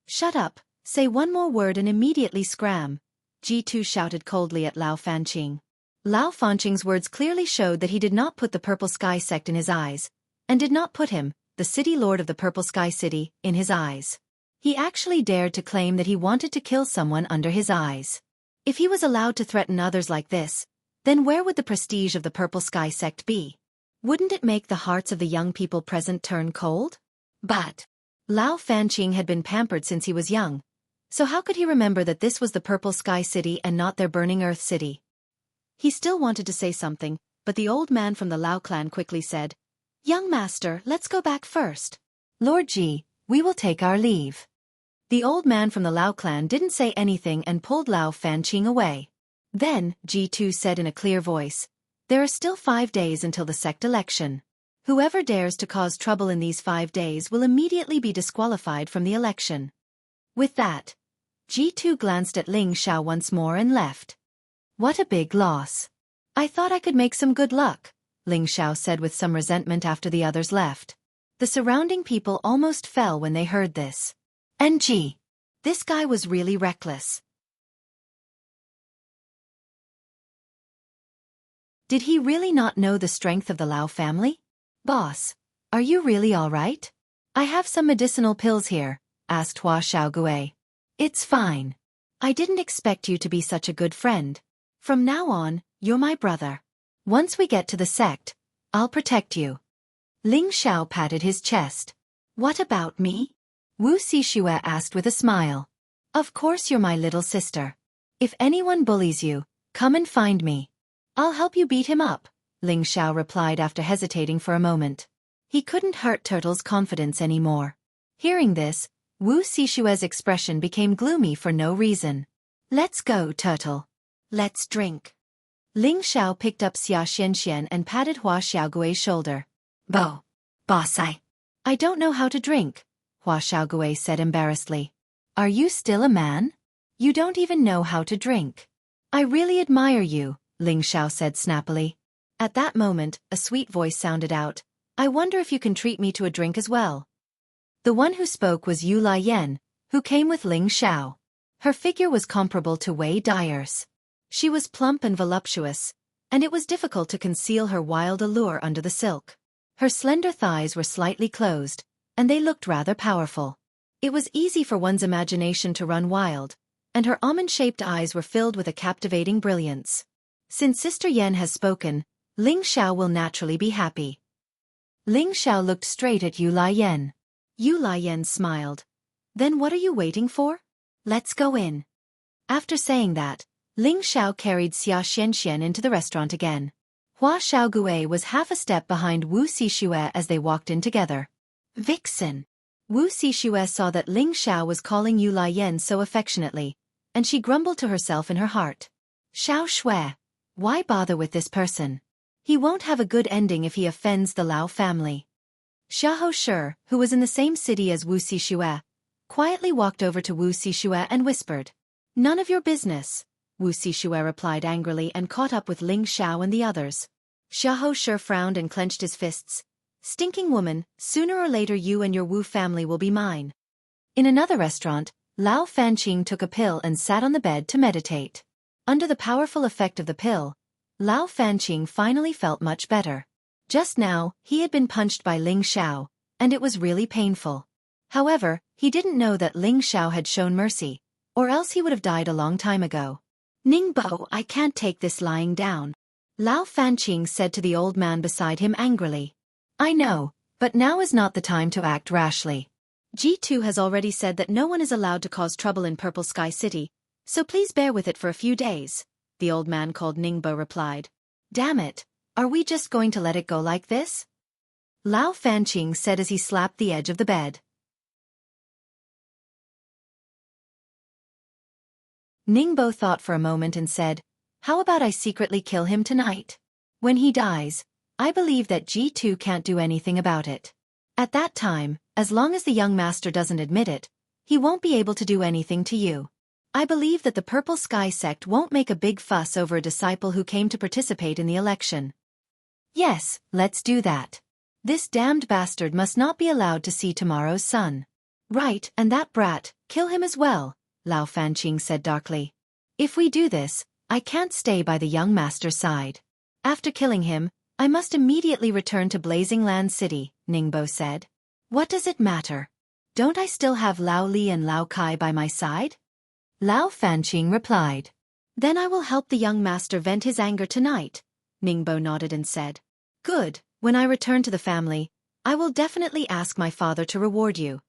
Shut up, say one more word and immediately scram, G2 shouted coldly at Lao Fanqing. Lao Fanqing's words clearly showed that he did not put the Purple Sky sect in his eyes, and did not put him, the city lord of the Purple Sky City, in his eyes. He actually dared to claim that he wanted to kill someone under his eyes. If he was allowed to threaten others like this, then where would the prestige of the Purple Sky sect be? Wouldn't it make the hearts of the young people present turn cold? But Lao Fanqing had been pampered since he was young, so how could he remember that this was the Purple Sky City and not their Burning Earth City? He still wanted to say something, but the old man from the Lao clan quickly said, Young master, let's go back first. Lord Ji, we will take our leave. The old man from the Lao clan didn't say anything and pulled Lao Fanqing away. Then, G2 said in a clear voice, There are still 5 days until the sect election. Whoever dares to cause trouble in these 5 days will immediately be disqualified from the election. With that, G2 glanced at Ling Xiao once more and left. What a big loss. I thought I could make some good luck, Ling Xiao said with some resentment after the others left. The surrounding people almost fell when they heard this. And gee, this guy was really reckless. Did he really not know the strength of the Lao family? Boss, are you really all right? I have some medicinal pills here, asked Hua Xiaogue. It's fine. I didn't expect you to be such a good friend. From now on, you're my brother. Once we get to the sect, I'll protect you. Ling Xiao patted his chest. What about me? Wu Sishue asked with a smile. Of course you're my little sister. If anyone bullies you, come and find me. I'll help you beat him up, Ling Xiao replied after hesitating for a moment. He couldn't hurt Turtle's confidence anymore. Hearing this, Wu Sishue's expression became gloomy for no reason. Let's go, Turtle. Let's drink. Ling Xiao picked up Xianxia and patted Hua Xiaogui's shoulder. Boss, I don't know how to drink, Hua Xiaogui said embarrassedly. Are you still a man? You don't even know how to drink. I really admire you, Ling Xiao said snappily. At that moment, a sweet voice sounded out. I wonder if you can treat me to a drink as well. The one who spoke was Yu Lai Yen, who came with Ling Xiao. Her figure was comparable to Wei Dyer's. She was plump and voluptuous, and it was difficult to conceal her wild allure under the silk. Her slender thighs were slightly closed, and they looked rather powerful. It was easy for one's imagination to run wild, and her almond-shaped eyes were filled with a captivating brilliance. Since Sister Yen has spoken, Ling Xiao will naturally be happy. Ling Xiao looked straight at Yu Lai Yen. Yu Lai Yen smiled. Then what are you waiting for? Let's go in. After saying that, Ling Xiao carried Xianxia into the restaurant again. Hua Xiaogui was half a step behind Wu Sishue as they walked in together. Vixen. Wu Sishue saw that Ling Xiao was calling Yu Lai Yen so affectionately, and she grumbled to herself in her heart. Xiao Shui, why bother with this person? He won't have a good ending if he offends the Lao family. Xiahou Shi, who was in the same city as Wu Sishue, quietly walked over to Wu Sishue and whispered. None of your business, Wu Sishue replied angrily and caught up with Ling Xiao and the others. Xiahou Shi frowned and clenched his fists. Stinking woman, sooner or later you and your Wu family will be mine. In another restaurant, Lao Fanqing took a pill and sat on the bed to meditate. Under the powerful effect of the pill, Lao Fanqing finally felt much better. Just now, he had been punched by Ling Xiao, and it was really painful. However, he didn't know that Ling Xiao had shown mercy, or else he would have died a long time ago. Ningbo, I can't take this lying down, Lao Fanqing said to the old man beside him angrily. I know, but now is not the time to act rashly. G2 has already said that no one is allowed to cause trouble in Purple Sky City, so please bear with it for a few days, the old man called Ningbo replied. Damn it, are we just going to let it go like this? Lao Fanqing said as he slapped the edge of the bed. Ningbo thought for a moment and said, how about I secretly kill him tonight? When he dies, I believe that G2 can't do anything about it. At that time, as long as the young master doesn't admit it, he won't be able to do anything to you. I believe that the Purple Sky sect won't make a big fuss over a disciple who came to participate in the election. Yes, let's do that. This damned bastard must not be allowed to see tomorrow's sun. Right, and that brat, kill him as well, Lao Fanqing said darkly. If we do this, I can't stay by the young master's side. After killing him, I must immediately return to Blazing Land City, Ningbo said. What does it matter? Don't I still have Lao Li and Lao Kai by my side? Lao Fanqing replied. Then I will help the young master vent his anger tonight, Ningbo nodded and said. Good, when I return to the family, I will definitely ask my father to reward you.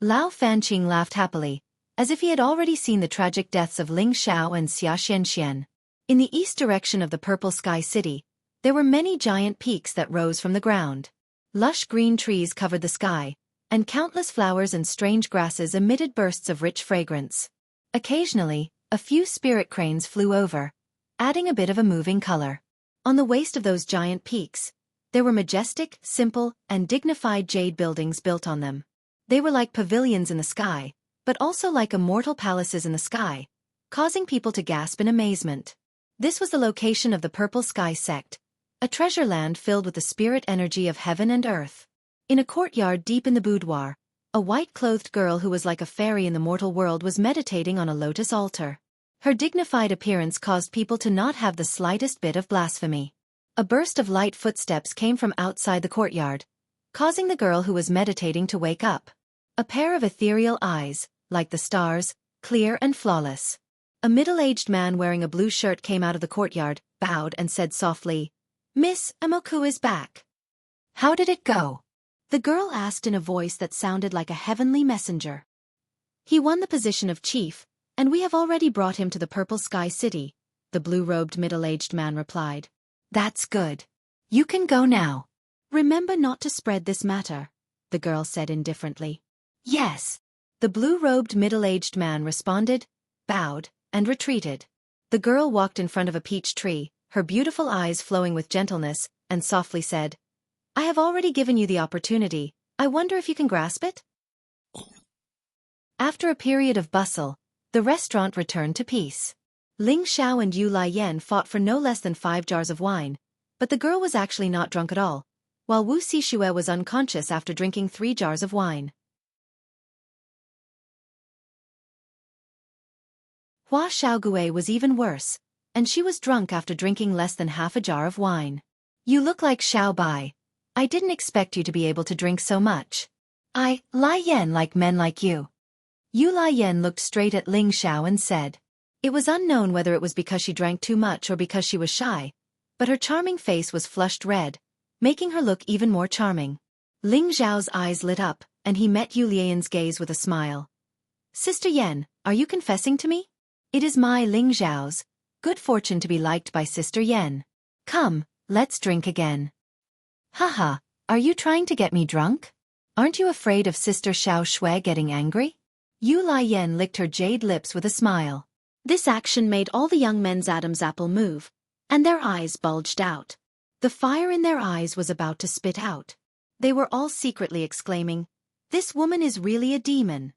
Lao Fanqing laughed happily, as if he had already seen the tragic deaths of Ling Xiao and Xianxia. In the east direction of the Purple Sky City, there were many giant peaks that rose from the ground. Lush green trees covered the sky, and countless flowers and strange grasses emitted bursts of rich fragrance. Occasionally, a few spirit cranes flew over, adding a bit of a moving color. On the waist of those giant peaks, there were majestic, simple, and dignified jade buildings built on them. They were like pavilions in the sky, but also like immortal palaces in the sky, causing people to gasp in amazement. This was the location of the Purple Sky sect, a treasure land filled with the spirit energy of heaven and earth. In a courtyard deep in the boudoir, a white-clothed girl who was like a fairy in the mortal world was meditating on a lotus altar. Her dignified appearance caused people to not have the slightest bit of blasphemy. A burst of light footsteps came from outside the courtyard, causing the girl who was meditating to wake up. A pair of ethereal eyes, like the stars, clear and flawless. A middle-aged man wearing a blue shirt came out of the courtyard, bowed and said softly, Miss Amoku is back. How did it go? The girl asked in a voice that sounded like a heavenly messenger. He won the position of chief, and we have already brought him to the Purple Sky City, the blue-robed middle-aged man replied. That's good. You can go now. Remember not to spread this matter, the girl said indifferently. Yes. The blue-robed middle-aged man responded, bowed, and retreated. The girl walked in front of a peach tree, her beautiful eyes flowing with gentleness, and softly said, I have already given you the opportunity. I wonder if you can grasp it? After a period of bustle, the restaurant returned to peace. Ling Xiao and Yu Laiyan fought for no less than 5 jars of wine, but the girl was actually not drunk at all, while Wu Xishue was unconscious after drinking 3 jars of wine. Hua Xiaogue was even worse, and she was drunk after drinking less than half a jar of wine. You look like Xiao Bai. I didn't expect you to be able to drink so much. Lai Yan like men like you. Yu Laiyan looked straight at Ling Xiao and said. It was unknown whether it was because she drank too much or because she was shy, but her charming face was flushed red, making her look even more charming. Ling Xiao's eyes lit up, and he met Yu Laiyan's gaze with a smile. Sister Yan, are you confessing to me? It is my Ling Xiao's good fortune to be liked by Sister Yan. Come, let's drink again. Haha, are you trying to get me drunk? Aren't you afraid of Sister Xiao Shui getting angry? Yu Laiyan licked her jade lips with a smile. This action made all the young men's Adam's apple move, and their eyes bulged out. The fire in their eyes was about to spit out. They were all secretly exclaiming, This woman is really a demon.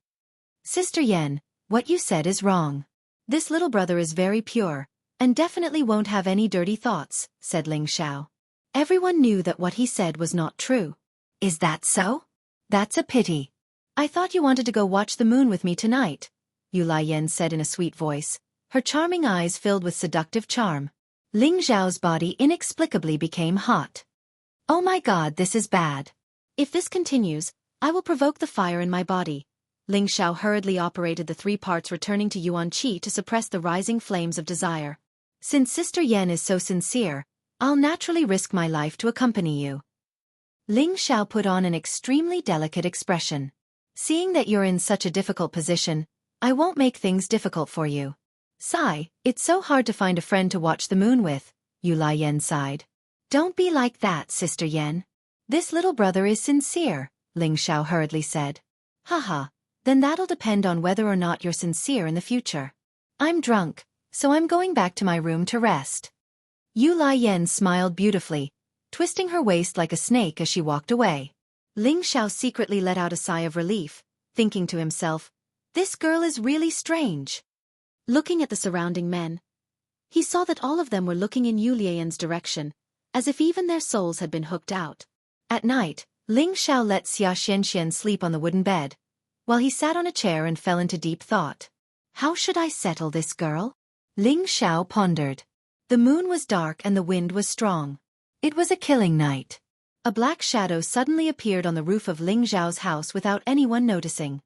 Sister Yan, what you said is wrong. This little brother is very pure, and definitely won't have any dirty thoughts, said Ling Xiao. Everyone knew that what he said was not true. Is that so? That's a pity. I thought you wanted to go watch the moon with me tonight, Yu Laiyan said in a sweet voice, her charming eyes filled with seductive charm. Ling Xiao's body inexplicably became hot. Oh my god, this is bad. If this continues, I will provoke the fire in my body. Ling Xiao hurriedly operated the 3 parts returning to Yuan Qi to suppress the rising flames of desire. Since Sister Yan is so sincere, I'll naturally risk my life to accompany you. Ling Xiao put on an extremely delicate expression. Seeing that you're in such a difficult position, I won't make things difficult for you. Sigh, it's so hard to find a friend to watch the moon with, Yu Laiyan sighed. Don't be like that, Sister Yan. This little brother is sincere, Ling Xiao hurriedly said. Haha, then that'll depend on whether or not you're sincere in the future. I'm drunk, so I'm going back to my room to rest. Yu Laiyan smiled beautifully, twisting her waist like a snake as she walked away. Ling Xiao secretly let out a sigh of relief, thinking to himself, this girl is really strange. Looking at the surrounding men, he saw that all of them were looking in Yu Laiyan's direction, as if even their souls had been hooked out. At night, Ling Xiao let Xianxia sleep on the wooden bed, while he sat on a chair and fell into deep thought. How should I settle this girl? Ling Xiao pondered. The moon was dark and the wind was strong. It was a killing night. A black shadow suddenly appeared on the roof of Ling Xiao's house without anyone noticing.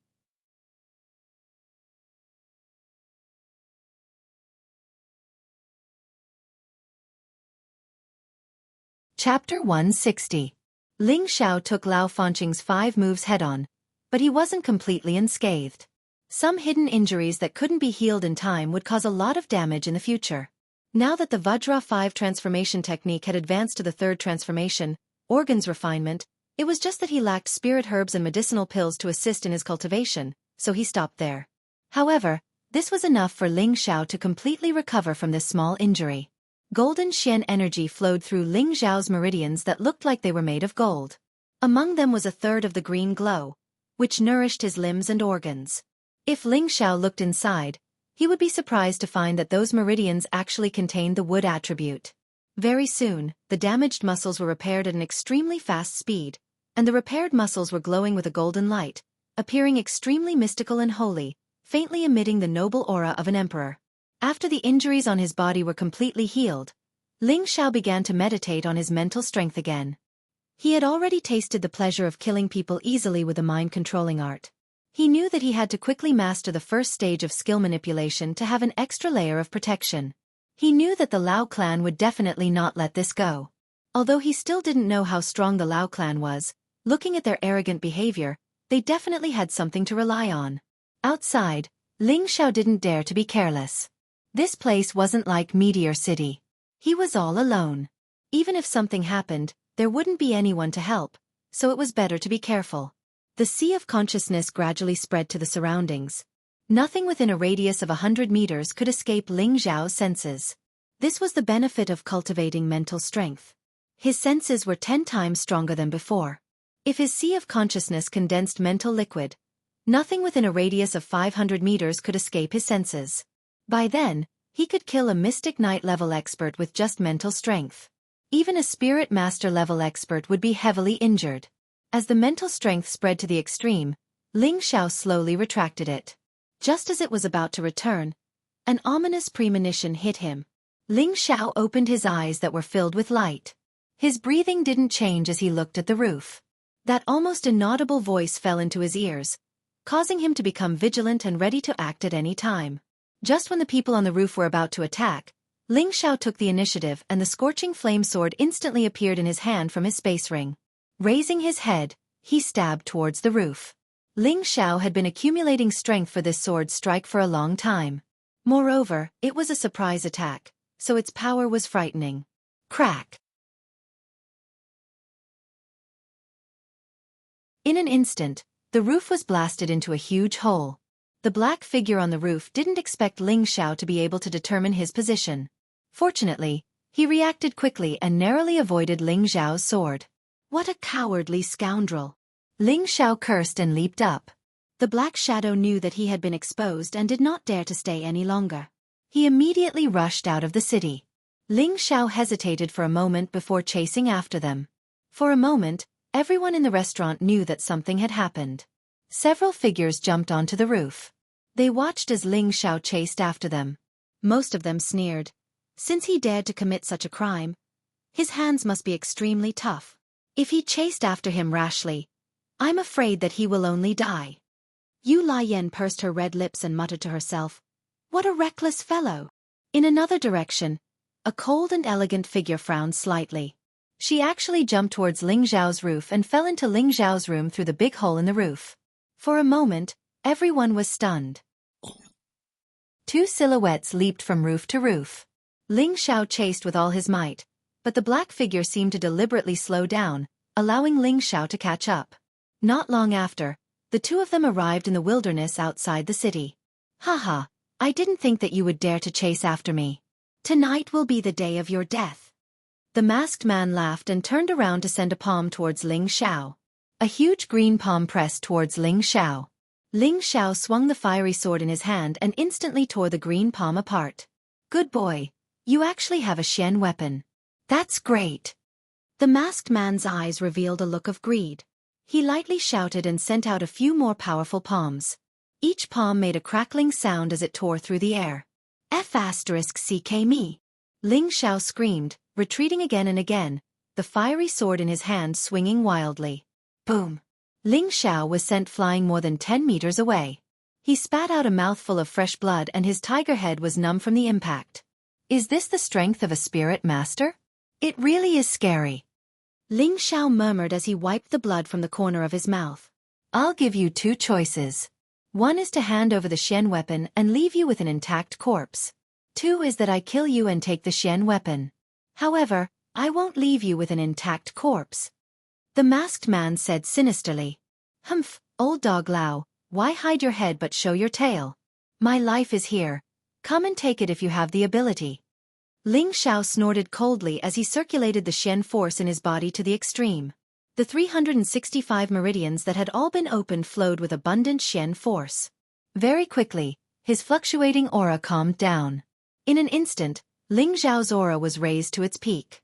Chapter 160. Ling Xiao took Lao Fanqing's 5 moves head-on, but he wasn't completely unscathed. Some hidden injuries that couldn't be healed in time would cause a lot of damage in the future. Now that the Vajra 5 transformation technique had advanced to the 3rd transformation, organs refinement, it was just that he lacked spirit herbs and medicinal pills to assist in his cultivation, so he stopped there. However, this was enough for Ling Xiao to completely recover from this small injury. Golden Xian energy flowed through Ling Xiao's meridians that looked like they were made of gold. Among them was a third of the green glow, which nourished his limbs and organs. If Ling Xiao looked inside, he would be surprised to find that those meridians actually contained the wood attribute. Very soon, the damaged muscles were repaired at an extremely fast speed, and the repaired muscles were glowing with a golden light, appearing extremely mystical and holy, faintly emitting the noble aura of an emperor. After the injuries on his body were completely healed, Ling Xiao began to meditate on his mental strength again. He had already tasted the pleasure of killing people easily with the mind-controlling art. He knew that he had to quickly master the first stage of skill manipulation to have an extra layer of protection. He knew that the Lao clan would definitely not let this go. Although he still didn't know how strong the Lao clan was, looking at their arrogant behavior, they definitely had something to rely on. Outside, Ling Xiao didn't dare to be careless. This place wasn't like Meteor City. He was all alone. Even if something happened, there wouldn't be anyone to help, so it was better to be careful. The sea of consciousness gradually spread to the surroundings. Nothing within a radius of 100 meters could escape Ling Xiao's senses. This was the benefit of cultivating mental strength. His senses were 10 times stronger than before. If his sea of consciousness condensed mental liquid, nothing within a radius of 500 meters could escape his senses. By then, he could kill a Mystic Knight level expert with just mental strength. Even a Spirit Master level expert would be heavily injured. As the mental strength spread to the extreme, Ling Xiao slowly retracted it. Just as it was about to return, an ominous premonition hit him. Ling Xiao opened his eyes that were filled with light. His breathing didn't change as he looked at the roof. That almost inaudible voice fell into his ears, causing him to become vigilant and ready to act at any time. Just when the people on the roof were about to attack, Ling Xiao took the initiative and the scorching flame sword instantly appeared in his hand from his space ring. Raising his head, he stabbed towards the roof. Ling Xiao had been accumulating strength for this sword strike for a long time. Moreover, it was a surprise attack, so its power was frightening. Crack! In an instant, the roof was blasted into a huge hole. The black figure on the roof didn't expect Ling Xiao to be able to determine his position. Fortunately, he reacted quickly and narrowly avoided Ling Xiao's sword. What a cowardly scoundrel! Ling Xiao cursed and leaped up. The black shadow knew that he had been exposed and did not dare to stay any longer. He immediately rushed out of the city. Ling Xiao hesitated for a moment before chasing after them. For a moment, everyone in the restaurant knew that something had happened. Several figures jumped onto the roof. They watched as Ling Xiao chased after them. Most of them sneered. Since he dared to commit such a crime, his hands must be extremely tough. If he chased after him rashly, I'm afraid that he will only die. Yu Lian pursed her red lips and muttered to herself, "What a reckless fellow!" In another direction, a cold and elegant figure frowned slightly. She actually jumped towards Ling Xiao's roof and fell into Ling Xiao's room through the big hole in the roof. For a moment, everyone was stunned. Two silhouettes leaped from roof to roof. Ling Xiao chased with all his might, but the black figure seemed to deliberately slow down, allowing Ling Xiao to catch up. Not long after, the two of them arrived in the wilderness outside the city. Haha, I didn't think that you would dare to chase after me. Tonight will be the day of your death. The masked man laughed and turned around to send a palm towards Ling Xiao. A huge green palm pressed towards Ling Xiao. Ling Xiao swung the fiery sword in his hand and instantly tore the green palm apart. Good boy, you actually have a Xian weapon. That's great. The masked man's eyes revealed a look of greed. He lightly shouted and sent out a few more powerful palms. Each palm made a crackling sound as it tore through the air. F***ck me. Ling Xiao screamed, retreating again and again, the fiery sword in his hand swinging wildly. Boom! Ling Xiao was sent flying more than 10 meters away. He spat out a mouthful of fresh blood and his tiger head was numb from the impact. Is this the strength of a spirit master? It really is scary. Ling Xiao murmured as he wiped the blood from the corner of his mouth. I'll give you two choices. One is to hand over the Xian weapon and leave you with an intact corpse. Two is that I kill you and take the Xian weapon. However, I won't leave you with an intact corpse. The masked man said sinisterly. Humph, old dog Lao, why hide your head but show your tail? My life is here. Come and take it if you have the ability. Ling Xiao snorted coldly as he circulated the Xian force in his body to the extreme. The 365 meridians that had all been opened flowed with abundant Xian force. Very quickly, his fluctuating aura calmed down. In an instant, Ling Xiao's aura was raised to its peak.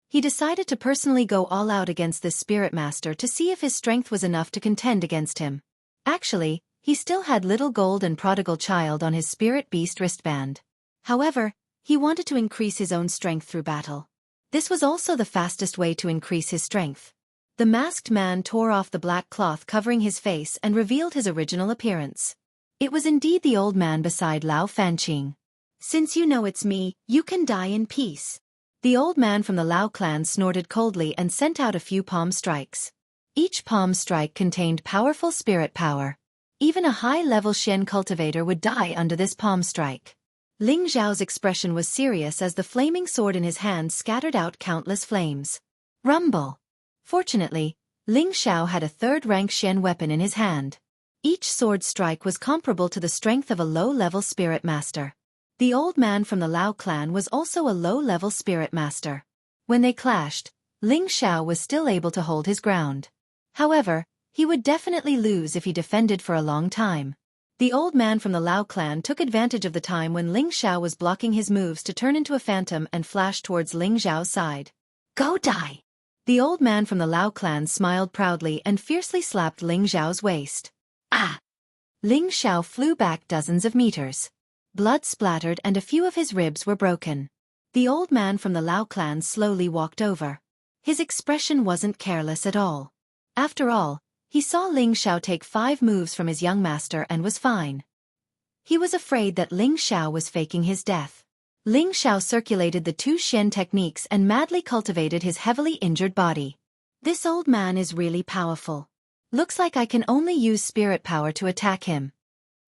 He decided to personally go all out against this spirit master to see if his strength was enough to contend against him. Actually, he still had little gold and prodigal child on his spirit beast wristband. However, he wanted to increase his own strength through battle. This was also the fastest way to increase his strength. The masked man tore off the black cloth covering his face and revealed his original appearance. It was indeed the old man beside Lao Fanqing. Since you know it's me, you can die in peace. The old man from the Lao clan snorted coldly and sent out a few palm strikes. Each palm strike contained powerful spirit power. Even a high-level Xian cultivator would die under this palm strike. Ling Xiao's expression was serious as the flaming sword in his hand scattered out countless flames. Rumble. Fortunately, Ling Xiao had a third-rank Xian weapon in his hand. Each sword strike was comparable to the strength of a low-level spirit master. The old man from the Lao clan was also a low-level spirit master. When they clashed, Ling Xiao was still able to hold his ground. However, he would definitely lose if he defended for a long time. The old man from the Lao clan took advantage of the time when Ling Xiao was blocking his moves to turn into a phantom and flash towards Ling Xiao's side. Go die! The old man from the Lao clan smiled proudly and fiercely slapped Ling Xiao's waist. Ah! Ling Xiao flew back dozens of meters. Blood splattered and a few of his ribs were broken. The old man from the Lao clan slowly walked over. His expression wasn't careless at all. After all, he saw Ling Xiao take 5 moves from his young master and was fine. He was afraid that Ling Xiao was faking his death. Ling Xiao circulated the 2 Xian techniques and madly cultivated his heavily injured body. This old man is really powerful. Looks like I can only use spirit power to attack him.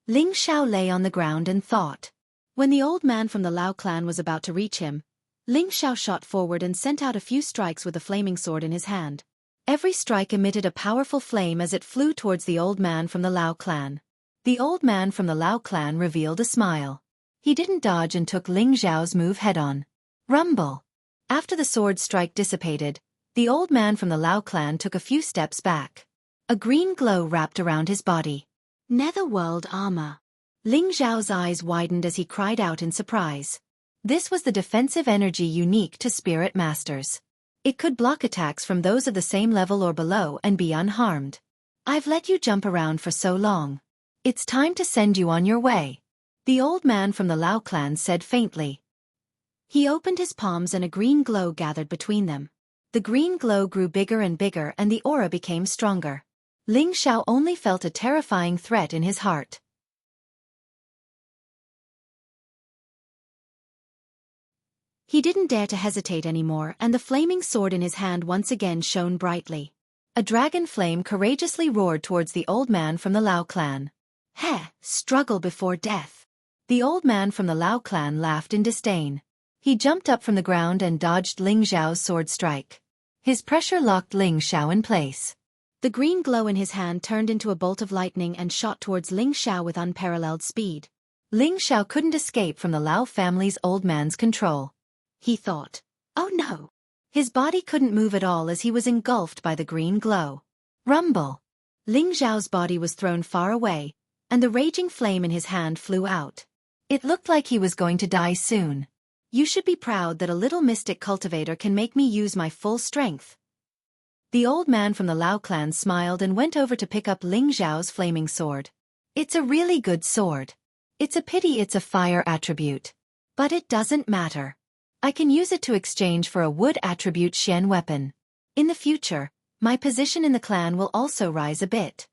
Ling Xiao lay on the ground and thought. When the old man from the Lao clan was about to reach him, Ling Xiao shot forward and sent out a few strikes with a flaming sword in his hand. Every strike emitted a powerful flame as it flew towards the old man from the Lao clan. The old man from the Lao clan revealed a smile. He didn't dodge and took Ling Xiao's move head-on. Rumble! After the sword strike dissipated, the old man from the Lao clan took a few steps back. A green glow wrapped around his body. Netherworld armor. Ling Xiao's eyes widened as he cried out in surprise. This was the defensive energy unique to spirit masters. It could block attacks from those of the same level or below and be unharmed. I've let you jump around for so long. It's time to send you on your way. The old man from the Lao clan said faintly. He opened his palms and a green glow gathered between them. The green glow grew bigger and bigger and the aura became stronger. Ling Xiao only felt a terrifying threat in his heart. He didn't dare to hesitate anymore and the flaming sword in his hand once again shone brightly. A dragon flame courageously roared towards the old man from the Lao clan. Heh, struggle before death. The old man from the Lao clan laughed in disdain. He jumped up from the ground and dodged Ling Xiao's sword strike. His pressure locked Ling Xiao in place. The green glow in his hand turned into a bolt of lightning and shot towards Ling Xiao with unparalleled speed. Ling Xiao couldn't escape from the Lao family's old man's control. He thought, oh no! His body couldn't move at all as he was engulfed by the green glow. Rumble! Ling Xiao's body was thrown far away, and the raging flame in his hand flew out. It looked like he was going to die soon. You should be proud that a little mystic cultivator can make me use my full strength. The old man from the Lao clan smiled and went over to pick up Ling Xiao's flaming sword. It's a really good sword. It's a pity it's a fire attribute. But it doesn't matter. I can use it to exchange for a wood attribute Xian weapon. In the future, my position in the clan will also rise a bit.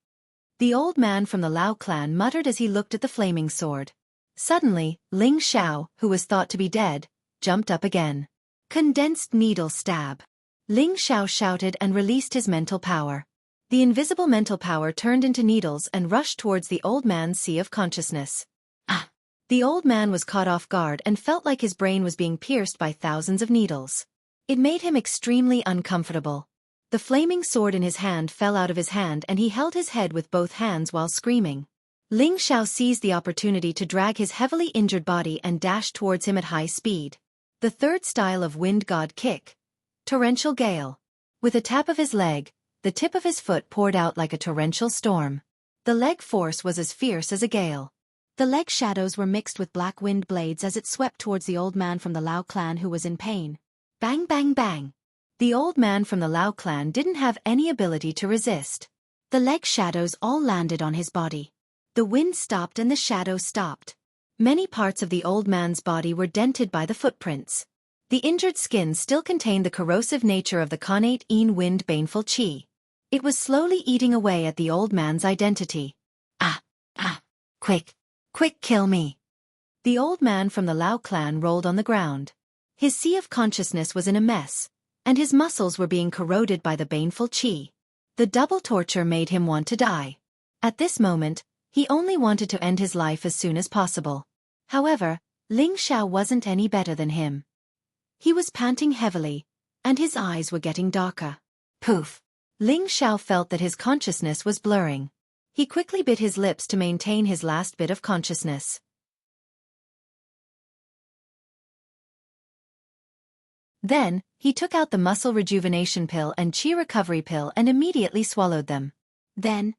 The old man from the Lao clan muttered as he looked at the flaming sword. Suddenly, Ling Xiao, who was thought to be dead, jumped up again. Condensed needle stab. Ling Xiao shouted and released his mental power. The invisible mental power turned into needles and rushed towards the old man's sea of consciousness. Ah! The old man was caught off guard and felt like his brain was being pierced by thousands of needles. It made him extremely uncomfortable. The flaming sword in his hand fell out of his hand and he held his head with both hands while screaming. Ling Xiao seized the opportunity to drag his heavily injured body and dashed towards him at high speed. The third style of wind god kick. Torrential gale. With a tap of his leg, the tip of his foot poured out like a torrential storm. The leg force was as fierce as a gale. The leg shadows were mixed with black wind blades as it swept towards the old man from the Lao clan who was in pain. Bang bang bang. The old man from the Lao clan didn't have any ability to resist. The leg shadows all landed on his body. The wind stopped and the shadow stopped. Many parts of the old man's body were dented by the footprints. The injured skin still contained the corrosive nature of the connate wind baneful qi. It was slowly eating away at the old man's identity. Ah! Ah! Quick! Quick, kill me! The old man from the Lao clan rolled on the ground. His sea of consciousness was in a mess, and his muscles were being corroded by the baneful qi. The double torture made him want to die. At this moment, he only wanted to end his life as soon as possible. However, Ling Xiao wasn't any better than him. He was panting heavily, and his eyes were getting darker. Poof! Ling Xiao felt that his consciousness was blurring. He quickly bit his lips to maintain his last bit of consciousness. Then, he took out the muscle rejuvenation pill and chi recovery pill and immediately swallowed them. Then,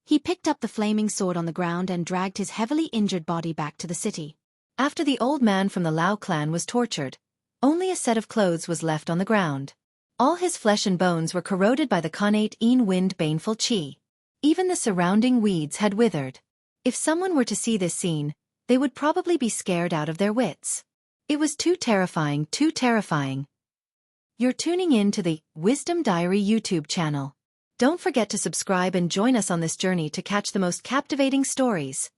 he picked up the flaming sword on the ground and dragged his heavily injured body back to the city. After the old man from the Lao clan was tortured, only a set of clothes was left on the ground. All his flesh and bones were corroded by the connate wind baneful qi. Even the surrounding weeds had withered. If someone were to see this scene, they would probably be scared out of their wits. It was too terrifying, too terrifying. You're tuning in to the Wisdom Diary YouTube channel. Don't forget to subscribe and join us on this journey to catch the most captivating stories.